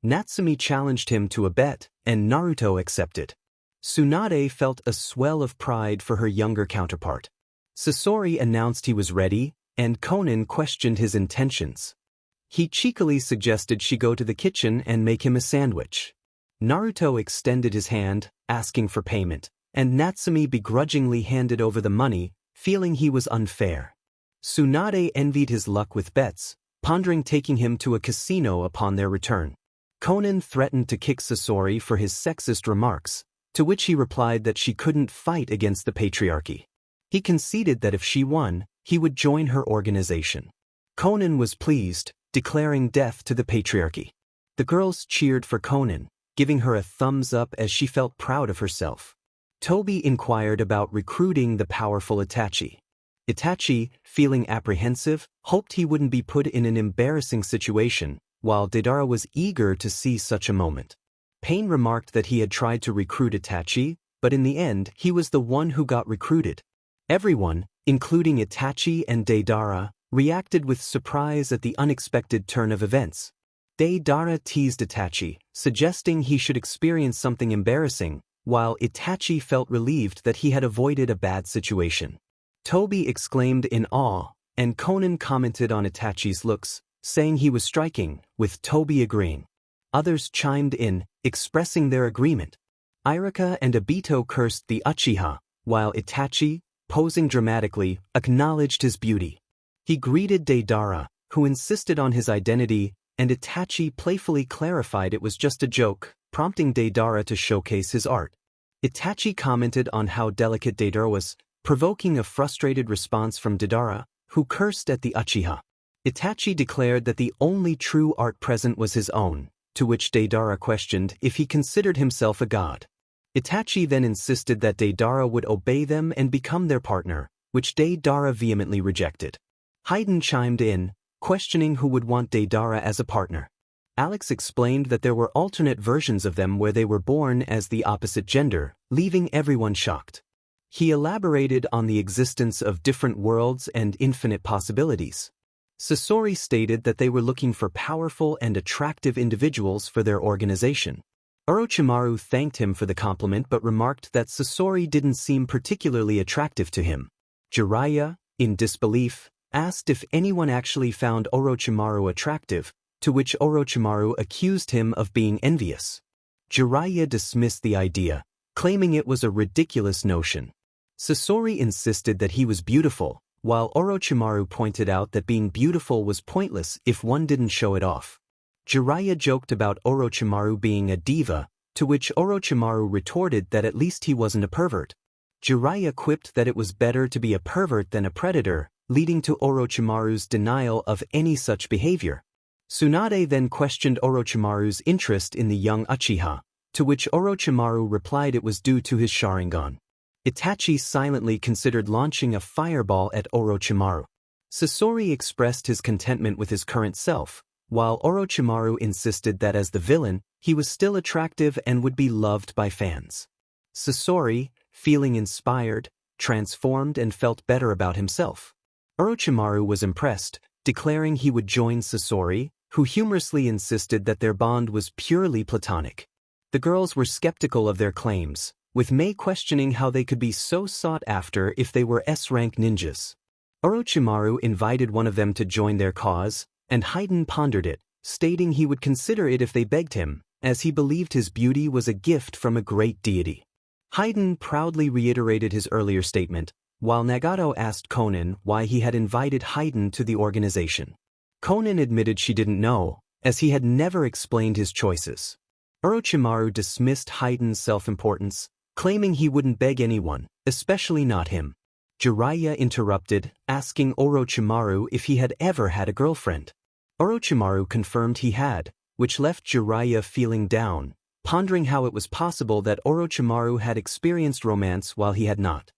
Natsumi challenged him to a bet, and Naruto accepted. Tsunade felt a swell of pride for her younger counterpart. Sasori announced he was ready, and Konan questioned his intentions. He cheekily suggested she go to the kitchen and make him a sandwich. Naruto extended his hand, asking for payment, and Natsumi begrudgingly handed over the money, feeling he was unfair. Tsunade envied his luck with bets, pondering taking him to a casino upon their return. Konan threatened to kick Sasori for his sexist remarks, to which he replied that she couldn't fight against the patriarchy. He conceded that if she won, he would join her organization. Konan was pleased, declaring death to the patriarchy. The girls cheered for Konan, giving her a thumbs up as she felt proud of herself. Toby inquired about recruiting the powerful Itachi. Itachi, feeling apprehensive, hoped he wouldn't be put in an embarrassing situation, while Deidara was eager to see such a moment. Pain remarked that he had tried to recruit Itachi, but in the end he was the one who got recruited. Everyone, including Itachi and Deidara, reacted with surprise at the unexpected turn of events. Deidara teased Itachi, suggesting he should experience something embarrassing, while Itachi felt relieved that he had avoided a bad situation. Toby exclaimed in awe, and Konan commented on Itachi's looks, saying he was striking, with Toby agreeing. Others chimed in, expressing their agreement. Irika and Obito cursed the Uchiha, while Itachi, posing dramatically, acknowledged his beauty. He greeted Deidara, who insisted on his identity, and Itachi playfully clarified it was just a joke, prompting Deidara to showcase his art. Itachi commented on how delicate Deidara was, provoking a frustrated response from Deidara, who cursed at the Uchiha. Itachi declared that the only true art present was his own, to which Deidara questioned if he considered himself a god. Itachi then insisted that Deidara would obey them and become their partner, which Deidara vehemently rejected. Haiden chimed in, questioning who would want Deidara as a partner. Alex explained that there were alternate versions of them where they were born as the opposite gender, leaving everyone shocked. He elaborated on the existence of different worlds and infinite possibilities. Sasori stated that they were looking for powerful and attractive individuals for their organization. Orochimaru thanked him for the compliment but remarked that Sasori didn't seem particularly attractive to him. Jiraiya, in disbelief, asked if anyone actually found Orochimaru attractive, to which Orochimaru accused him of being envious. Jiraiya dismissed the idea, claiming it was a ridiculous notion. Sasori insisted that he was beautiful, while Orochimaru pointed out that being beautiful was pointless if one didn't show it off. Jiraiya joked about Orochimaru being a diva, to which Orochimaru retorted that at least he wasn't a pervert. Jiraiya quipped that it was better to be a pervert than a predator, leading to Orochimaru's denial of any such behavior. Tsunade then questioned Orochimaru's interest in the young Uchiha, to which Orochimaru replied it was due to his Sharingan. Itachi silently considered launching a fireball at Orochimaru. Sasori expressed his contentment with his current self, while Orochimaru insisted that as the villain, he was still attractive and would be loved by fans. Sasori, feeling inspired, transformed and felt better about himself. Orochimaru was impressed, declaring he would join Sasori, who humorously insisted that their bond was purely platonic. The girls were skeptical of their claims, with Mei questioning how they could be so sought after if they were S-rank ninjas. Orochimaru invited one of them to join their cause, and Haiden pondered it, stating he would consider it if they begged him, as he believed his beauty was a gift from a great deity. Haiden proudly reiterated his earlier statement, while Nagato asked Konan why he had invited Haiden to the organization. Konan admitted she didn't know, as he had never explained his choices. Orochimaru dismissed Haiden's self-importance, claiming he wouldn't beg anyone, especially not him. Jiraiya interrupted, asking Orochimaru if he had ever had a girlfriend. Orochimaru confirmed he had, which left Jiraiya feeling down, pondering how it was possible that Orochimaru had experienced romance while he had not.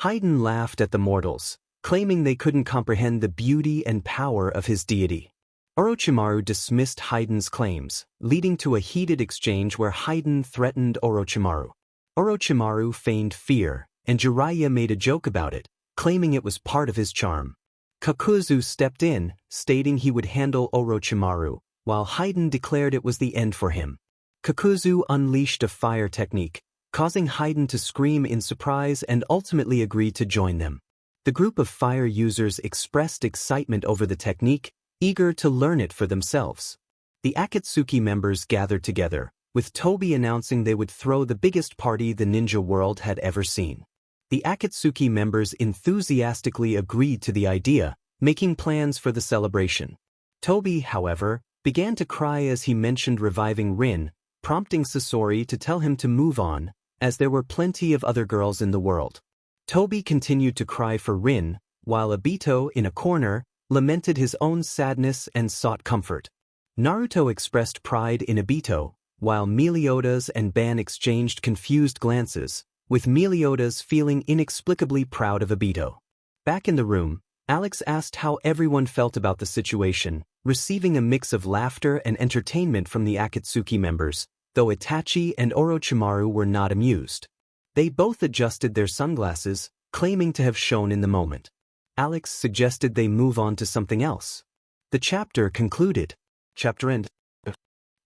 Haiden laughed at the mortals, claiming they couldn't comprehend the beauty and power of his deity. Orochimaru dismissed Haiden's claims, leading to a heated exchange where Haiden threatened Orochimaru. Orochimaru feigned fear, and Jiraiya made a joke about it, claiming it was part of his charm. Kakuzu stepped in, stating he would handle Orochimaru, while Haiden declared it was the end for him. Kakuzu unleashed a fire technique, causing Haiden to scream in surprise and ultimately agreed to join them. The group of fire users expressed excitement over the technique, eager to learn it for themselves. The Akatsuki members gathered together, with Toby announcing they would throw the biggest party the ninja world had ever seen. The Akatsuki members enthusiastically agreed to the idea, making plans for the celebration. Toby, however, began to cry as he mentioned reviving Rin, prompting Sasori to tell him to move on, as there were plenty of other girls in the world. Toby continued to cry for Rin, while Obito, in a corner, lamented his own sadness and sought comfort. Naruto expressed pride in Obito, while Meliodas and Ban exchanged confused glances, with Meliodas feeling inexplicably proud of Obito. Back in the room, Alex asked how everyone felt about the situation, receiving a mix of laughter and entertainment from the Akatsuki members, though Itachi and Orochimaru were not amused. They both adjusted their sunglasses, claiming to have shown in the moment. Alex suggested they move on to something else. The chapter concluded. Chapter end.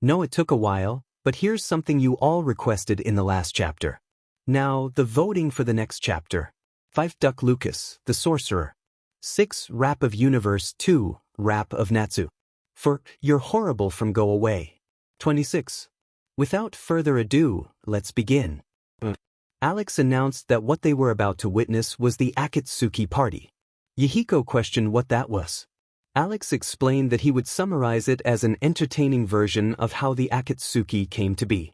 No, it took a while, but here's something you all requested in the last chapter. Now, the voting for the next chapter. 5. Duck Lucas, the Sorcerer. 6. Rap of Universe 2, Rap of Natsu. For You're Horrible from Go Away. 26. Without further ado, let's begin. Alex announced that what they were about to witness was the Akatsuki party. Yahiko questioned what that was. Alex explained that he would summarize it as an entertaining version of how the Akatsuki came to be.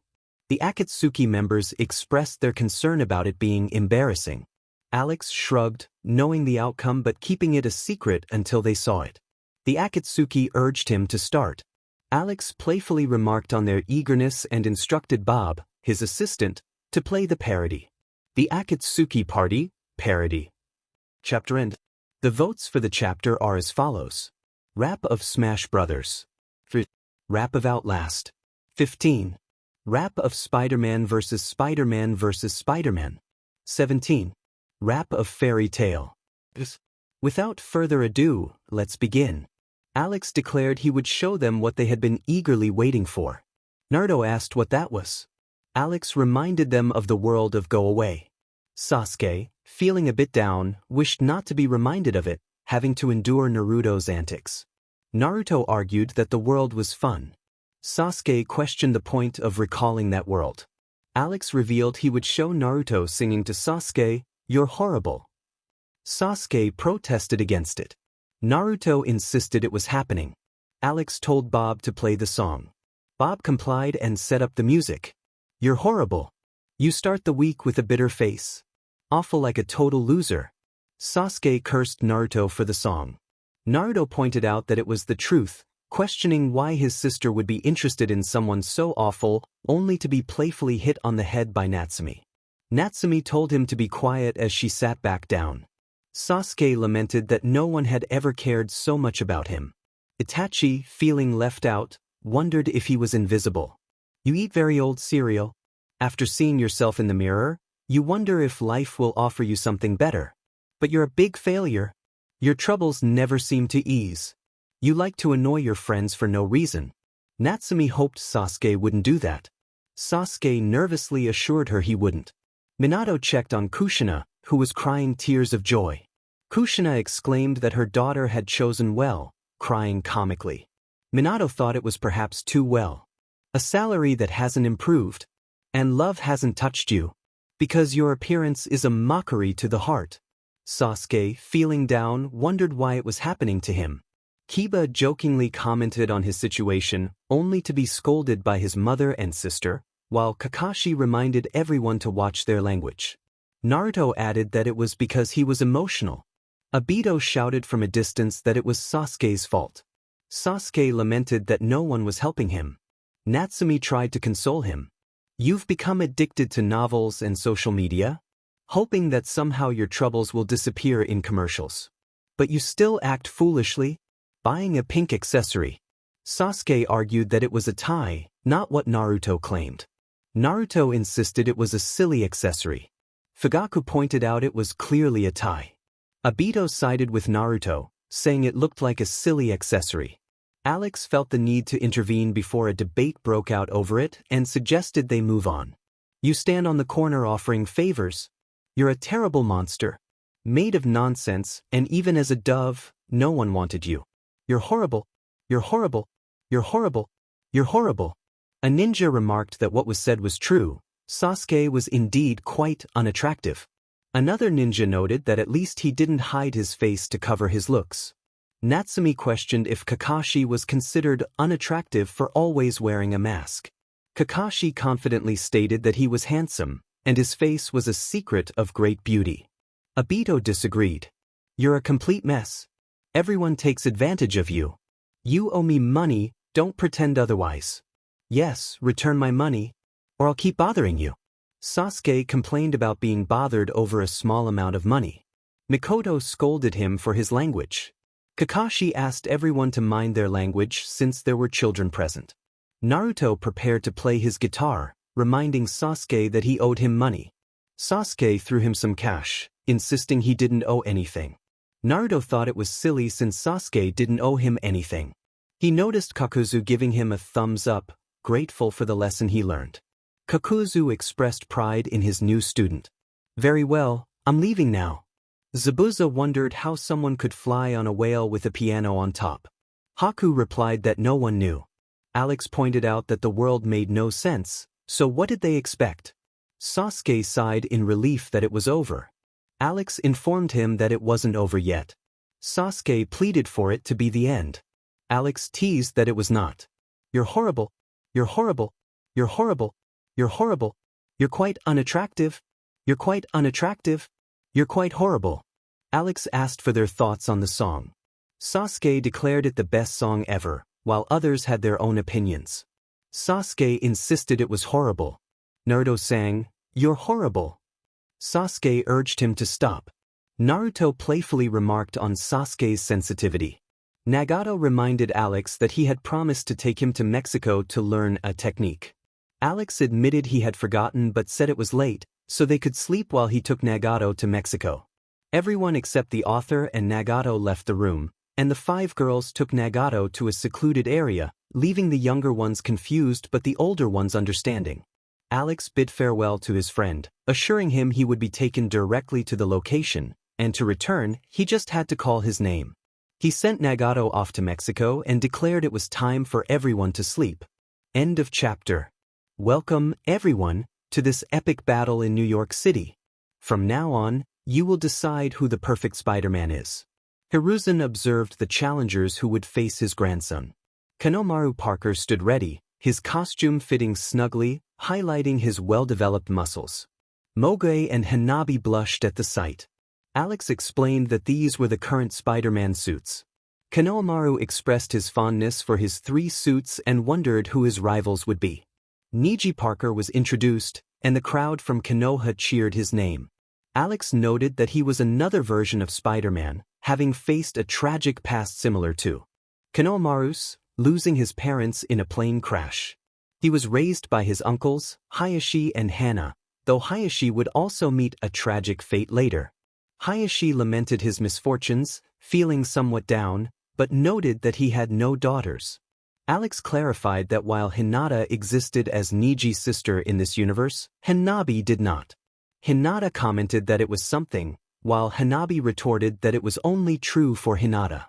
The Akatsuki members expressed their concern about it being embarrassing. Alex shrugged, knowing the outcome but keeping it a secret until they saw it. The Akatsuki urged him to start. Alex playfully remarked on their eagerness and instructed Bob, his assistant, to play the parody. The Akatsuki Party, Parody. Chapter end. The votes for the chapter are as follows. Rap of Smash Brothers. Rap of Outlast. 15. Rap of Spider-Man vs. Spider-Man vs. Spider-Man. 17. Rap of Fairy Tale. Without further ado, let's begin. Alex declared he would show them what they had been eagerly waiting for. Naruto asked what that was. Alex reminded them of the world of Go Away. Sasuke, feeling a bit down, wished not to be reminded of it, having to endure Naruto's antics. Naruto argued that the world was fun. Sasuke questioned the point of recalling that world. Alex revealed he would show Naruto singing to Sasuke, "You're horrible." Sasuke protested against it. Naruto insisted it was happening. Alex told Bob to play the song. Bob complied and set up the music. "You're horrible. You start the week with a bitter face. Awful like a total loser." Sasuke cursed Naruto for the song. Naruto pointed out that it was the truth, questioning why his sister would be interested in someone so awful, only to be playfully hit on the head by Natsumi. Natsumi told him to be quiet as she sat back down. Sasuke lamented that no one had ever cared so much about him. Itachi, feeling left out, wondered if he was invisible. You eat very old cereal. After seeing yourself in the mirror, you wonder if life will offer you something better. But you're a big failure. Your troubles never seem to ease. You like to annoy your friends for no reason. Natsumi hoped Sasuke wouldn't do that. Sasuke nervously assured her he wouldn't. Minato checked on Kushina, who was crying tears of joy. Kushina exclaimed that her daughter had chosen well, crying comically. Minato thought it was perhaps too well. A salary that hasn't improved. And love hasn't touched you. Because your appearance is a mockery to the heart. Sasuke, feeling down, wondered why it was happening to him. Kiba jokingly commented on his situation, only to be scolded by his mother and sister, while Kakashi reminded everyone to watch their language. Naruto added that it was because he was emotional. Obito shouted from a distance that it was Sasuke's fault. Sasuke lamented that no one was helping him. Natsumi tried to console him. You've become addicted to novels and social media, hoping that somehow your troubles will disappear in commercials. But you still act foolishly, buying a pink accessory. Sasuke argued that it was a tie, not what Naruto claimed. Naruto insisted it was a silly accessory. Fugaku pointed out it was clearly a tie. Obito sided with Naruto, saying it looked like a silly accessory. Alex felt the need to intervene before a debate broke out over it and suggested they move on. You stand on the corner offering favors. You're a terrible monster. Made of nonsense, and even as a dove, no one wanted you. You're horrible. You're horrible. You're horrible. You're horrible. A ninja remarked that what was said was true. Sasuke was indeed quite unattractive. Another ninja noted that at least he didn't hide his face to cover his looks. Natsumi questioned if Kakashi was considered unattractive for always wearing a mask. Kakashi confidently stated that he was handsome, and his face was a secret of great beauty. Obito disagreed. You're a complete mess. Everyone takes advantage of you. You owe me money, don't pretend otherwise. Yes, return my money, or I'll keep bothering you. Sasuke complained about being bothered over a small amount of money. Mikoto scolded him for his language. Kakashi asked everyone to mind their language since there were children present. Naruto prepared to play his guitar, reminding Sasuke that he owed him money. Sasuke threw him some cash, insisting he didn't owe anything. Naruto thought it was silly since Sasuke didn't owe him anything. He noticed Kakuzu giving him a thumbs up, grateful for the lesson he learned. Kakuzu expressed pride in his new student. Very well, I'm leaving now. Zabuza wondered how someone could fly on a whale with a piano on top. Haku replied that no one knew. Alex pointed out that the world made no sense, so what did they expect? Sasuke sighed in relief that it was over. Alex informed him that it wasn't over yet. Sasuke pleaded for it to be the end. Alex teased that it was not. You're horrible. You're horrible. You're horrible. You're horrible. You're quite unattractive. You're quite unattractive. You're quite horrible. Alex asked for their thoughts on the song. Sasuke declared it the best song ever, while others had their own opinions. Sasuke insisted it was horrible. Naruto sang, "You're horrible." Sasuke urged him to stop. Naruto playfully remarked on Sasuke's sensitivity. Nagato reminded Alex that he had promised to take him to Mexico to learn a technique. Alex admitted he had forgotten but said it was late, so they could sleep while he took Nagato to Mexico. Everyone except the author and Nagato left the room, and the 5 girls took Nagato to a secluded area, leaving the younger ones confused but the older ones understanding. Alex bid farewell to his friend, assuring him he would be taken directly to the location, and to return, he just had to call his name. He sent Nagato off to Mexico and declared it was time for everyone to sleep. End of chapter. Welcome, everyone, to this epic battle in New York City. From now on, you will decide who the perfect Spider-Man is. Hiruzen observed the challengers who would face his grandson. Kanomaru Parker stood ready, his costume fitting snugly, highlighting his well-developed muscles. Moge and Hanabi blushed at the sight. Alex explained that these were the current Spider-Man suits. Kanomaru expressed his fondness for his 3 suits and wondered who his rivals would be. Niji Parker was introduced, and the crowd from Konoha cheered his name. Alex noted that he was another version of Spider-Man, having faced a tragic past similar to Konohamaru's, losing his parents in a plane crash. He was raised by his uncles, Hayashi and Hana, though Hayashi would also meet a tragic fate later. Hayashi lamented his misfortunes, feeling somewhat down, but noted that he had no daughters. Alex clarified that while Hinata existed as Niji's sister in this universe, Hanabi did not. Hinata commented that it was something, while Hanabi retorted that it was only true for Hinata.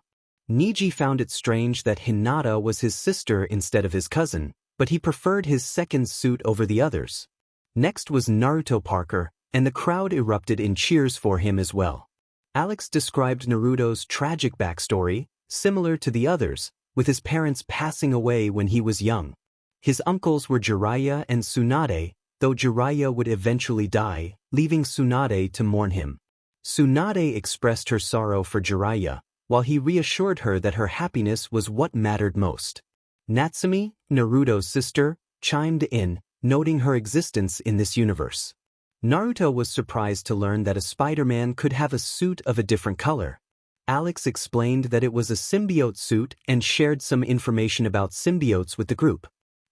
Niji found it strange that Hinata was his sister instead of his cousin, but he preferred his second suit over the others. Next was Naruto Parker, and the crowd erupted in cheers for him as well. Alex described Naruto's tragic backstory, similar to the others, with his parents passing away when he was young. His uncles were Jiraiya and Tsunade, though Jiraiya would eventually die, leaving Tsunade to mourn him. Tsunade expressed her sorrow for Jiraiya, while he reassured her that her happiness was what mattered most. Natsumi, Naruto's sister, chimed in, noting her existence in this universe. Naruto was surprised to learn that a Spider-Man could have a suit of a different color. Alex explained that it was a symbiote suit and shared some information about symbiotes with the group.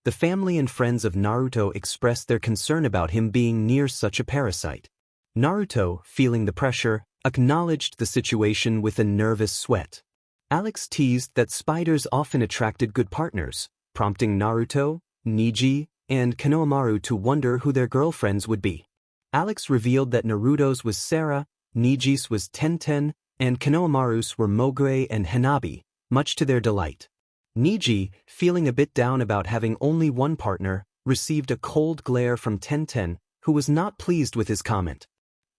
The family and friends of Naruto expressed their concern about him being near such a parasite. Naruto, feeling the pressure, acknowledged the situation with a nervous sweat. Alex teased that spiders often attracted good partners, prompting Naruto, Neji, and Konohamaru to wonder who their girlfriends would be. Alex revealed that Naruto's was Sarah, Neji's was Tenten, and Konohamaru's were Mogue and Hanabi, much to their delight. Neji, feeling a bit down about having only one partner, received a cold glare from Tenten, who was not pleased with his comment.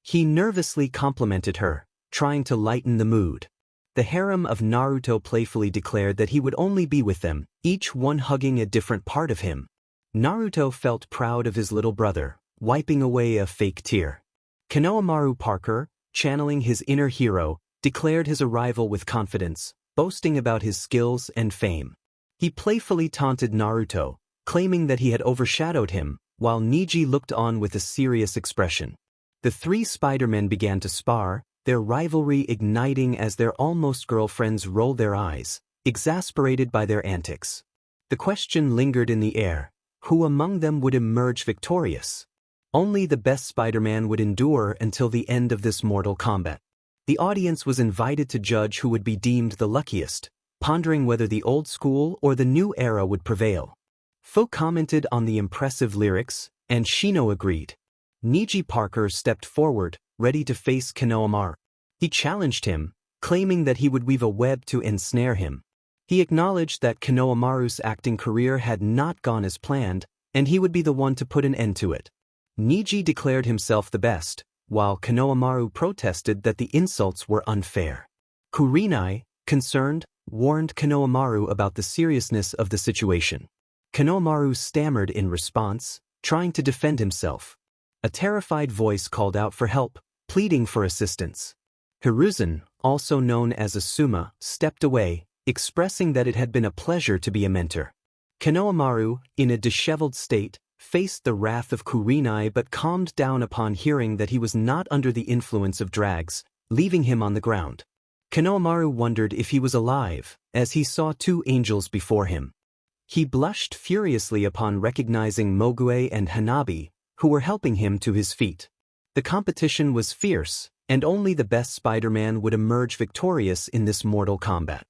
He nervously complimented her, trying to lighten the mood. The harem of Naruto playfully declared that he would only be with them, each one hugging a different part of him. Naruto felt proud of his little brother, wiping away a fake tear. Konohamaru Parker, channeling his inner hero, declared his arrival with confidence, boasting about his skills and fame. He playfully taunted Naruto, claiming that he had overshadowed him, while Neji looked on with a serious expression. The three Spider-Men began to spar, their rivalry igniting as their almost girlfriends rolled their eyes, exasperated by their antics. The question lingered in the air: who among them would emerge victorious? Only the best Spider-Man would endure until the end of this mortal combat. The audience was invited to judge who would be deemed the luckiest, pondering whether the old school or the new era would prevail. Fo commented on the impressive lyrics, and Shino agreed. Neji Parker stepped forward, ready to face Konohamaru. He challenged him, claiming that he would weave a web to ensnare him. He acknowledged that Konohamaru's acting career had not gone as planned, and he would be the one to put an end to it. Neji declared himself the best, while Konohamaru protested that the insults were unfair. Kurenai, concerned, warned Konohamaru about the seriousness of the situation. Konohamaru stammered in response, trying to defend himself. A terrified voice called out for help, pleading for assistance. Hiruzen, also known as Asuma, stepped away, expressing that it had been a pleasure to be a mentor. Konohamaru, in a disheveled state, faced the wrath of Kurenai but calmed down upon hearing that he was not under the influence of drags, leaving him on the ground. Konohamaru wondered if he was alive, as he saw two angels before him. He blushed furiously upon recognizing Mogue and Hanabi, who were helping him to his feet. The competition was fierce, and only the best Spider-Man would emerge victorious in this mortal combat.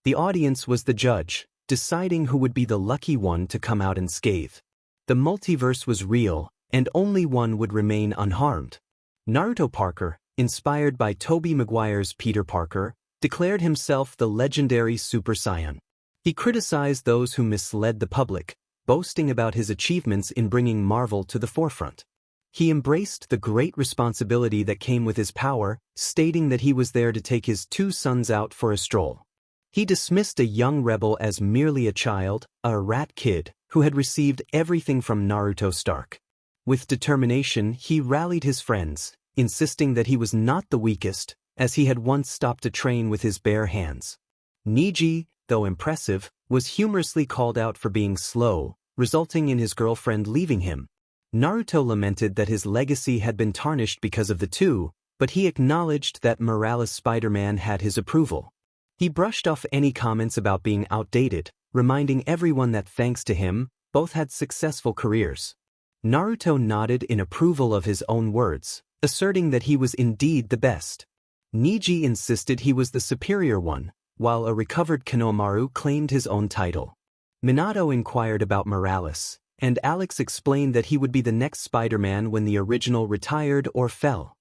The audience was the judge, deciding who would be the lucky one to come out unscathed. The multiverse was real, and only one would remain unharmed. Naruto Parker, inspired by Tobey Maguire's Peter Parker, declared himself the legendary Super Saiyan. He criticized those who misled the public, boasting about his achievements in bringing Marvel to the forefront. He embraced the great responsibility that came with his power, stating that he was there to take his two sons out for a stroll. He dismissed a young rebel as merely a child, a rat kid, who had received everything from Naruto Stark. With determination, he rallied his friends, insisting that he was not the weakest, as he had once stopped a train with his bare hands. Neji, though impressive, was humorously called out for being slow, resulting in his girlfriend leaving him. Naruto lamented that his legacy had been tarnished because of the two, but he acknowledged that Morales Spider-Man had his approval. He brushed off any comments about being outdated, reminding everyone that thanks to him, both had successful careers. Naruto nodded in approval of his own words, asserting that he was indeed the best. Neji insisted he was the superior one, while a recovered Konohamaru claimed his own title. Minato inquired about Morales, and Alex explained that he would be the next Spider-Man when the original retired or fell.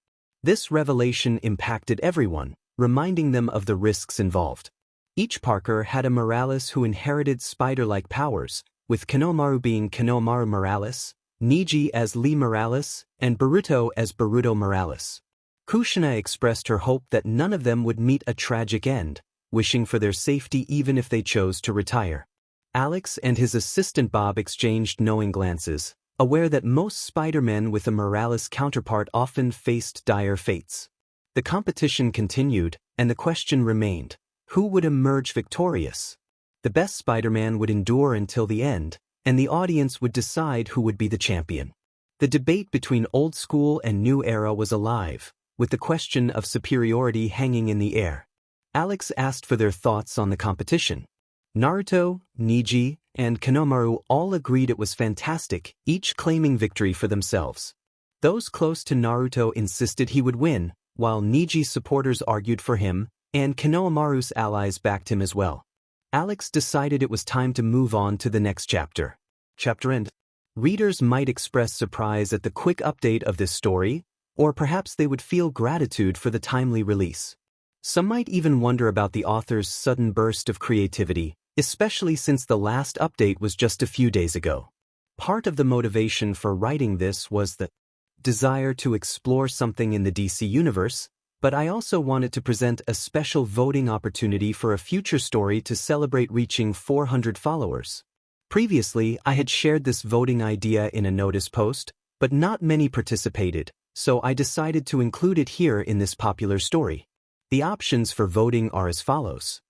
This revelation impacted everyone, reminding them of the risks involved. Each Parker had a Morales who inherited spider-like powers, with Konohamaru being Konohamaru Morales, Neji as Lee Morales, and Boruto as Boruto Morales. Kushina expressed her hope that none of them would meet a tragic end, wishing for their safety even if they chose to retire. Alex and his assistant Bob exchanged knowing glances, aware that most Spider-Men with a Morales counterpart often faced dire fates. The competition continued, and the question remained, who would emerge victorious? The best Spider-Man would endure until the end, and the audience would decide who would be the champion. The debate between old school and new era was alive, with the question of superiority hanging in the air. Alex asked for their thoughts on the competition. Naruto, Neji, and Kanemaru all agreed it was fantastic, each claiming victory for themselves. Those close to Naruto insisted he would win, while Neji's supporters argued for him, and Kanemaru's allies backed him as well. Alex decided it was time to move on to the next chapter. Chapter end. Readers might express surprise at the quick update of this story, or perhaps they would feel gratitude for the timely release. Some might even wonder about the author's sudden burst of creativity, especially since the last update was just a few days ago. Part of the motivation for writing this was the desire to explore something in the DC universe, but I also wanted to present a special voting opportunity for a future story to celebrate reaching 400 followers. Previously, I had shared this voting idea in a notice post, but not many participated, so I decided to include it here in this popular story. The options for voting are as follows.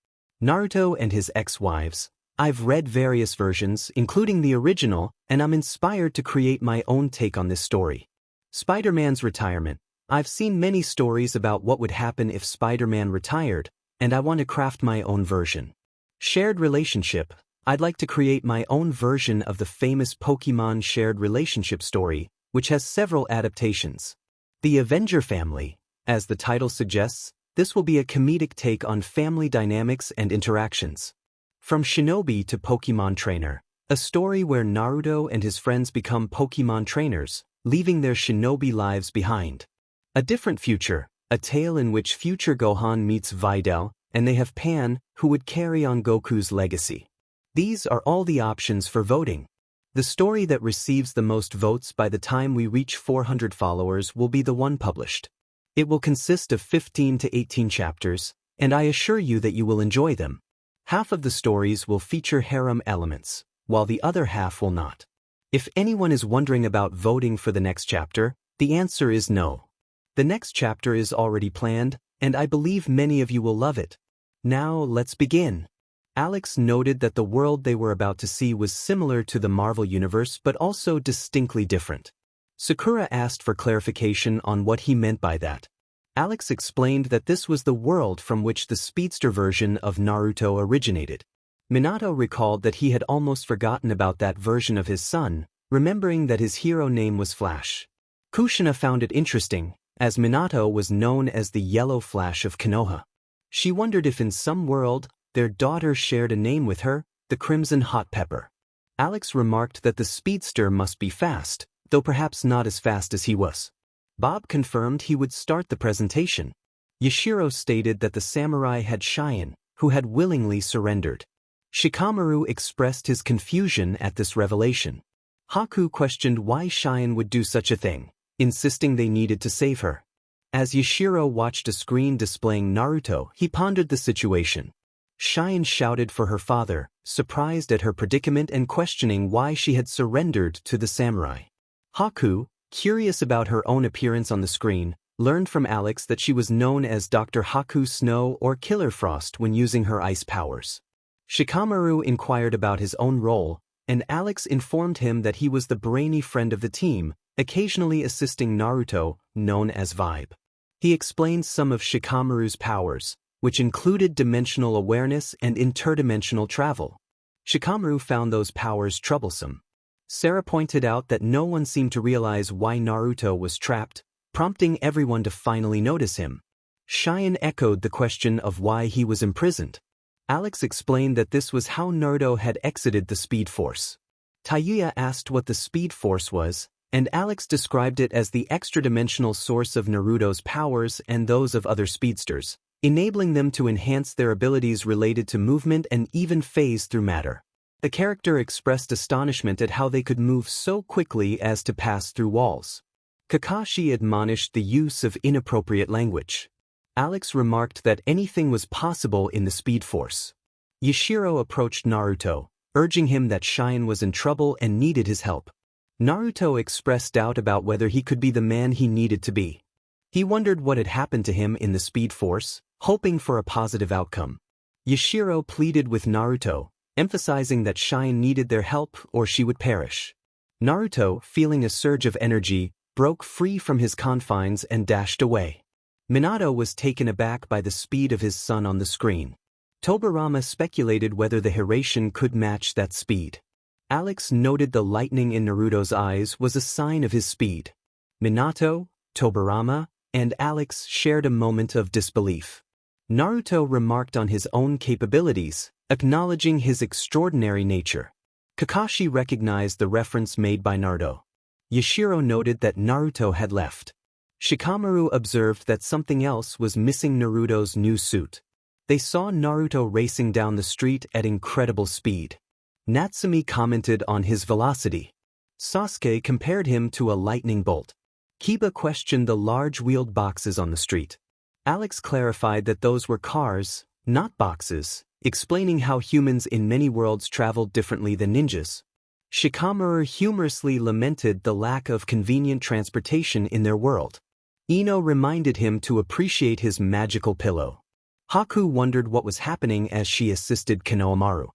Naruto and his ex-wives. I've read various versions, including the original, and I'm inspired to create my own take on this story. Spider-Man's retirement. I've seen many stories about what would happen if Spider-Man retired, and I want to craft my own version. Shared relationship. I'd like to create my own version of the famous Pokémon shared relationship story, which has several adaptations. The Avenger family. As the title suggests, this will be a comedic take on family dynamics and interactions. From shinobi to Pokémon trainer. A story where Naruto and his friends become Pokémon trainers, leaving their shinobi lives behind. A different future, a tale in which future Gohan meets Videl, and they have Pan, who would carry on Goku's legacy. These are all the options for voting. The story that receives the most votes by the time we reach 400 followers will be the one published. It will consist of 15 to 18 chapters, and I assure you that you will enjoy them. Half of the stories will feature harem elements, while the other half will not. If anyone is wondering about voting for the next chapter, the answer is no. The next chapter is already planned, and I believe many of you will love it. Now let's begin. Alex noted that the world they were about to see was similar to the Marvel Universe but also distinctly different. Sakura asked for clarification on what he meant by that. Alex explained that this was the world from which the speedster version of Naruto originated. Minato recalled that he had almost forgotten about that version of his son, remembering that his hero name was Flash. Kushina found it interesting, as Minato was known as the Yellow Flash of Konoha. She wondered if in some world, their daughter shared a name with her, the Crimson Hot Pepper. Alex remarked that the speedster must be fast, though perhaps not as fast as he was. Bob confirmed he would start the presentation. Yashiro stated that the samurai had Cheyenne, who had willingly surrendered. Shikamaru expressed his confusion at this revelation. Haku questioned why Cheyenne would do such a thing, insisting they needed to save her. As Yashiro watched a screen displaying Naruto, he pondered the situation. Cheyenne shouted for her father, surprised at her predicament and questioning why she had surrendered to the samurai. Haku, curious about her own appearance on the screen, learned from Alex that she was known as Dr. Haku Snow or Killer Frost when using her ice powers. Shikamaru inquired about his own role, and Alex informed him that he was the brainy friend of the team, occasionally assisting Naruto, known as Vibe. He explained some of Shikamaru's powers, which included dimensional awareness and interdimensional travel. Shikamaru found those powers troublesome. Sarah pointed out that no one seemed to realize why Naruto was trapped, prompting everyone to finally notice him. Cheyenne echoed the question of why he was imprisoned. Alex explained that this was how Naruto had exited the Speed Force. Tayuya asked what the Speed Force was, and Alex described it as the extra-dimensional source of Naruto's powers and those of other speedsters, enabling them to enhance their abilities related to movement and even phase through matter. The character expressed astonishment at how they could move so quickly as to pass through walls. Kakashi admonished the use of inappropriate language. Alex remarked that anything was possible in the Speed Force. Yashiro approached Naruto, urging him that Cheyenne was in trouble and needed his help. Naruto expressed doubt about whether he could be the man he needed to be. He wondered what had happened to him in the Speed Force, hoping for a positive outcome. Yashiro pleaded with Naruto, emphasizing that Shine needed their help or she would perish. Naruto, feeling a surge of energy, broke free from his confines and dashed away. Minato was taken aback by the speed of his son on the screen. Tobirama speculated whether the Hiraishin could match that speed. Alex noted the lightning in Naruto's eyes was a sign of his speed. Minato, Tobirama, and Alex shared a moment of disbelief. Naruto remarked on his own capabilities, acknowledging his extraordinary nature. Kakashi recognized the reference made by Naruto. Yashiro noted that Naruto had left. Shikamaru observed that something else was missing Naruto's new suit. They saw Naruto racing down the street at incredible speed. Natsumi commented on his velocity. Sasuke compared him to a lightning bolt. Kiba questioned the large-wheeled boxes on the street. Alex clarified that those were cars, not boxes, explaining how humans in many worlds traveled differently than ninjas. Shikamaru humorously lamented the lack of convenient transportation in their world. Ino reminded him to appreciate his magical pillow. Haku wondered what was happening as she assisted Konohamaru.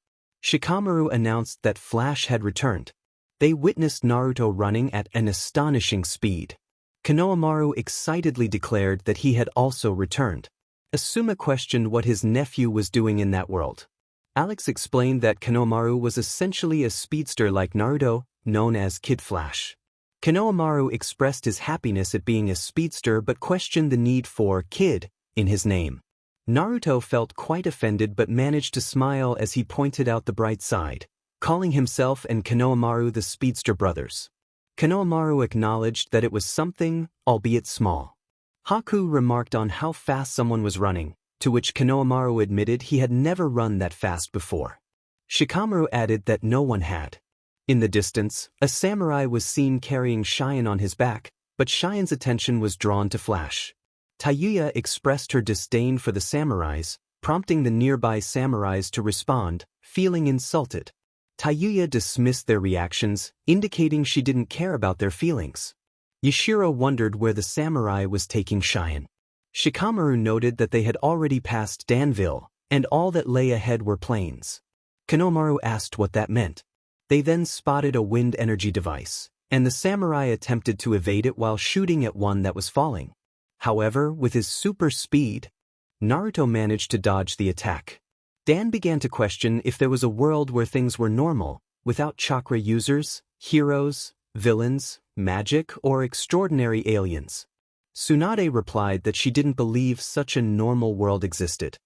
Shikamaru announced that Flash had returned. They witnessed Naruto running at an astonishing speed. Konohamaru excitedly declared that he had also returned. Asuma questioned what his nephew was doing in that world. Alex explained that Konohamaru was essentially a speedster like Naruto, known as Kid Flash. Konohamaru expressed his happiness at being a speedster but questioned the need for Kid in his name. Naruto felt quite offended but managed to smile as he pointed out the bright side, calling himself and Konohamaru the Speedster Brothers. Konohamaru acknowledged that it was something, albeit small. Haku remarked on how fast someone was running, to which Konohamaru admitted he had never run that fast before. Shikamaru added that no one had. In the distance, a samurai was seen carrying Shine on his back, but Shine's attention was drawn to Flash. Tayuya expressed her disdain for the samurais, prompting the nearby samurais to respond, feeling insulted. Tayuya dismissed their reactions, indicating she didn't care about their feelings. Yashiro wondered where the samurai was taking Shine. Shikamaru noted that they had already passed Danville, and all that lay ahead were plains. Konohamaru asked what that meant. They then spotted a wind energy device, and the samurai attempted to evade it while shooting at one that was falling. However, with his super speed, Naruto managed to dodge the attack. Dan began to question if there was a world where things were normal, without chakra users, heroes, villains, magic, or extraordinary aliens. Tsunade replied that she didn't believe such a normal world existed.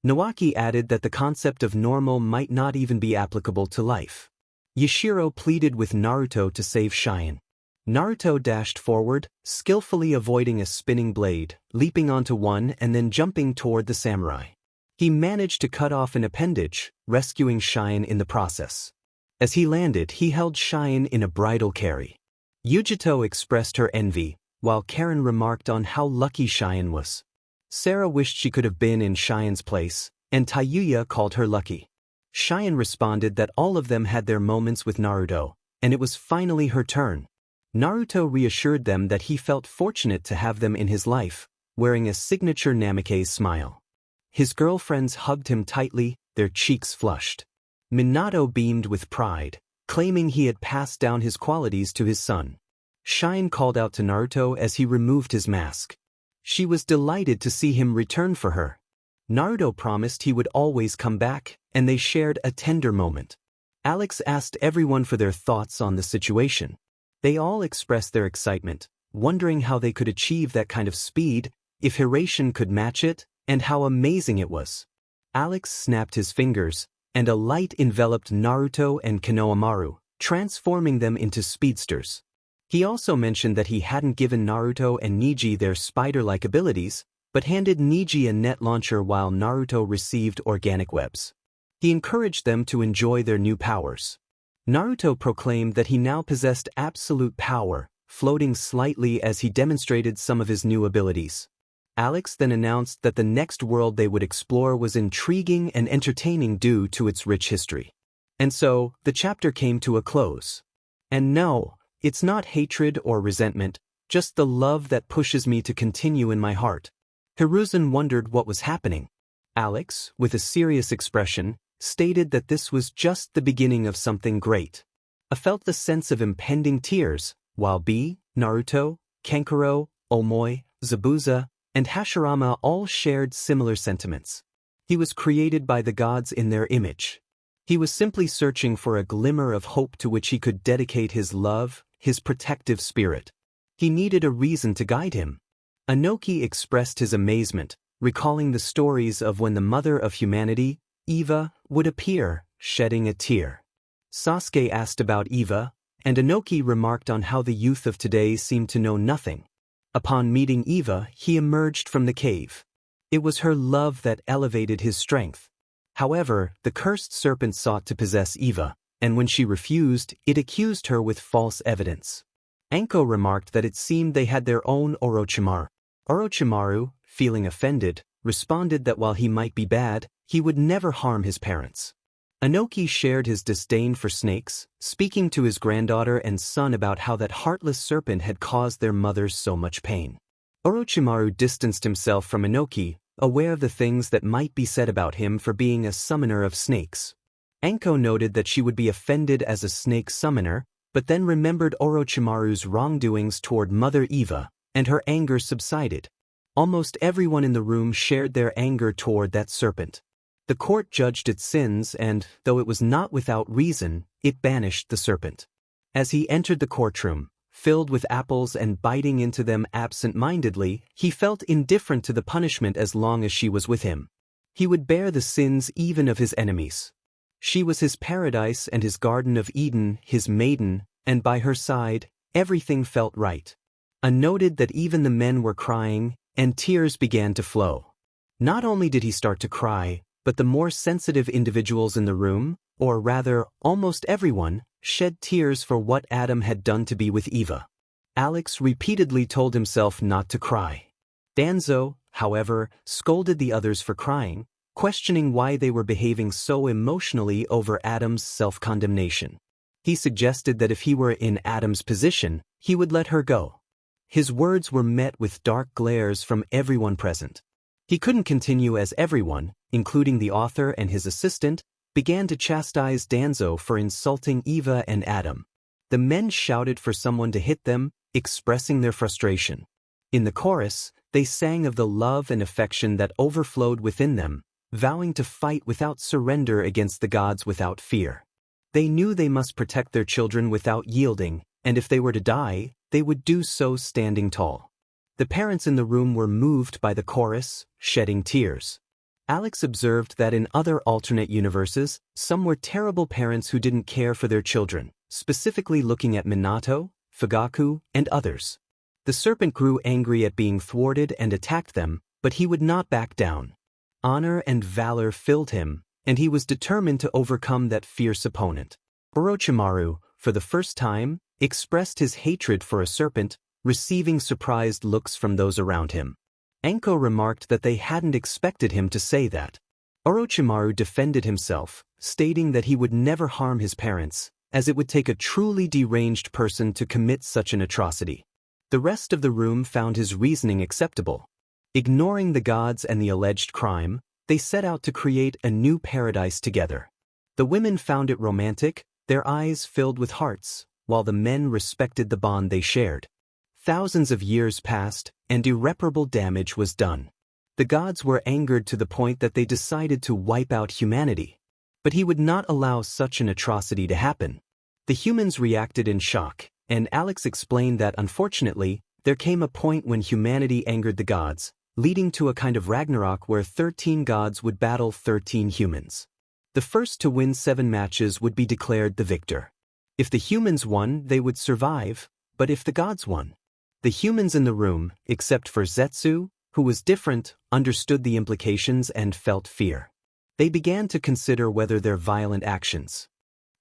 Nawaki added that the concept of normal might not even be applicable to life. Yashiro pleaded with Naruto to save Shine. Naruto dashed forward, skillfully avoiding a spinning blade, leaping onto one and then jumping toward the samurai. He managed to cut off an appendage, rescuing Shine in the process. As he landed, he held Shine in a bridal carry. Yujito expressed her envy, while Karen remarked on how lucky Shine was. Sarah wished she could have been in Shine's place, and Tayuya called her lucky. Shine responded that all of them had their moments with Naruto, and it was finally her turn. Naruto reassured them that he felt fortunate to have them in his life, wearing a signature Namikaze smile. His girlfriends hugged him tightly, their cheeks flushed. Minato beamed with pride, claiming he had passed down his qualities to his son. Shine called out to Naruto as he removed his mask. She was delighted to see him return for her. Naruto promised he would always come back, and they shared a tender moment. Alex asked everyone for their thoughts on the situation. They all expressed their excitement, wondering how they could achieve that kind of speed, if Hiraishin could match it, and how amazing it was. Alex snapped his fingers, and a light enveloped Naruto and Konohamaru, transforming them into speedsters. He also mentioned that he hadn't given Naruto and Neji their spider-like abilities, but handed Neji a net launcher while Naruto received organic webs. He encouraged them to enjoy their new powers. Naruto proclaimed that he now possessed absolute power, floating slightly as he demonstrated some of his new abilities. Alex then announced that the next world they would explore was intriguing and entertaining due to its rich history. And so, the chapter came to a close. And no, It's not hatred or resentment, just the love that pushes me to continue in my heart. Hiruzen wondered what was happening. Alex, with a serious expression, stated that this was just the beginning of something great. I felt the sense of impending tears, while B, Naruto, Kankuro, Omoi, Zabuza, and Hashirama all shared similar sentiments. He was created by the gods in their image. He was simply searching for a glimmer of hope to which he could dedicate his love, his protective spirit. He needed a reason to guide him. Inoki expressed his amazement, recalling the stories of when the mother of humanity, Eva, would appear, shedding a tear. Sasuke asked about Eva, and Inoki remarked on how the youth of today seemed to know nothing. Upon meeting Eva, he emerged from the cave. It was her love that elevated his strength. However, the cursed serpent sought to possess Eva, and when she refused, it accused her with false evidence. Anko remarked that it seemed they had their own Orochimaru. Orochimaru, feeling offended, responded that while he might be bad, he would never harm his parents. Inoki shared his disdain for snakes, speaking to his granddaughter and son about how that heartless serpent had caused their mothers so much pain. Orochimaru distanced himself from Inoki, aware of the things that might be said about him for being a summoner of snakes. Anko noted that she would be offended as a snake summoner, but then remembered Orochimaru's wrongdoings toward Mother Eva, and her anger subsided. Almost everyone in the room shared their anger toward that serpent. The court judged its sins and, though it was not without reason, it banished the serpent. As he entered the courtroom, filled with apples and biting into them absent-mindedly, he felt indifferent to the punishment as long as she was with him. He would bear the sins even of his enemies. She was his paradise and his Garden of Eden, his maiden, and by her side, everything felt right. I noted that even the men were crying, and tears began to flow. Not only did he start to cry, but the more sensitive individuals in the room, or rather, almost everyone, shed tears for what Adam had done to be with Eva. Alex repeatedly told himself not to cry. Danzo, however, scolded the others for crying, questioning why they were behaving so emotionally over Adam's self-condemnation. He suggested that if he were in Adam's position, he would let her go. His words were met with dark glares from everyone present. He couldn't continue as everyone, including the author and his assistant, began to chastise Danzo for insulting Eva and Adam. The men shouted for someone to hit them, expressing their frustration. In the chorus, they sang of the love and affection that overflowed within them, vowing to fight without surrender against the gods without fear. They knew they must protect their children without yielding, and if they were to die, they would do so standing tall. The parents in the room were moved by the chorus, shedding tears. Alex observed that in other alternate universes, some were terrible parents who didn't care for their children, specifically looking at Minato, Fugaku, and others. The serpent grew angry at being thwarted and attacked them, but he would not back down. Honor and valor filled him, and he was determined to overcome that fierce opponent. Orochimaru, for the first time, expressed his hatred for a serpent, receiving surprised looks from those around him. Anko remarked that they hadn't expected him to say that. Orochimaru defended himself, stating that he would never harm his parents, as it would take a truly deranged person to commit such an atrocity. The rest of the room found his reasoning acceptable. Ignoring the gods and the alleged crime, they set out to create a new paradise together. The women found it romantic, their eyes filled with hearts, while the men respected the bond they shared. Thousands of years passed, and irreparable damage was done. The gods were angered to the point that they decided to wipe out humanity. But he would not allow such an atrocity to happen. The humans reacted in shock, and Alex explained that unfortunately, there came a point when humanity angered the gods, leading to a kind of Ragnarok where 13 gods would battle 13 humans. The first to win 7 matches would be declared the victor. If the humans won, they would survive, but if the gods won, the humans in the room, except for Zetsu, who was different, understood the implications and felt fear. They began to consider whether their violent actions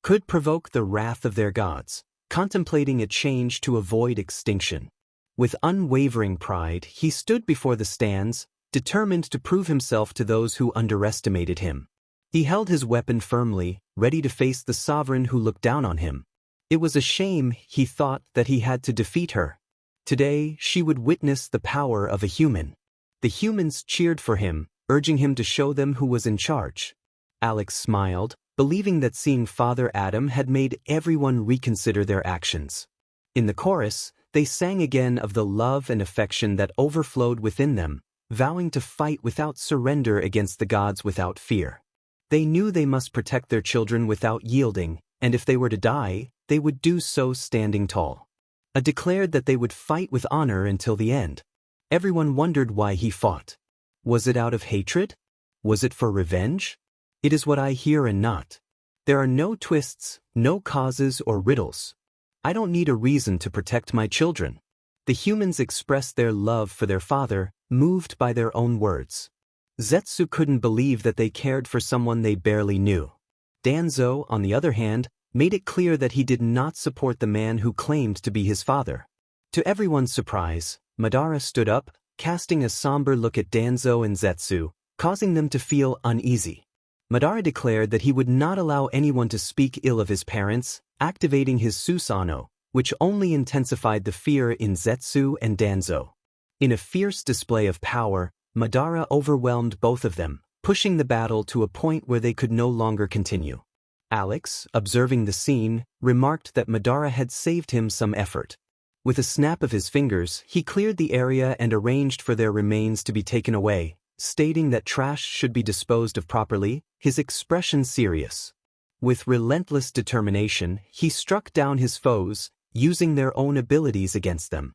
could provoke the wrath of their gods, contemplating a change to avoid extinction. With unwavering pride, he stood before the stands, determined to prove himself to those who underestimated him. He held his weapon firmly, ready to face the sovereign who looked down on him. It was a shame, he thought, that he had to defeat her. Today, she would witness the power of a human. The humans cheered for him, urging him to show them who was in charge. Alex smiled, believing that seeing Father Adam had made everyone reconsider their actions. In the chorus, they sang again of the love and affection that overflowed within them, vowing to fight without surrender against the gods without fear. They knew they must protect their children without yielding, and if they were to die, they would do so standing tall. A declared that they would fight with honor until the end. Everyone wondered why he fought. Was it out of hatred? Was it for revenge? It is what I hear and not. There are no twists, no causes or riddles. I don't need a reason to protect my children. The humans expressed their love for their father, moved by their own words. Zetsu couldn't believe that they cared for someone they barely knew. Danzo, on the other hand, made it clear that he did not support the man who claimed to be his father. To everyone's surprise, Madara stood up, casting a somber look at Danzo and Zetsu, causing them to feel uneasy. Madara declared that he would not allow anyone to speak ill of his parents, activating his Susanoo, which only intensified the fear in Zetsu and Danzo. In a fierce display of power, Madara overwhelmed both of them, pushing the battle to a point where they could no longer continue. Alex, observing the scene, remarked that Madara had saved him some effort. With a snap of his fingers, he cleared the area and arranged for their remains to be taken away, stating that trash should be disposed of properly, his expression serious. With relentless determination, he struck down his foes, using their own abilities against them.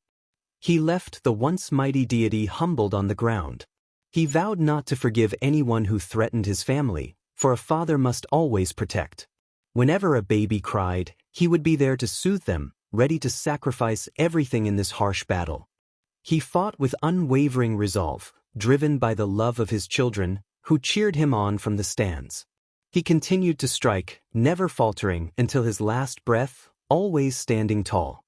He left the once mighty deity humbled on the ground. He vowed not to forgive anyone who threatened his family, for a father must always protect. Whenever a baby cried, he would be there to soothe them, ready to sacrifice everything in this harsh battle. He fought with unwavering resolve, driven by the love of his children, who cheered him on from the stands. He continued to strike, never faltering until his last breath, always standing tall.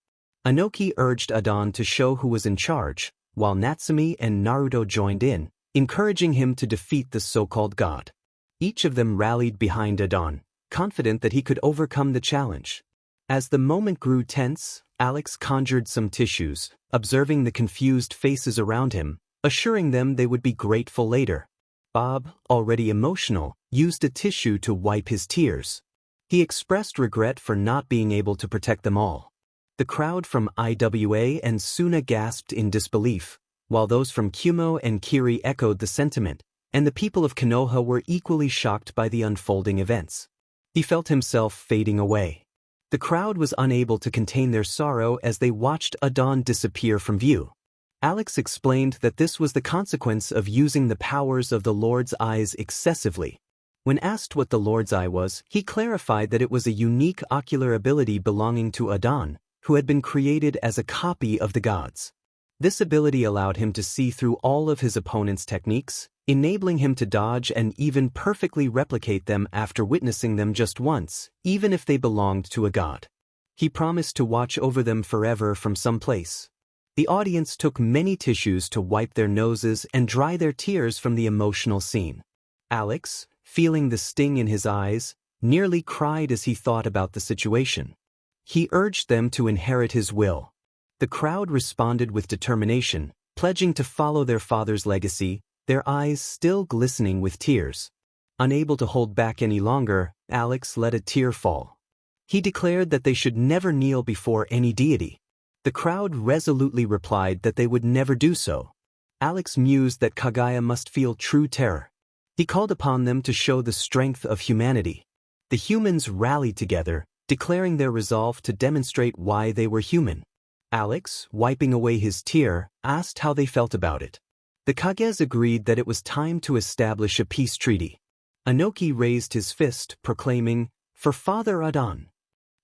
Inoki urged Adon to show who was in charge, while Natsumi and Naruto joined in, encouraging him to defeat the so-called god. Each of them rallied behind Adon, confident that he could overcome the challenge. As the moment grew tense, Alex conjured some tissues, observing the confused faces around him, assuring them they would be grateful later. Bob, already emotional, used a tissue to wipe his tears. He expressed regret for not being able to protect them all. The crowd from IWA and Suna gasped in disbelief, while those from Kumo and Kiri echoed the sentiment, and the people of Konoha were equally shocked by the unfolding events. He felt himself fading away. The crowd was unable to contain their sorrow as they watched Adon disappear from view. Alex explained that this was the consequence of using the powers of the Lord's Eyes excessively. When asked what the Lord's Eye was, he clarified that it was a unique ocular ability belonging to Adon, who had been created as a copy of the gods. This ability allowed him to see through all of his opponent's techniques, enabling him to dodge and even perfectly replicate them after witnessing them just once, even if they belonged to a god. He promised to watch over them forever from some place. The audience took many tissues to wipe their noses and dry their tears from the emotional scene. Alex, feeling the sting in his eyes, nearly cried as he thought about the situation. He urged them to inherit his will. The crowd responded with determination, pledging to follow their father's legacy, their eyes still glistening with tears. Unable to hold back any longer, Alex let a tear fall. He declared that they should never kneel before any deity. The crowd resolutely replied that they would never do so. Alex mused that Kagaya must feel true terror. He called upon them to show the strength of humanity. The humans rallied together, declaring their resolve to demonstrate why they were human. Alex, wiping away his tear, asked how they felt about it. The Kages agreed that it was time to establish a peace treaty. Inoki raised his fist, proclaiming, "For Father Adon."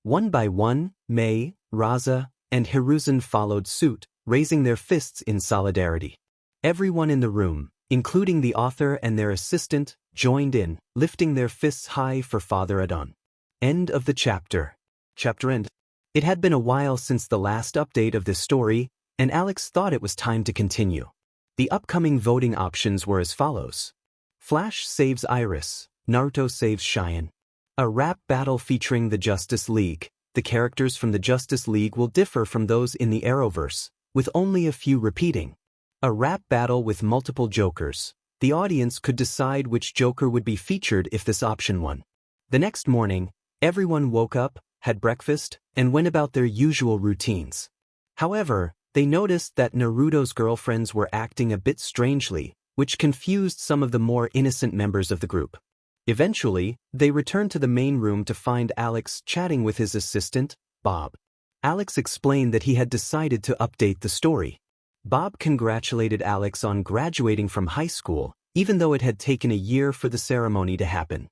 One by one, Mei, Raza, and Hiruzen followed suit, raising their fists in solidarity. Everyone in the room, including the author and their assistant, joined in, lifting their fists high for Father Adon. End of the chapter. Chapter end. It had been a while since the last update of this story, and Alex thought it was time to continue. The upcoming voting options were as follows. Flash saves Iris, Naruto saves Cheyenne. A rap battle featuring the Justice League, the characters from the Justice League will differ from those in the Arrowverse, with only a few repeating. A rap battle with multiple Jokers. The audience could decide which Joker would be featured if this option won. The next morning, everyone woke up, had breakfast, and went about their usual routines. However, they noticed that Naruto's girlfriends were acting a bit strangely, which confused some of the more innocent members of the group. Eventually, they returned to the main room to find Alex chatting with his assistant, Bob. Alex explained that he had decided to update the story. Bob congratulated Alex on graduating from high school, even though it had taken a year for the ceremony to happen.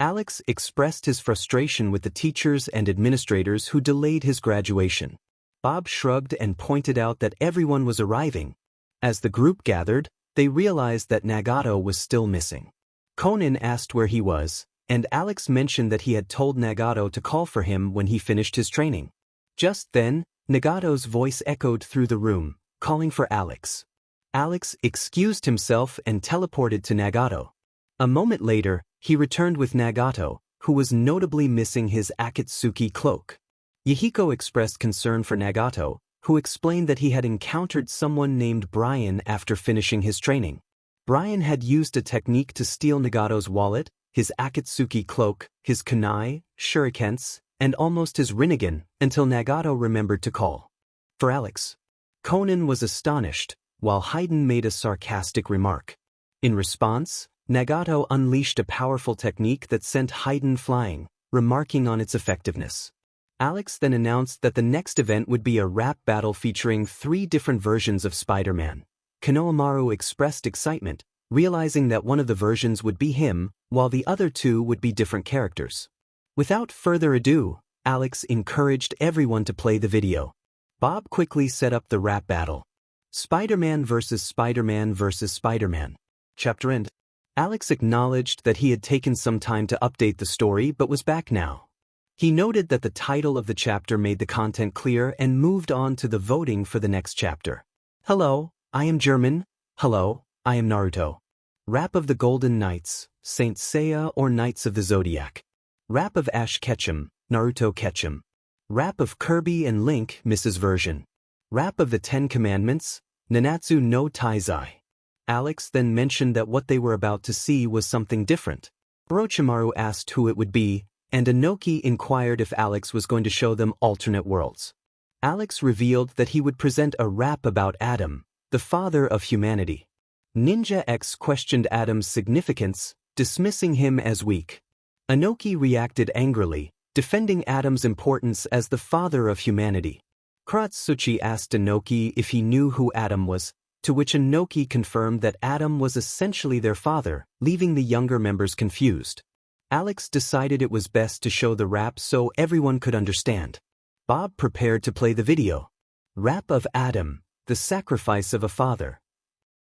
Alex expressed his frustration with the teachers and administrators who delayed his graduation. Bob shrugged and pointed out that everyone was arriving. As the group gathered, they realized that Nagato was still missing. Conan asked where he was, and Alex mentioned that he had told Nagato to call for him when he finished his training. Just then, Nagato's voice echoed through the room, calling for Alex. Alex excused himself and teleported to Nagato. A moment later, he returned with Nagato, who was notably missing his Akatsuki cloak. Yahiko expressed concern for Nagato, who explained that he had encountered someone named Brian after finishing his training. Brian had used a technique to steal Nagato's wallet, his Akatsuki cloak, his kunai, shurikens, and almost his Rinnegan, until Nagato remembered to call for Alex. Conan was astonished, while Hayden made a sarcastic remark. In response, Nagato unleashed a powerful technique that sent Hayden flying, remarking on its effectiveness. Alex then announced that the next event would be a rap battle featuring 3 different versions of Spider-Man. Konohamaru expressed excitement, realizing that one of the versions would be him, while the other 2 would be different characters. Without further ado, Alex encouraged everyone to play the video. Bob quickly set up the rap battle. Spider-Man vs. Spider-Man vs. Spider-Man. Chapter end. Alex acknowledged that he had taken some time to update the story but was back now. He noted that the title of the chapter made the content clear and moved on to the voting for the next chapter. Hello, I am German. Hello, I am Naruto. Rap of the Golden Knights, Saint Seiya or Knights of the Zodiac. Rap of Ash Ketchum, Naruto Ketchum. Rap of Kirby and Link, Mrs. Version. Rap of the 10 Commandments, Nanatsu no Taizai. Alex then mentioned that what they were about to see was something different. Orochimaru asked who it would be, and Inoki inquired if Alex was going to show them alternate worlds. Alex revealed that he would present a rap about Adam, the father of humanity. Ninja X questioned Adam's significance, dismissing him as weak. Inoki reacted angrily, defending Adam's importance as the father of humanity. Kuratsuchi asked Inoki if he knew who Adam was, to which Inoki confirmed that Adam was essentially their father, leaving the younger members confused. Alex decided it was best to show the rap so everyone could understand. Bob prepared to play the video. Rap of Adam, the sacrifice of a father.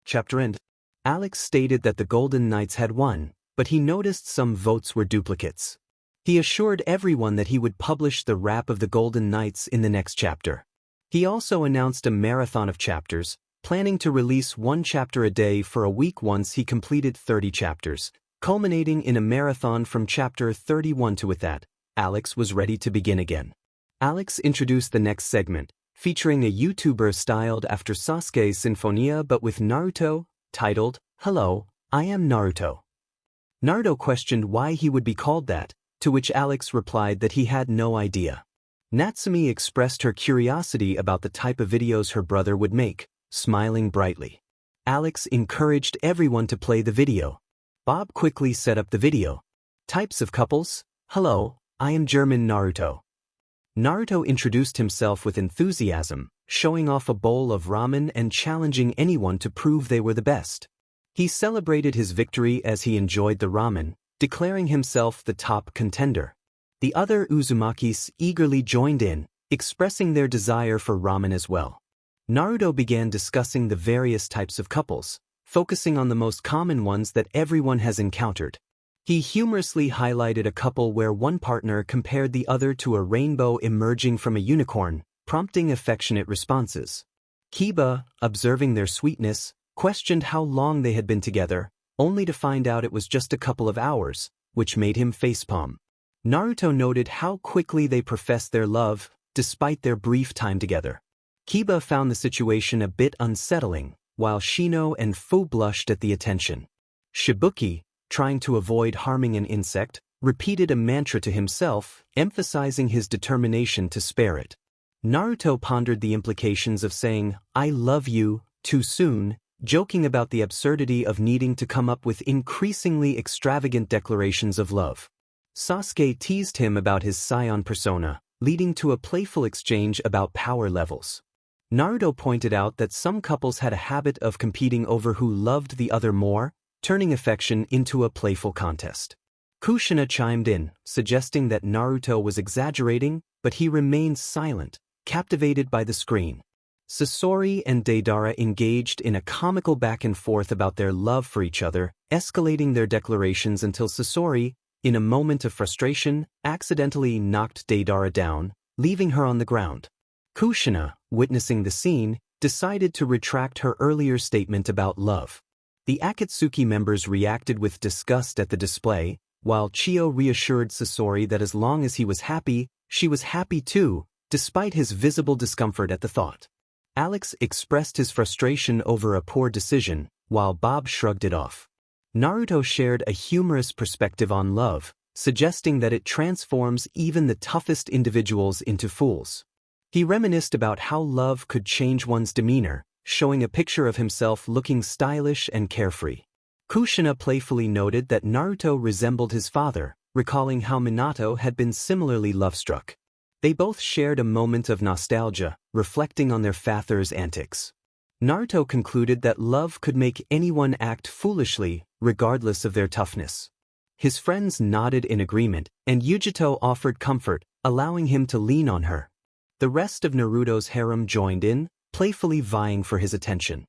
Chapter end. Alex stated that the Golden Knights had won, but he noticed some votes were duplicates. He assured everyone that he would publish the rap of the Golden Knights in the next chapter. He also announced a marathon of chapters, planning to release 1 chapter a day for a week once he completed 30 chapters. Culminating in a marathon from chapter 31 to with that, Alex was ready to begin again. Alex introduced the next segment, featuring a YouTuber styled after Sasuke Sinfonia but with Naruto, titled, Hello, I am Naruto. Naruto questioned why he would be called that, to which Alex replied that he had no idea. Natsumi expressed her curiosity about the type of videos her brother would make, smiling brightly. Alex encouraged everyone to play the video. Bob quickly set up the video. Types of couples. Hello, I am German Naruto. Naruto introduced himself with enthusiasm, showing off a bowl of ramen and challenging anyone to prove they were the best. He celebrated his victory as he enjoyed the ramen, declaring himself the top contender. The other Uzumakis eagerly joined in, expressing their desire for ramen as well. Naruto began discussing the various types of couples, focusing on the most common ones that everyone has encountered. He humorously highlighted a couple where one partner compared the other to a rainbow emerging from a unicorn, prompting affectionate responses. Kiba, observing their sweetness, questioned how long they had been together, only to find out it was just a couple of hours, which made him facepalm. Naruto noted how quickly they professed their love, despite their brief time together. Kiba found the situation a bit unsettling, while Shino and Fu blushed at the attention. Shibuki, trying to avoid harming an insect, repeated a mantra to himself, emphasizing his determination to spare it. Naruto pondered the implications of saying, "I love you," too soon, joking about the absurdity of needing to come up with increasingly extravagant declarations of love. Sasuke teased him about his scion persona, leading to a playful exchange about power levels. Naruto pointed out that some couples had a habit of competing over who loved the other more, turning affection into a playful contest. Kushina chimed in, suggesting that Naruto was exaggerating, but he remained silent, captivated by the screen. Sasori and Deidara engaged in a comical back and forth about their love for each other, escalating their declarations until Sasori, in a moment of frustration, accidentally knocked Deidara down, leaving her on the ground. Kushina, witnessing the scene, decided to retract her earlier statement about love. The Akatsuki members reacted with disgust at the display, while Chio reassured Sasori that as long as he was happy, she was happy too, despite his visible discomfort at the thought. Alex expressed his frustration over a poor decision, while Bob shrugged it off. Naruto shared a humorous perspective on love, suggesting that it transforms even the toughest individuals into fools. He reminisced about how love could change one's demeanor, showing a picture of himself looking stylish and carefree. Kushina playfully noted that Naruto resembled his father, recalling how Minato had been similarly love-struck. They both shared a moment of nostalgia, reflecting on their father's antics. Naruto concluded that love could make anyone act foolishly, regardless of their toughness. His friends nodded in agreement, and Yujito offered comfort, allowing him to lean on her. The rest of Naruto's harem joined in, playfully vying for his attention.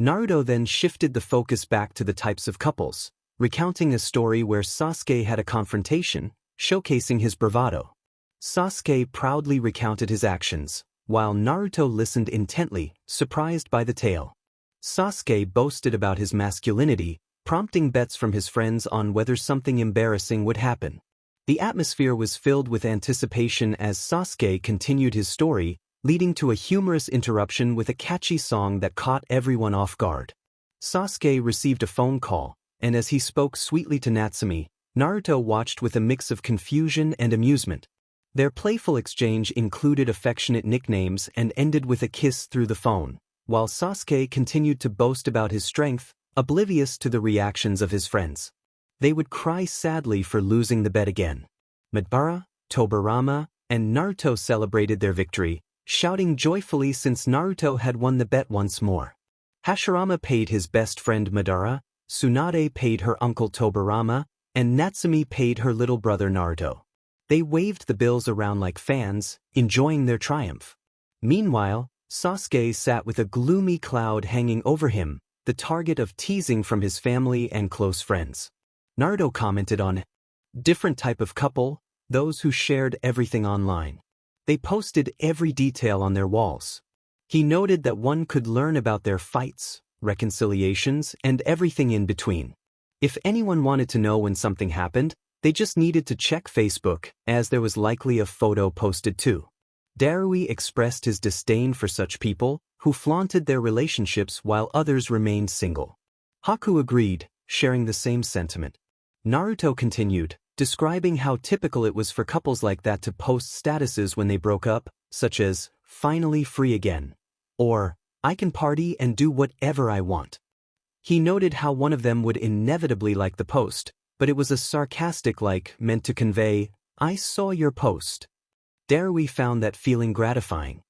Naruto then shifted the focus back to the types of couples, recounting a story where Sasuke had a confrontation, showcasing his bravado. Sasuke proudly recounted his actions, while Naruto listened intently, surprised by the tale. Sasuke boasted about his masculinity, prompting bets from his friends on whether something embarrassing would happen. The atmosphere was filled with anticipation as Sasuke continued his story, leading to a humorous interruption with a catchy song that caught everyone off guard. Sasuke received a phone call, and as he spoke sweetly to Natsumi, Naruto watched with a mix of confusion and amusement. Their playful exchange included affectionate nicknames and ended with a kiss through the phone, while Sasuke continued to boast about his strength, oblivious to the reactions of his friends. They would cry sadly for losing the bet again. Madara, Tobirama, and Naruto celebrated their victory, shouting joyfully since Naruto had won the bet once more. Hashirama paid his best friend Madara, Tsunade paid her uncle Tobirama, and Natsumi paid her little brother Naruto. They waved the bills around like fans, enjoying their triumph. Meanwhile, Sasuke sat with a gloomy cloud hanging over him, the target of teasing from his family and close friends. Naruto commented on different type of couple, those who shared everything online. They posted every detail on their walls. He noted that one could learn about their fights, reconciliations, and everything in between. If anyone wanted to know when something happened, they just needed to check Facebook, as there was likely a photo posted too. Darui expressed his disdain for such people, who flaunted their relationships while others remained single. Haku agreed, sharing the same sentiment. Naruto continued, describing how typical it was for couples like that to post statuses when they broke up, such as, "finally free again," or, "I can party and do whatever I want." He noted how one of them would inevitably like the post, but it was a sarcastic like meant to convey, "I saw your post." Darui found that feeling gratifying.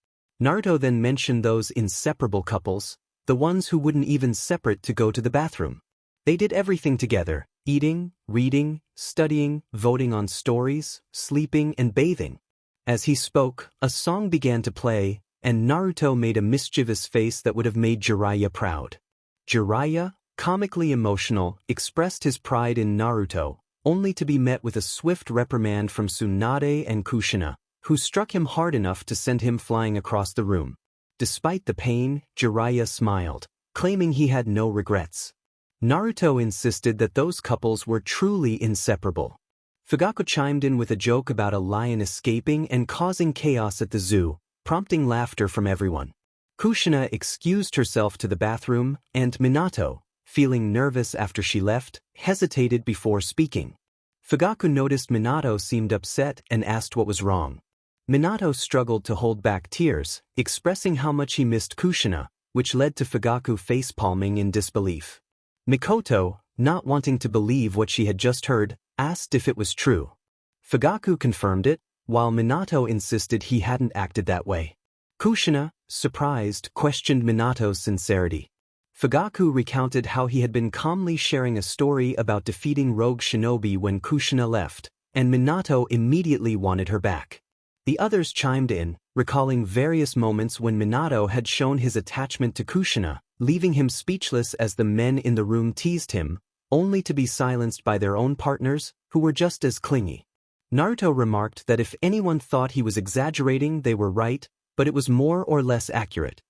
Naruto then mentioned those inseparable couples, the ones who wouldn't even separate to go to the bathroom. They did everything together, eating, reading, studying, voting on stories, sleeping, and bathing. As he spoke, a song began to play, and Naruto made a mischievous face that would have made Jiraiya proud. Jiraiya, comically emotional, expressed his pride in Naruto, only to be met with a swift reprimand from Tsunade and Kushina, who struck him hard enough to send him flying across the room. Despite the pain, Jiraiya smiled, claiming he had no regrets. Naruto insisted that those couples were truly inseparable. Fugaku chimed in with a joke about a lion escaping and causing chaos at the zoo, prompting laughter from everyone. Kushina excused herself to the bathroom, and Minato, feeling nervous after she left, hesitated before speaking. Fugaku noticed Minato seemed upset and asked what was wrong. Minato struggled to hold back tears, expressing how much he missed Kushina, which led to Fugaku face-palming in disbelief. Mikoto, not wanting to believe what she had just heard, asked if it was true. Fugaku confirmed it, while Minato insisted he hadn't acted that way. Kushina, surprised, questioned Minato's sincerity. Fugaku recounted how he had been calmly sharing a story about defeating rogue shinobi when Kushina left, and Minato immediately wanted her back. The others chimed in, recalling various moments when Minato had shown his attachment to Kushina, leaving him speechless as the men in the room teased him, only to be silenced by their own partners, who were just as clingy. Naruto remarked that if anyone thought he was exaggerating, they were right, but it was more or less accurate.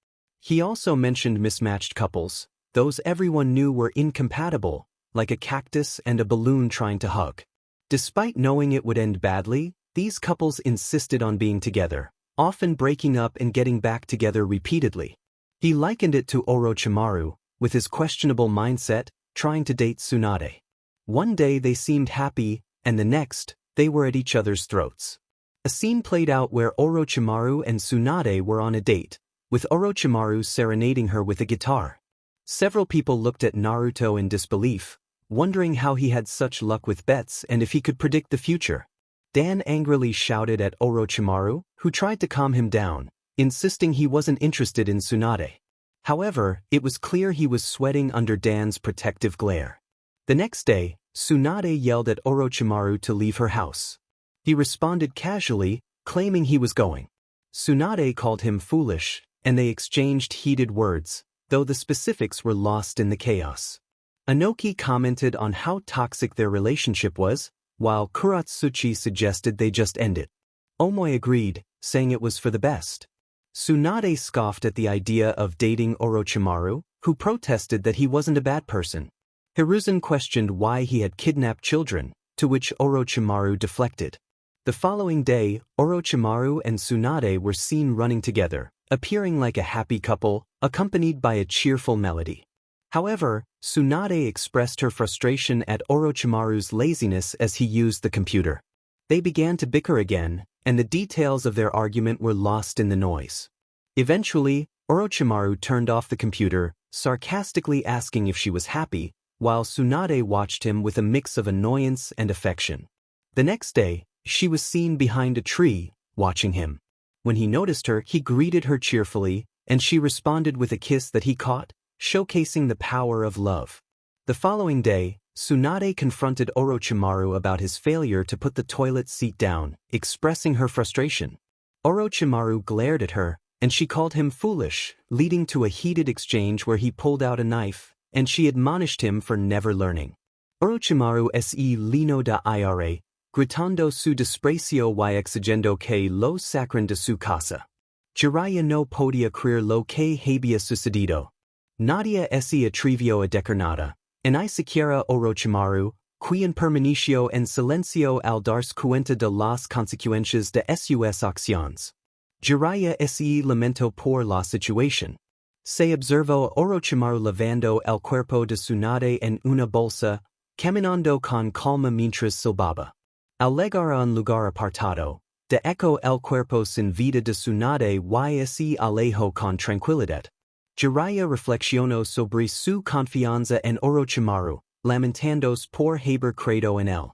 He also mentioned mismatched couples, those everyone knew were incompatible, like a cactus and a balloon trying to hug. Despite knowing it would end badly, these couples insisted on being together, often breaking up and getting back together repeatedly. He likened it to Orochimaru, with his questionable mindset, trying to date Tsunade. One day they seemed happy, and the next, they were at each other's throats. A scene played out where Orochimaru and Tsunade were on a date, with Orochimaru serenading her with a guitar. Several people looked at Naruto in disbelief, wondering how he had such luck with bets and if he could predict the future. Dan angrily shouted at Orochimaru, who tried to calm him down, insisting he wasn't interested in Tsunade. However, it was clear he was sweating under Dan's protective glare. The next day, Tsunade yelled at Orochimaru to leave her house. He responded casually, claiming he was going. Tsunade called him foolish, and they exchanged heated words, though the specifics were lost in the chaos. Anoki commented on how toxic their relationship was, while Kuratsuchi suggested they just end it. Omoi agreed, saying it was for the best. Tsunade scoffed at the idea of dating Orochimaru, who protested that he wasn't a bad person. Hiruzen questioned why he had kidnapped children, to which Orochimaru deflected. The following day, Orochimaru and Tsunade were seen running together, appearing like a happy couple, accompanied by a cheerful melody. However, Tsunade expressed her frustration at Orochimaru's laziness as he used the computer. They began to bicker again, and the details of their argument were lost in the noise. Eventually, Orochimaru turned off the computer, sarcastically asking if she was happy, while Tsunade watched him with a mix of annoyance and affection. The next day, she was seen behind a tree, watching him. When he noticed her, he greeted her cheerfully, and she responded with a kiss that he caught, showcasing the power of love. The following day, Tsunade confronted Orochimaru about his failure to put the toilet seat down, expressing her frustration. Orochimaru glared at her, and she called him foolish, leading to a heated exchange where he pulled out a knife, and she admonished him for never learning. Orochimaru se lino da ira, gritando su desprecio y exigiendo que lo sacren de su casa. Jiraiya no podia creer lo que había sucedido. Nadia se atrevió a decir en I siquiera Orochimaru, quien permaneció en silencio al darse cuenta de las consecuencias de sus acciones. Jiraiya se lamentó por la situación. Se observó Orochimaru lavando el cuerpo de Tsunade en una bolsa, caminando con calma mientras silbaba. Al llegar a un lugar apartado, de eco el cuerpo sin vida de Tsunade y se alejó con tranquilidad. Jiraiya reflexionó sobre su confianza en Orochimaru, lamentándose por haber creído en él.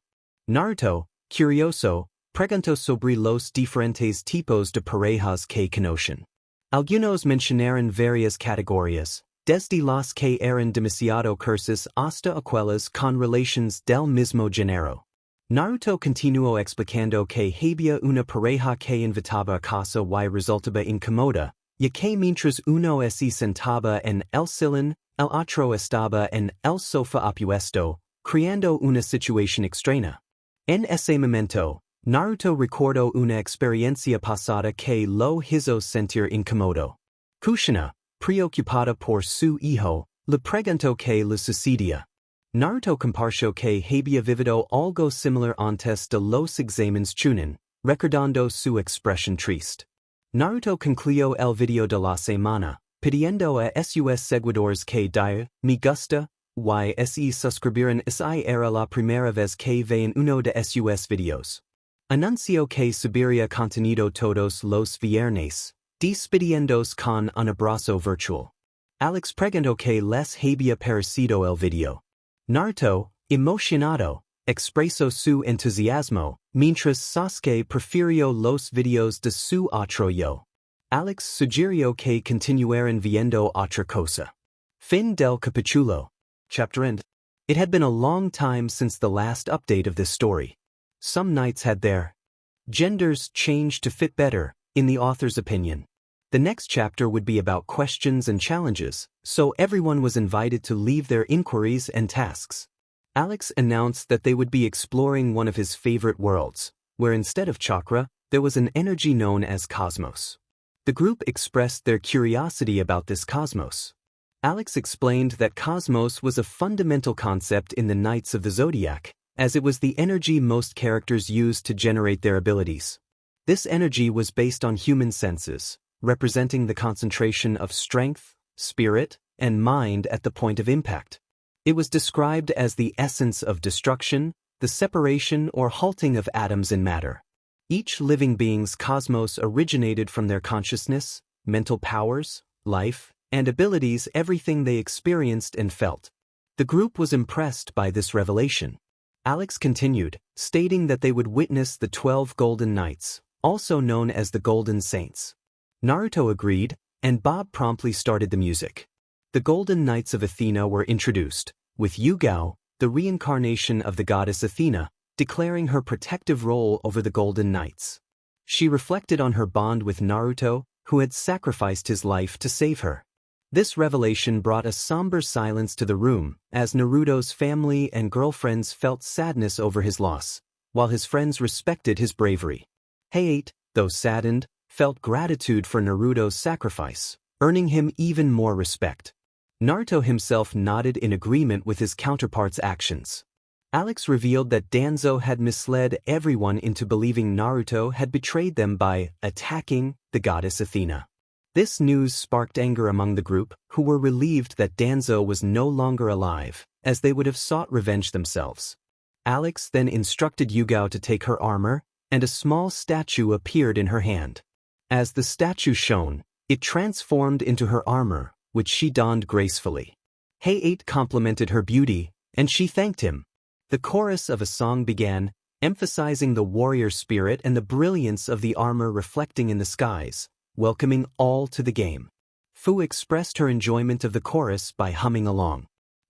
Naruto, curioso, preguntó sobre los diferentes tipos de parejas que conocen. Algunos mencionaron varias categorías, desde las que eran demasiado cursis hasta aquellas con relaciones del mismo género. Naruto continuó explicando que había una pareja que invitaba a casa y resultaba incómoda, ya que mientras uno se sentaba en el sillón, el otro estaba en el sofá opuesto, creando una situación extraña. En ese momento, Naruto recordó una experiencia pasada que lo hizo sentir incómodo. Kushina, preocupada por su hijo, le preguntó qué le sucedía. Naruto compartio que había vivido algo similar antes de los exámenes chunin, recordando su expresión triste. Naruto concluyó el video de la semana, pidiendo a sus seguidores que dire, me gusta, y suscribieran si era la primera vez que veían uno de sus videos. Anunció que subiría contenido todos los viernes, despidiéndose con un abrazo virtual. Alex preguntó que les había parecido el video. Naruto, emocionado, expresó su entusiasmo, mientras Sasuke prefirió los videos de su otro yo. Alex sugirió que continuaran viendo otra cosa. Fin del capítulo. Chapter end. It had been a long time since the last update of this story. Some knights had their genders changed to fit better, in the author's opinion. The next chapter would be about questions and challenges, so everyone was invited to leave their inquiries and tasks. Alex announced that they would be exploring one of his favorite worlds, where instead of chakra, there was an energy known as cosmos. The group expressed their curiosity about this cosmos. Alex explained that cosmos was a fundamental concept in the Knights of the Zodiac, as it was the energy most characters used to generate their abilities. This energy was based on human senses, representing the concentration of strength, spirit, and mind at the point of impact. It was described as the essence of destruction, the separation or halting of atoms in matter. Each living being's cosmos originated from their consciousness, mental powers, life, and abilities, everything they experienced and felt. The group was impressed by this revelation. Alex continued, stating that they would witness the 12 Golden Knights, also known as the Golden Saints. Naruto agreed, and Bob promptly started the music. The Golden Knights of Athena were introduced, with Yugao, the reincarnation of the goddess Athena, declaring her protective role over the Golden Knights. She reflected on her bond with Naruto, who had sacrificed his life to save her. This revelation brought a somber silence to the room, as Naruto's family and girlfriends felt sadness over his loss, while his friends respected his bravery. Hayate, though saddened, felt gratitude for Naruto's sacrifice, earning him even more respect. Naruto himself nodded in agreement with his counterpart's actions. Alex revealed that Danzo had misled everyone into believing Naruto had betrayed them by attacking the goddess Athena. This news sparked anger among the group, who were relieved that Danzo was no longer alive, as they would have sought revenge themselves. Alex then instructed Yugao to take her armor, and a small statue appeared in her hand. As the statue shone, it transformed into her armor, which she donned gracefully. Hayate complimented her beauty, and she thanked him. The chorus of a song began, emphasizing the warrior spirit and the brilliance of the armor reflecting in the skies, welcoming all to the game. Fu expressed her enjoyment of the chorus by humming along.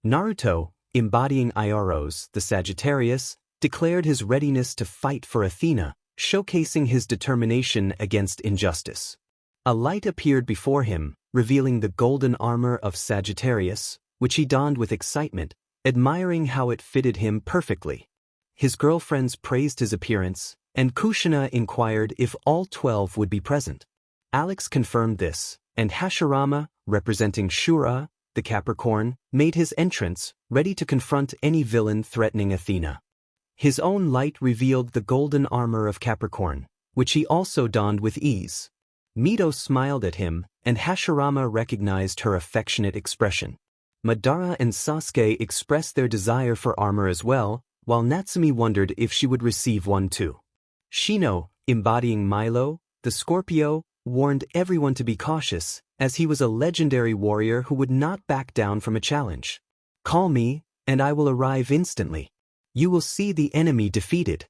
Naruto, embodying Iaros, the Sagittarius, declared his readiness to fight for Athena, showcasing his determination against injustice. A light appeared before him, revealing the golden armor of Sagittarius, which he donned with excitement, admiring how it fitted him perfectly. His girlfriends praised his appearance, and Kushina inquired if all 12 would be present. Alex confirmed this, and Hashirama, representing Shura, the Capricorn, made his entrance, ready to confront any villain threatening Athena. His own light revealed the golden armor of Capricorn, which he also donned with ease. Mito smiled at him, and Hashirama recognized her affectionate expression. Madara and Sasuke expressed their desire for armor as well, while Natsumi wondered if she would receive one too. Shino, embodying Milo, the Scorpio, warned everyone to be cautious, as he was a legendary warrior who would not back down from a challenge. "Call me, and I will arrive instantly. You will see the enemy defeated.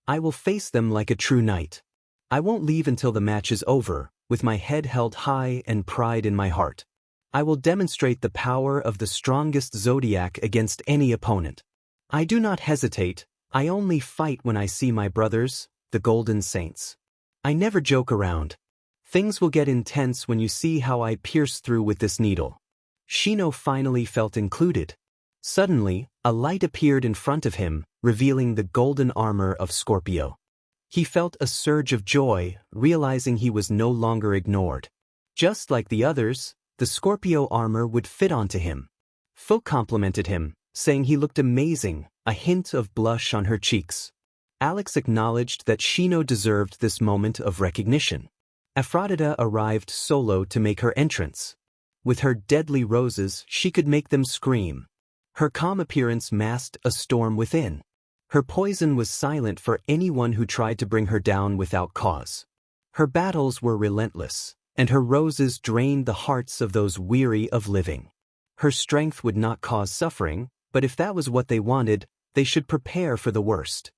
I will face them like a true knight. I won't leave until the match is over, with my head held high and pride in my heart. I will demonstrate the power of the strongest zodiac against any opponent. I do not hesitate, I only fight when I see my brothers, the Golden Saints. I never joke around. Things will get intense when you see how I pierce through with this needle." Shino finally felt included. Suddenly, a light appeared in front of him, revealing the golden armor of Scorpio. He felt a surge of joy, realizing he was no longer ignored. Just like the others, the Scorpio armor would fit onto him. Fu complimented him, saying he looked amazing, a hint of blush on her cheeks. Alex acknowledged that Shino deserved this moment of recognition. Aphrodite arrived solo to make her entrance. With her deadly roses, she could make them scream. Her calm appearance masked a storm within. Her poison was silent for anyone who tried to bring her down without cause. Her battles were relentless, and her roses drained the hearts of those weary of living. Her strength would not cause suffering, but if that was what they wanted, they should prepare for the worst.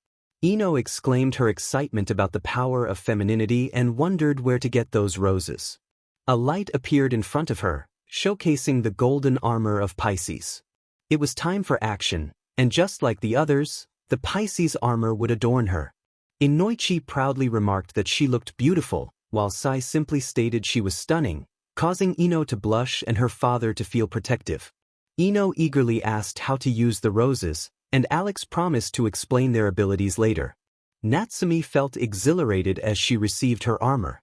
Ino exclaimed her excitement about the power of femininity and wondered where to get those roses. A light appeared in front of her, showcasing the golden armor of Pisces. It was time for action, and just like the others, the Pisces armor would adorn her. Inoichi proudly remarked that she looked beautiful, while Sai simply stated she was stunning, causing Ino to blush and her father to feel protective. Ino eagerly asked how to use the roses, and Alex promised to explain their abilities later. Natsumi felt exhilarated as she received her armor.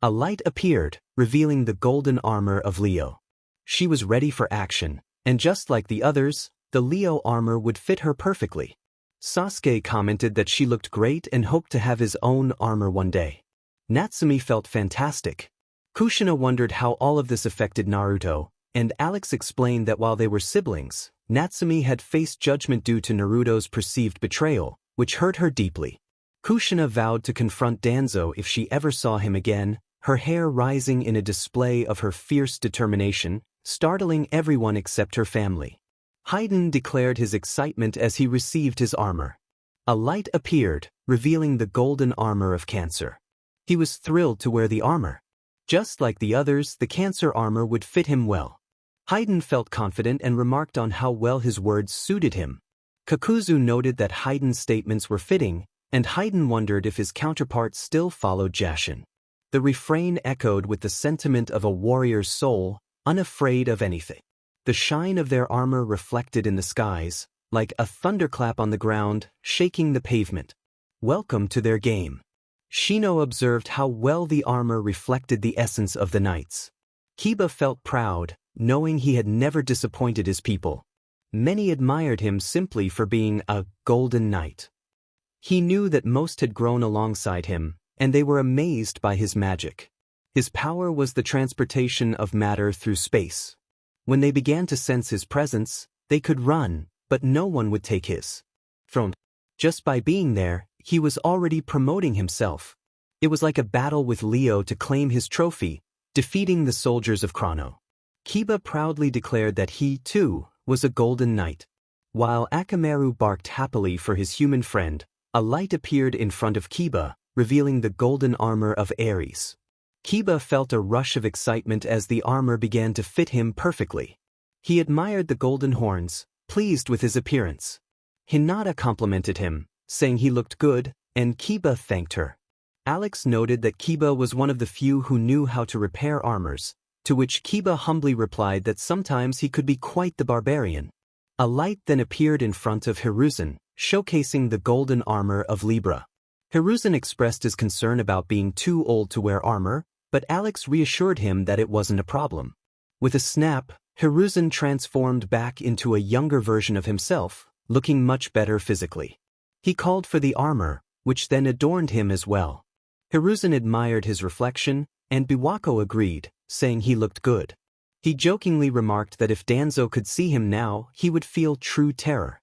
A light appeared, revealing the golden armor of Leo. She was ready for action, and just like the others, the Leo armor would fit her perfectly. Sasuke commented that she looked great and hoped to have his own armor one day. Natsumi felt fantastic. Kushina wondered how all of this affected Naruto, and Alex explained that while they were siblings, Natsumi had faced judgment due to Naruto's perceived betrayal, which hurt her deeply. Kushina vowed to confront Danzo if she ever saw him again, her hair rising in a display of her fierce determination, startling everyone except her family. Haydn declared his excitement as he received his armor. A light appeared, revealing the golden armor of Cancer. He was thrilled to wear the armor. Just like the others, the Cancer armor would fit him well. Haydn felt confident and remarked on how well his words suited him. Kakuzu noted that Haydn's statements were fitting, and Haydn wondered if his counterpart still followed Jashin. The refrain echoed with the sentiment of a warrior's soul, unafraid of anything. The shine of their armor reflected in the skies, like a thunderclap on the ground, shaking the pavement. Welcome to their game. Shino observed how well the armor reflected the essence of the knights. Kiba felt proud, knowing he had never disappointed his people. Many admired him simply for being a golden knight. He knew that most had grown alongside him, and they were amazed by his magic. His power was the transportation of matter through space. When they began to sense his presence, they could run, but no one would take his throne. Just by being there, he was already promoting himself. It was like a battle with Leo to claim his trophy, defeating the soldiers of Chrono. Kiba proudly declared that he, too, was a golden knight. While Akamaru barked happily for his human friend, a light appeared in front of Kiba, revealing the golden armor of Ares. Kiba felt a rush of excitement as the armor began to fit him perfectly. He admired the golden horns, pleased with his appearance. Hinata complimented him, saying he looked good, and Kiba thanked her. Alex noted that Kiba was one of the few who knew how to repair armors, to which Kiba humbly replied that sometimes he could be quite the barbarian. A light then appeared in front of Hiruzen, showcasing the golden armor of Libra. Hiruzen expressed his concern about being too old to wear armor, but Alex reassured him that it wasn't a problem. With a snap, Hiruzen transformed back into a younger version of himself, looking much better physically. He called for the armor, which then adorned him as well. Hiruzen admired his reflection, and Biwako agreed, saying he looked good. He jokingly remarked that if Danzo could see him now, he would feel true terror.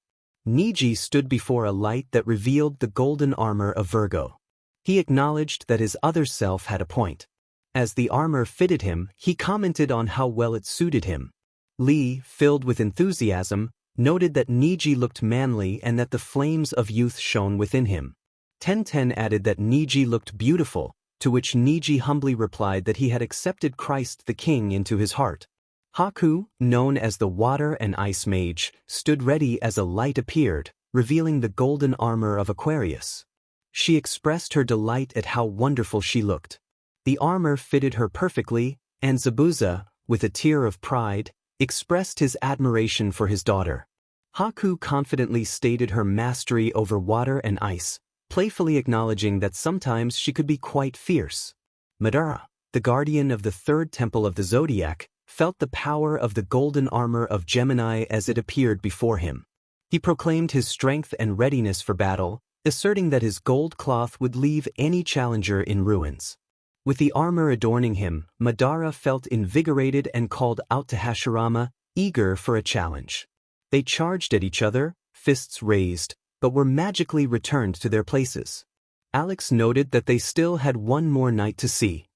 Niji stood before a light that revealed the golden armor of Virgo. He acknowledged that his other self had a point. As the armor fitted him, he commented on how well it suited him. Lee, filled with enthusiasm, noted that Niji looked manly and that the flames of youth shone within him. Tenten added that Niji looked beautiful, to which Niji humbly replied that he had accepted Christ the King into his heart. Haku, known as the Water and Ice Mage, stood ready as a light appeared, revealing the golden armor of Aquarius. She expressed her delight at how wonderful she looked. The armor fitted her perfectly, and Zabuza, with a tear of pride, expressed his admiration for his daughter. Haku confidently stated her mastery over water and ice, playfully acknowledging that sometimes she could be quite fierce. Madara, the guardian of the third temple of the Zodiac, felt the power of the golden armor of Gemini as it appeared before him. He proclaimed his strength and readiness for battle, asserting that his gold cloth would leave any challenger in ruins. With the armor adorning him, Madara felt invigorated and called out to Hashirama, eager for a challenge. They charged at each other, fists raised, but were magically returned to their places. Alex noted that they still had one more night to see.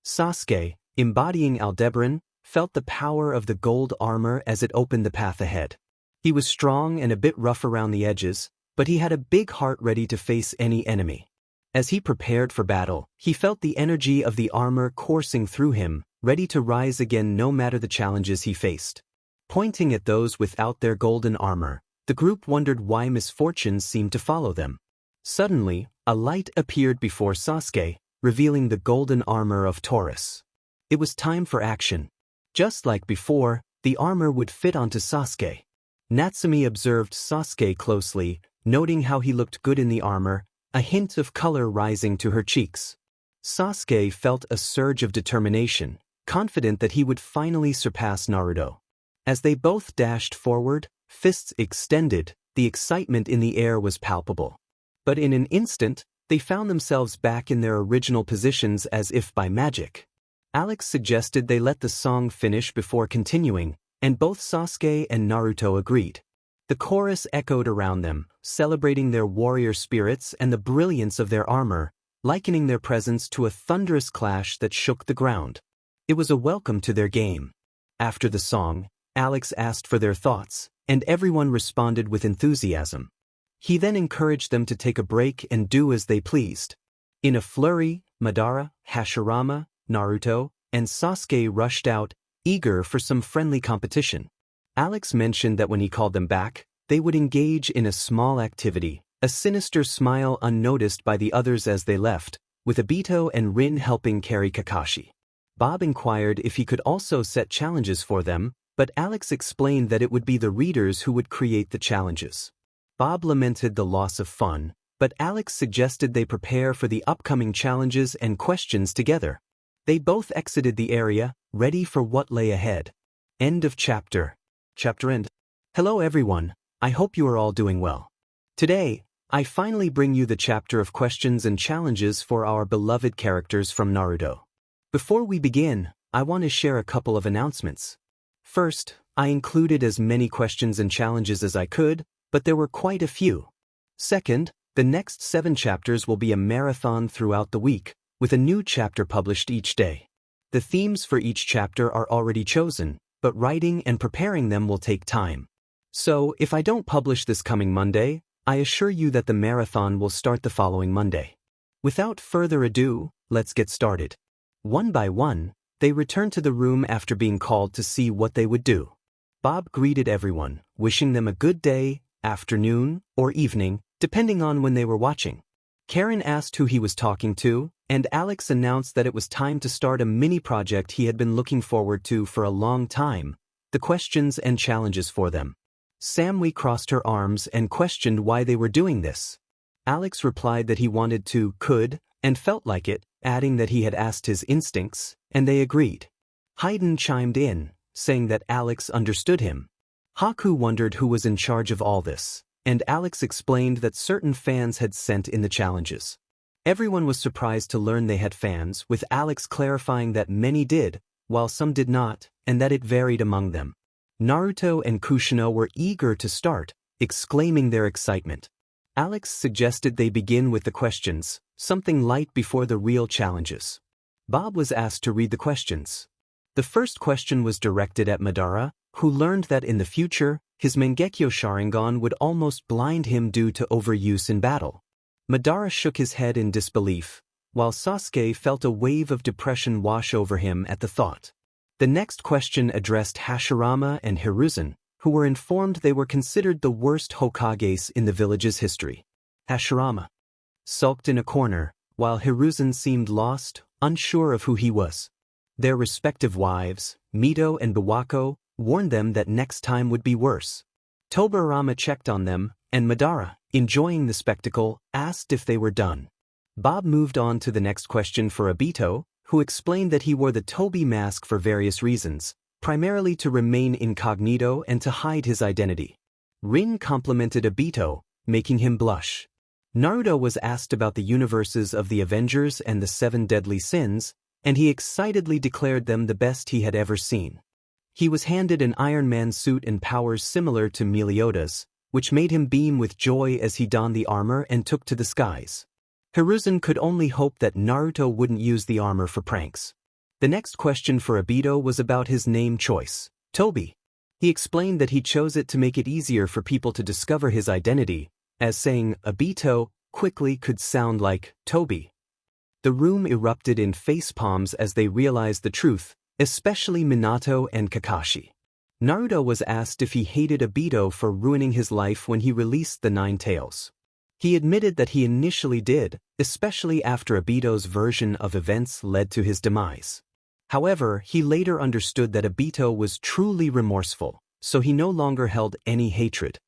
Sasuke, embodying Aldebaran, felt the power of the gold armor as it opened the path ahead. He was strong and a bit rough around the edges, but he had a big heart ready to face any enemy. As he prepared for battle, he felt the energy of the armor coursing through him, ready to rise again no matter the challenges he faced. Pointing at those without their golden armor, the group wondered why misfortunes seemed to follow them. Suddenly, a light appeared before Sasuke, revealing the golden armor of Taurus. It was time for action. Just like before, the armor would fit onto Sasuke. Natsumi observed Sasuke closely, noting how he looked good in the armor, a hint of color rising to her cheeks. Sasuke felt a surge of determination, confident that he would finally surpass Naruto. As they both dashed forward, fists extended, the excitement in the air was palpable. But in an instant, they found themselves back in their original positions as if by magic. Alex suggested they let the song finish before continuing, and both Sasuke and Naruto agreed. The chorus echoed around them, celebrating their warrior spirits and the brilliance of their armor, likening their presence to a thunderous clash that shook the ground. It was a welcome to their game. After the song, Alex asked for their thoughts, and everyone responded with enthusiasm. He then encouraged them to take a break and do as they pleased. In a flurry, Madara, Hashirama, Naruto, and Sasuke rushed out, eager for some friendly competition. Alex mentioned that when he called them back, they would engage in a small activity, a sinister smile unnoticed by the others as they left, with Obito and Rin helping carry Kakashi. Bob inquired if he could also set challenges for them, but Alex explained that it would be the readers who would create the challenges. Bob lamented the loss of fun, but Alex suggested they prepare for the upcoming challenges and questions together. They both exited the area, ready for what lay ahead. End of chapter. Chapter end. Hello everyone, I hope you are all doing well. Today, I finally bring you the chapter of questions and challenges for our beloved characters from Naruto. Before we begin, I want to share a couple of announcements. First, I included as many questions and challenges as I could, but there were quite a few. Second, the next 7 chapters will be a marathon throughout the week, with a new chapter published each day. The themes for each chapter are already chosen, but writing and preparing them will take time. So, if I don't publish this coming Monday, I assure you that the marathon will start the following Monday. Without further ado, let's get started. One by one, they returned to the room after being called to see what they would do. Bob greeted everyone, wishing them a good day, afternoon, or evening, depending on when they were watching. Karen asked who he was talking to, and Alex announced that it was time to start a mini-project he had been looking forward to for a long time, the questions and challenges for them. Samui crossed her arms and questioned why they were doing this. Alex replied that he wanted to, could, and felt like it, adding that he had asked his instincts, and they agreed. Hayden chimed in, saying that Alex understood him. Haku wondered who was in charge of all this, and Alex explained that certain fans had sent in the challenges. Everyone was surprised to learn they had fans, with Alex clarifying that many did, while some did not, and that it varied among them. Naruto and Kushina were eager to start, exclaiming their excitement. Alex suggested they begin with the questions, something light before the real challenges. Bob was asked to read the questions. The first question was directed at Madara, who learned that in the future, his Mangekyo Sharingan would almost blind him due to overuse in battle. Madara shook his head in disbelief, while Sasuke felt a wave of depression wash over him at the thought. The next question addressed Hashirama and Hiruzen, who were informed they were considered the worst Hokages in the village's history. Hashirama sulked in a corner, while Hiruzen seemed lost, unsure of who he was. Their respective wives, Mito and Biwako, warned them that next time would be worse. Tobirama checked on them, and Madara, enjoying the spectacle, asked if they were done. Bob moved on to the next question for Obito, who explained that he wore the Tobi mask for various reasons, primarily to remain incognito and to hide his identity. Rin complimented Obito, making him blush. Naruto was asked about the universes of the Avengers and the Seven Deadly Sins, and he excitedly declared them the best he had ever seen. He was handed an Iron Man suit and powers similar to Meliodas, which made him beam with joy as he donned the armor and took to the skies. Hiruzen could only hope that Naruto wouldn't use the armor for pranks. The next question for Obito was about his name choice, Toby. He explained that he chose it to make it easier for people to discover his identity, as saying Obito quickly could sound like Toby. The room erupted in facepalms as they realized the truth, especially Minato and Kakashi. Naruto was asked if he hated Obito for ruining his life when he released the Nine Tails. He admitted that he initially did, especially after Obito's version of events led to his demise. However, he later understood that Obito was truly remorseful, so he no longer held any hatred.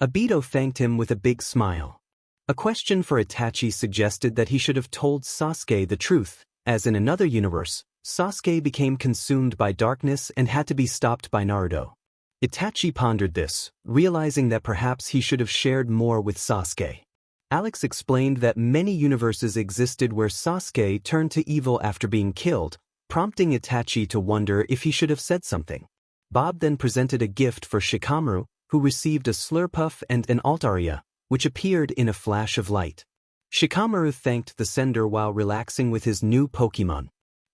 Obito thanked him with a big smile. A question for Itachi suggested that he should have told Sasuke the truth, as in another universe, Sasuke became consumed by darkness and had to be stopped by Naruto. Itachi pondered this, realizing that perhaps he should have shared more with Sasuke. Alex explained that many universes existed where Sasuke turned to evil after being killed, prompting Itachi to wonder if he should have said something. Bob then presented a gift for Shikamaru, who received a Slurpuff and an Altaria, which appeared in a flash of light. Shikamaru thanked the sender while relaxing with his new Pokémon.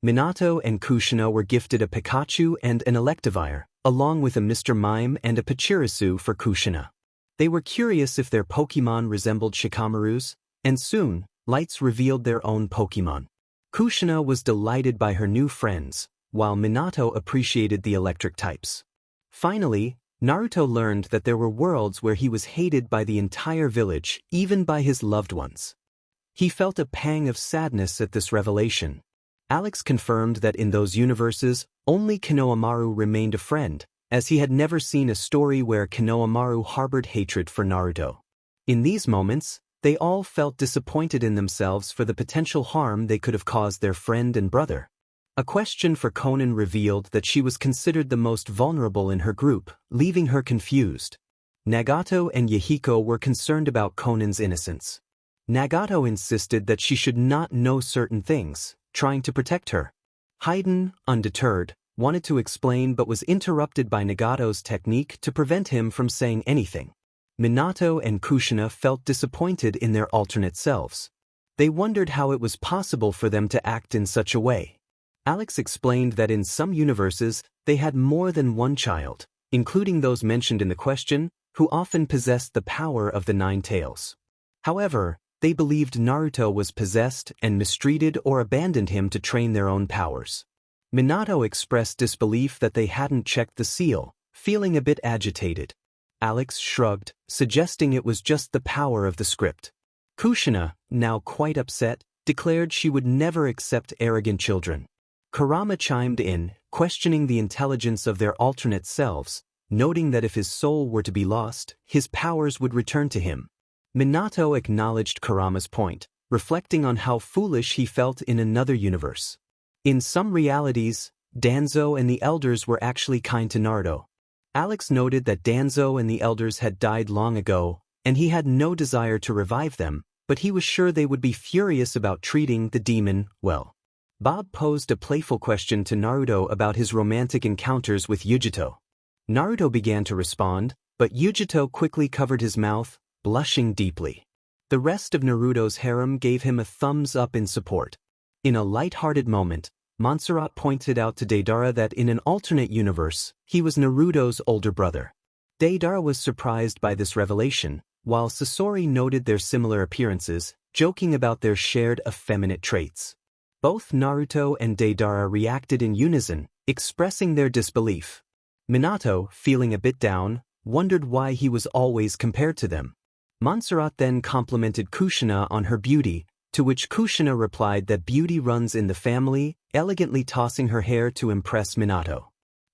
Minato and Kushina were gifted a Pikachu and an Electivire, along with a Mr. Mime and a Pachirisu for Kushina. They were curious if their Pokémon resembled Shikamaru's, and soon, Lights revealed their own Pokémon. Kushina was delighted by her new friends, while Minato appreciated the electric types. Finally, Naruto learned that there were worlds where he was hated by the entire village, even by his loved ones. He felt a pang of sadness at this revelation. Alex confirmed that in those universes, only Konohamaru remained a friend, as he had never seen a story where Konohamaru harbored hatred for Naruto. In these moments, they all felt disappointed in themselves for the potential harm they could have caused their friend and brother. A question for Konan revealed that she was considered the most vulnerable in her group, leaving her confused. Nagato and Yahiko were concerned about Konan's innocence. Nagato insisted that she should not know certain things, trying to protect her. Haiden, undeterred, wanted to explain but was interrupted by Nagato's technique to prevent him from saying anything. Minato and Kushina felt disappointed in their alternate selves. They wondered how it was possible for them to act in such a way. Alex explained that in some universes, they had more than one child, including those mentioned in the question, who often possessed the power of the Nine Tails. However, they believed Naruto was possessed and mistreated or abandoned him to train their own powers. Minato expressed disbelief that they hadn't checked the seal, feeling a bit agitated. Alex shrugged, suggesting it was just the power of the script. Kushina, now quite upset, declared she would never accept arrogant children. Kurama chimed in, questioning the intelligence of their alternate selves, noting that if his soul were to be lost, his powers would return to him. Minato acknowledged Kurama's point, reflecting on how foolish he felt in another universe. In some realities, Danzo and the elders were actually kind to Naruto. Alex noted that Danzo and the elders had died long ago, and he had no desire to revive them, but he was sure they would be furious about treating the demon well. Bob posed a playful question to Naruto about his romantic encounters with Yujito. Naruto began to respond, but Yujito quickly covered his mouth, blushing deeply. The rest of Naruto's harem gave him a thumbs up in support. In a light-hearted moment, Montserrat pointed out to Deidara that in an alternate universe, he was Naruto's older brother. Deidara was surprised by this revelation, while Sasori noted their similar appearances, joking about their shared effeminate traits. Both Naruto and Deidara reacted in unison, expressing their disbelief. Minato, feeling a bit down, wondered why he was always compared to them. Montserrat then complimented Kushina on her beauty, to which Kushina replied that beauty runs in the family, elegantly tossing her hair to impress Minato.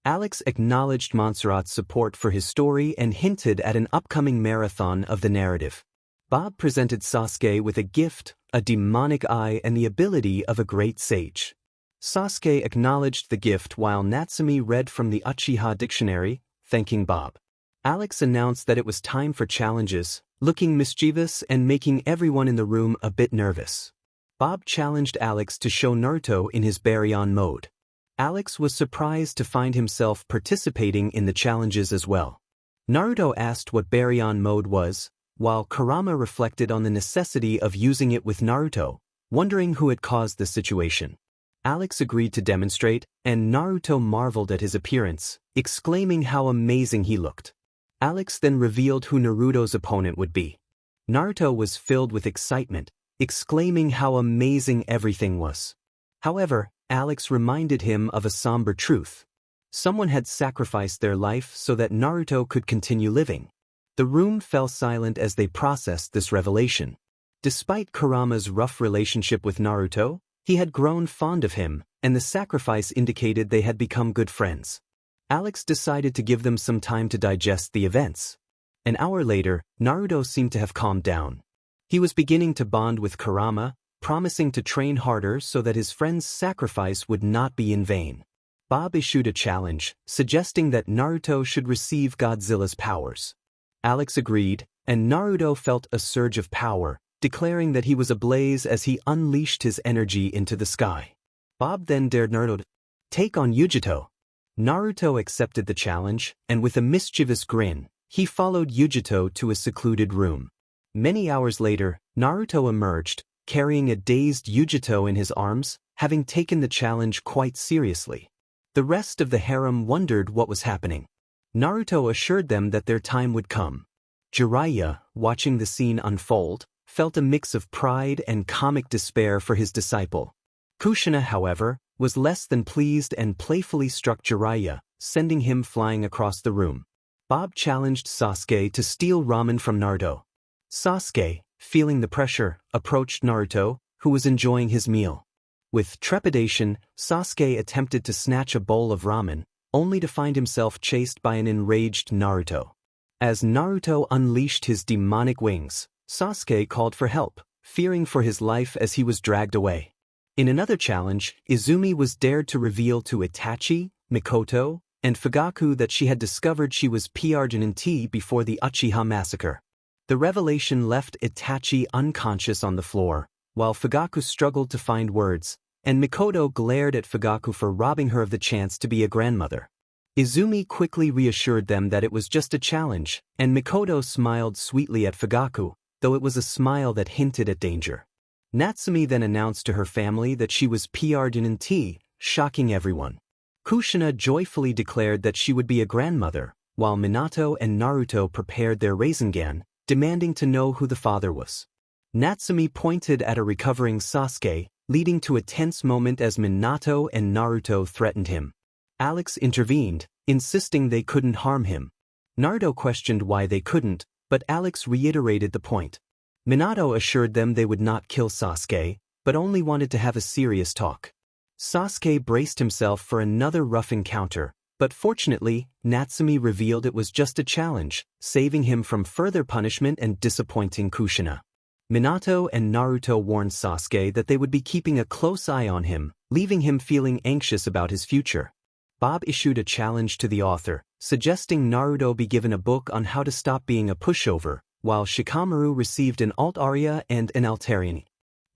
Alex acknowledged Montserrat's support for his story and hinted at an upcoming marathon of the narrative. Bob presented Sasuke with a gift, a demonic eye and the ability of a great sage. Sasuke acknowledged the gift while Natsumi read from the Uchiha dictionary, thanking Bob. Alex announced that it was time for challenges, looking mischievous and making everyone in the room a bit nervous. Bob challenged Alex to show Naruto in his Baryon mode. Alex was surprised to find himself participating in the challenges as well. Naruto asked what Baryon mode was, while Kurama reflected on the necessity of using it with Naruto, wondering who had caused the situation. Alex agreed to demonstrate, and Naruto marveled at his appearance, exclaiming how amazing he looked. Alex then revealed who Naruto's opponent would be. Naruto was filled with excitement, exclaiming how amazing everything was. However, Alex reminded him of a somber truth. Someone had sacrificed their life so that Naruto could continue living. The room fell silent as they processed this revelation. Despite Kurama's rough relationship with Naruto, he had grown fond of him, and the sacrifice indicated they had become good friends. Alex decided to give them some time to digest the events. An hour later, Naruto seemed to have calmed down. He was beginning to bond with Kurama, promising to train harder so that his friend's sacrifice would not be in vain. Bob issued a challenge, suggesting that Naruto should receive Godzilla's powers. Alex agreed, and Naruto felt a surge of power, declaring that he was ablaze as he unleashed his energy into the sky. Bob then dared Naruto to take on Yujito. Naruto accepted the challenge, and with a mischievous grin, he followed Yujito to a secluded room. Many hours later, Naruto emerged, carrying a dazed Yujito in his arms, having taken the challenge quite seriously. The rest of the harem wondered what was happening. Naruto assured them that their time would come. Jiraiya, watching the scene unfold, felt a mix of pride and comic despair for his disciple. Kushina, however, was less than pleased and playfully struck Jiraiya, sending him flying across the room. Bob challenged Sasuke to steal ramen from Naruto. Sasuke, feeling the pressure, approached Naruto, who was enjoying his meal. With trepidation, Sasuke attempted to snatch a bowl of ramen, only to find himself chased by an enraged Naruto. As Naruto unleashed his demonic wings, Sasuke called for help, fearing for his life as he was dragged away. In another challenge, Izumi was dared to reveal to Itachi, Mikoto, and Fugaku that she had discovered she was P-Arginin-T before the Uchiha massacre. The revelation left Itachi unconscious on the floor, while Fugaku struggled to find words, and Mikoto glared at Fugaku for robbing her of the chance to be a grandmother. Izumi quickly reassured them that it was just a challenge, and Mikoto smiled sweetly at Fugaku, though it was a smile that hinted at danger. Natsumi then announced to her family that she was P-Arginin-T, shocking everyone. Kushina joyfully declared that she would be a grandmother, while Minato and Naruto prepared their Rasengan, demanding to know who the father was. Natsumi pointed at a recovering Sasuke, leading to a tense moment as Minato and Naruto threatened him. Alex intervened, insisting they couldn't harm him. Naruto questioned why they couldn't, but Alex reiterated the point. Minato assured them they would not kill Sasuke, but only wanted to have a serious talk. Sasuke braced himself for another rough encounter, but fortunately, Natsumi revealed it was just a challenge, saving him from further punishment and disappointing Kushina. Minato and Naruto warned Sasuke that they would be keeping a close eye on him, leaving him feeling anxious about his future. Bob issued a challenge to the author, suggesting Naruto be given a book on how to stop being a pushover, while Shikamaru received an alt aria and an altarian.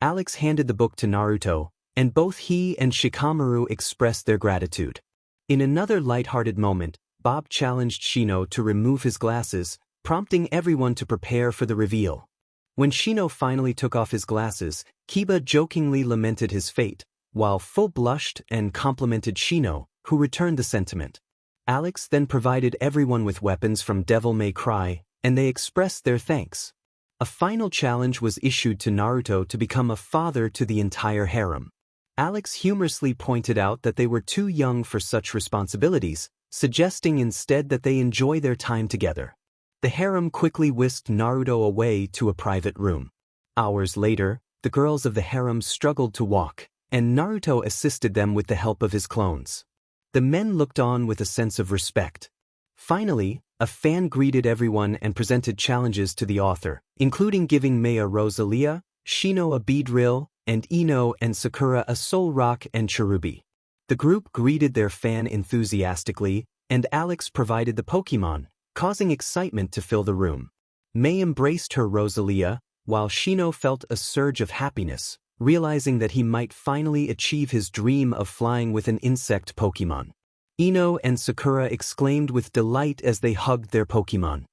Alex handed the book to Naruto, and both he and Shikamaru expressed their gratitude. In another light-hearted moment, Bob challenged Shino to remove his glasses, prompting everyone to prepare for the reveal. When Shino finally took off his glasses, Kiba jokingly lamented his fate, while Fu blushed and complimented Shino, who returned the sentiment. Alex then provided everyone with weapons from Devil May Cry, and they expressed their thanks. A final challenge was issued to Naruto to become a father to the entire harem. Alex humorously pointed out that they were too young for such responsibilities, suggesting instead that they enjoy their time together. The harem quickly whisked Naruto away to a private room. Hours later, the girls of the harem struggled to walk, and Naruto assisted them with the help of his clones. The men looked on with a sense of respect. Finally, a fan greeted everyone and presented challenges to the author, including giving Mei a Rosalia, Shino a Beedrill, and Ino and Sakura a Soul Rock and Cherubi. The group greeted their fan enthusiastically, and Alex provided the Pokemon, causing excitement to fill the room. Mei embraced her Rosalia, while Shino felt a surge of happiness, realizing that he might finally achieve his dream of flying with an insect Pokémon. Ino and Sakura exclaimed with delight as they hugged their Pokémon.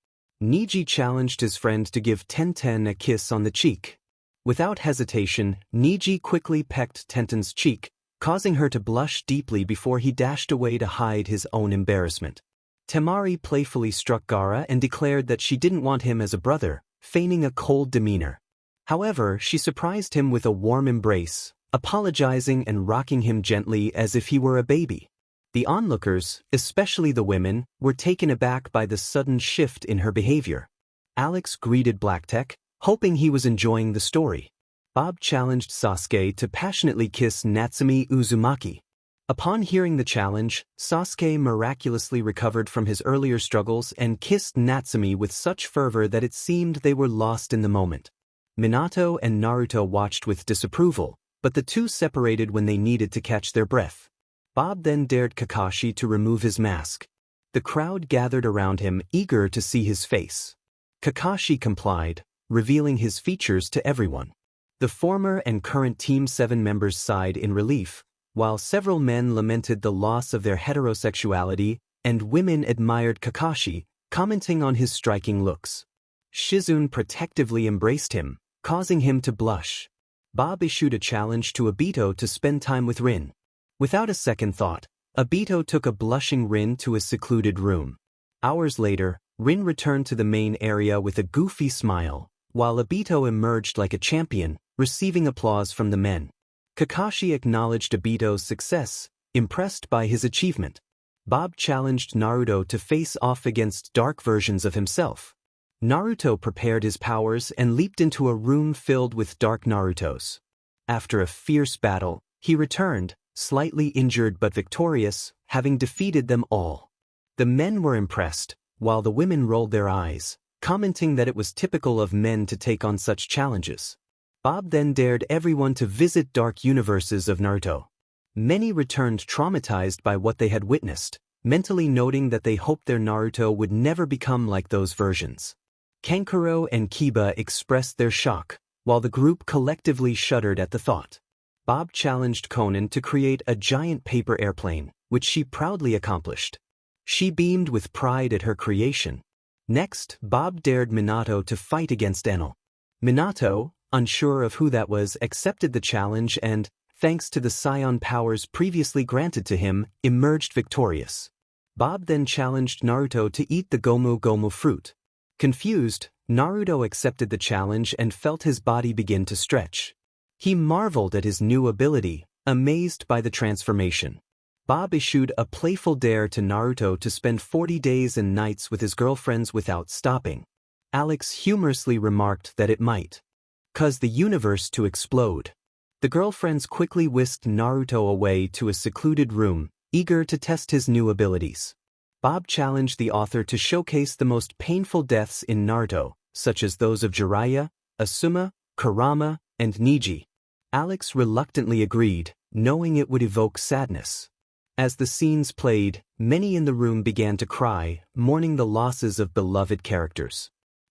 Niji challenged his friend to give Tenten a kiss on the cheek. Without hesitation, Niji quickly pecked Tenten's cheek, causing her to blush deeply before he dashed away to hide his own embarrassment. Temari playfully struck Gaara and declared that she didn't want him as a brother, feigning a cold demeanor. However, she surprised him with a warm embrace, apologizing and rocking him gently as if he were a baby. The onlookers, especially the women, were taken aback by the sudden shift in her behavior. Alex greeted Blacktech, hoping he was enjoying the story. Bob challenged Sasuke to passionately kiss Natsumi Uzumaki. Upon hearing the challenge, Sasuke miraculously recovered from his earlier struggles and kissed Natsumi with such fervor that it seemed they were lost in the moment. Minato and Naruto watched with disapproval, but the two separated when they needed to catch their breath. Bob then dared Kakashi to remove his mask. The crowd gathered around him, eager to see his face. Kakashi complied, revealing his features to everyone. The former and current Team 7 members sighed in relief, while several men lamented the loss of their heterosexuality, and women admired Kakashi, commenting on his striking looks. Shizune protectively embraced him, causing him to blush. Bob issued a challenge to Obito to spend time with Rin. Without a second thought, Obito took a blushing Rin to a secluded room. Hours later, Rin returned to the main area with a goofy smile, while Obito emerged like a champion, receiving applause from the men. Kakashi acknowledged Obito's success, impressed by his achievement. Bob challenged Naruto to face off against dark versions of himself. Naruto prepared his powers and leaped into a room filled with dark Narutos. After a fierce battle, he returned, slightly injured but victorious, having defeated them all. The men were impressed, while the women rolled their eyes, commenting that it was typical of men to take on such challenges. Bob then dared everyone to visit dark universes of Naruto. Many returned traumatized by what they had witnessed, mentally noting that they hoped their Naruto would never become like those versions. Kankuro and Kiba expressed their shock, while the group collectively shuddered at the thought. Bob challenged Conan to create a giant paper airplane, which she proudly accomplished. She beamed with pride at her creation. Next, Bob dared Minato to fight against Enel. Minato, unsure of who that was, accepted the challenge and, thanks to the Scion powers previously granted to him, emerged victorious. Bob then challenged Naruto to eat the Gomu Gomu fruit. Confused, Naruto accepted the challenge and felt his body begin to stretch. He marveled at his new ability, amazed by the transformation. Bob issued a playful dare to Naruto to spend 40 days and nights with his girlfriends without stopping. Alex humorously remarked that it might cause the universe to explode. The girlfriends quickly whisked Naruto away to a secluded room, eager to test his new abilities. Bob challenged the author to showcase the most painful deaths in Naruto, such as those of Jiraiya, Asuma, Kurama, and Niji. Alex reluctantly agreed, knowing it would evoke sadness. As the scenes played, many in the room began to cry, mourning the losses of beloved characters.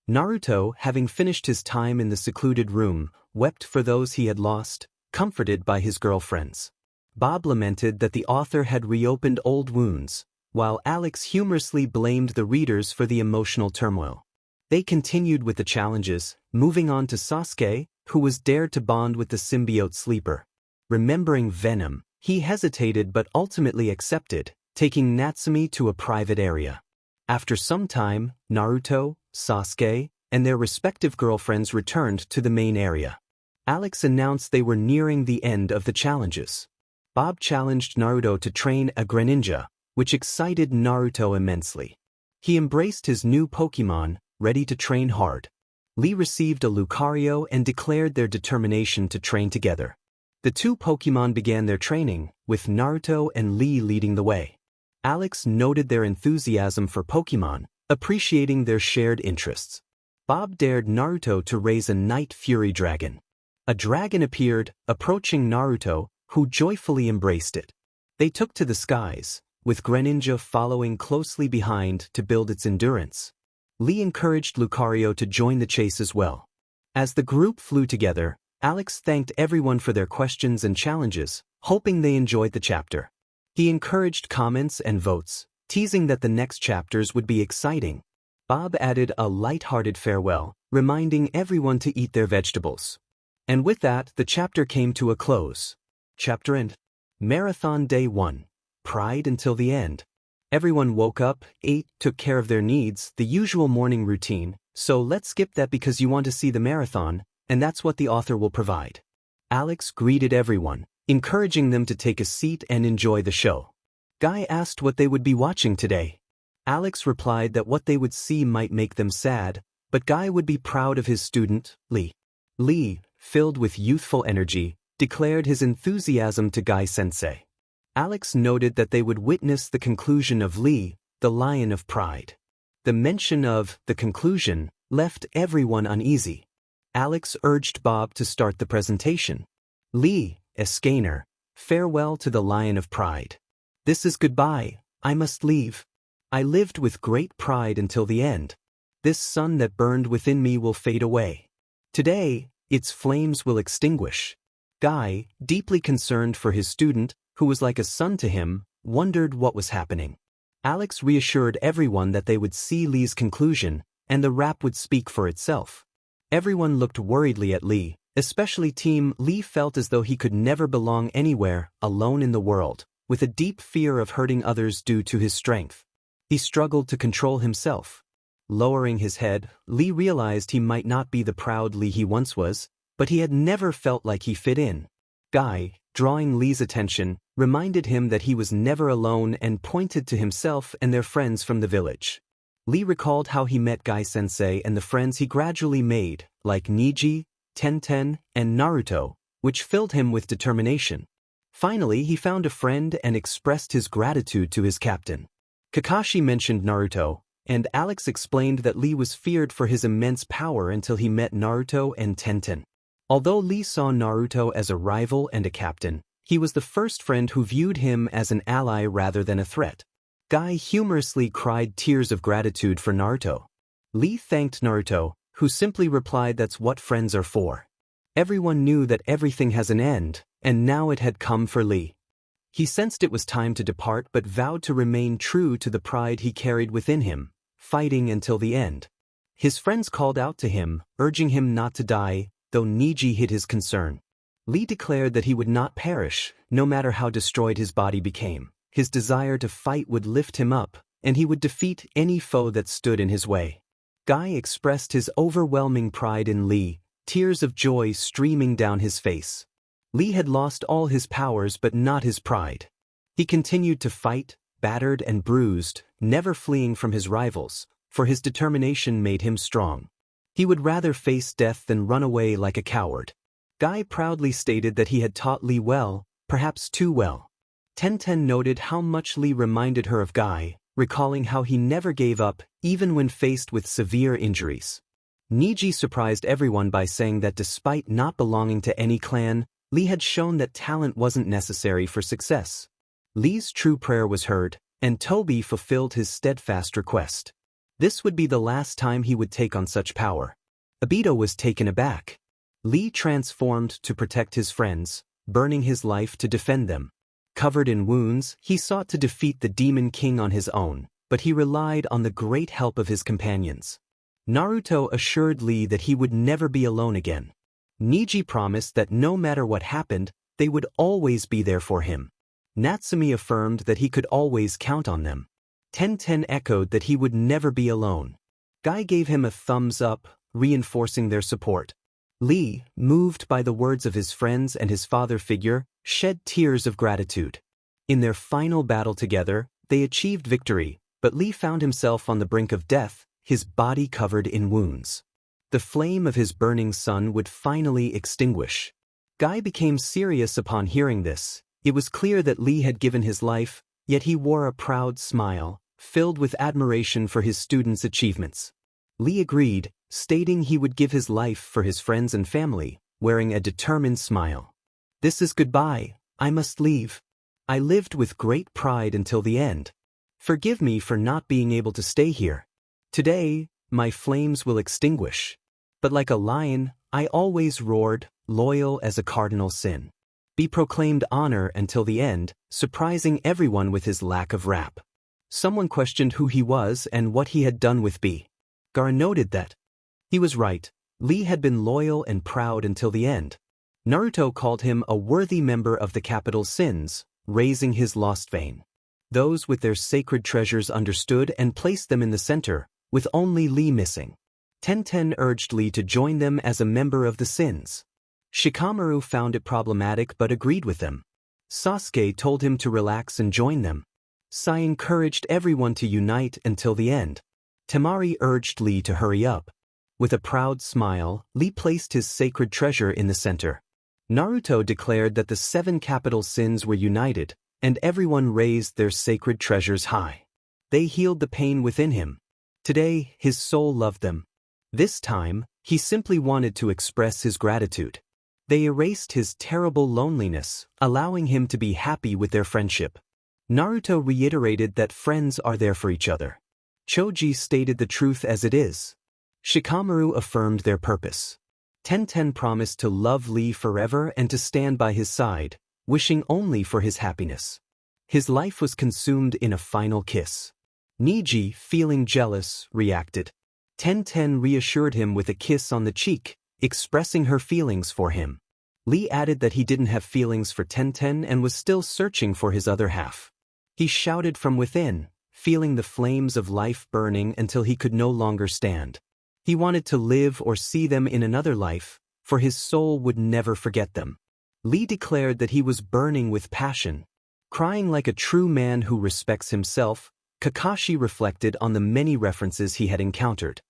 Naruto, having finished his time in the secluded room, wept for those he had lost, comforted by his girlfriends. Bob lamented that the author had reopened old wounds, while Alex humorously blamed the readers for the emotional turmoil. They continued with the challenges, moving on to Sasuke, who was dared to bond with the symbiote Sleeper. Remembering Venom, he hesitated but ultimately accepted, taking Natsumi to a private area. After some time, Naruto, Sasuke, and their respective girlfriends returned to the main area. Alex announced they were nearing the end of the challenges. Bob challenged Naruto to train a Greninja, which excited Naruto immensely. He embraced his new Pokémon, ready to train hard. Lee received a Lucario and declared their determination to train together. The two Pokémon began their training, with Naruto and Lee leading the way. Alex noted their enthusiasm for Pokémon, appreciating their shared interests. Bob dared Naruto to raise a Night Fury Dragon. A dragon appeared, approaching Naruto, who joyfully embraced it. They took to the skies, with Greninja following closely behind to build its endurance. Lee encouraged Lucario to join the chase as well. As the group flew together, Alex thanked everyone for their questions and challenges, hoping they enjoyed the chapter. He encouraged comments and votes, teasing that the next chapters would be exciting. Bob added a light-hearted farewell, reminding everyone to eat their vegetables. And with that, the chapter came to a close. Chapter End. Marathon Day 1. Pride until the end. Everyone woke up, ate, took care of their needs, the usual morning routine, so let's skip that because you want to see the marathon, and that's what the author will provide. Alex greeted everyone, encouraging them to take a seat and enjoy the show. Guy asked what they would be watching today. Alex replied that what they would see might make them sad, but Guy would be proud of his student, Lee. Lee, filled with youthful energy, declared his enthusiasm to Guy-sensei. Alex noted that they would witness the conclusion of Lee, the Lion of Pride. The mention of the conclusion left everyone uneasy. Alex urged Bob to start the presentation. Lee, Escaner, farewell to the Lion of Pride. This is goodbye, I must leave. I lived with great pride until the end. This sun that burned within me will fade away. Today, its flames will extinguish. Guy, deeply concerned for his student, who was like a son to him, wondered what was happening. Alex reassured everyone that they would see Lee's conclusion, and the rap would speak for itself. Everyone looked worriedly at Lee, especially Team Lee felt as though he could never belong anywhere, alone in the world, with a deep fear of hurting others due to his strength. He struggled to control himself. Lowering his head, Lee realized he might not be the proud Lee he once was, but he had never felt like he fit in. Guy, drawing Lee's attention, reminded him that he was never alone and pointed to himself and their friends from the village. Lee recalled how he met Guy-sensei and the friends he gradually made, like Niji, Tenten, and Naruto, which filled him with determination. Finally, he found a friend and expressed his gratitude to his captain. Kakashi mentioned Naruto, and Alex explained that Lee was feared for his immense power until he met Naruto and Tenten. Although Lee saw Naruto as a rival and a captain, he was the first friend who viewed him as an ally rather than a threat. Guy humorously cried tears of gratitude for Naruto. Lee thanked Naruto, who simply replied that's what friends are for. Everyone knew that everything has an end, and now it had come for Lee. He sensed it was time to depart but vowed to remain true to the pride he carried within him, fighting until the end. His friends called out to him, urging him not to die, though Niji hid his concern. Lee declared that he would not perish, no matter how destroyed his body became. His desire to fight would lift him up, and he would defeat any foe that stood in his way. Guy expressed his overwhelming pride in Lee, tears of joy streaming down his face. Lee had lost all his powers but not his pride. He continued to fight, battered and bruised, never fleeing from his rivals, for his determination made him strong. He would rather face death than run away like a coward. Guy proudly stated that he had taught Lee well, perhaps too well. Tenten noted how much Lee reminded her of Guy, recalling how he never gave up, even when faced with severe injuries. Niji surprised everyone by saying that despite not belonging to any clan, Lee had shown that talent wasn't necessary for success. Lee's true prayer was heard, and Toby fulfilled his steadfast request. This would be the last time he would take on such power. Obito was taken aback. Lee transformed to protect his friends, burning his life to defend them. Covered in wounds, he sought to defeat the Demon King on his own, but he relied on the great help of his companions. Naruto assured Lee that he would never be alone again. Niji promised that no matter what happened, they would always be there for him. Natsumi affirmed that he could always count on them. Tenten echoed that he would never be alone. Guy gave him a thumbs up, reinforcing their support. Lee, moved by the words of his friends and his father figure, shed tears of gratitude. In their final battle together, they achieved victory, but Lee found himself on the brink of death, his body covered in wounds. The flame of his burning sun would finally extinguish. Guy became serious upon hearing this. It was clear that Lee had given his life, yet he wore a proud smile, filled with admiration for his students' achievements. Lee agreed, stating he would give his life for his friends and family, wearing a determined smile. This is goodbye, I must leave. I lived with great pride until the end. Forgive me for not being able to stay here. Today, my flames will extinguish. But like a lion, I always roared, loyal as a cardinal sin. Be proclaimed honor until the end, surprising everyone with his lack of rap. Someone questioned who he was and what he had done with B. Gar noted that. He was right, Lee had been loyal and proud until the end. Naruto called him a worthy member of the capital sins, raising his lost vein. Those with their sacred treasures understood and placed them in the center, with only Lee missing. Tenten urged Lee to join them as a member of the sins. Shikamaru found it problematic but agreed with them. Sasuke told him to relax and join them. Sai encouraged everyone to unite until the end. Temari urged Lee to hurry up. With a proud smile, Lee placed his sacred treasure in the center. Naruto declared that the 7 capital sins were united, and everyone raised their sacred treasures high. They healed the pain within him. Today, his soul loved them. This time, he simply wanted to express his gratitude. They erased his terrible loneliness, allowing him to be happy with their friendship. Naruto reiterated that friends are there for each other. Choji stated the truth as it is. Shikamaru affirmed their purpose. Tenten promised to love Lee forever and to stand by his side, wishing only for his happiness. His life was consumed in a final kiss. Niji, feeling jealous, reacted. Tenten reassured him with a kiss on the cheek, expressing her feelings for him. Lee added that he didn't have feelings for Tenten and was still searching for his other half. He shouted from within, feeling the flames of life burning until he could no longer stand. He wanted to live or see them in another life, for his soul would never forget them. Lee declared that he was burning with passion. Crying like a true man who respects himself, Kakashi reflected on the many references he had encountered.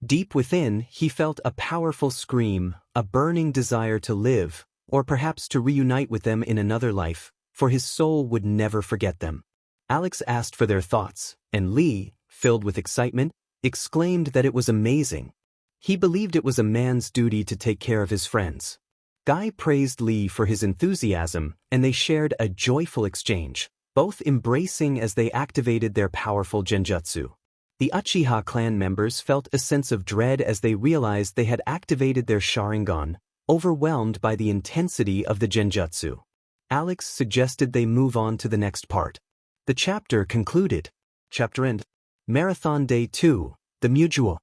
Deep within, he felt a powerful scream, a burning desire to live, or perhaps to reunite with them in another life, for his soul would never forget them. Alex asked for their thoughts, and Lee, filled with excitement, exclaimed that it was amazing. He believed it was a man's duty to take care of his friends. Guy praised Lee for his enthusiasm, and they shared a joyful exchange, both embracing as they activated their powerful genjutsu. The Uchiha clan members felt a sense of dread as they realized they had activated their Sharingan, overwhelmed by the intensity of the genjutsu. Alex suggested they move on to the next part. The chapter concluded. Chapter end. Marathon Day 2, the Mugiwara.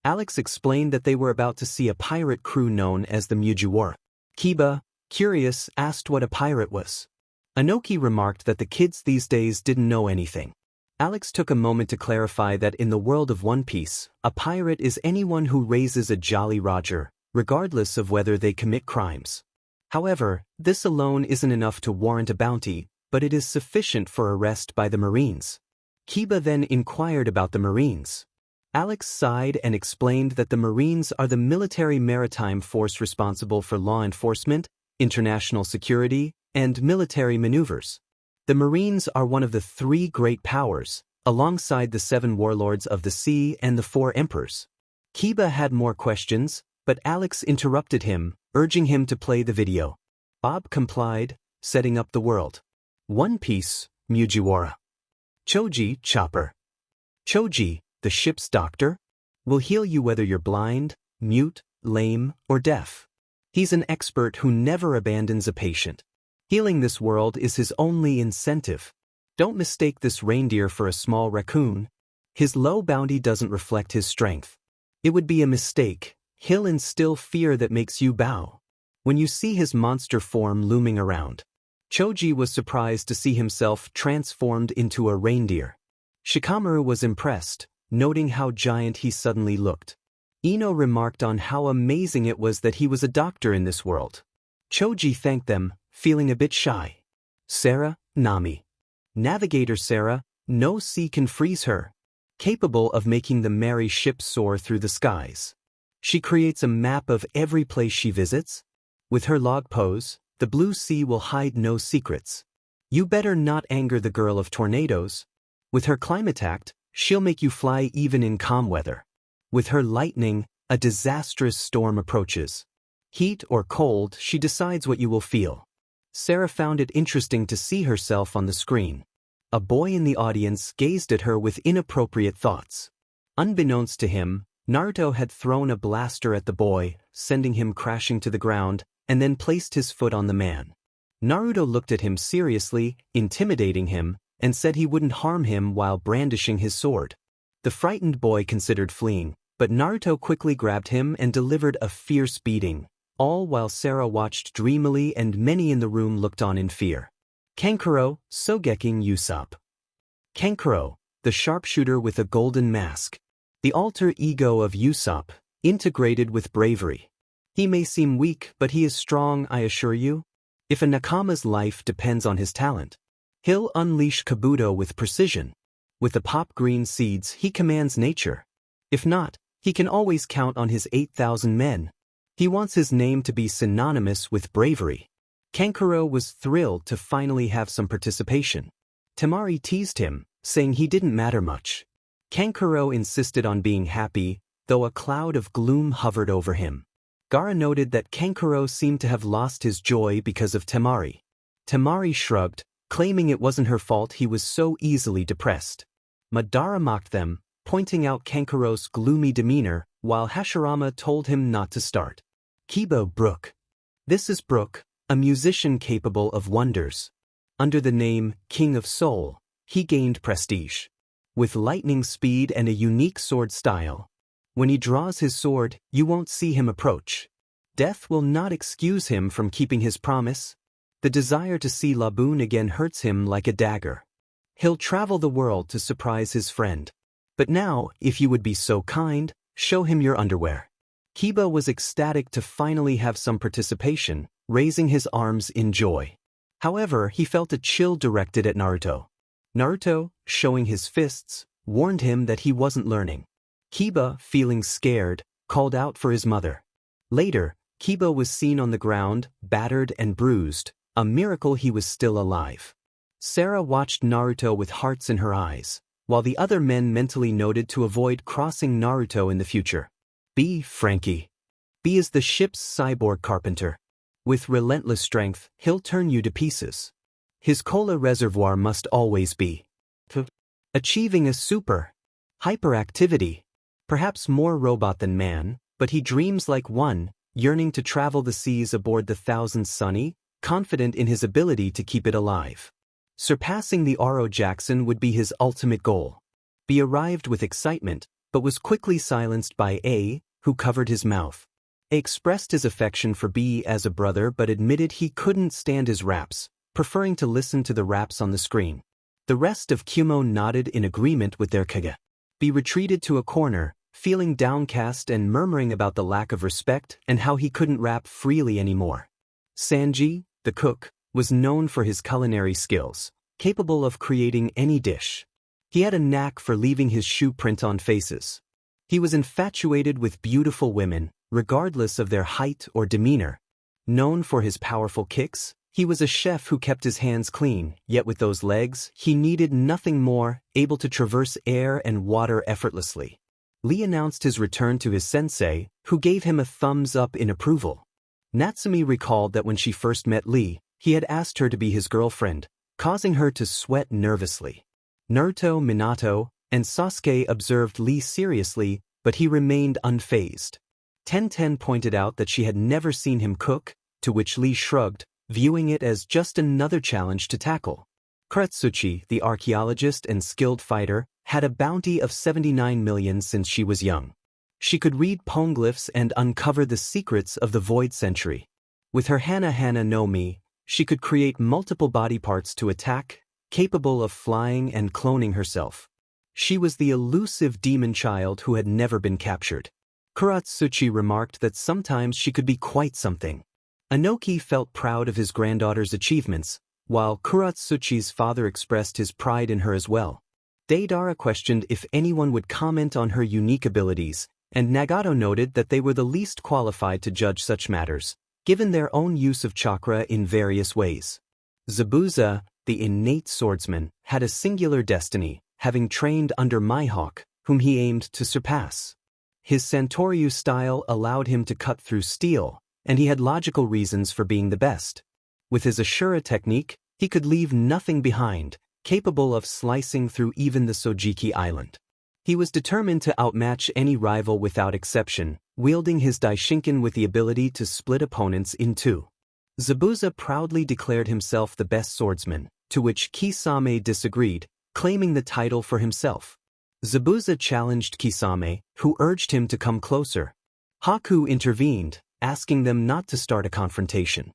Alex explained that they were about to see a pirate crew known as the Mugiwara. Kiba, curious, asked what a pirate was. Anoki remarked that the kids these days didn't know anything. Alex took a moment to clarify that in the world of One Piece, a pirate is anyone who raises a Jolly Roger, regardless of whether they commit crimes. However, this alone isn't enough to warrant a bounty, but it is sufficient for arrest by the Marines. Kiba then inquired about the Marines. Alex sighed and explained that the Marines are the military maritime force responsible for law enforcement, international security, and military maneuvers. The Marines are one of the 3 great powers, alongside the 7 warlords of the sea and the 4 emperors. Kiba had more questions, but Alex interrupted him, urging him to play the video. Bob complied, setting up the world. One Piece, Mugiwara. Choji, Chopper. Choji, the ship's doctor, will heal you whether you're blind, mute, lame, or deaf. He's an expert who never abandons a patient. Healing this world is his only incentive. Don't mistake this reindeer for a small raccoon. His low bounty doesn't reflect his strength. It would be a mistake. He'll instill fear that makes you bow. When you see his monster form looming around. Choji was surprised to see himself transformed into a reindeer. Shikamaru was impressed, noting how giant he suddenly looked. Ino remarked on how amazing it was that he was a doctor in this world. Choji thanked them, feeling a bit shy. Sarah, Nami. Navigator Sarah, no sea can freeze her. Capable of making the merry ship soar through the skies. She creates a map of every place she visits. With her log pose, the blue sea will hide no secrets. You better not anger the girl of tornadoes. With her climate act, she'll make you fly even in calm weather. With her lightning, a disastrous storm approaches. Heat or cold, she decides what you will feel. Sarah found it interesting to see herself on the screen. A boy in the audience gazed at her with inappropriate thoughts. Unbeknownst to him, Naruto had thrown a blaster at the boy, sending him crashing to the ground, and then placed his foot on the man. Naruto looked at him seriously, intimidating him, and said he wouldn't harm him while brandishing his sword. The frightened boy considered fleeing, but Naruto quickly grabbed him and delivered a fierce beating, all while Sarah watched dreamily and many in the room looked on in fear. Kankuro, Sogeking Usopp. Kankuro, the sharpshooter with a golden mask. The alter ego of Usopp, integrated with bravery. He may seem weak, but he is strong, I assure you. If a Nakama's life depends on his talent, he'll unleash Kabuto with precision. With the pop green seeds, he commands nature. If not, he can always count on his 8,000 men. He wants his name to be synonymous with bravery. Kankuro was thrilled to finally have some participation. Temari teased him, saying he didn't matter much. Kankuro insisted on being happy, though a cloud of gloom hovered over him. Gaara noted that Kankuro seemed to have lost his joy because of Temari. Temari shrugged, claiming it wasn't her fault he was so easily depressed. Madara mocked them, pointing out Kankuro's gloomy demeanor, while Hashirama told him not to start. Kiba Brook. This is Brook, a musician capable of wonders. Under the name King of Soul, he gained prestige. With lightning speed and a unique sword style. When he draws his sword, you won't see him approach. Death will not excuse him from keeping his promise. The desire to see Laboon again hurts him like a dagger. He'll travel the world to surprise his friend. But now, if you would be so kind, show him your underwear. Kiba was ecstatic to finally have some participation, raising his arms in joy. However, he felt a chill directed at Naruto. Naruto, showing his fists, warned him that he wasn't learning. Kiba, feeling scared, called out for his mother. Later, Kiba was seen on the ground, battered and bruised, a miracle he was still alive. Sarah watched Naruto with hearts in her eyes, while the other men mentally noted to avoid crossing Naruto in the future. B. Frankie. B is the ship's cyborg carpenter. With relentless strength, he'll turn you to pieces. His cola reservoir must always be achieving a super hyperactivity. Perhaps more robot than man, but he dreams like one, yearning to travel the seas aboard the Thousand Sunny, confident in his ability to keep it alive. Surpassing the Oro Jackson would be his ultimate goal. B arrived with excitement, but was quickly silenced by A, who covered his mouth. A expressed his affection for B as a brother but admitted he couldn't stand his raps, preferring to listen to the raps on the screen. The rest of Kumo nodded in agreement with their Kage. B retreated to a corner, feeling downcast and murmuring about the lack of respect and how he couldn't rap freely anymore. Sanji, the cook, was known for his culinary skills, capable of creating any dish. He had a knack for leaving his shoe print on faces. He was infatuated with beautiful women, regardless of their height or demeanor. Known for his powerful kicks, he was a chef who kept his hands clean, yet with those legs, he needed nothing more, able to traverse air and water effortlessly. Lee announced his return to his sensei, who gave him a thumbs up in approval. Natsumi recalled that when she first met Lee, he had asked her to be his girlfriend, causing her to sweat nervously. Naruto, Minato, and Sasuke observed Lee seriously, but he remained unfazed. Tenten pointed out that she had never seen him cook, to which Lee shrugged, viewing it as just another challenge to tackle. Kuretsuchi, the archaeologist and skilled fighter, had a bounty of 79 million since she was young. She could read poneglyphs and uncover the secrets of the Void Century. With her Hana no Mi, she could create multiple body parts to attack, capable of flying and cloning herself. She was the elusive demon child who had never been captured. Kuretsuchi remarked that sometimes she could be quite something. Inoki felt proud of his granddaughter's achievements, while Kuretsuchi's father expressed his pride in her as well. Deidara questioned if anyone would comment on her unique abilities, and Nagato noted that they were the least qualified to judge such matters, given their own use of chakra in various ways. Zabuza, the innate swordsman, had a singular destiny, having trained under Mihawk, whom he aimed to surpass. His Santoryu style allowed him to cut through steel, and he had logical reasons for being the best. With his Ashura technique, he could leave nothing behind, capable of slicing through even the Sojiki Island. He was determined to outmatch any rival without exception, wielding his Daishinkan with the ability to split opponents in two. Zabuza proudly declared himself the best swordsman, to which Kisame disagreed, claiming the title for himself. Zabuza challenged Kisame, who urged him to come closer. Haku intervened, asking them not to start a confrontation.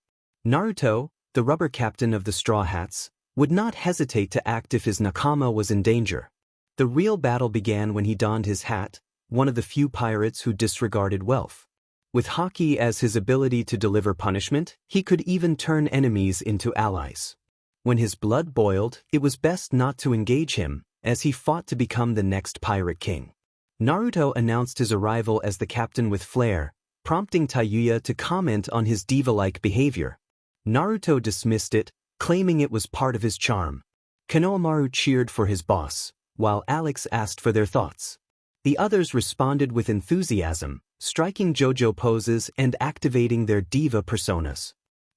Naruto, the rubber captain of the Straw Hats, would not hesitate to act if his nakama was in danger. The real battle began when he donned his hat, one of the few pirates who disregarded wealth. With Haki as his ability to deliver punishment, he could even turn enemies into allies. When his blood boiled, it was best not to engage him, as he fought to become the next pirate king. Naruto announced his arrival as the captain with flair, prompting Tayuya to comment on his diva-like behavior. Naruto dismissed it, claiming it was part of his charm. Konohamaru cheered for his boss, while Alex asked for their thoughts. The others responded with enthusiasm, striking JoJo poses and activating their diva personas.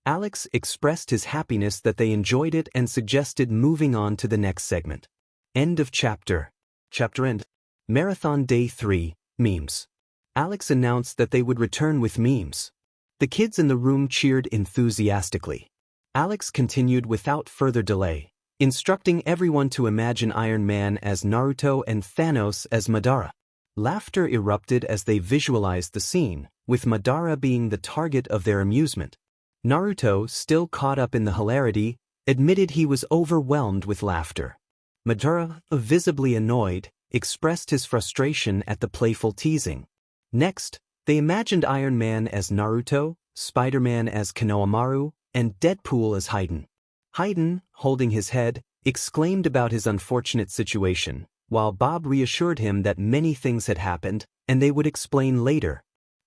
Alex expressed his happiness that they enjoyed it and suggested moving on to the next segment. End of chapter. Chapter end. Marathon Day 3, Memes. Alex announced that they would return with memes. The kids in the room cheered enthusiastically. Alex continued without further delay, instructing everyone to imagine Iron Man as Naruto and Thanos as Madara. Laughter erupted as they visualized the scene, with Madara being the target of their amusement. Naruto, still caught up in the hilarity, admitted he was overwhelmed with laughter. Madara, visibly annoyed, expressed his frustration at the playful teasing. Next, they imagined Iron Man as Naruto, Spider-Man as Konohamaru, and Deadpool as Hayden. Hayden, holding his head, exclaimed about his unfortunate situation, while Bob reassured him that many things had happened, and they would explain later.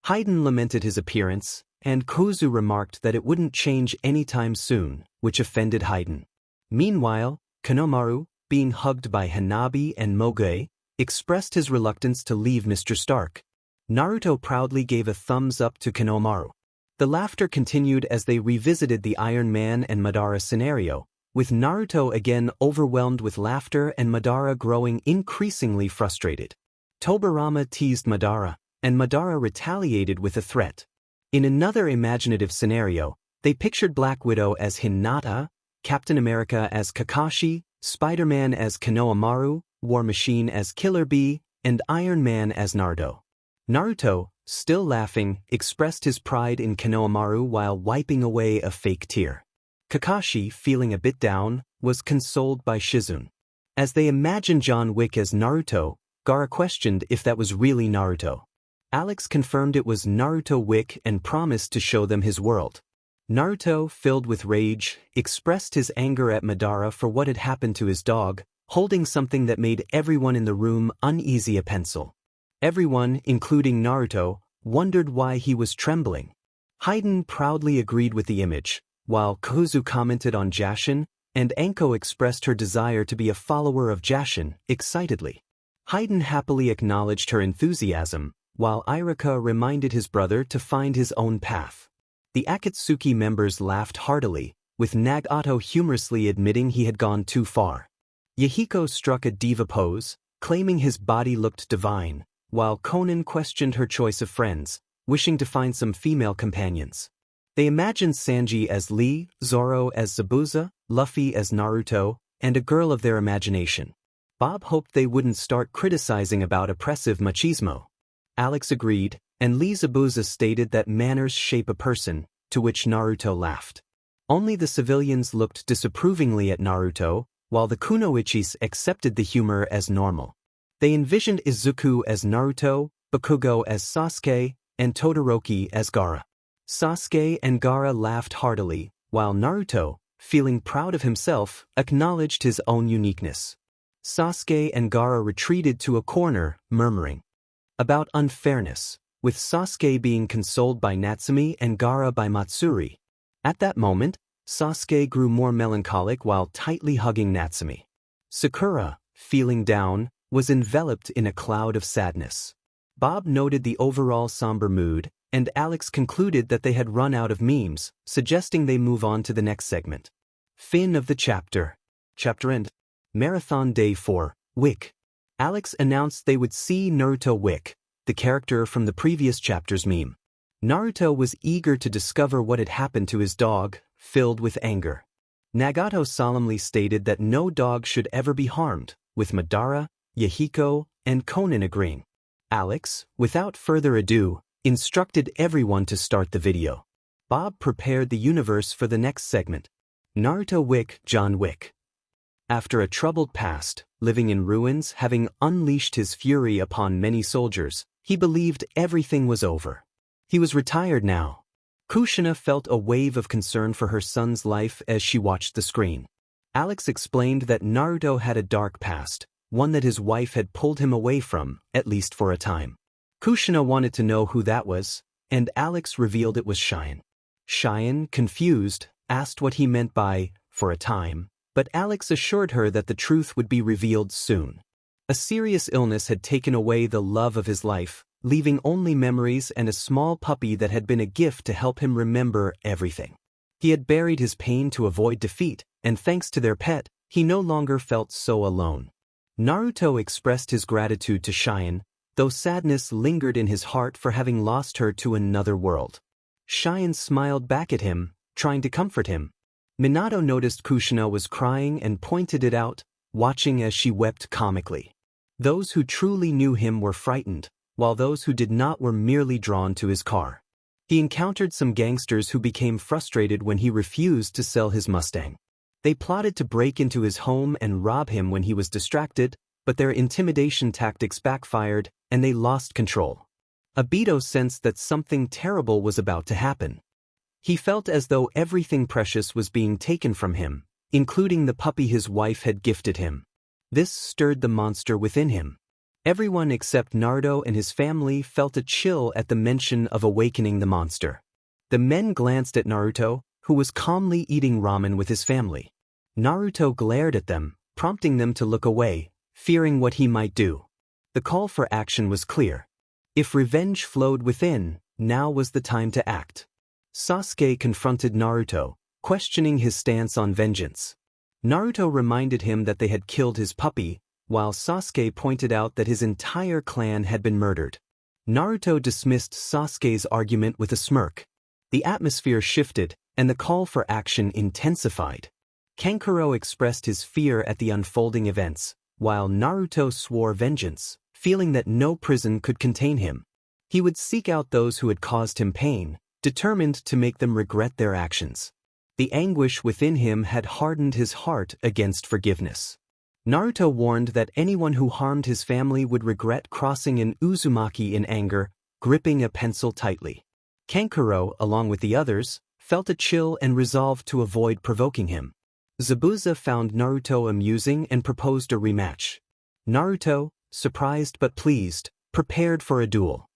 Hayden lamented his appearance, and Kozu remarked that it wouldn't change anytime soon, which offended Hayden. Meanwhile, Konohamaru, being hugged by Hanabi and Moge, expressed his reluctance to leave Mr. Stark. Naruto proudly gave a thumbs up to Konohamaru. The laughter continued as they revisited the Iron Man and Madara scenario, with Naruto again overwhelmed with laughter and Madara growing increasingly frustrated. Tobirama teased Madara, and Madara retaliated with a threat. In another imaginative scenario, they pictured Black Widow as Hinata, Captain America as Kakashi, Spider-Man as Konohamaru, War Machine as Killer Bee, and Iron Man as Naruto. Naruto, still laughing, expressed his pride in Konohamaru while wiping away a fake tear. Kakashi, feeling a bit down, was consoled by Shizune. As they imagined John Wick as Naruto, Gaara questioned if that was really Naruto. Alex confirmed it was Naruto Wick and promised to show them his world. Naruto, filled with rage, expressed his anger at Madara for what had happened to his dog, holding something that made everyone in the room uneasy: a pencil. Everyone, including Naruto, wondered why he was trembling. Hayden proudly agreed with the image, while Kozu commented on Jashin, and Anko expressed her desire to be a follower of Jashin, excitedly. Hayden happily acknowledged her enthusiasm, while Irika reminded his brother to find his own path. The Akatsuki members laughed heartily, with Nagato humorously admitting he had gone too far. Yahiko struck a diva pose, claiming his body looked divine, while Konan questioned her choice of friends, wishing to find some female companions. They imagined Sanji as Lee, Zoro as Zabuza, Luffy as Naruto, and a girl of their imagination. Bob hoped they wouldn't start criticizing about oppressive machismo. Alex agreed, and Lee Zabuza stated that manners shape a person, to which Naruto laughed. Only the civilians looked disapprovingly at Naruto, while the Kunoichis accepted the humor as normal. They envisioned Izuku as Naruto, Bakugo as Sasuke, and Todoroki as Gaara. Sasuke and Gaara laughed heartily, while Naruto, feeling proud of himself, acknowledged his own uniqueness. Sasuke and Gaara retreated to a corner, murmuring about unfairness, with Sasuke being consoled by Natsumi and Gaara by Matsuri. At that moment, Sasuke grew more melancholic while tightly hugging Natsumi. Sakura, feeling down, was enveloped in a cloud of sadness. Bob noted the overall somber mood, and Alex concluded that they had run out of memes, suggesting they move on to the next segment. Fin of the chapter. Chapter end. Marathon Day 4, Wick. Alex announced they would see Naruto Wick, the character from the previous chapter's meme. Naruto was eager to discover what had happened to his dog, filled with anger. Nagato solemnly stated that no dog should ever be harmed, with Madara, Yahiko, and Konan agreeing. Alex, without further ado, instructed everyone to start the video. Bob prepared the universe for the next segment. Naruto Wick, John Wick. After a troubled past, living in ruins, having unleashed his fury upon many soldiers, he believed everything was over. He was retired now. Kushina felt a wave of concern for her son's life as she watched the screen. Alex explained that Naruto had a dark past, one that his wife had pulled him away from, at least for a time. Kushina wanted to know who that was, and Alex revealed it was Cheyenne. Cheyenne, confused, asked what he meant by, for a time, but Alex assured her that the truth would be revealed soon. A serious illness had taken away the love of his life, leaving only memories and a small puppy that had been a gift to help him remember everything. He had buried his pain to avoid defeat, and thanks to their pet, he no longer felt so alone. Naruto expressed his gratitude to Cheyenne, though sadness lingered in his heart for having lost her to another world. Cheyenne smiled back at him, trying to comfort him. Minato noticed Kushina was crying and pointed it out, watching as she wept comically. Those who truly knew him were frightened, while those who did not were merely drawn to his car. He encountered some gangsters who became frustrated when he refused to sell his Mustang. They plotted to break into his home and rob him when he was distracted, but their intimidation tactics backfired, and they lost control. Obito sensed that something terrible was about to happen. He felt as though everything precious was being taken from him, including the puppy his wife had gifted him. This stirred the monster within him. Everyone except Naruto and his family felt a chill at the mention of awakening the monster. The men glanced at Naruto, who was calmly eating ramen with his family. Naruto glared at them, prompting them to look away, fearing what he might do. The call for action was clear. If revenge flowed within, now was the time to act. Sasuke confronted Naruto, questioning his stance on vengeance. Naruto reminded him that they had killed his puppy, while Sasuke pointed out that his entire clan had been murdered. Naruto dismissed Sasuke's argument with a smirk. The atmosphere shifted, and the call for action intensified. Kankuro expressed his fear at the unfolding events, while Naruto swore vengeance, feeling that no prison could contain him. He would seek out those who had caused him pain, determined to make them regret their actions. The anguish within him had hardened his heart against forgiveness. Naruto warned that anyone who harmed his family would regret crossing an Uzumaki in anger, gripping a pencil tightly. Kankuro, along with the others, felt a chill and resolved to avoid provoking him. Zabuza found Naruto amusing and proposed a rematch. Naruto, surprised but pleased, prepared for a duel.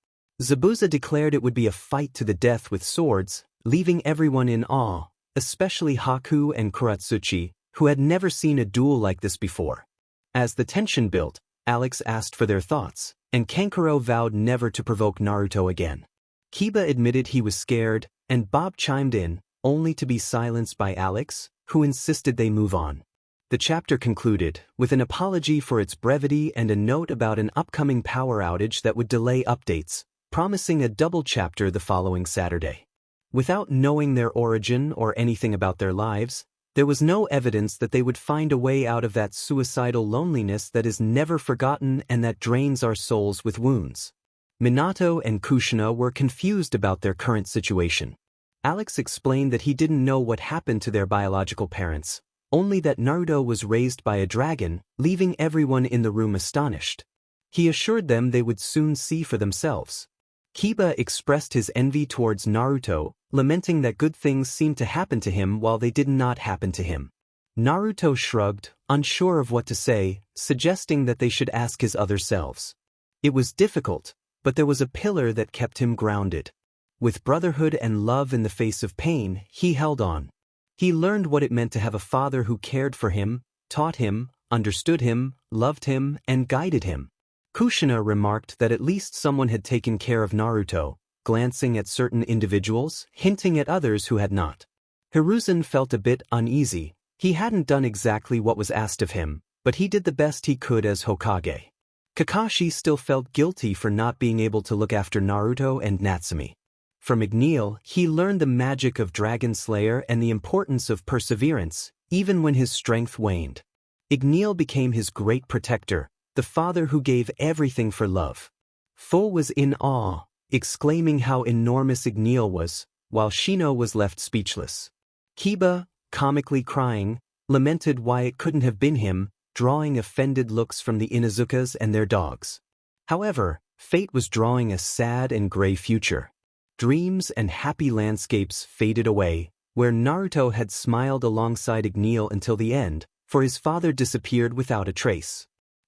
Zabuza declared it would be a fight to the death with swords, leaving everyone in awe, especially Haku and Kuratsuchi, who had never seen a duel like this before. As the tension built, Alex asked for their thoughts, and Kankuro vowed never to provoke Naruto again. Kiba admitted he was scared, and Bob chimed in, only to be silenced by Alex, who insisted they move on. The chapter concluded with an apology for its brevity and a note about an upcoming power outage that would delay updates, promising a double chapter the following Saturday. Without knowing their origin or anything about their lives, there was no evidence that they would find a way out of that suicidal loneliness that is never forgotten and that drains our souls with wounds. Minato and Kushina were confused about their current situation. Alex explained that he didn't know what happened to their biological parents, only that Naruto was raised by a dragon, leaving everyone in the room astonished. He assured them they would soon see for themselves. Kiba expressed his envy towards Naruto, lamenting that good things seemed to happen to him while they did not happen to him. Naruto shrugged, unsure of what to say, suggesting that they should ask his other selves. It was difficult, but there was a pillar that kept him grounded. With brotherhood and love in the face of pain, he held on. He learned what it meant to have a father who cared for him, taught him, understood him, loved him, and guided him. Kushina remarked that at least someone had taken care of Naruto, glancing at certain individuals, hinting at others who had not. Hiruzen felt a bit uneasy. He hadn't done exactly what was asked of him, but he did the best he could as Hokage. Kakashi still felt guilty for not being able to look after Naruto and Natsumi. From Igneel, he learned the magic of Dragon Slayer and the importance of perseverance, even when his strength waned. Igneel became his great protector, the father who gave everything for love. Fo was in awe, exclaiming how enormous Igneel was, while Shino was left speechless. Kiba, comically crying, lamented why it couldn't have been him, drawing offended looks from the Inuzukas and their dogs. However, fate was drawing a sad and gray future. Dreams and happy landscapes faded away, where Naruto had smiled alongside Igneel until the end, for his father disappeared without a trace.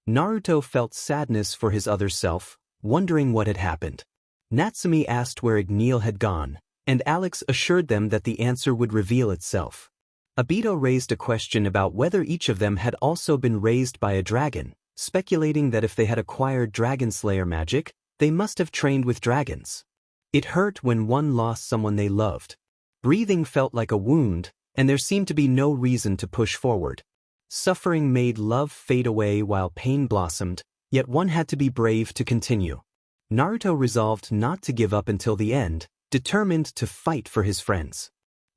Naruto felt sadness for his other self, wondering what had happened. Natsumi asked where Igneel had gone, and Alex assured them that the answer would reveal itself. Obito raised a question about whether each of them had also been raised by a dragon, speculating that if they had acquired Dragon Slayer magic, they must have trained with dragons. It hurt when one lost someone they loved. Breathing felt like a wound, and there seemed to be no reason to push forward. Suffering made love fade away while pain blossomed, yet one had to be brave to continue. Naruto resolved not to give up until the end, determined to fight for his friends.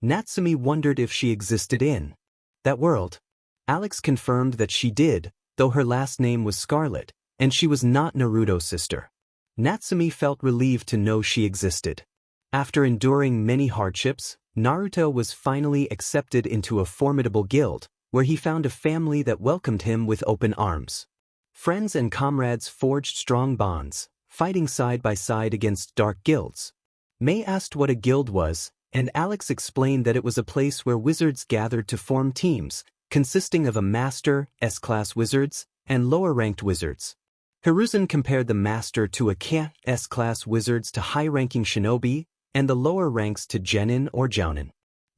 Natsumi wondered if she existed in that world. Alex confirmed that she did, though her last name was Scarlet, and she was not Naruto's sister. Natsumi felt relieved to know she existed. After enduring many hardships, Naruto was finally accepted into a formidable guild, where he found a family that welcomed him with open arms. Friends and comrades forged strong bonds, fighting side by side against dark guilds. May asked what a guild was, and Alex explained that it was a place where wizards gathered to form teams, consisting of a master, S-class wizards, and lower-ranked wizards. Hiruzen compared the master to a S-class wizards to high-ranking shinobi, and the lower ranks to genin or jounin.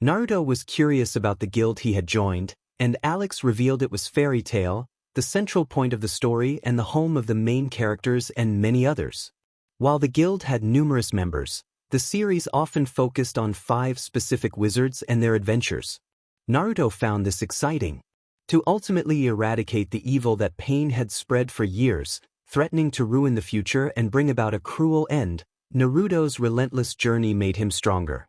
Naruto was curious about the guild he had joined, and Alex revealed it was Fairy Tail, the central point of the story and the home of the main characters and many others. While the guild had numerous members, the series often focused on 5 specific wizards and their adventures. Naruto found this exciting. To ultimately eradicate the evil that Pain had spread for years, threatening to ruin the future and bring about a cruel end, Naruto's relentless journey made him stronger.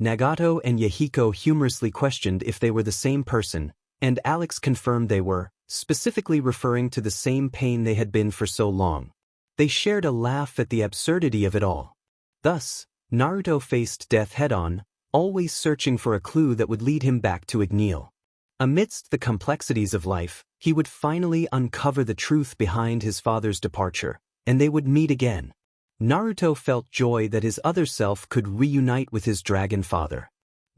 Nagato and Yahiko humorously questioned if they were the same person, and Alex confirmed they were, specifically referring to the same Pain they had been for so long. They shared a laugh at the absurdity of it all. Thus, Naruto faced death head-on, always searching for a clue that would lead him back to Igneel. Amidst the complexities of life, he would finally uncover the truth behind his father's departure, and they would meet again. Naruto felt joy that his other self could reunite with his dragon father.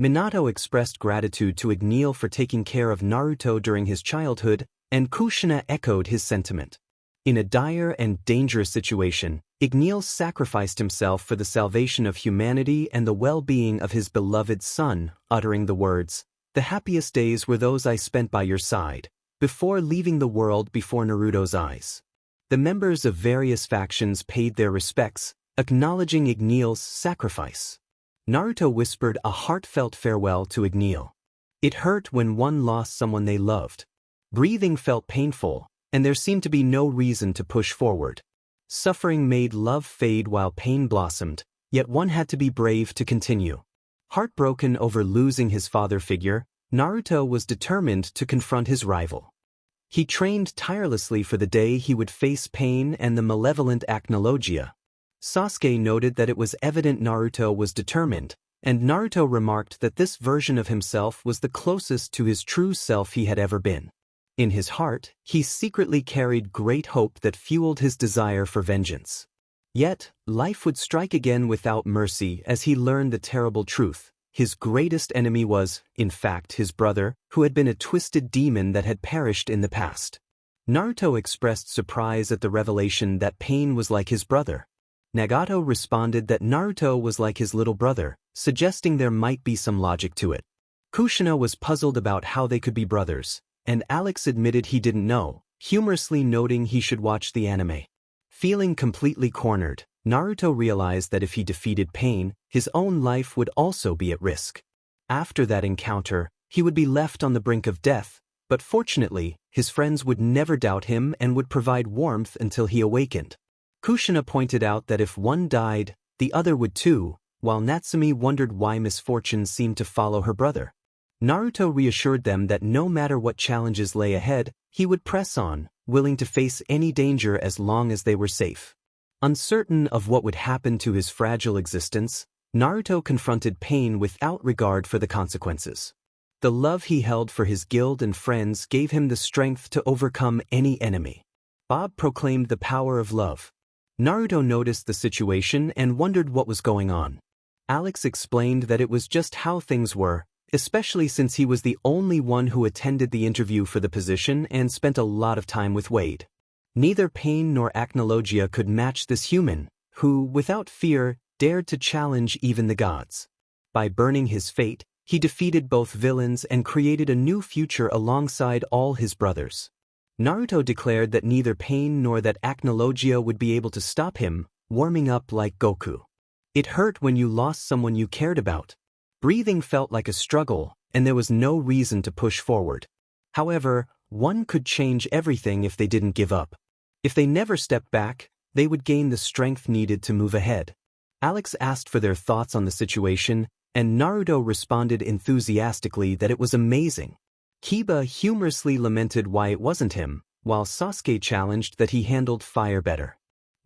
Minato expressed gratitude to Igneel for taking care of Naruto during his childhood, and Kushina echoed his sentiment. In a dire and dangerous situation, Igneel sacrificed himself for the salvation of humanity and the well-being of his beloved son, uttering the words, "The happiest days were those I spent by your side," before leaving the world before Naruto's eyes. The members of various factions paid their respects, acknowledging Igneel's sacrifice. Naruto whispered a heartfelt farewell to Igneel. It hurt when one lost someone they loved. Breathing felt painful, and there seemed to be no reason to push forward. Suffering made love fade while pain blossomed, yet one had to be brave to continue. Heartbroken over losing his father figure, Naruto was determined to confront his rival. He trained tirelessly for the day he would face Pain and the malevolent Acnologia. Sasuke noted that it was evident Naruto was determined, and Naruto remarked that this version of himself was the closest to his true self he had ever been. In his heart, he secretly carried great hope that fueled his desire for vengeance. Yet, life would strike again without mercy as he learned the terrible truth. His greatest enemy was, in fact, his brother, who had been a twisted demon that had perished in the past. Naruto expressed surprise at the revelation that Pain was like his brother. Nagato responded that Naruto was like his little brother, suggesting there might be some logic to it. Kushina was puzzled about how they could be brothers, and Alex admitted he didn't know, humorously noting he should watch the anime. Feeling completely cornered, Naruto realized that if he defeated Pain, his own life would also be at risk. After that encounter, he would be left on the brink of death, but fortunately, his friends would never doubt him and would provide warmth until he awakened. Kushina pointed out that if one died, the other would too, while Natsumi wondered why misfortune seemed to follow her brother. Naruto reassured them that no matter what challenges lay ahead, he would press on, willing to face any danger as long as they were safe. Uncertain of what would happen to his fragile existence, Naruto confronted Pain without regard for the consequences. The love he held for his guild and friends gave him the strength to overcome any enemy. Bob proclaimed the power of love. Naruto noticed the situation and wondered what was going on. Alex explained that it was just how things were, especially since he was the only one who attended the interview for the position and spent a lot of time with Wade. Neither Pain nor Acnologia could match this human, who, without fear, dared to challenge even the gods. By burning his fate, he defeated both villains and created a new future alongside all his brothers. Naruto declared that neither Pain nor that Acnologia would be able to stop him, warming up like Goku. It hurt when you lost someone you cared about. Breathing felt like a struggle, and there was no reason to push forward. However, one could change everything if they didn't give up. If they never stepped back, they would gain the strength needed to move ahead. Alex asked for their thoughts on the situation, and Naruto responded enthusiastically that it was amazing. Kiba humorously lamented why it wasn't him, while Sasuke challenged that he handled fire better.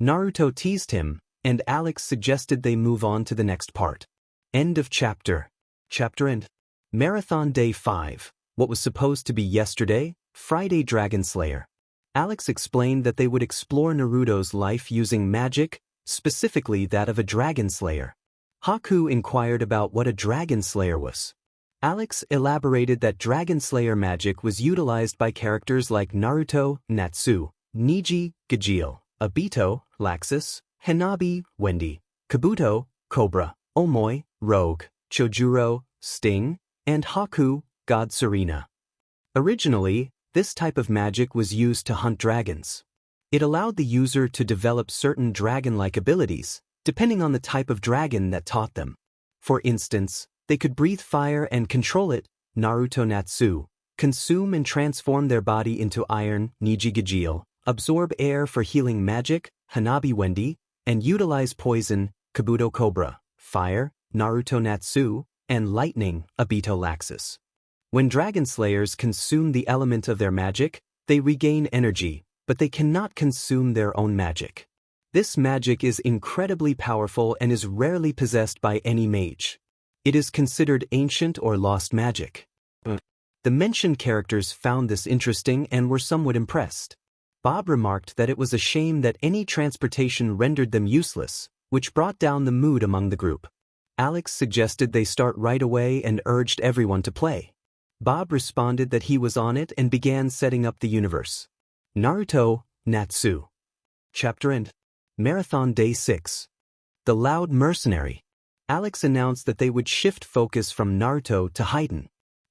Naruto teased him, and Alex suggested they move on to the next part. End of chapter. Chapter end. Marathon Day 5. What was supposed to be yesterday, Friday Dragon Slayer. Alex explained that they would explore Naruto's life using magic, specifically that of a Dragon Slayer. Haku inquired about what a Dragon Slayer was. Alex elaborated that Dragon Slayer magic was utilized by characters like Naruto, Natsu, Neji, Gajeel, Obito, Laxus, Hanabi, Wendy, Kabuto, Cobra, Omoi, Rogue, Chojuro, Sting, and Haku, God Serena. Originally, this type of magic was used to hunt dragons. It allowed the user to develop certain dragon-like abilities, depending on the type of dragon that taught them. For instance, they could breathe fire and control it, Naruto Natsu, consume and transform their body into iron, Neji Gajeel, absorb air for healing magic, Hanabi Wendy, and utilize poison, Kabuto Cobra, fire, Naruto Natsu, and lightning, Obito Laxus. When Dragon Slayers consume the element of their magic, they regain energy, but they cannot consume their own magic. This magic is incredibly powerful and is rarely possessed by any mage. It is considered ancient or lost magic. The mentioned characters found this interesting and were somewhat impressed. Bob remarked that it was a shame that any transportation rendered them useless, which brought down the mood among the group. Alex suggested they start right away and urged everyone to play. Bob responded that he was on it and began setting up the universe. Naruto, Natsu. Chapter end. Marathon Day 6. The Loud Mercenary. Alex announced that they would shift focus from Naruto to Hayden.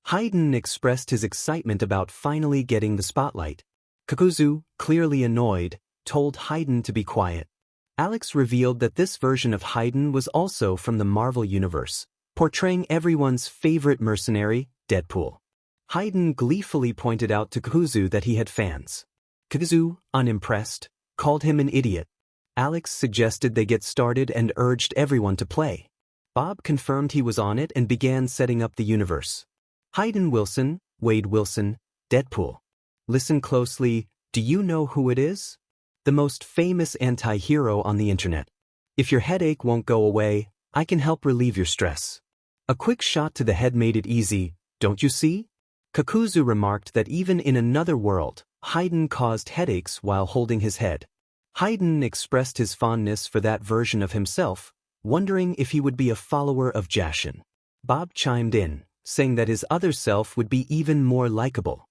Hayden expressed his excitement about finally getting the spotlight. Kakuzu, clearly annoyed, told Hayden to be quiet. Alex revealed that this version of Hayden was also from the Marvel Universe, portraying everyone's favorite mercenary, Deadpool. Hayden gleefully pointed out to Kakuzu that he had fans. Kakuzu, unimpressed, called him an idiot. Alex suggested they get started and urged everyone to play. Bob confirmed he was on it and began setting up the universe. Hayden Wilson, Wade Wilson, Deadpool. Listen closely, do you know who it is? The most famous anti-hero on the internet. If your headache won't go away, I can help relieve your stress. A quick shot to the head made it easy, don't you see? Kakuzu remarked that even in another world, Hayden caused headaches while holding his head. Hayden expressed his fondness for that version of himself, wondering if he would be a follower of Jashin. Bob chimed in, saying that his other self would be even more likable.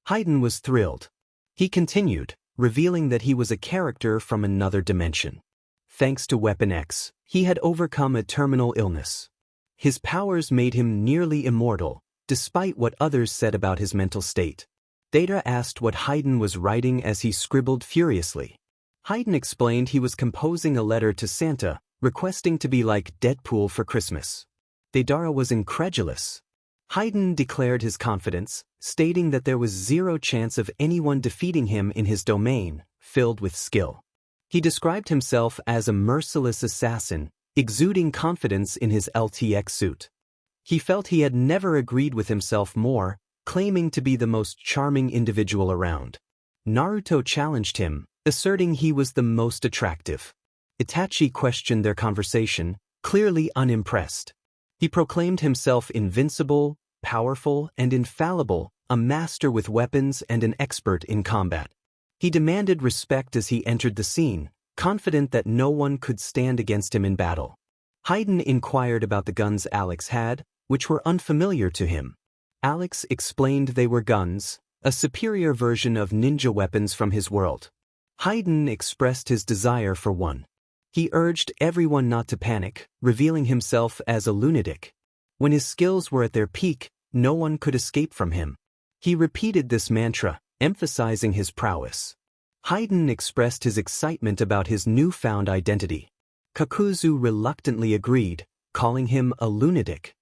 Hayden was thrilled. He continued, revealing that he was a character from another dimension. Thanks to Weapon X, he had overcome a terminal illness. His powers made him nearly immortal, despite what others said about his mental state. Data asked what Hayden was writing as he scribbled furiously. Hayden explained he was composing a letter to Santa, requesting to be like Deadpool for Christmas. Deidara was incredulous. Hayden declared his confidence, stating that there was zero chance of anyone defeating him in his domain, filled with skill. He described himself as a merciless assassin, exuding confidence in his LTX suit. He felt he had never agreed with himself more, claiming to be the most charming individual around. Naruto challenged him, asserting he was the most attractive. Itachi questioned their conversation, clearly unimpressed. He proclaimed himself invincible, powerful, and infallible, a master with weapons and an expert in combat. He demanded respect as he entered the scene, confident that no one could stand against him in battle. Hayden inquired about the guns Alex had, which were unfamiliar to him. Alex explained they were guns, a superior version of ninja weapons from his world. Hayden expressed his desire for one. He urged everyone not to panic, revealing himself as a lunatic. When his skills were at their peak, no one could escape from him. He repeated this mantra, emphasizing his prowess. Hayden expressed his excitement about his newfound identity. Kakuzu reluctantly agreed, calling him a lunatic.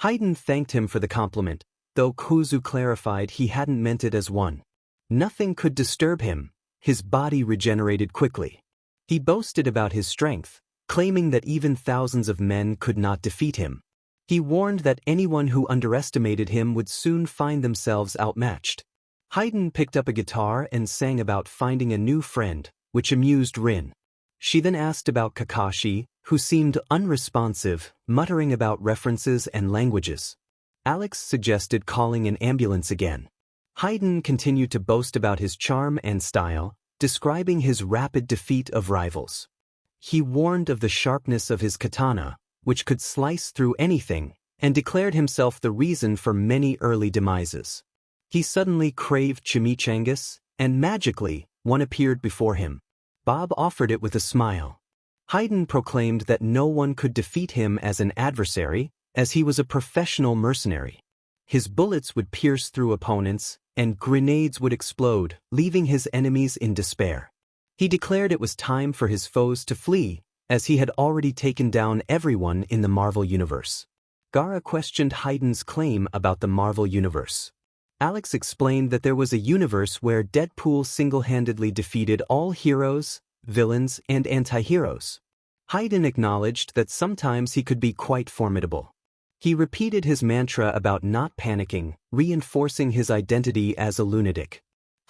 Hayden thanked him for the compliment, though Kakuzu clarified he hadn't meant it as one. Nothing could disturb him. His body regenerated quickly. He boasted about his strength, claiming that even thousands of men could not defeat him. He warned that anyone who underestimated him would soon find themselves outmatched. Hayden picked up a guitar and sang about finding a new friend, which amused Rin. She then asked about Kakashi, who seemed unresponsive, muttering about references and languages. Alex suggested calling an ambulance again. Hayden continued to boast about his charm and style, describing his rapid defeat of rivals. He warned of the sharpness of his katana, which could slice through anything, and declared himself the reason for many early demises. He suddenly craved chimichangas, and magically, one appeared before him. Bob offered it with a smile. Hayden proclaimed that no one could defeat him as an adversary, as he was a professional mercenary. His bullets would pierce through opponents, and grenades would explode, leaving his enemies in despair. He declared it was time for his foes to flee, as he had already taken down everyone in the Marvel Universe. Gaara questioned Hayden's claim about the Marvel Universe. Alex explained that there was a universe where Deadpool single-handedly defeated all heroes, villains, and anti-heroes. Hayden acknowledged that sometimes he could be quite formidable. He repeated his mantra about not panicking, reinforcing his identity as a lunatic.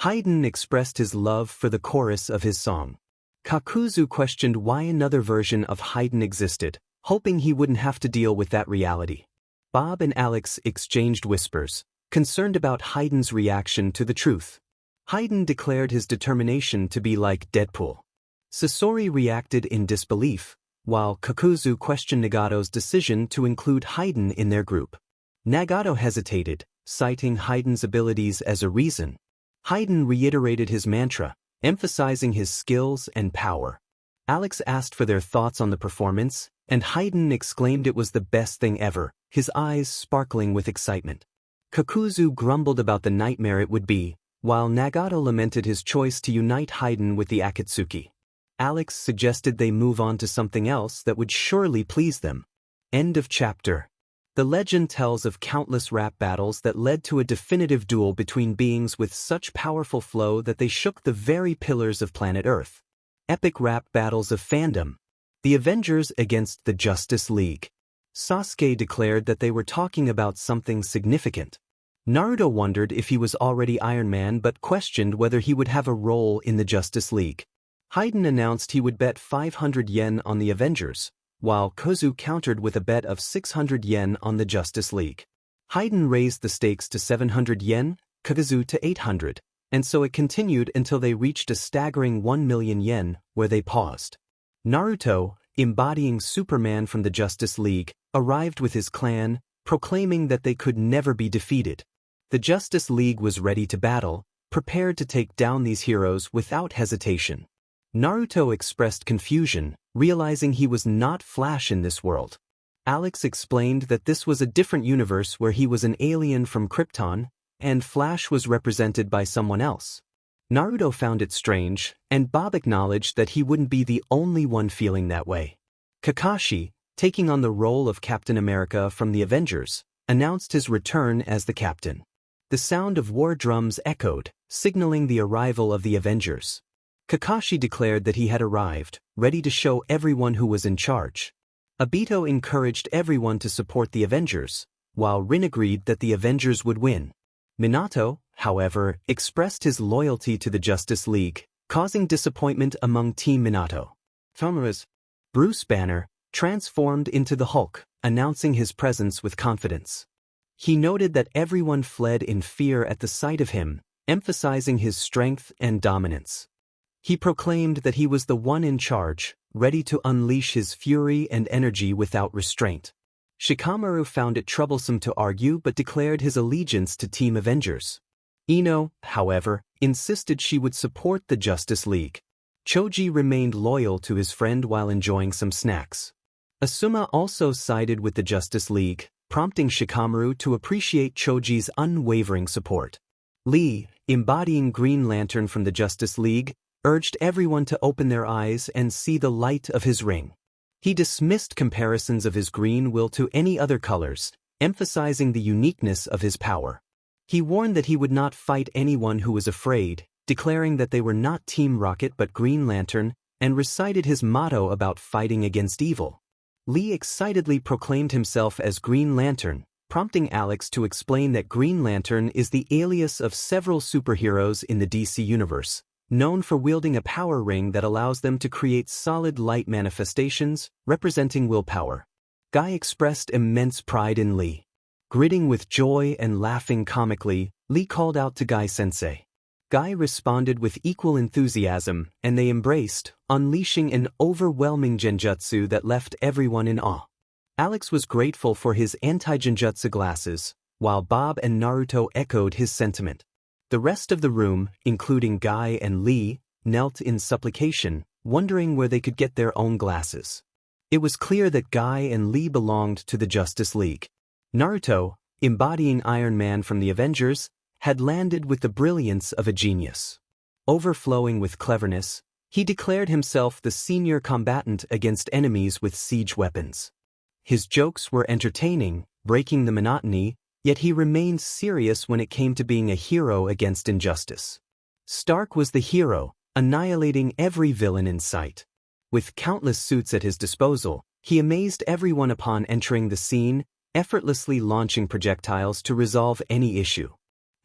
Hayden expressed his love for the chorus of his song. Kakuzu questioned why another version of Hayden existed, hoping he wouldn't have to deal with that reality. Bob and Alex exchanged whispers, concerned about Hayden's reaction to the truth. Hayden declared his determination to be like Deadpool. Sasori reacted in disbelief, while Kakuzu questioned Nagato's decision to include Hayden in their group. Nagato hesitated, citing Hayden's abilities as a reason. Hayden reiterated his mantra, emphasizing his skills and power. Alex asked for their thoughts on the performance, and Hayden exclaimed it was the best thing ever, his eyes sparkling with excitement. Kakuzu grumbled about the nightmare it would be, while Nagato lamented his choice to unite Hayden with the Akatsuki. Alex suggested they move on to something else that would surely please them. End of chapter. The legend tells of countless rap battles that led to a definitive duel between beings with such powerful flow that they shook the very pillars of planet Earth. Epic rap battles of fandom. The Avengers against the Justice League. Sasuke declared that they were talking about something significant. Naruto wondered if he was already Iron Man but questioned whether he would have a role in the Justice League. Hayden announced he would bet 500 yen on the Avengers, while Kozu countered with a bet of 600 yen on the Justice League. Hayden raised the stakes to 700 yen, Kozu to 800, and so it continued until they reached a staggering 1 million yen, where they paused. Naruto, embodying Superman from the Justice League, arrived with his clan, proclaiming that they could never be defeated. The Justice League was ready to battle, prepared to take down these heroes without hesitation. Naruto expressed confusion, realizing he was not Flash in this world. Alex explained that this was a different universe where he was an alien from Krypton, and Flash was represented by someone else. Naruto found it strange, and Bob acknowledged that he wouldn't be the only one feeling that way. Kakashi, taking on the role of Captain America from the Avengers, announced his return as the captain. The sound of war drums echoed, signaling the arrival of the Avengers. Kakashi declared that he had arrived, ready to show everyone who was in charge. Obito encouraged everyone to support the Avengers, while Rin agreed that the Avengers would win. Minato, however, expressed his loyalty to the Justice League, causing disappointment among Team Minato. Bruce Banner transformed into the Hulk, announcing his presence with confidence. He noted that everyone fled in fear at the sight of him, emphasizing his strength and dominance. He proclaimed that he was the one in charge, ready to unleash his fury and energy without restraint. Shikamaru found it troublesome to argue but declared his allegiance to Team Avengers. Ino, however, insisted she would support the Justice League. Choji remained loyal to his friend while enjoying some snacks. Asuma also sided with the Justice League, prompting Shikamaru to appreciate Choji's unwavering support. Lee, embodying Green Lantern from the Justice League, urged everyone to open their eyes and see the light of his ring. He dismissed comparisons of his green will to any other colors, emphasizing the uniqueness of his power. He warned that he would not fight anyone who was afraid, declaring that they were not Team Rocket but Green Lantern, and recited his motto about fighting against evil. Lee excitedly proclaimed himself as Green Lantern, prompting Alex to explain that Green Lantern is the alias of several superheroes in the DC universe, known for wielding a power ring that allows them to create solid light manifestations, representing willpower. Guy expressed immense pride in Lee. Gritting with joy and laughing comically, Lee called out to Guy-sensei. Guy responded with equal enthusiasm, and they embraced, unleashing an overwhelming genjutsu that left everyone in awe. Alex was grateful for his anti-genjutsu glasses, while Bob and Naruto echoed his sentiment. The rest of the room, including Guy and Lee, knelt in supplication, wondering where they could get their own glasses. It was clear that Guy and Lee belonged to the Justice League. Naruto, embodying Iron Man from the Avengers, had landed with the brilliance of a genius. Overflowing with cleverness, he declared himself the senior combatant against enemies with siege weapons. His jokes were entertaining, breaking the monotony, yet he remained serious when it came to being a hero against injustice. Stark was the hero, annihilating every villain in sight. With countless suits at his disposal, he amazed everyone upon entering the scene, effortlessly launching projectiles to resolve any issue.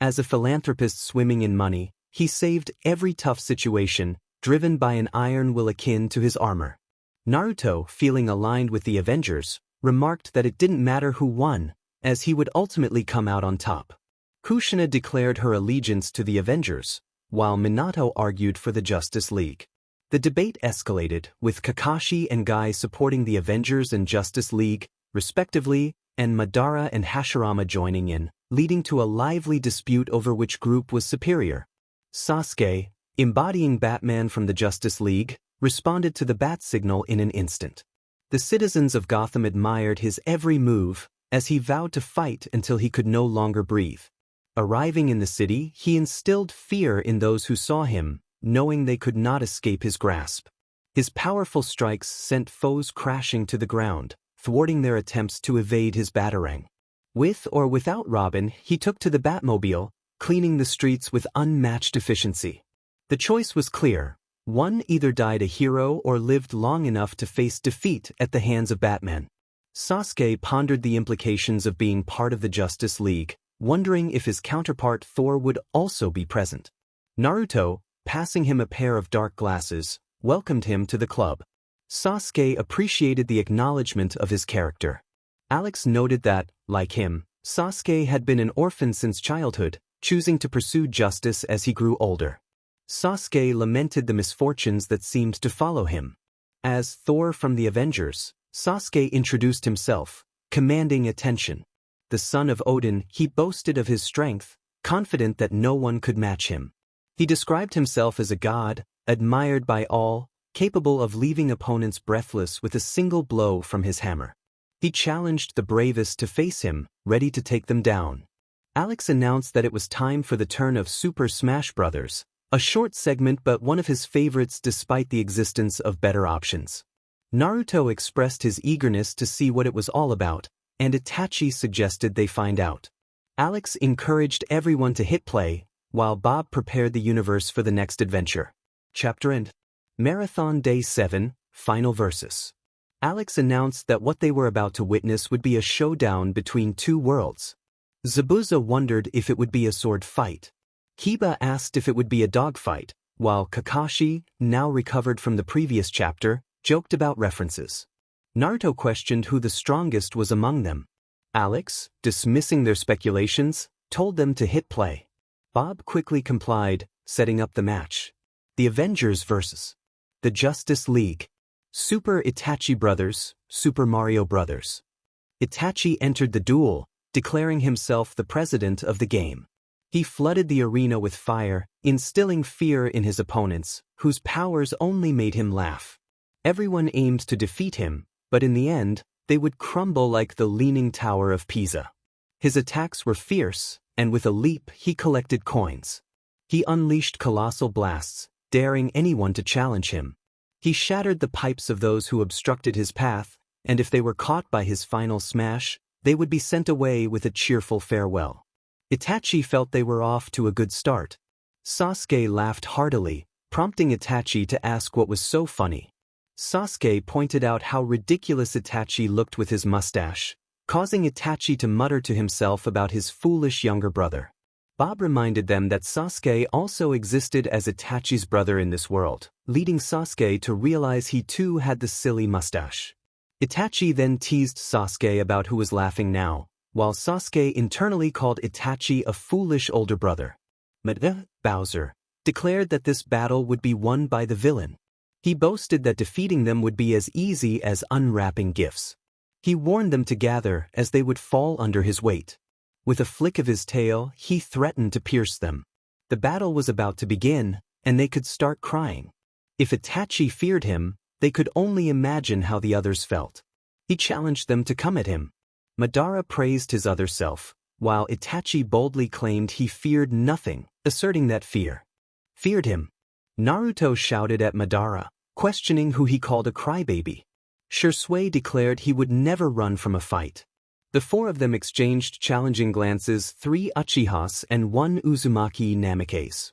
As a philanthropist swimming in money, he saved every tough situation, driven by an iron will akin to his armor. Naruto, feeling aligned with the Avengers, remarked that it didn't matter who won, as he would ultimately come out on top. Kushina declared her allegiance to the Avengers, while Minato argued for the Justice League. The debate escalated, with Kakashi and Guy supporting the Avengers and Justice League, respectively, and Madara and Hashirama joining in, leading to a lively dispute over which group was superior. Sasuke, embodying Batman from the Justice League, responded to the bat signal in an instant. The citizens of Gotham admired his every move, as he vowed to fight until he could no longer breathe. Arriving in the city, he instilled fear in those who saw him, knowing they could not escape his grasp. His powerful strikes sent foes crashing to the ground, thwarting their attempts to evade his batarang. With or without Robin, he took to the Batmobile, cleaning the streets with unmatched efficiency. The choice was clear. One either died a hero or lived long enough to face defeat at the hands of Batman. Sasuke pondered the implications of being part of the Justice League, wondering if his counterpart Thor would also be present. Naruto, passing him a pair of dark glasses, welcomed him to the club. Sasuke appreciated the acknowledgement of his character. Alex noted that, like him, Sasuke had been an orphan since childhood, choosing to pursue justice as he grew older. Sasuke lamented the misfortunes that seemed to follow him. As Thor from the Avengers, Sasuke introduced himself, commanding attention. The son of Odin, he boasted of his strength, confident that no one could match him. He described himself as a god, admired by all, capable of leaving opponents breathless with a single blow from his hammer. He challenged the bravest to face him, ready to take them down. Alex announced that it was time for the turn of Super Smash Bros., A short segment but one of his favorites despite the existence of better options. Naruto expressed his eagerness to see what it was all about, and Itachi suggested they find out. Alex encouraged everyone to hit play, while Bob prepared the universe for the next adventure. Chapter End. Marathon Day 7, Final Versus. Alex announced that what they were about to witness would be a showdown between two worlds. Zabuza wondered if it would be a sword fight. Kiba asked if it would be a dogfight, while Kakashi, now recovered from the previous chapter, joked about references. Naruto questioned who the strongest was among them. Alex, dismissing their speculations, told them to hit play. Bob quickly complied, setting up the match. The Avengers vs. the Justice League. Super Itachi Brothers, Super Mario Brothers. Itachi entered the duel, declaring himself the president of the game. He flooded the arena with fire, instilling fear in his opponents, whose powers only made him laugh. Everyone aimed to defeat him, but in the end, they would crumble like the Leaning Tower of Pisa. His attacks were fierce, and with a leap he collected coins. He unleashed colossal blasts, daring anyone to challenge him. He shattered the pipes of those who obstructed his path, and if they were caught by his final smash, they would be sent away with a cheerful farewell. Itachi felt they were off to a good start. Sasuke laughed heartily, prompting Itachi to ask what was so funny. Sasuke pointed out how ridiculous Itachi looked with his mustache, causing Itachi to mutter to himself about his foolish younger brother. Bob reminded them that Sasuke also existed as Itachi's brother in this world, leading Sasuke to realize he too had the silly mustache. Itachi then teased Sasuke about who was laughing now, while Sasuke internally called Itachi a foolish older brother. Bowser declared that this battle would be won by the villain. He boasted that defeating them would be as easy as unwrapping gifts. He warned them to gather as they would fall under his weight. With a flick of his tail, he threatened to pierce them. The battle was about to begin, and they could start crying. If Itachi feared him, they could only imagine how the others felt. He challenged them to come at him. Madara praised his other self, while Itachi boldly claimed he feared nothing, asserting that feared him. Naruto shouted at Madara, questioning who he called a crybaby. Shisui declared he would never run from a fight. The four of them exchanged challenging glances, 3 Uchihas and 1 Uzumaki Namikes.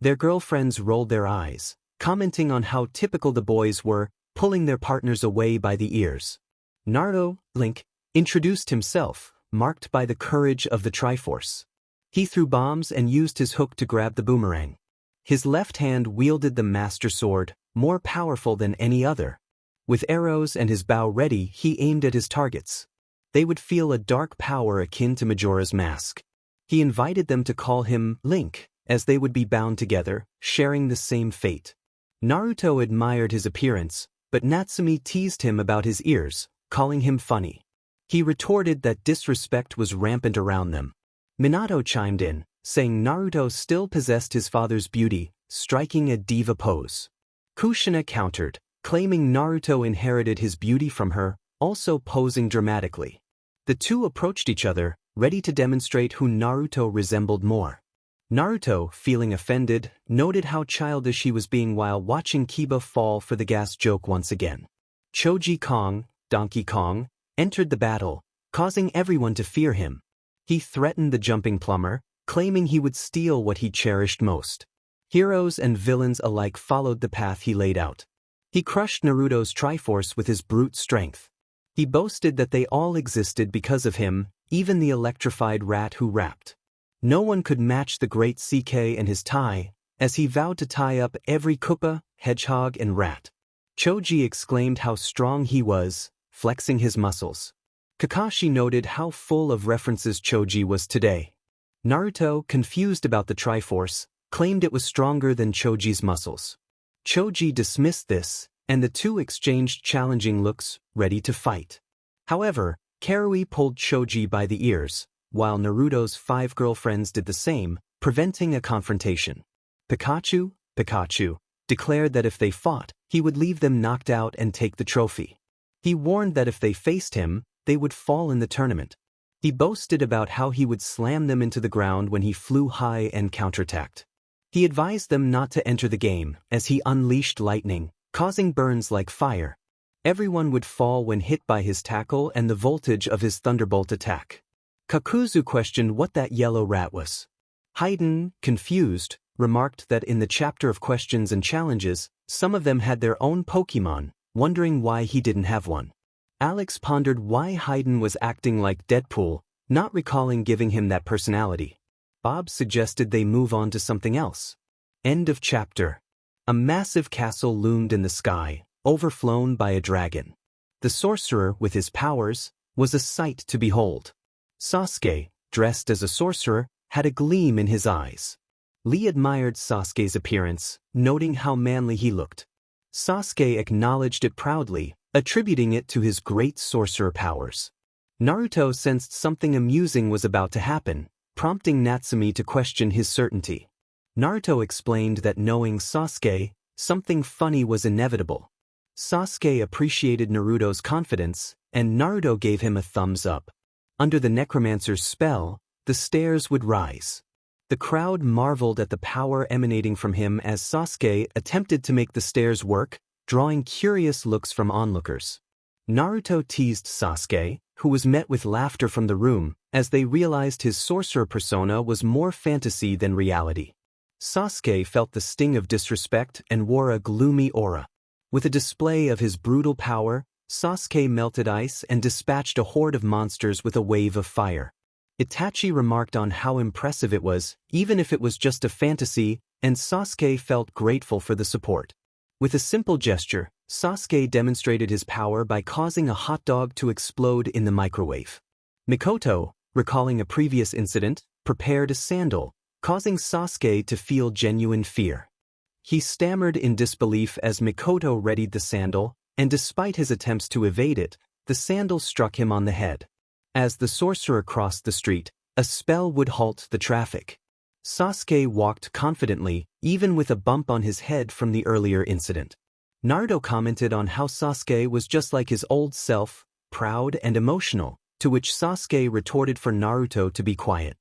Their girlfriends rolled their eyes, commenting on how typical the boys were, pulling their partners away by the ears. Naruto, Link, introduced himself, marked by the courage of the Triforce. He threw bombs and used his hook to grab the boomerang. His left hand wielded the Master Sword, more powerful than any other. With arrows and his bow ready, he aimed at his targets. They would feel a dark power akin to Majora's Mask. He invited them to call him Link, as they would be bound together, sharing the same fate. Naruto admired his appearance, but Natsumi teased him about his ears, calling him funny. He retorted that disrespect was rampant around them. Minato chimed in, saying Naruto still possessed his father's beauty, striking a diva pose. Kushina countered, claiming Naruto inherited his beauty from her, also posing dramatically. The two approached each other, ready to demonstrate who Naruto resembled more. Naruto, feeling offended, noted how childish he was being while watching Kiba fall for the gas joke once again. Choji Kong, Donkey Kong, entered the battle, causing everyone to fear him. He threatened the jumping plumber, claiming he would steal what he cherished most. Heroes and villains alike followed the path he laid out. He crushed Naruto's Triforce with his brute strength. He boasted that they all existed because of him, even the electrified rat who rapped. No one could match the great CK and his tie, as he vowed to tie up every Koopa, hedgehog and rat. Choji exclaimed how strong he was, flexing his muscles. Kakashi noted how full of references Choji was today. Naruto, confused about the Triforce, claimed it was stronger than Choji's muscles. Choji dismissed this, and the two exchanged challenging looks, ready to fight. However, Karui pulled Choji by the ears, while Naruto's 5 girlfriends did the same, preventing a confrontation. Pikachu declared that if they fought, he would leave them knocked out and take the trophy. He warned that if they faced him, they would fall in the tournament. He boasted about how he would slam them into the ground when he flew high and counterattacked. He advised them not to enter the game, as he unleashed lightning, causing burns like fire. Everyone would fall when hit by his tackle and the voltage of his thunderbolt attack. Kakuzu questioned what that yellow rat was. Hayden, confused, remarked that in the chapter of questions and challenges, some of them had their own Pokemon, wondering why he didn't have one. Alex pondered why Hayden was acting like Deadpool, not recalling giving him that personality. Bob suggested they move on to something else. End of chapter. A massive castle loomed in the sky, overflown by a dragon. The sorcerer, with his powers, was a sight to behold. Sasuke, dressed as a sorcerer, had a gleam in his eyes. Lee admired Sasuke's appearance, noting how manly he looked. Sasuke acknowledged it proudly, attributing it to his great sorcerer powers. Naruto sensed something amusing was about to happen, prompting Natsumi to question his certainty. Naruto explained that knowing Sasuke, something funny was inevitable. Sasuke appreciated Naruto's confidence, and Naruto gave him a thumbs up. Under the necromancer's spell, the stairs would rise. The crowd marveled at the power emanating from him as Sasuke attempted to make the stairs work, drawing curious looks from onlookers. Naruto teased Sasuke, who was met with laughter from the room, as they realized his sorcerer persona was more fantasy than reality. Sasuke felt the sting of disrespect and wore a gloomy aura. With a display of his brutal power, Sasuke melted ice and dispatched a horde of monsters with a wave of fire. Itachi remarked on how impressive it was, even if it was just a fantasy, and Sasuke felt grateful for the support. With a simple gesture, Sasuke demonstrated his power by causing a hot dog to explode in the microwave. Mikoto, recalling a previous incident, prepared a sandal, causing Sasuke to feel genuine fear. He stammered in disbelief as Mikoto readied the sandal, and despite his attempts to evade it, the sandal struck him on the head. As the sorcerer crossed the street, a spell would halt the traffic. Sasuke walked confidently, even with a bump on his head from the earlier incident. Naruto commented on how Sasuke was just like his old self, proud and emotional, to which Sasuke retorted for Naruto to be quiet.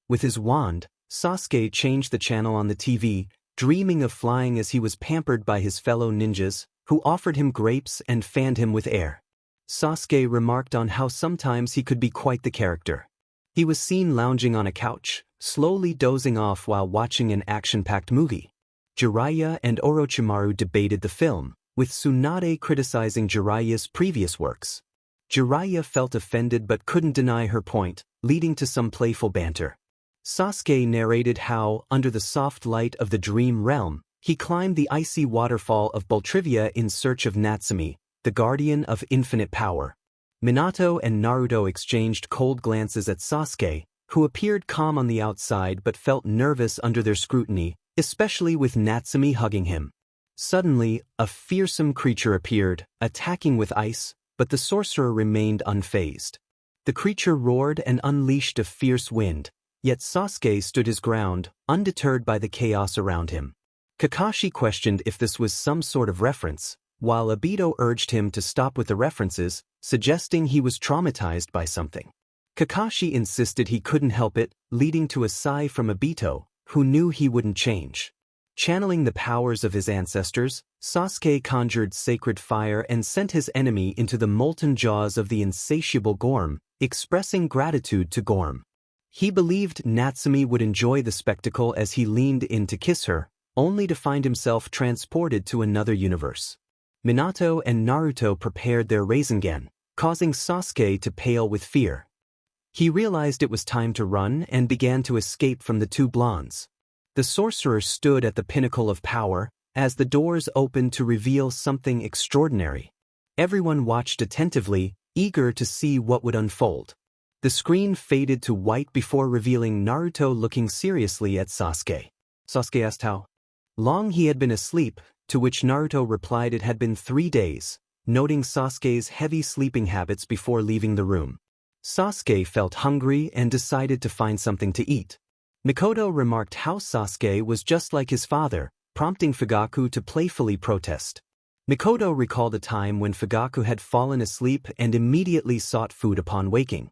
With his wand, Sasuke changed the channel on the TV, dreaming of flying as he was pampered by his fellow ninjas, who offered him grapes and fanned him with air. Sasuke remarked on how sometimes he could be quite the character. He was seen lounging on a couch, slowly dozing off while watching an action-packed movie. Jiraiya and Orochimaru debated the film, with Tsunade criticizing Jiraiya's previous works. Jiraiya felt offended but couldn't deny her point, leading to some playful banter. Sasuke narrated how, under the soft light of the dream realm, he climbed the icy waterfall of Boltrivia in search of Natsumi, the guardian of infinite power. Minato and Naruto exchanged cold glances at Sasuke, who appeared calm on the outside but felt nervous under their scrutiny, especially with Natsumi hugging him. Suddenly, a fearsome creature appeared, attacking with ice, but the sorcerer remained unfazed. The creature roared and unleashed a fierce wind, yet Sasuke stood his ground, undeterred by the chaos around him. Kakashi questioned if this was some sort of reference, while Obito urged him to stop with the references, suggesting he was traumatized by something. Kakashi insisted he couldn't help it, leading to a sigh from Obito, who knew he wouldn't change. Channeling the powers of his ancestors, Sasuke conjured sacred fire and sent his enemy into the molten jaws of the insatiable Gorm, expressing gratitude to Gorm. He believed Natsumi would enjoy the spectacle as he leaned in to kiss her, only to find himself transported to another universe. Minato and Naruto prepared their Rasengan, causing Sasuke to pale with fear. He realized it was time to run and began to escape from the two blondes. The sorcerer stood at the pinnacle of power, as the doors opened to reveal something extraordinary. Everyone watched attentively, eager to see what would unfold. The screen faded to white before revealing Naruto looking seriously at Sasuke. Sasuke asked how long he had been asleep, to which Naruto replied it had been 3 days, noting Sasuke's heavy sleeping habits before leaving the room. Sasuke felt hungry and decided to find something to eat. Mikoto remarked how Sasuke was just like his father, prompting Fugaku to playfully protest. Mikoto recalled a time when Fugaku had fallen asleep and immediately sought food upon waking.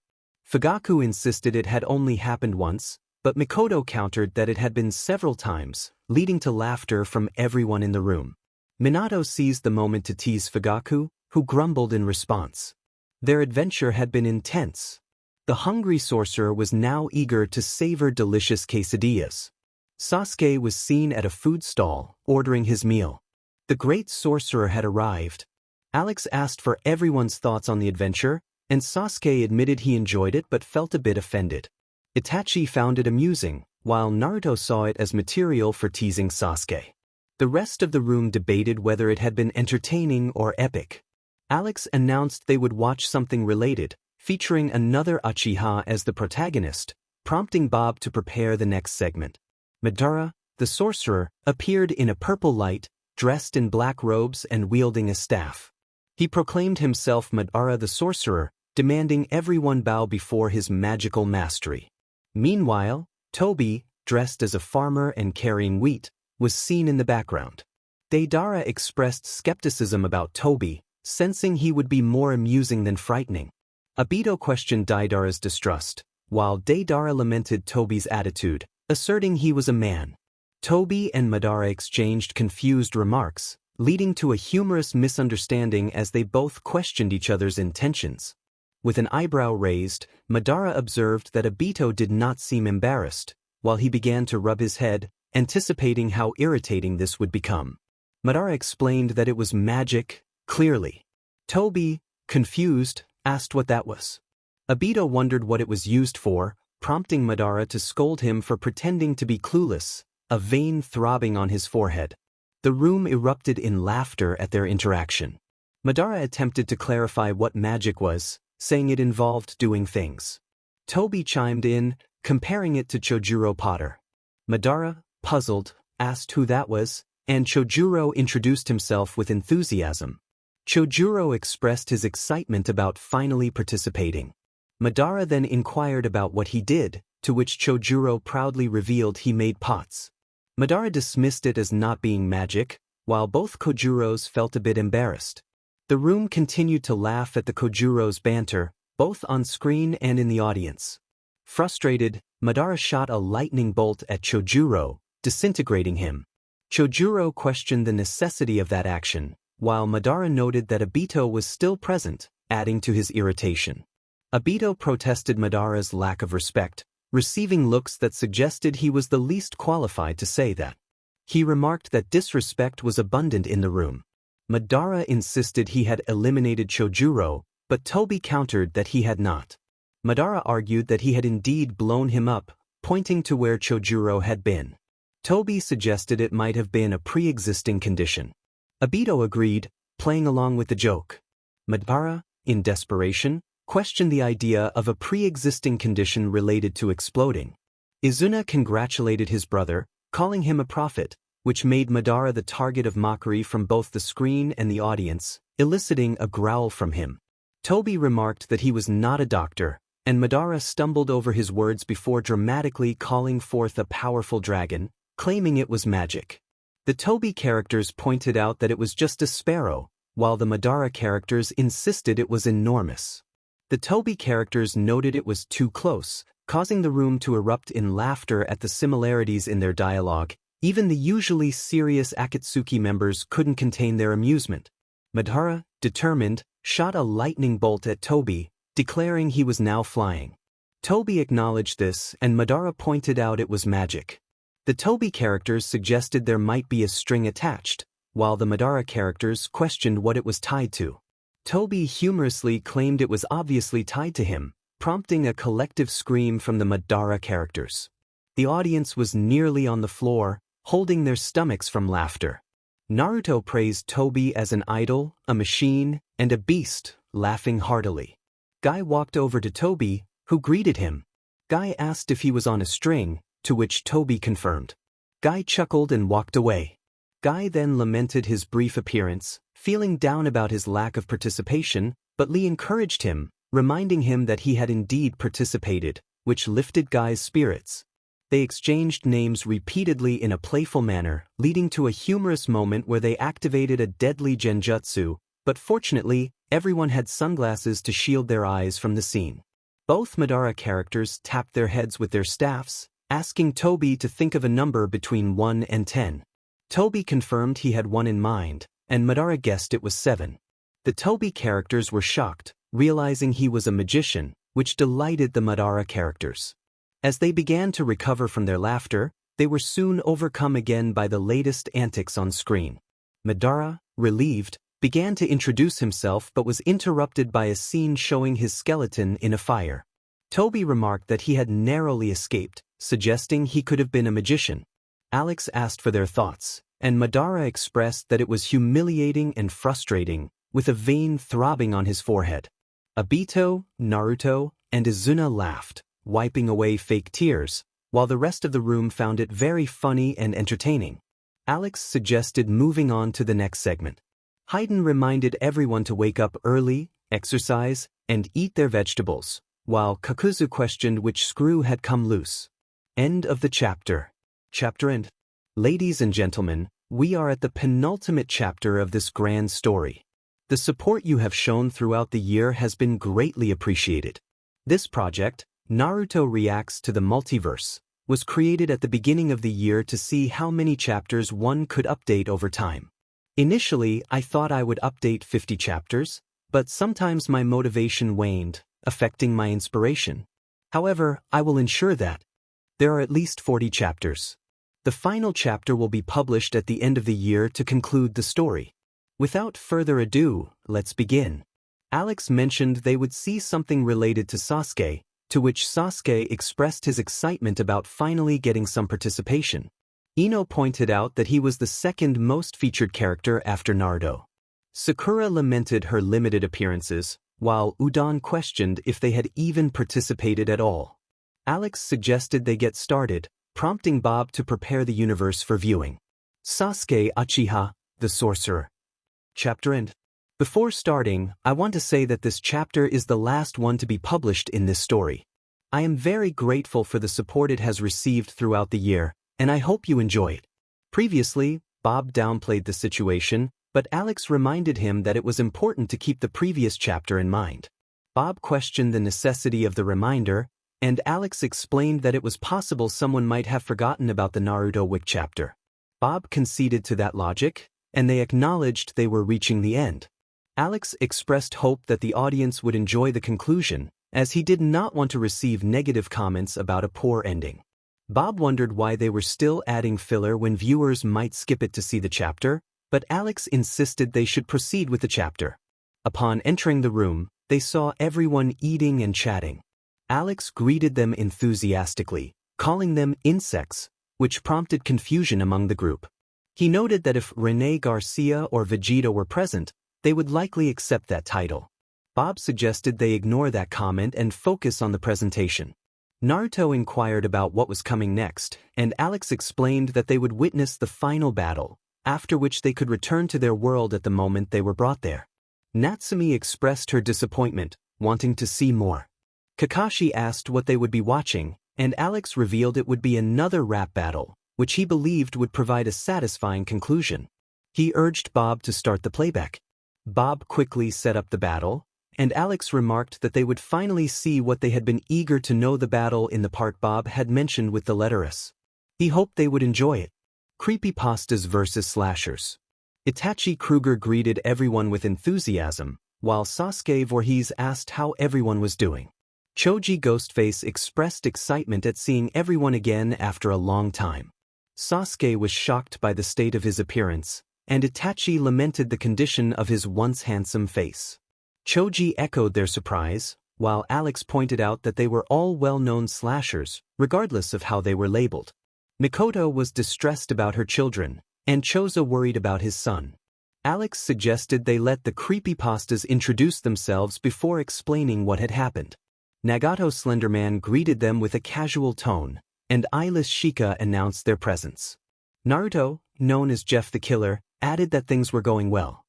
Fugaku insisted it had only happened once, but Mikoto countered that it had been several times, leading to laughter from everyone in the room. Minato seized the moment to tease Fugaku, who grumbled in response. Their adventure had been intense. The hungry sorcerer was now eager to savor delicious quesadillas. Sasuke was seen at a food stall, ordering his meal. The great sorcerer had arrived. Alex asked for everyone's thoughts on the adventure, and Sasuke admitted he enjoyed it but felt a bit offended. Itachi found it amusing, while Naruto saw it as material for teasing Sasuke. The rest of the room debated whether it had been entertaining or epic. Alex announced they would watch something related, featuring another Uchiha as the protagonist, prompting Bob to prepare the next segment. Madara, the sorcerer, appeared in a purple light, dressed in black robes and wielding a staff. He proclaimed himself Madara the sorcerer, demanding everyone bow before his magical mastery. Meanwhile, Tobi, dressed as a farmer and carrying wheat, was seen in the background. Deidara expressed skepticism about Tobi, sensing he would be more amusing than frightening. Obito questioned Deidara's distrust, while Deidara lamented Tobi's attitude, asserting he was a man. Tobi and Madara exchanged confused remarks, leading to a humorous misunderstanding as they both questioned each other's intentions. With an eyebrow raised, Madara observed that Obito did not seem embarrassed, while he began to rub his head, anticipating how irritating this would become. Madara explained that it was magic, clearly. Tobi, confused, asked what that was. Obito wondered what it was used for, prompting Madara to scold him for pretending to be clueless, a vein throbbing on his forehead. The room erupted in laughter at their interaction. Madara attempted to clarify what magic was, saying it involved doing things. Tobi chimed in, comparing it to Chojuro Potter. Madara, puzzled, asked who that was, and Chojuro introduced himself with enthusiasm. Chojuro expressed his excitement about finally participating. Madara then inquired about what he did, to which Chojuro proudly revealed he made pots. Madara dismissed it as not being magic, while both Kojuros felt a bit embarrassed. The room continued to laugh at the Kojuros' banter, both on screen and in the audience. Frustrated, Madara shot a lightning bolt at Chojuro, disintegrating him. Chojuro questioned the necessity of that action, while Madara noted that Obito was still present, adding to his irritation. Obito protested Madara's lack of respect, receiving looks that suggested he was the least qualified to say that. He remarked that disrespect was abundant in the room. Madara insisted he had eliminated Chojuro, but Tobi countered that he had not. Madara argued that he had indeed blown him up, pointing to where Chojuro had been. Tobi suggested it might have been a pre-existing condition. Obito agreed, playing along with the joke. Madara, in desperation, questioned the idea of a pre-existing condition related to exploding. Izuna congratulated his brother, calling him a prophet, which made Madara the target of mockery from both the screen and the audience, eliciting a growl from him. Tobi remarked that he was not a doctor, and Madara stumbled over his words before dramatically calling forth a powerful dragon, claiming it was magic. The Tobi characters pointed out that it was just a sparrow, while the Madara characters insisted it was enormous. The Tobi characters noted it was too close, causing the room to erupt in laughter at the similarities in their dialogue. Even the usually serious Akatsuki members couldn't contain their amusement. Madara, determined, shot a lightning bolt at Tobi, declaring he was now flying. Tobi acknowledged this, and Madara pointed out it was magic. The Tobi characters suggested there might be a string attached, while the Madara characters questioned what it was tied to. Tobi humorously claimed it was obviously tied to him, prompting a collective scream from the Madara characters. The audience was nearly on the floor, holding their stomachs from laughter. Naruto praised Tobi as an idol, a machine, and a beast, laughing heartily. Guy walked over to Tobi, who greeted him. Guy asked if he was on a string, to which Tobi confirmed. Guy chuckled and walked away. Guy then lamented his brief appearance, feeling down about his lack of participation, but Lee encouraged him, reminding him that he had indeed participated, which lifted Guy's spirits. They exchanged names repeatedly in a playful manner, leading to a humorous moment where they activated a deadly genjutsu, but fortunately, everyone had sunglasses to shield their eyes from the scene. Both Madara characters tapped their heads with their staffs, asking Toby to think of a number between 1 and 10. Toby confirmed he had 1 in mind, and Madara guessed it was 7. The Toby characters were shocked, realizing he was a magician, which delighted the Madara characters. As they began to recover from their laughter, they were soon overcome again by the latest antics on screen. Madara, relieved, began to introduce himself but was interrupted by a scene showing his skeleton in a fire. Toby remarked that he had narrowly escaped, suggesting he could have been a magician. Alex asked for their thoughts, and Madara expressed that it was humiliating and frustrating, with a vein throbbing on his forehead. Obito, Naruto, and Izuna laughed, wiping away fake tears, while the rest of the room found it very funny and entertaining. Alex suggested moving on to the next segment. Hayden reminded everyone to wake up early, exercise, and eat their vegetables, while Kakuzu questioned which screw had come loose. End of the chapter. Chapter end. Ladies and gentlemen, we are at the penultimate chapter of this grand story. The support you have shown throughout the year has been greatly appreciated. This project, Naruto Reacts to the Multiverse, was created at the beginning of the year to see how many chapters one could update over time. Initially, I thought I would update 50 chapters, but sometimes my motivation waned, affecting my inspiration. However, I will ensure that there are at least 40 chapters. The final chapter will be published at the end of the year to conclude the story. Without further ado, let's begin. Alex mentioned they would see something related to Sasuke, to which Sasuke expressed his excitement about finally getting some participation. Ino pointed out that he was the second most featured character after Naruto. Sakura lamented her limited appearances, while Udon questioned if they had even participated at all. Alex suggested they get started, prompting Bob to prepare the universe for viewing. Sasuke Uchiha, the Sorcerer. Chapter end. Before starting, I want to say that this chapter is the last one to be published in this story. I am very grateful for the support it has received throughout the year, and I hope you enjoy it. Previously, Bob downplayed the situation, but Alex reminded him that it was important to keep the previous chapter in mind. Bob questioned the necessity of the reminder, and Alex explained that it was possible someone might have forgotten about the Naruto Wick chapter. Bob conceded to that logic, and they acknowledged they were reaching the end. Alex expressed hope that the audience would enjoy the conclusion, as he did not want to receive negative comments about a poor ending. Bob wondered why they were still adding filler when viewers might skip it to see the chapter, but Alex insisted they should proceed with the chapter. Upon entering the room, they saw everyone eating and chatting. Alex greeted them enthusiastically, calling them insects, which prompted confusion among the group. He noted that if René Garcia or Vegeta were present, they would likely accept that title. Bob suggested they ignore that comment and focus on the presentation. Naruto inquired about what was coming next, and Alex explained that they would witness the final battle, after which they could return to their world at the moment they were brought there. Natsumi expressed her disappointment, wanting to see more. Kakashi asked what they would be watching, and Alex revealed it would be another rap battle, which he believed would provide a satisfying conclusion. He urged Bob to start the playback. Bob quickly set up the battle, and Alex remarked that they would finally see what they had been eager to know, the battle in the part Bob had mentioned with the letter S. He hoped they would enjoy it. Creepypastas versus slashers. Itachi Kruger greeted everyone with enthusiasm, while Sasuke Voorhees asked how everyone was doing. Choji Ghostface expressed excitement at seeing everyone again after a long time. Sasuke was shocked by the state of his appearance, and Itachi lamented the condition of his once handsome face. Choji echoed their surprise, while Alex pointed out that they were all well-known slashers, regardless of how they were labeled. Mikoto was distressed about her children, and Choza worried about his son. Alex suggested they let the creepypastas introduce themselves before explaining what had happened. Nagato Slenderman greeted them with a casual tone, and Eyeless Shika announced their presence. Naruto, known as Jeff the Killer, added that things were going well.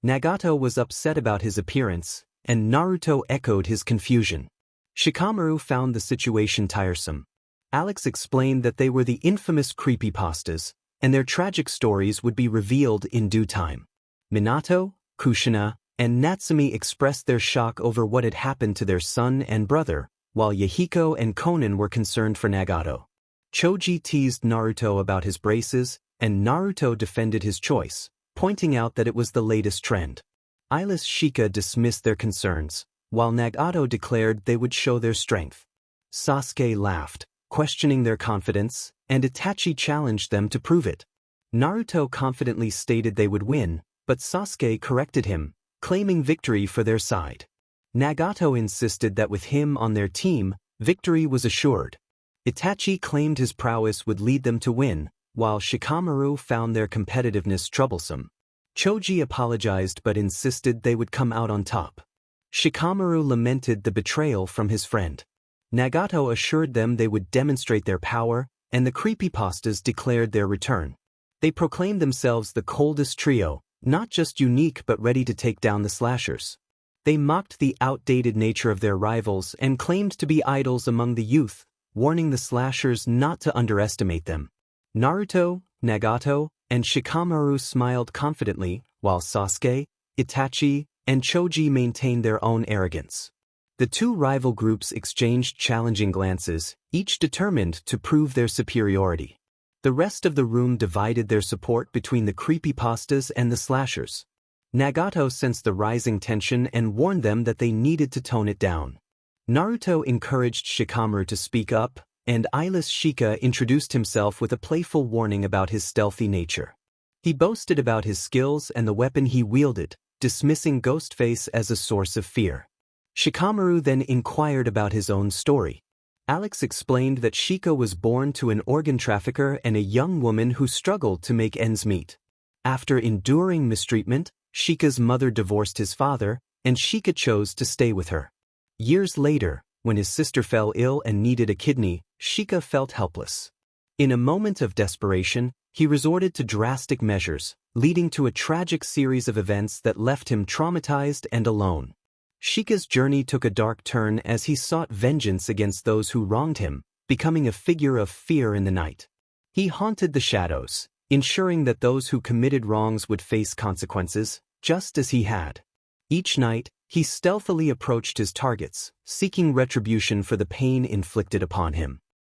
Nagato was upset about his appearance, and Naruto echoed his confusion. Shikamaru found the situation tiresome. Alex explained that they were the infamous creepypastas, and their tragic stories would be revealed in due time. Minato, Kushina, and Natsumi expressed their shock over what had happened to their son and brother, while Yahiko and Konan were concerned for Nagato. Choji teased Naruto about his braces, and Naruto defended his choice, pointing out that it was the latest trend. Eyeless Shika dismissed their concerns, while Nagato declared they would show their strength. Sasuke laughed, questioning their confidence, and Itachi challenged them to prove it. Naruto confidently stated they would win, but Sasuke corrected him, claiming victory for their side. Nagato insisted that with him on their team, victory was assured. Itachi claimed his prowess would lead them to win, while Shikamaru found their competitiveness troublesome. Choji apologized but insisted they would come out on top. Shikamaru lamented the betrayal from his friend. Nagato assured them they would demonstrate their power, and the creepypastas declared their return. They proclaimed themselves the coldest trio, not just unique but ready to take down the slashers. They mocked the outdated nature of their rivals and claimed to be idols among the youth, warning the slashers not to underestimate them. Naruto, Nagato, and Shikamaru smiled confidently, while Sasuke, Itachi, and Choji maintained their own arrogance. The two rival groups exchanged challenging glances, each determined to prove their superiority. The rest of the room divided their support between the creepypastas and the slashers. Nagato sensed the rising tension and warned them that they needed to tone it down. Naruto encouraged Shikamaru to speak up, and Eyeless Shika introduced himself with a playful warning about his stealthy nature. He boasted about his skills and the weapon he wielded, dismissing Ghostface as a source of fear. Shikamaru then inquired about his own story. Alex explained that Shika was born to an organ trafficker and a young woman who struggled to make ends meet. After enduring mistreatment, Shika's mother divorced his father, and Shika chose to stay with her. Years later, when his sister fell ill and needed a kidney, Shika felt helpless. In a moment of desperation, he resorted to drastic measures, leading to a tragic series of events that left him traumatized and alone. Shika's journey took a dark turn as he sought vengeance against those who wronged him, becoming a figure of fear in the night. He haunted the shadows, ensuring that those who committed wrongs would face consequences, just as he had. Each night, he stealthily approached his targets, seeking retribution for the pain inflicted upon him.